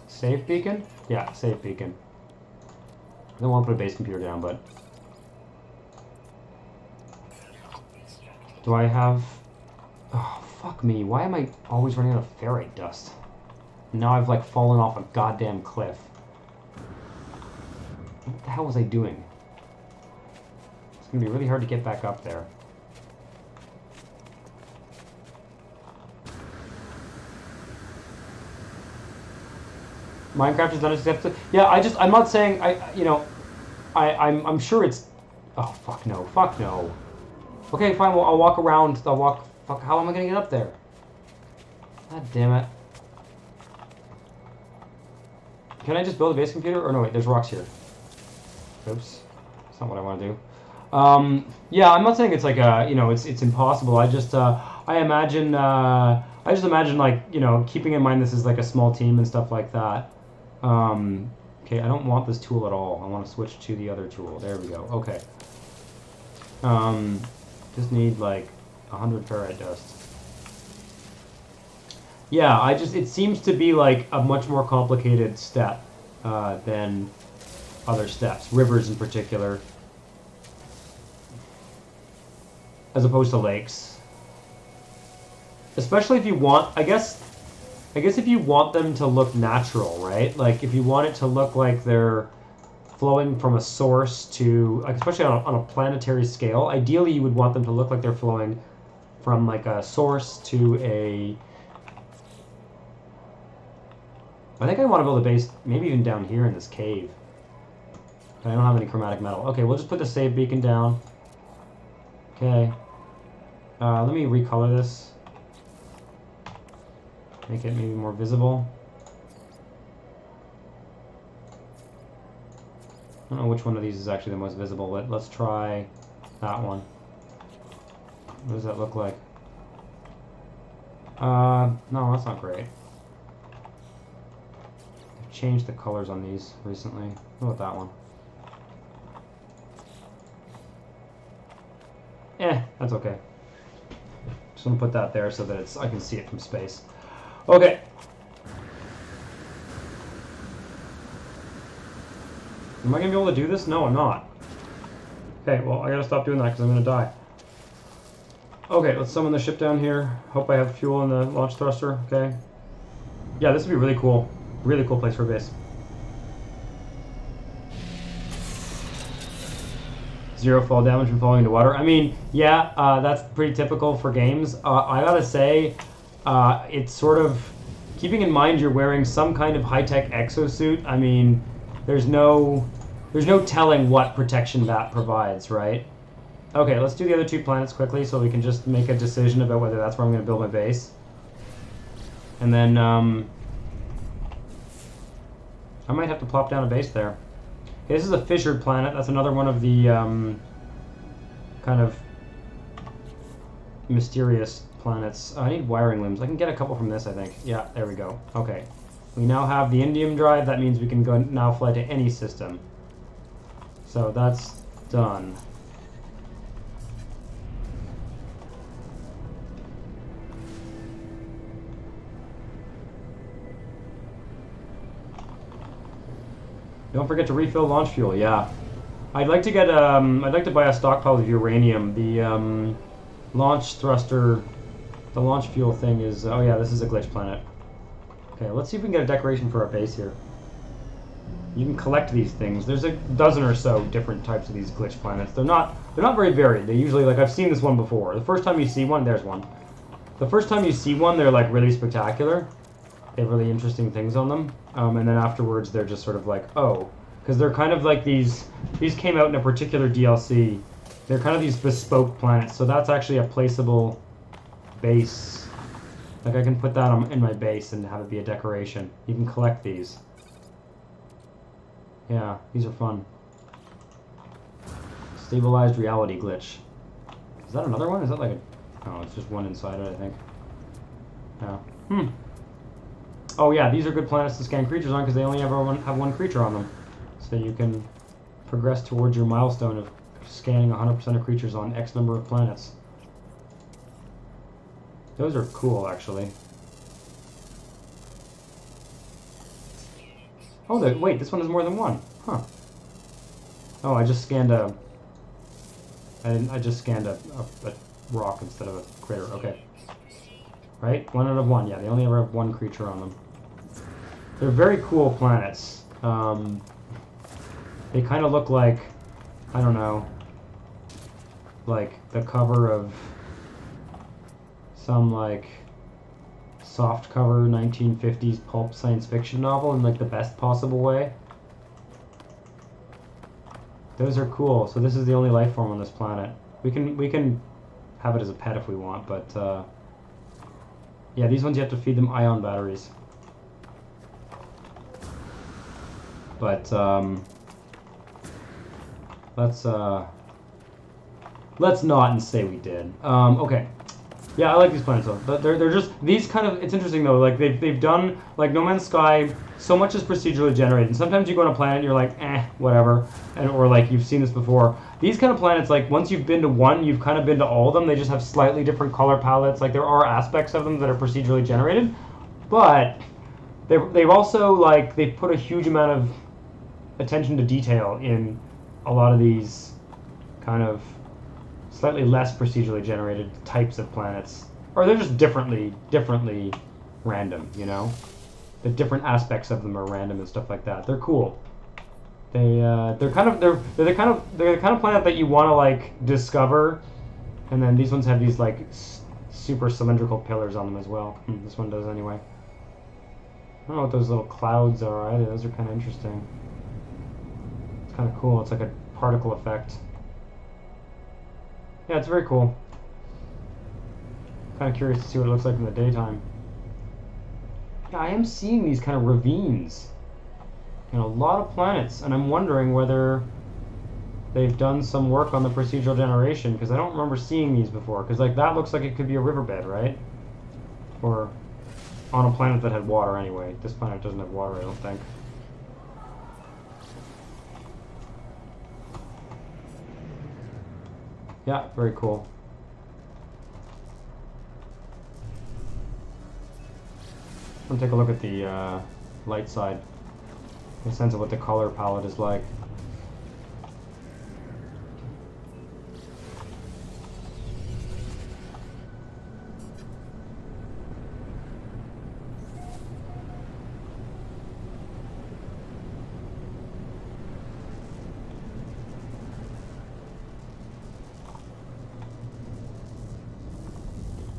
save beacon? Yeah, save beacon. I don't want to put a base computer down, but... Do I have... Oh, fuck me. Why am I always running out of ferrite dust? Now I've, like, fallen off a goddamn cliff. What the hell was I doing? It's going to be really hard to get back up there. Minecraft is not accepted. Yeah, I'm not saying, I'm sure it's, oh, fuck no, Okay, fine, well, I'll walk around, fuck, how am I gonna get up there? God damn it. Can I just build a base computer? Or no, wait, there's rocks here. Oops, that's not what I want to do. Yeah, I'm not saying it's like, it's impossible. I just imagine, like, keeping in mind this is like a small team and stuff like that. Okay, I don't want this tool at all. I want to switch to the other tool. There we go. Okay. Just need like 100 ferrite dust. Yeah, it seems to be like a much more complicated step than other steps, rivers in particular, as opposed to lakes. Especially if you want, I guess if you want them to look natural, right? Like if you want it to look like they're flowing from a source to, like, especially on a planetary scale, ideally you would want them to look like they're flowing from like a source to a... I think I want to build a base maybe even down here in this cave. But I don't have any chromatic metal. Okay, we'll just put the save beacon down. Okay. Let me recolor this. Make it maybe more visible. I don't know which one of these is actually the most visible. Let's try that one. What does that look like? No, that's not great. I've changed the colors on these recently. What about that one? That's okay. Just want to put that there so that I can see it from space. Okay. Am I going to be able to do this? No, I'm not. Okay, well, I gotta stop doing that because I'm going to die. Okay, let's summon the ship down here. Hope I have fuel in the launch thruster. Okay. Yeah, this would be really cool. Really cool place for a base. 0 fall damage from falling into water. I mean, yeah, that's pretty typical for games. I gotta say, it's sort of keeping in mind you're wearing some kind of high-tech exosuit. I mean, there's no telling what protection that provides, right? Okay, let's do the other 2 planets quickly so we can just make a decision about whether that's where I'm going to build my base. And then I might have to plop down a base there. Okay, this is a fissured planet. That's another one of the kind of mysterious planets. I need wiring looms. I can get a couple from this, I think. Yeah, there we go. Okay. We now have the indium drive. That means we can go now fly to any system. So that's done. Don't forget to refill launch fuel. Yeah, I'd like to get I'd like to buy a stockpile of uranium. The launch thruster, the launch fuel thing is. Oh yeah, this is a glitch planet. Okay, let's see if we can get a decoration for our base here. You can collect these things. There's a dozen or so different types of these glitch planets. They're not very varied. They usually, like, I've seen this one before. The first time you see one, there's one. The first time you see one, they're like really spectacular. They have really interesting things on them. And then afterwards, they're just sort of like, oh, because they're kind of like these came out in a particular DLC. They're kind of these bespoke planets. So that's actually a placeable base. Like I can put that in my base and have it be a decoration. You can collect these. Yeah, these are fun. Stabilized reality glitch. Is that another one? Is that like a... Oh, it's just one inside it, I think. Yeah. Oh yeah, these are good planets to scan creatures on because they only have one creature on them. So you can progress towards your milestone of scanning 100% of creatures on X number of planets. Those are cool, actually. Oh, wait, this one has more than one. Huh. Oh, I just scanned a... I just scanned a rock instead of a crater. Okay. Right? 1 out of 1. Yeah, they only ever have one creature on them. They're very cool planets. They kind of look like, I don't know, like the cover of some, like, soft cover 1950s pulp science fiction novel in like the best possible way. Those are cool. So this is the only life form on this planet. We can have it as a pet if we want, but yeah, these ones you have to feed them ion batteries. But let's not and say we did. Okay. Yeah, I like these planets though. They're just these kind of. It's interesting though. Like they've done like No Man's Sky. So much is procedurally generated. And sometimes you go on a planet and you're like, whatever, or like you've seen this before. These kind of planets, like once you've been to one, you've kind of been to all of them. They just have slightly different color palettes. Like there are aspects of them that are procedurally generated, but they've also like they've put a huge amount of attention to detail in a lot of these kind of slightly less procedurally generated types of planets, or they're just differently random. You know, the different aspects of them are random and stuff like that. They're cool. They're the kind of planet that you want to like discover, and then these ones have these like super cylindrical pillars on them as well. This one does anyway. I don't know what those little clouds are either. Those are kind of interesting. It's kind of cool. It's like a particle effect. Yeah, it's very cool. Kind of curious to see what it looks like in the daytime. Yeah, I am seeing these kind of ravines in a lot of planets, and I'm wondering whether they've done some work on the procedural generation, because I don't remember seeing these before, because like that looks like it could be a riverbed, right? Or on a planet that had water anyway. This planet doesn't have water, I don't think. Yeah, very cool. I'm gonna take a look at the light side. Get a sense of what the color palette is like.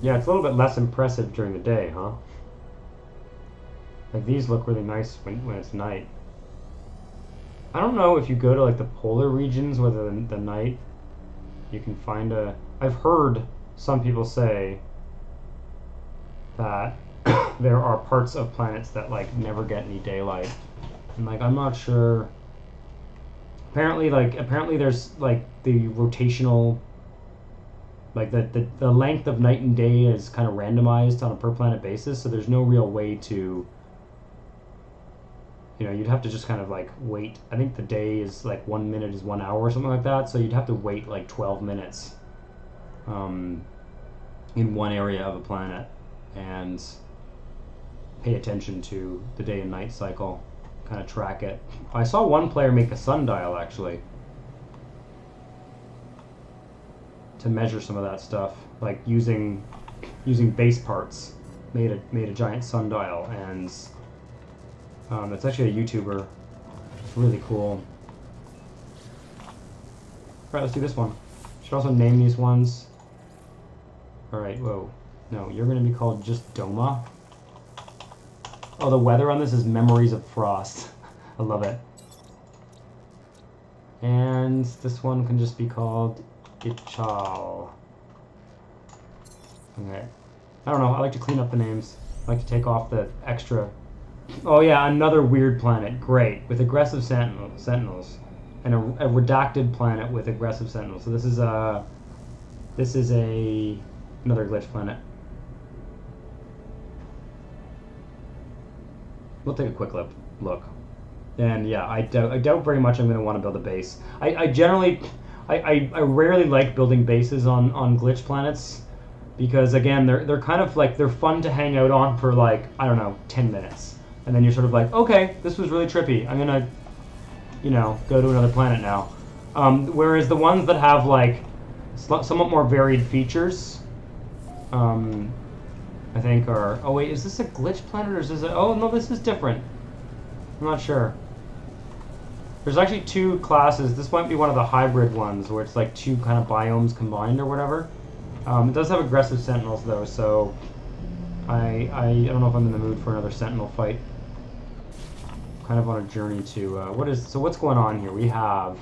Yeah, it's a little bit less impressive during the day, huh? Like these look really nice when it's night. I don't know if you go to like the polar regions where the night you can find a... I've heard some people say that there are parts of planets that like never get any daylight. And like I'm not sure. Apparently there's like the rotational, like the length of night and day is kind of randomized on a per planet basis, so there's no real way to, you know, you'd have to just kind of like wait. I think the day is like 1 minute is 1 hour or something like that, so you'd have to wait like 12 minutes in one area of a planet and pay attention to the day and night cycle, kind of track it. I saw one player make a sundial actually to measure some of that stuff, like using base parts, made a giant sundial, and it's actually a YouTuber. It's really cool. Alright, let's do this one. Should also name these ones. Alright, whoa. No, you're going to be called just Doma. Oh, the weather on this is Memories of Frost. I love it. And this one can just be called Ichal. Okay. I don't know, I like to clean up the names. I like to take off the extra... Oh yeah, another weird planet. Great. With aggressive sentinels. And a redacted planet with aggressive sentinels. So this is another glitch planet. We'll take a quick look. And yeah, I doubt very much I'm going to want to build a base. I rarely like building bases on glitch planets, because again, they're kind of like, they're fun to hang out on for like, I don't know, 10 minutes. And then you're sort of like, okay, this was really trippy. I'm going to, you know, go to another planet now. Whereas the ones that have like somewhat more varied features, I think are... Oh wait, is this a glitch planet or is this a... Oh no, this is different. I'm not sure. There's actually two classes. This might be one of the hybrid ones where it's like two kind of biomes combined or whatever. It does have aggressive sentinels though, so I don't know if I'm in the mood for another sentinel fight. Kind of on a journey to... what's going on here? We have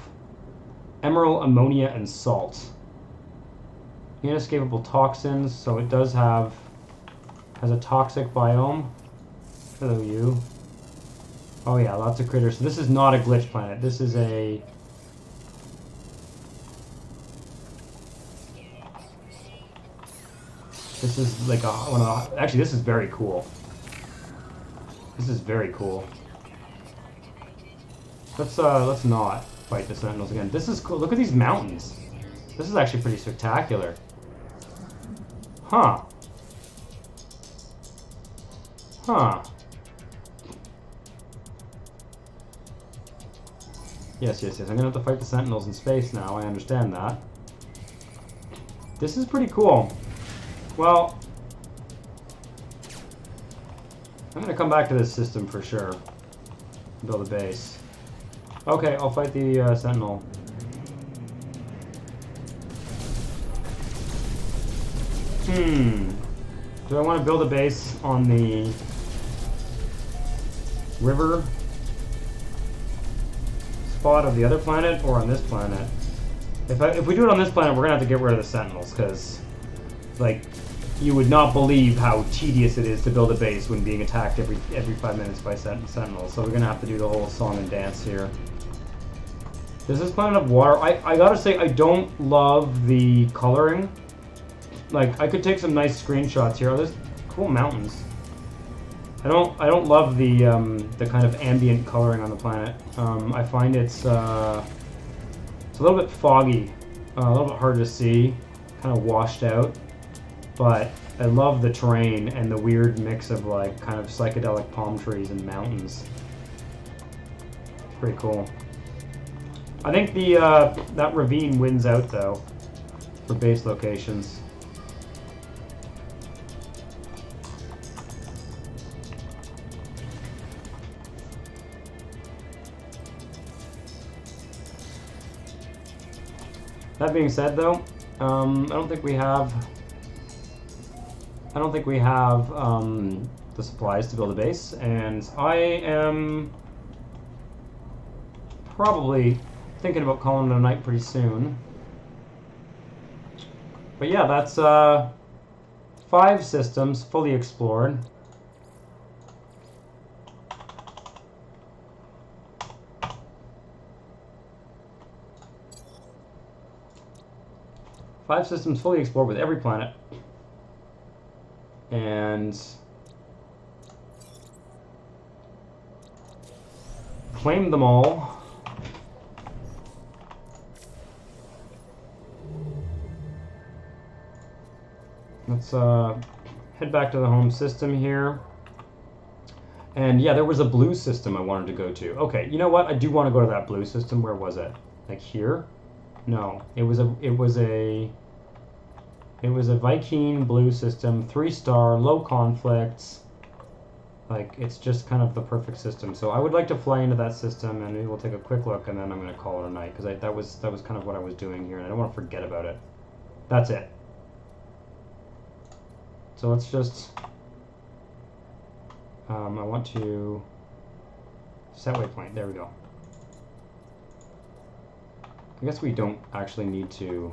emerald, ammonia, and salt. Inescapable toxins, so it does have... has a toxic biome. Hello, you. Oh yeah, lots of critters. So this is not a glitch planet. This is a... This is like one of the... Actually, this is very cool. This is very cool. Let's not fight the sentinels again. This is cool. Look at these mountains. This is actually pretty spectacular. Huh. Huh. Yes. I'm gonna have to fight the sentinels in space now. I understand that. This is pretty cool. Well, I'm gonna come back to this system for sure. Build a base. Okay, I'll fight the sentinel. Do I want to build a base on the river spot of the other planet or on this planet? If we do it on this planet, we're gonna have to get rid of the Sentinels, because like you would not believe how tedious it is to build a base when being attacked every 5 minutes by Sentinels. So we're gonna have to do the whole song and dance here. Does this planet have water? I gotta say, I don't love the coloring. Like, I could take some nice screenshots here. Oh, there's cool mountains. I don't love the kind of ambient coloring on the planet. I find it's a little bit foggy, a little bit hard to see, kind of washed out. But I love the terrain and the weird mix of like kind of psychedelic palm trees and mountains. Pretty cool. I think the that ravine wins out though for base locations. That being said, though, I don't think we have the supplies to build a base, and I am probably thinking about calling it a night pretty soon. But yeah, that's 5 systems fully explored. Five systems fully explored with every planet. And claim them all. Let's head back to the home system here. And yeah, there was a blue system I wanted to go to. Okay, you know what? I do want to go to that blue system. Where was it? Like here? No, it was a Viking blue system, 3-star, low conflicts. Like, it's just kind of the perfect system. So I would like to fly into that system, and maybe we'll take a quick look, and then I'm going to call it a night, because that was kind of what I was doing here, and I don't want to forget about it. That's it. So let's just I want to set waypoint. There we go. I guess we don't actually need to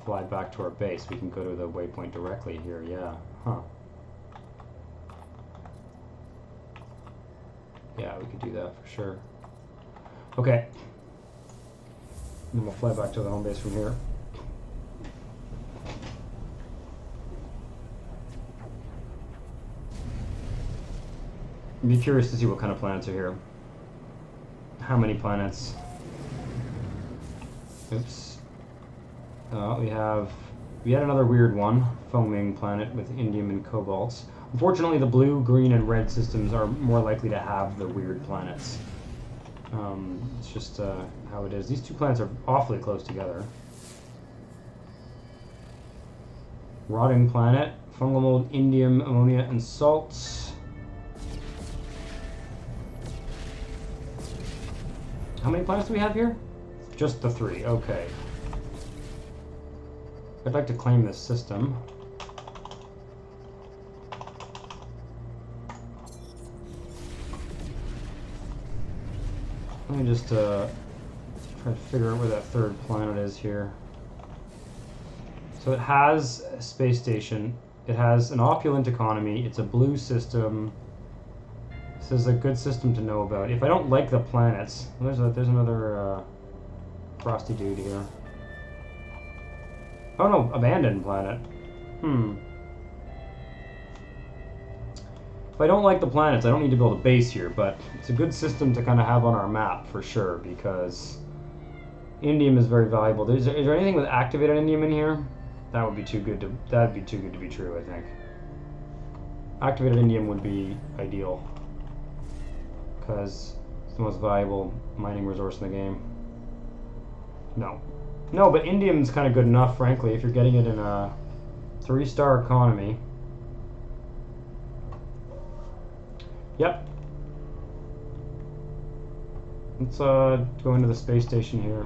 fly back to our base. We can go to the waypoint directly here. Yeah. Huh. Yeah, we could do that for sure. Okay. And then we'll fly back to the home base from here. I'd be curious to see what kind of planets are here. How many planets? Oops. We have yet another weird one, foaming planet with indium and cobalts. Unfortunately, the blue, green, and red systems are more likely to have the weird planets. It's just how it is. These two planets are awfully close together. Rotting planet, fungal mold, indium, ammonia, and salts. How many planets do we have here? Just the 3, okay. I'd like to claim this system. Let me just try to figure out where that 3rd planet is here. So it has a space station. It has an opulent economy. It's a blue system. This is a good system to know about. If I don't like the planets, there's another frosty dude here. Oh no, abandoned planet. If I don't like the planets, I don't need to build a base here, but it's a good system to kind of have on our map for sure, because indium is very valuable. Is there anything with activated indium in here? That'd be too good to be true, I think. Activated indium would be ideal, because it's the most valuable mining resource in the game. No, but indium's kind of good enough, frankly, if you're getting it in a 3-star economy. Yep. Let's go into the space station here.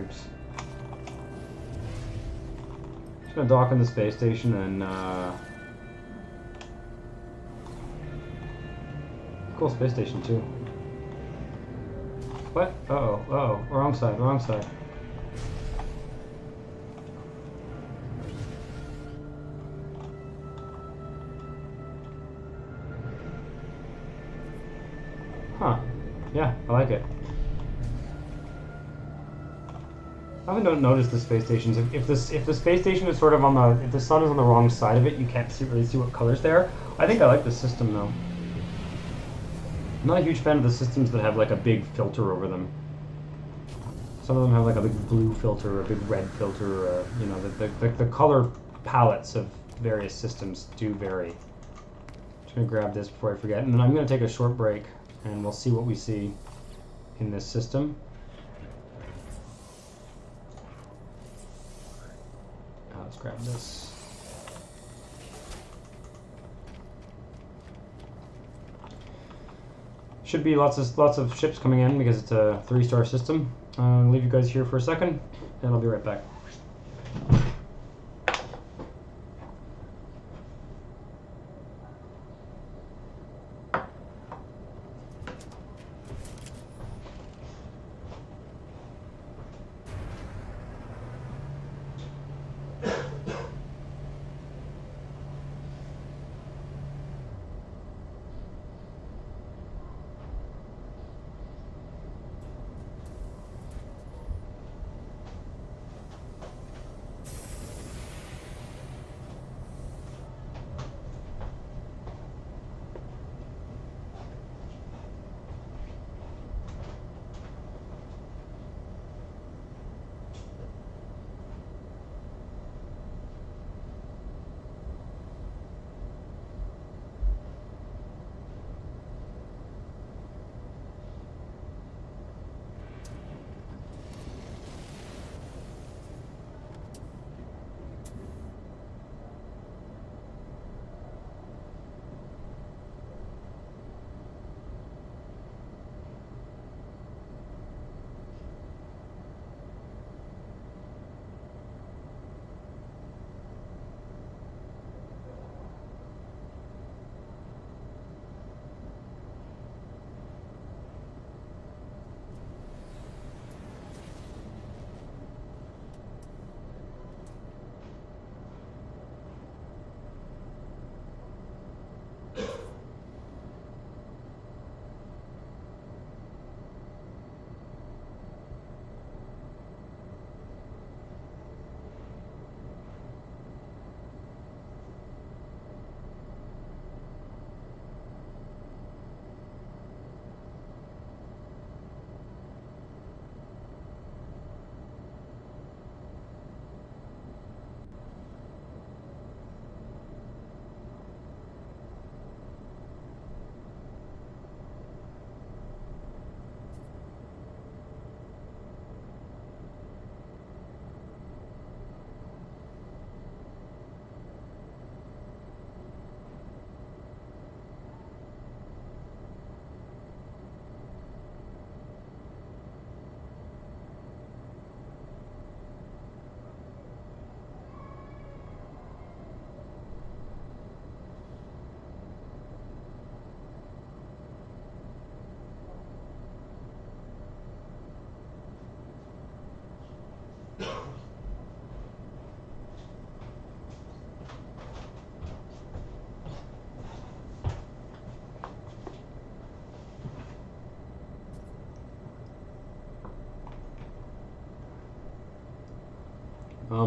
Oops. Just gonna dock in the space station and cool space station too. What? Uh-oh, uh-oh, wrong side, wrong side. Huh. Yeah, I like it. I often don't notice the space stations. If the space station is sort of on the, if the sun is on the wrong side of it, you can't really see what colors they are. I think I like the system though. I'm not a huge fan of the systems that have like a big filter over them. Some of them have like a big blue filter or a big red filter. Or, you know, the color palettes of various systems do vary. Just gonna grab this before I forget, and then I'm gonna take a short break, and we'll see what we see in this system. Let's grab this. Should be lots of ships coming in because it's a 3-star system. I'll leave you guys here for a second, and I'll be right back.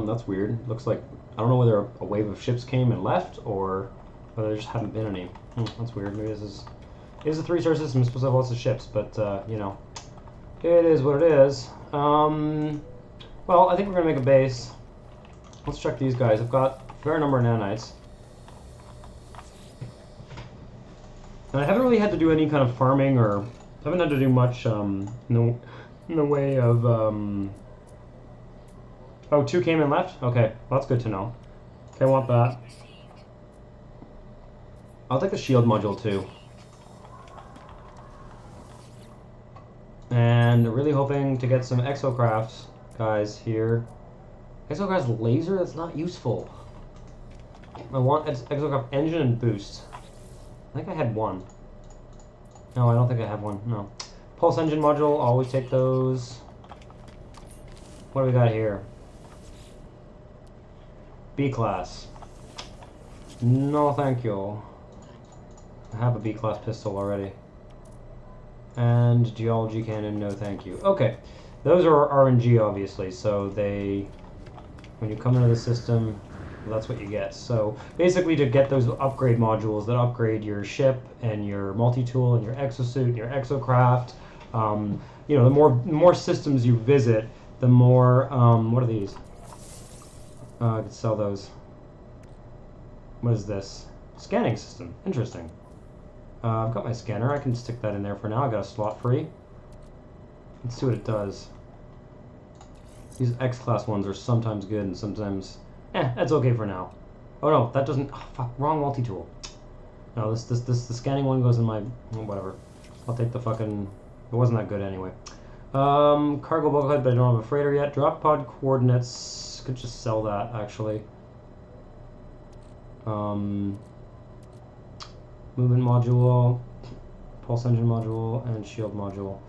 That's weird. Looks like, I don't know whether a wave of ships came and left or whether there just haven't been any. That's weird. Maybe it is a 3-star system. It's supposed to have lots of ships, but you know, it is what it is. Well, I think we're gonna make a base. Let's check these guys. I've got a fair number of nanites. And I haven't really had to do any kind of farming, or haven't had to do much in the way of oh, 2 came and left? Okay, well, that's good to know. Okay, I want that. I'll take the shield module too. And really hoping to get some exocrafts guys here. Exocraft's laser? That's not useful. I want Exocraft engine and boost. I think I had one. No, I don't think I have one. No. Pulse engine module, always take those. What do we got here? B class. No, thank you. I have a B class pistol already. And geology cannon, no thank you. Okay, those are RNG obviously, so they, when you come into the system, that's what you get. So basically to get those upgrade modules that upgrade your ship and your multi-tool and your exosuit and your exocraft, you know, the more systems you visit, the more, what are these? I could sell those. What is this? Scanning system. Interesting. I've got my scanner. I can stick that in there for now. I got a slot free. Let's see what it does. These X-class ones are sometimes good and sometimes... that's okay for now. Oh no, that doesn't... Oh, fuck, wrong multi-tool. No, the scanning one goes in my... whatever. I'll take the fucking... It wasn't that good anyway. Cargo bulkhead, but I don't have a freighter yet. Drop pod coordinates. Could just sell that, actually. Movement module, pulse engine module, and shield module.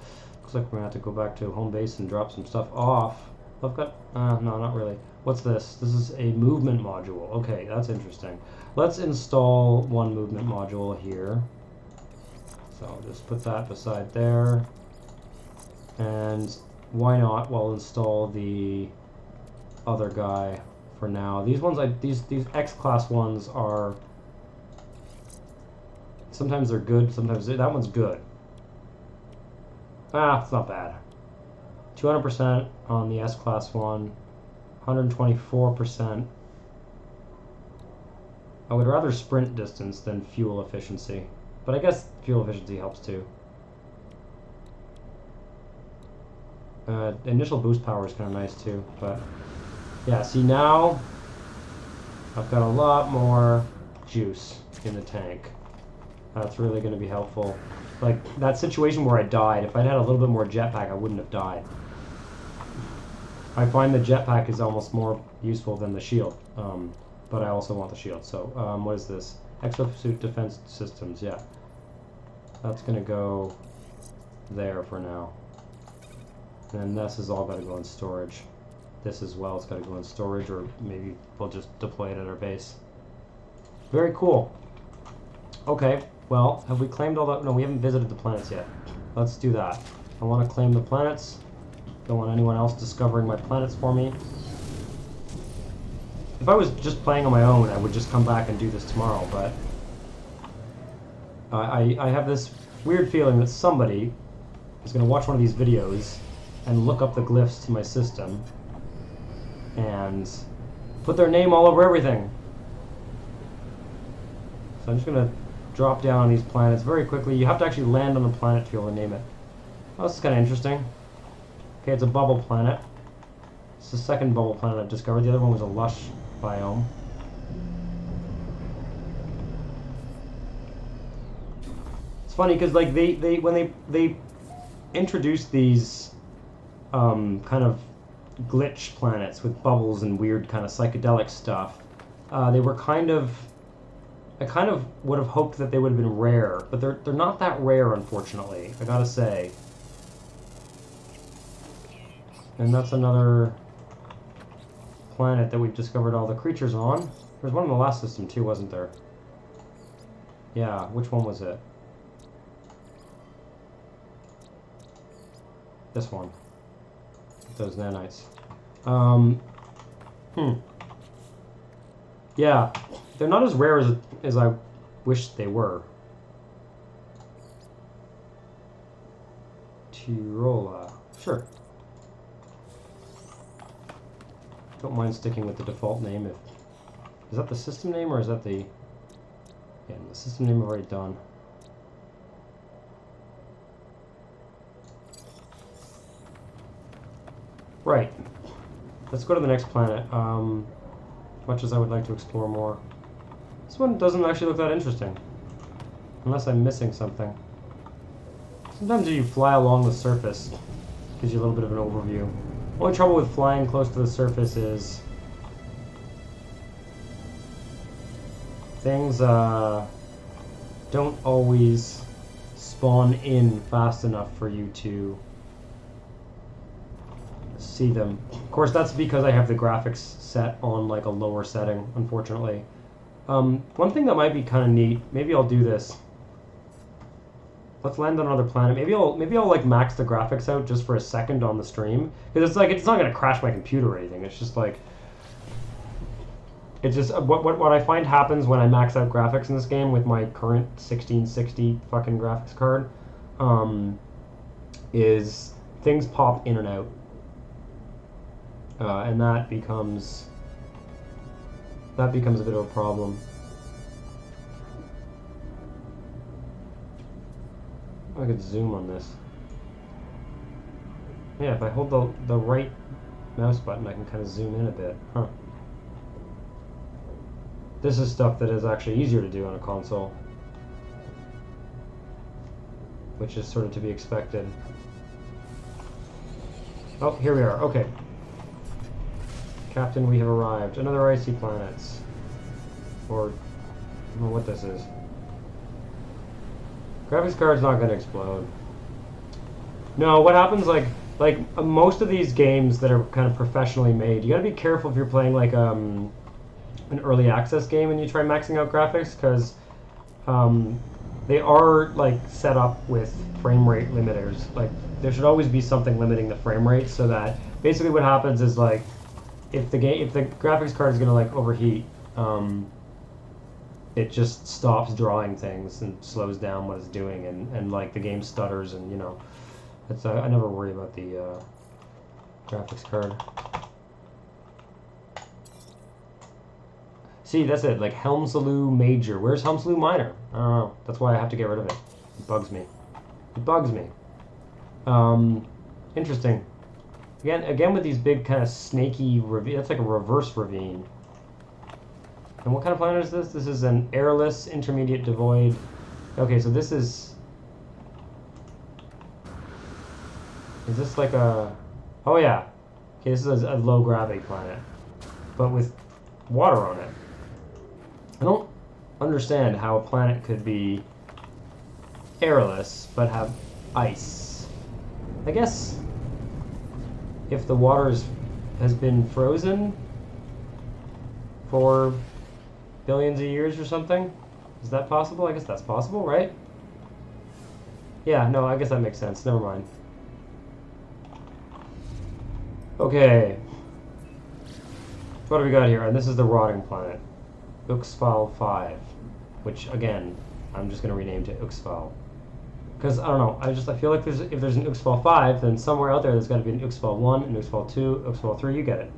Looks like we're gonna have to go back to home base and drop some stuff off. I've got, no, not really. What's this? This is a movement module. Okay, that's interesting. Let's install one movement module here. So I'll just put that beside there. And why not? We'll install the other guy for now. These ones, these X-class ones are, sometimes they're good, sometimes that one's good. It's not bad. 200% on the S-class one, 124%. I would rather sprint distance than fuel efficiency, but I guess fuel efficiency helps too. Initial boost power is kind of nice too, but yeah, see now I've got a lot more juice in the tank. That's really going to be helpful. Like that situation where I died, if I'd had a little bit more jetpack, I wouldn't have died. I find the jetpack is almost more useful than the shield, but I also want the shield. So what is this? Exosuit defense systems, yeah. That's going to go there for now. And this is all got to go in storage. This as well, it's got to go in storage, or maybe we'll just deploy it at our base. Very cool. Okay, well, have we claimed all that? No, we haven't visited the planets yet. Let's do that. I want to claim the planets. Don't want anyone else discovering my planets for me. If I was just playing on my own, I would just come back and do this tomorrow, but I have this weird feeling that somebody is going to watch one of these videos and look up the glyphs to my system and put their name all over everything. So I'm just going to drop down on these planets very quickly. You have to actually land on the planet to be able to name it. Oh, this is kind of interesting. Okay, it's a bubble planet. It's the second bubble planet I've discovered. The other one was a lush biome. It's funny because like when they introduced these kind of glitch planets with bubbles and weird kind of psychedelic stuff, they were kind of, I kind of would have hoped that they would have been rare, but they're not that rare, unfortunately, I gotta say. And that's another planet that we've discovered all the creatures on. There's one in the last system too, wasn't there? Yeah, which one was it? This one. Those nanites. Yeah, they're not as rare as I wish they were. Tirola. Sure. Don't mind sticking with the default name. Is that the system name or is that the... Yeah, the system name I've already done. Right. Let's go to the next planet. Much as I would like to explore more. This one doesn't actually look that interesting. Unless I'm missing something. Sometimes if you fly along the surface, it gives you a little bit of an overview. Only trouble with flying close to the surface is things don't always spawn in fast enough for you to see them. Of course, that's because I have the graphics set on like a lower setting, unfortunately. One thing that might be kind of neat, maybe I'll do this. Let's land on another planet. Maybe I'll like max the graphics out just for a second on the stream, because it's like it's not gonna crash my computer or anything. It's just like it's just what I find happens when I max out graphics in this game with my current 1660 fucking graphics card, is things pop in and out, and that becomes a bit of a problem. I could zoom on this. Yeah, if I hold the right mouse button, I can kind of zoom in a bit. Huh. This is stuff that is actually easier to do on a console, which is sort of to be expected. Oh, here we are. Okay. Captain, we have arrived. Another icy planet. Or, I don't know what this is. Graphics card's not going to explode. No, what happens, like most of these games that are kind of professionally made, you got to be careful if you're playing like an early access game and you try maxing out graphics, because they are like set up with frame rate limiters. Like there should always be something limiting the frame rate, so that basically what happens is like if the graphics card is going to like overheat, it just stops drawing things and slows down what it's doing, and like the game stutters, and you know, it's I never worry about the graphics card. See, that's it, like Helmsaloo Major. Where's Helmsaloo Minor? I don't know. That's why I have to get rid of it. It bugs me. It bugs me. Interesting. Again with these big kind of snaky ravine. That's like a reverse ravine. And what kind of planet is this? This is an airless intermediate devoid. Okay, so this is this like a... Oh yeah. Okay, this is a low gravity planet, but with water on it. I don't understand how a planet could be airless but have ice. I guess if the water has been frozen for billions of years or something. Is that possible? I guess that's possible, right? Yeah, no, I guess that makes sense. Never mind. Okay. What do we got here? And this is the rotting planet. Uxfal 5. Which, again, I'm just going to rename to Uxfal. Because, I don't know, I feel like if there's an Uxfal 5, then somewhere out there's got to be an Uxfal 1, an Uxfal 2, Uxfal 3, you get it.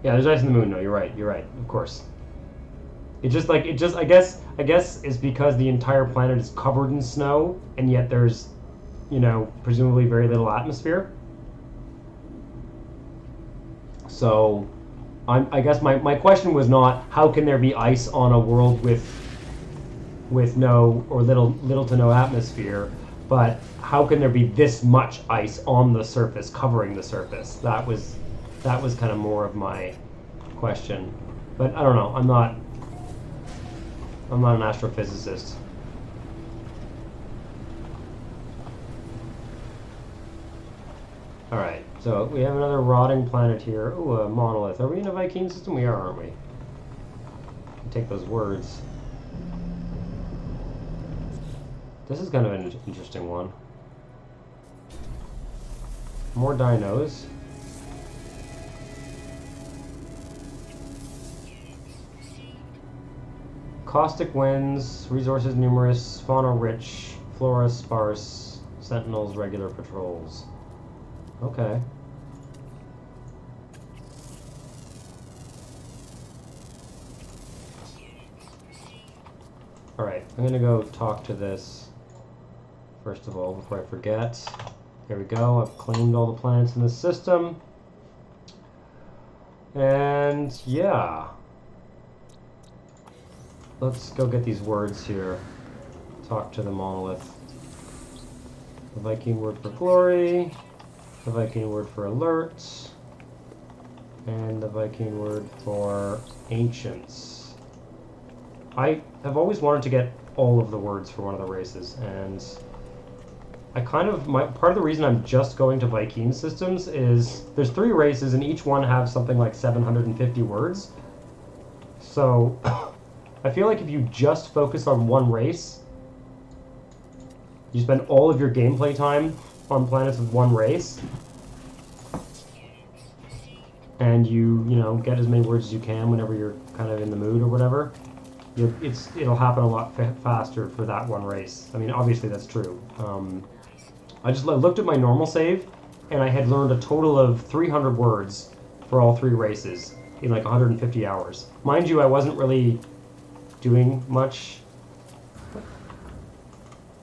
Yeah, there's ice in the moon. No, you're right. You're right. Of course. I guess it's because the entire planet is covered in snow, and yet there's, you know, presumably very little atmosphere. So, I guess my question was not how can there be ice on a world with no or little to no atmosphere, but how can there be this much ice on the surface, covering the surface? That was kind of more of my question. But I don't know. I'm not an astrophysicist. Alright, so we have another rotting planet here. Ooh, a monolith. Are we in a Viking system? We are, aren't we? Take those words. This is kind of an interesting one. More dinos. Caustic winds, resources numerous, fauna rich, flora sparse, sentinels regular patrols. Okay. Alright, I'm gonna go talk to this first of all before I forget. There we go, I've claimed all the planets in the system. And yeah, let's go get these words here. Talk to the monolith. The Viking word for glory, the Viking word for alerts, and the Viking word for ancients. I have always wanted to get all of the words for one of the races, and I kind of, part of the reason I'm just going to Viking systems is there's 3 races and each one have something like 750 words. So I feel like if you just focus on one race, you spend all of your gameplay time on planets with one race, and you know, get as many words as you can whenever you're kind of in the mood or whatever. It'll happen a lot faster for that one race. I mean, obviously that's true. I just looked at my normal save, and I had learned a total of 300 words for all 3 races in like 150 hours. Mind you, I wasn't really doing much.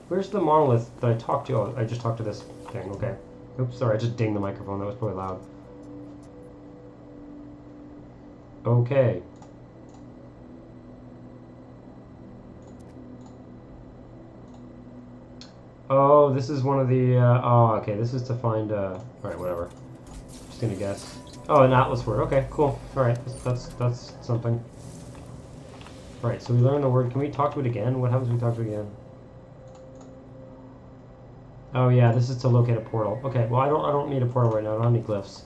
Where's the monolith that I talked to? Oh, I just talked to this thing. Okay. Oops, sorry, I just dinged the microphone. That was probably loud. Okay. Oh, this is one of the, oh, okay, this is to find, alright, whatever. Just gonna guess. Oh, an atlas word. Okay, cool. Alright, that's something. Alright, so we learned the word. Can we talk to it again? What happens if we talk to it again? Oh yeah, this is to locate a portal. Okay, well I don't need a portal right now. I don't have any glyphs.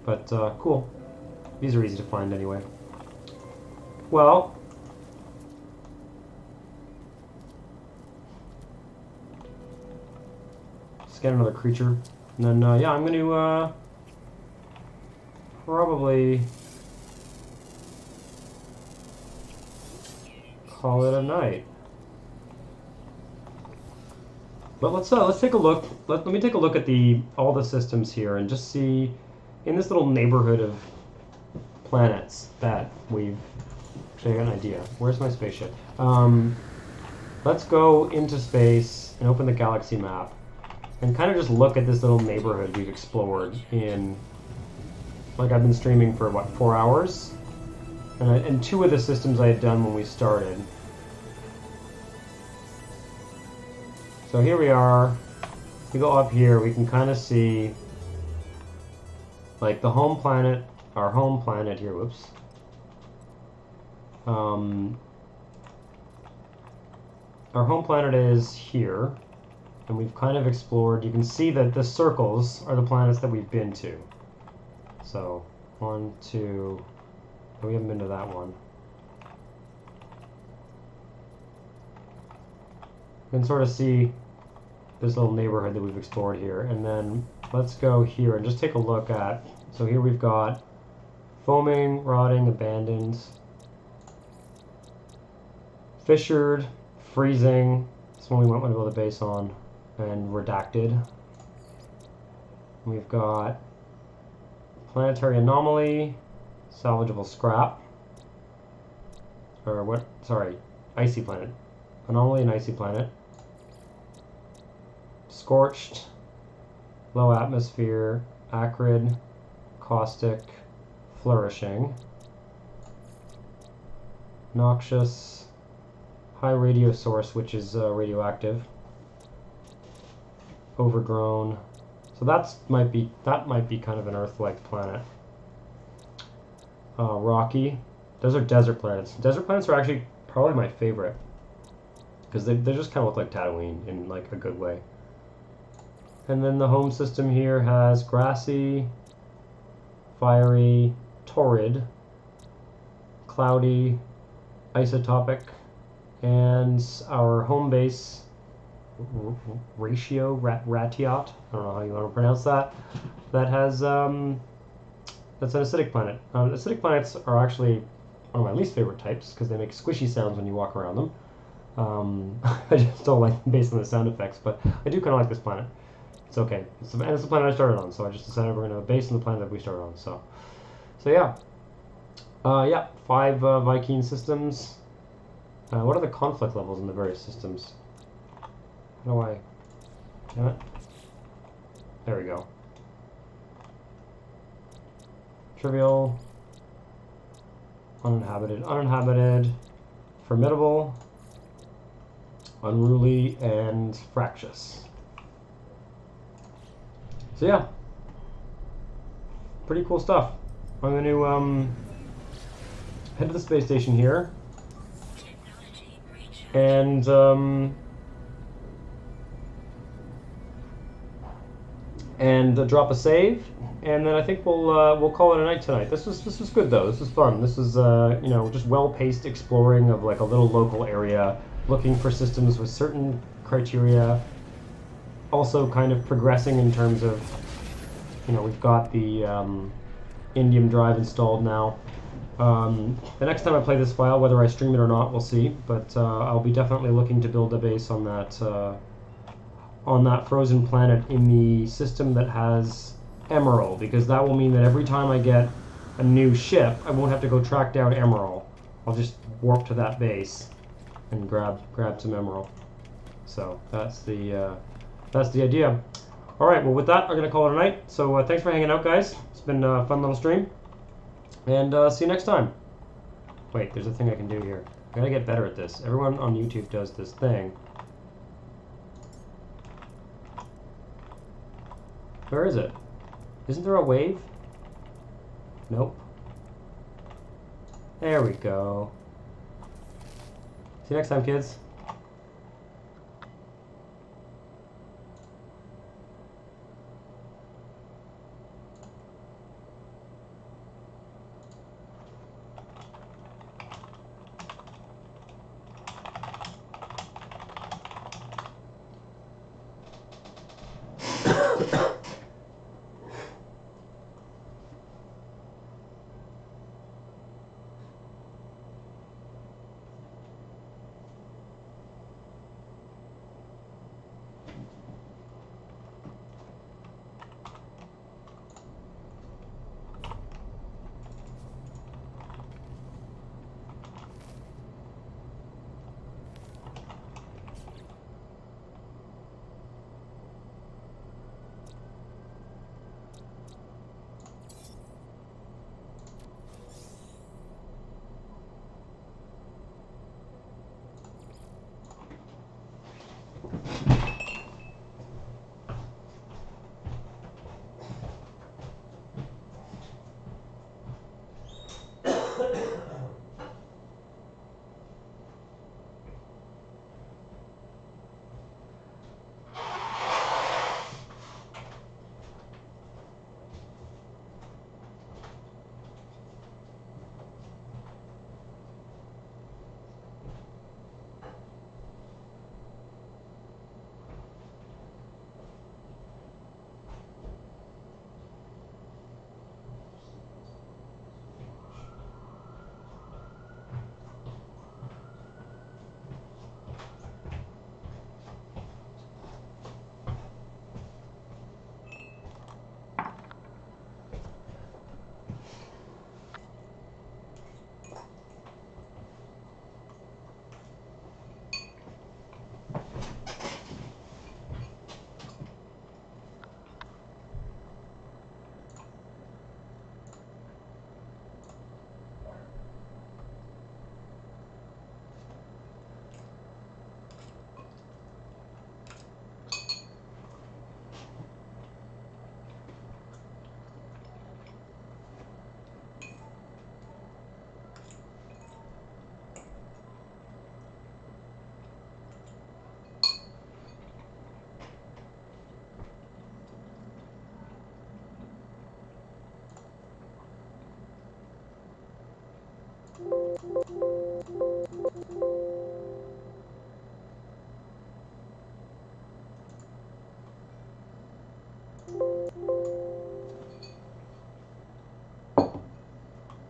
But cool. These are easy to find anyway. Well, let's get another creature, and then yeah, I'm gonna probably call it a night. But let's take a look. Let me take a look at all the systems here and just see in this little neighborhood of planets that we've. Actually, I got an idea. Where's my spaceship? Let's go into space and open the galaxy map and kind of just look at this little neighborhood we've explored in. Like I've been streaming for what, 4 hours, and 2 of the systems I had done when we started. So here we are. If we go up here, we can kind of see like the home planet, our home planet here. Whoops. Our home planet is here, and we've kind of explored. You can see that the circles are the planets that we've been to. So 1, 2. We haven't been to that one. You can sort of see this little neighborhood that we've explored here, and then let's go here and just take a look at. So here we've got foaming, rotting, abandoned, fissured, freezing. This one we might want to build a base on, and redacted. We've got planetary anomaly, salvageable scrap, or what? Sorry, icy planet. Anomaly and icy planet. Scorched, low atmosphere, acrid, caustic, flourishing, noxious, high radio source, which is radioactive, overgrown. So that might be kind of an Earth-like planet. Rocky. Those are desert planets. Desert planets are actually probably my favorite because they just kind of look like Tatooine in like a good way. And then the home system here has grassy, fiery, torrid, cloudy, isotopic, and our home base, Ratiot, I don't know how you want to pronounce that, that has, that's an acidic planet. Acidic planets are actually one of my least favorite types because they make squishy sounds when you walk around them. I just don't like them based on the sound effects, but I do kind of like this planet. It's okay. And it's the planet I started on, so I just decided we're going to base on the planet that we started on. So yeah. Yeah, 5 Viking systems. What are the conflict levels in the various systems? How do I... Damn it. There we go. trivial, uninhabited, uninhabited, formidable, unruly, and fractious. So yeah, pretty cool stuff. I'm going to head to the space station here and drop a save, and then I think we'll call it a night tonight. This was good though. This was fun. This was you know, just well-paced exploring of like a little local area, looking for systems with certain criteria. Also, kind of progressing in terms of, you know, we've got the Indium drive installed now. The next time I play this file, whether I stream it or not, we'll see. But I'll be definitely looking to build a base on that frozen planet in the system that has Emerald, because that will mean that every time I get a new ship, I won't have to go track down Emerald. I'll just warp to that base and grab some Emerald. So that's the idea. All right. Well, with that, I'm gonna call it a night. So thanks for hanging out, guys. It's been a fun little stream, and see you next time. Wait, there's a thing I can do here. I gotta get better at this. Everyone on YouTube does this thing. Where is it? Isn't there a wave? Nope. There we go. See you next time, kids.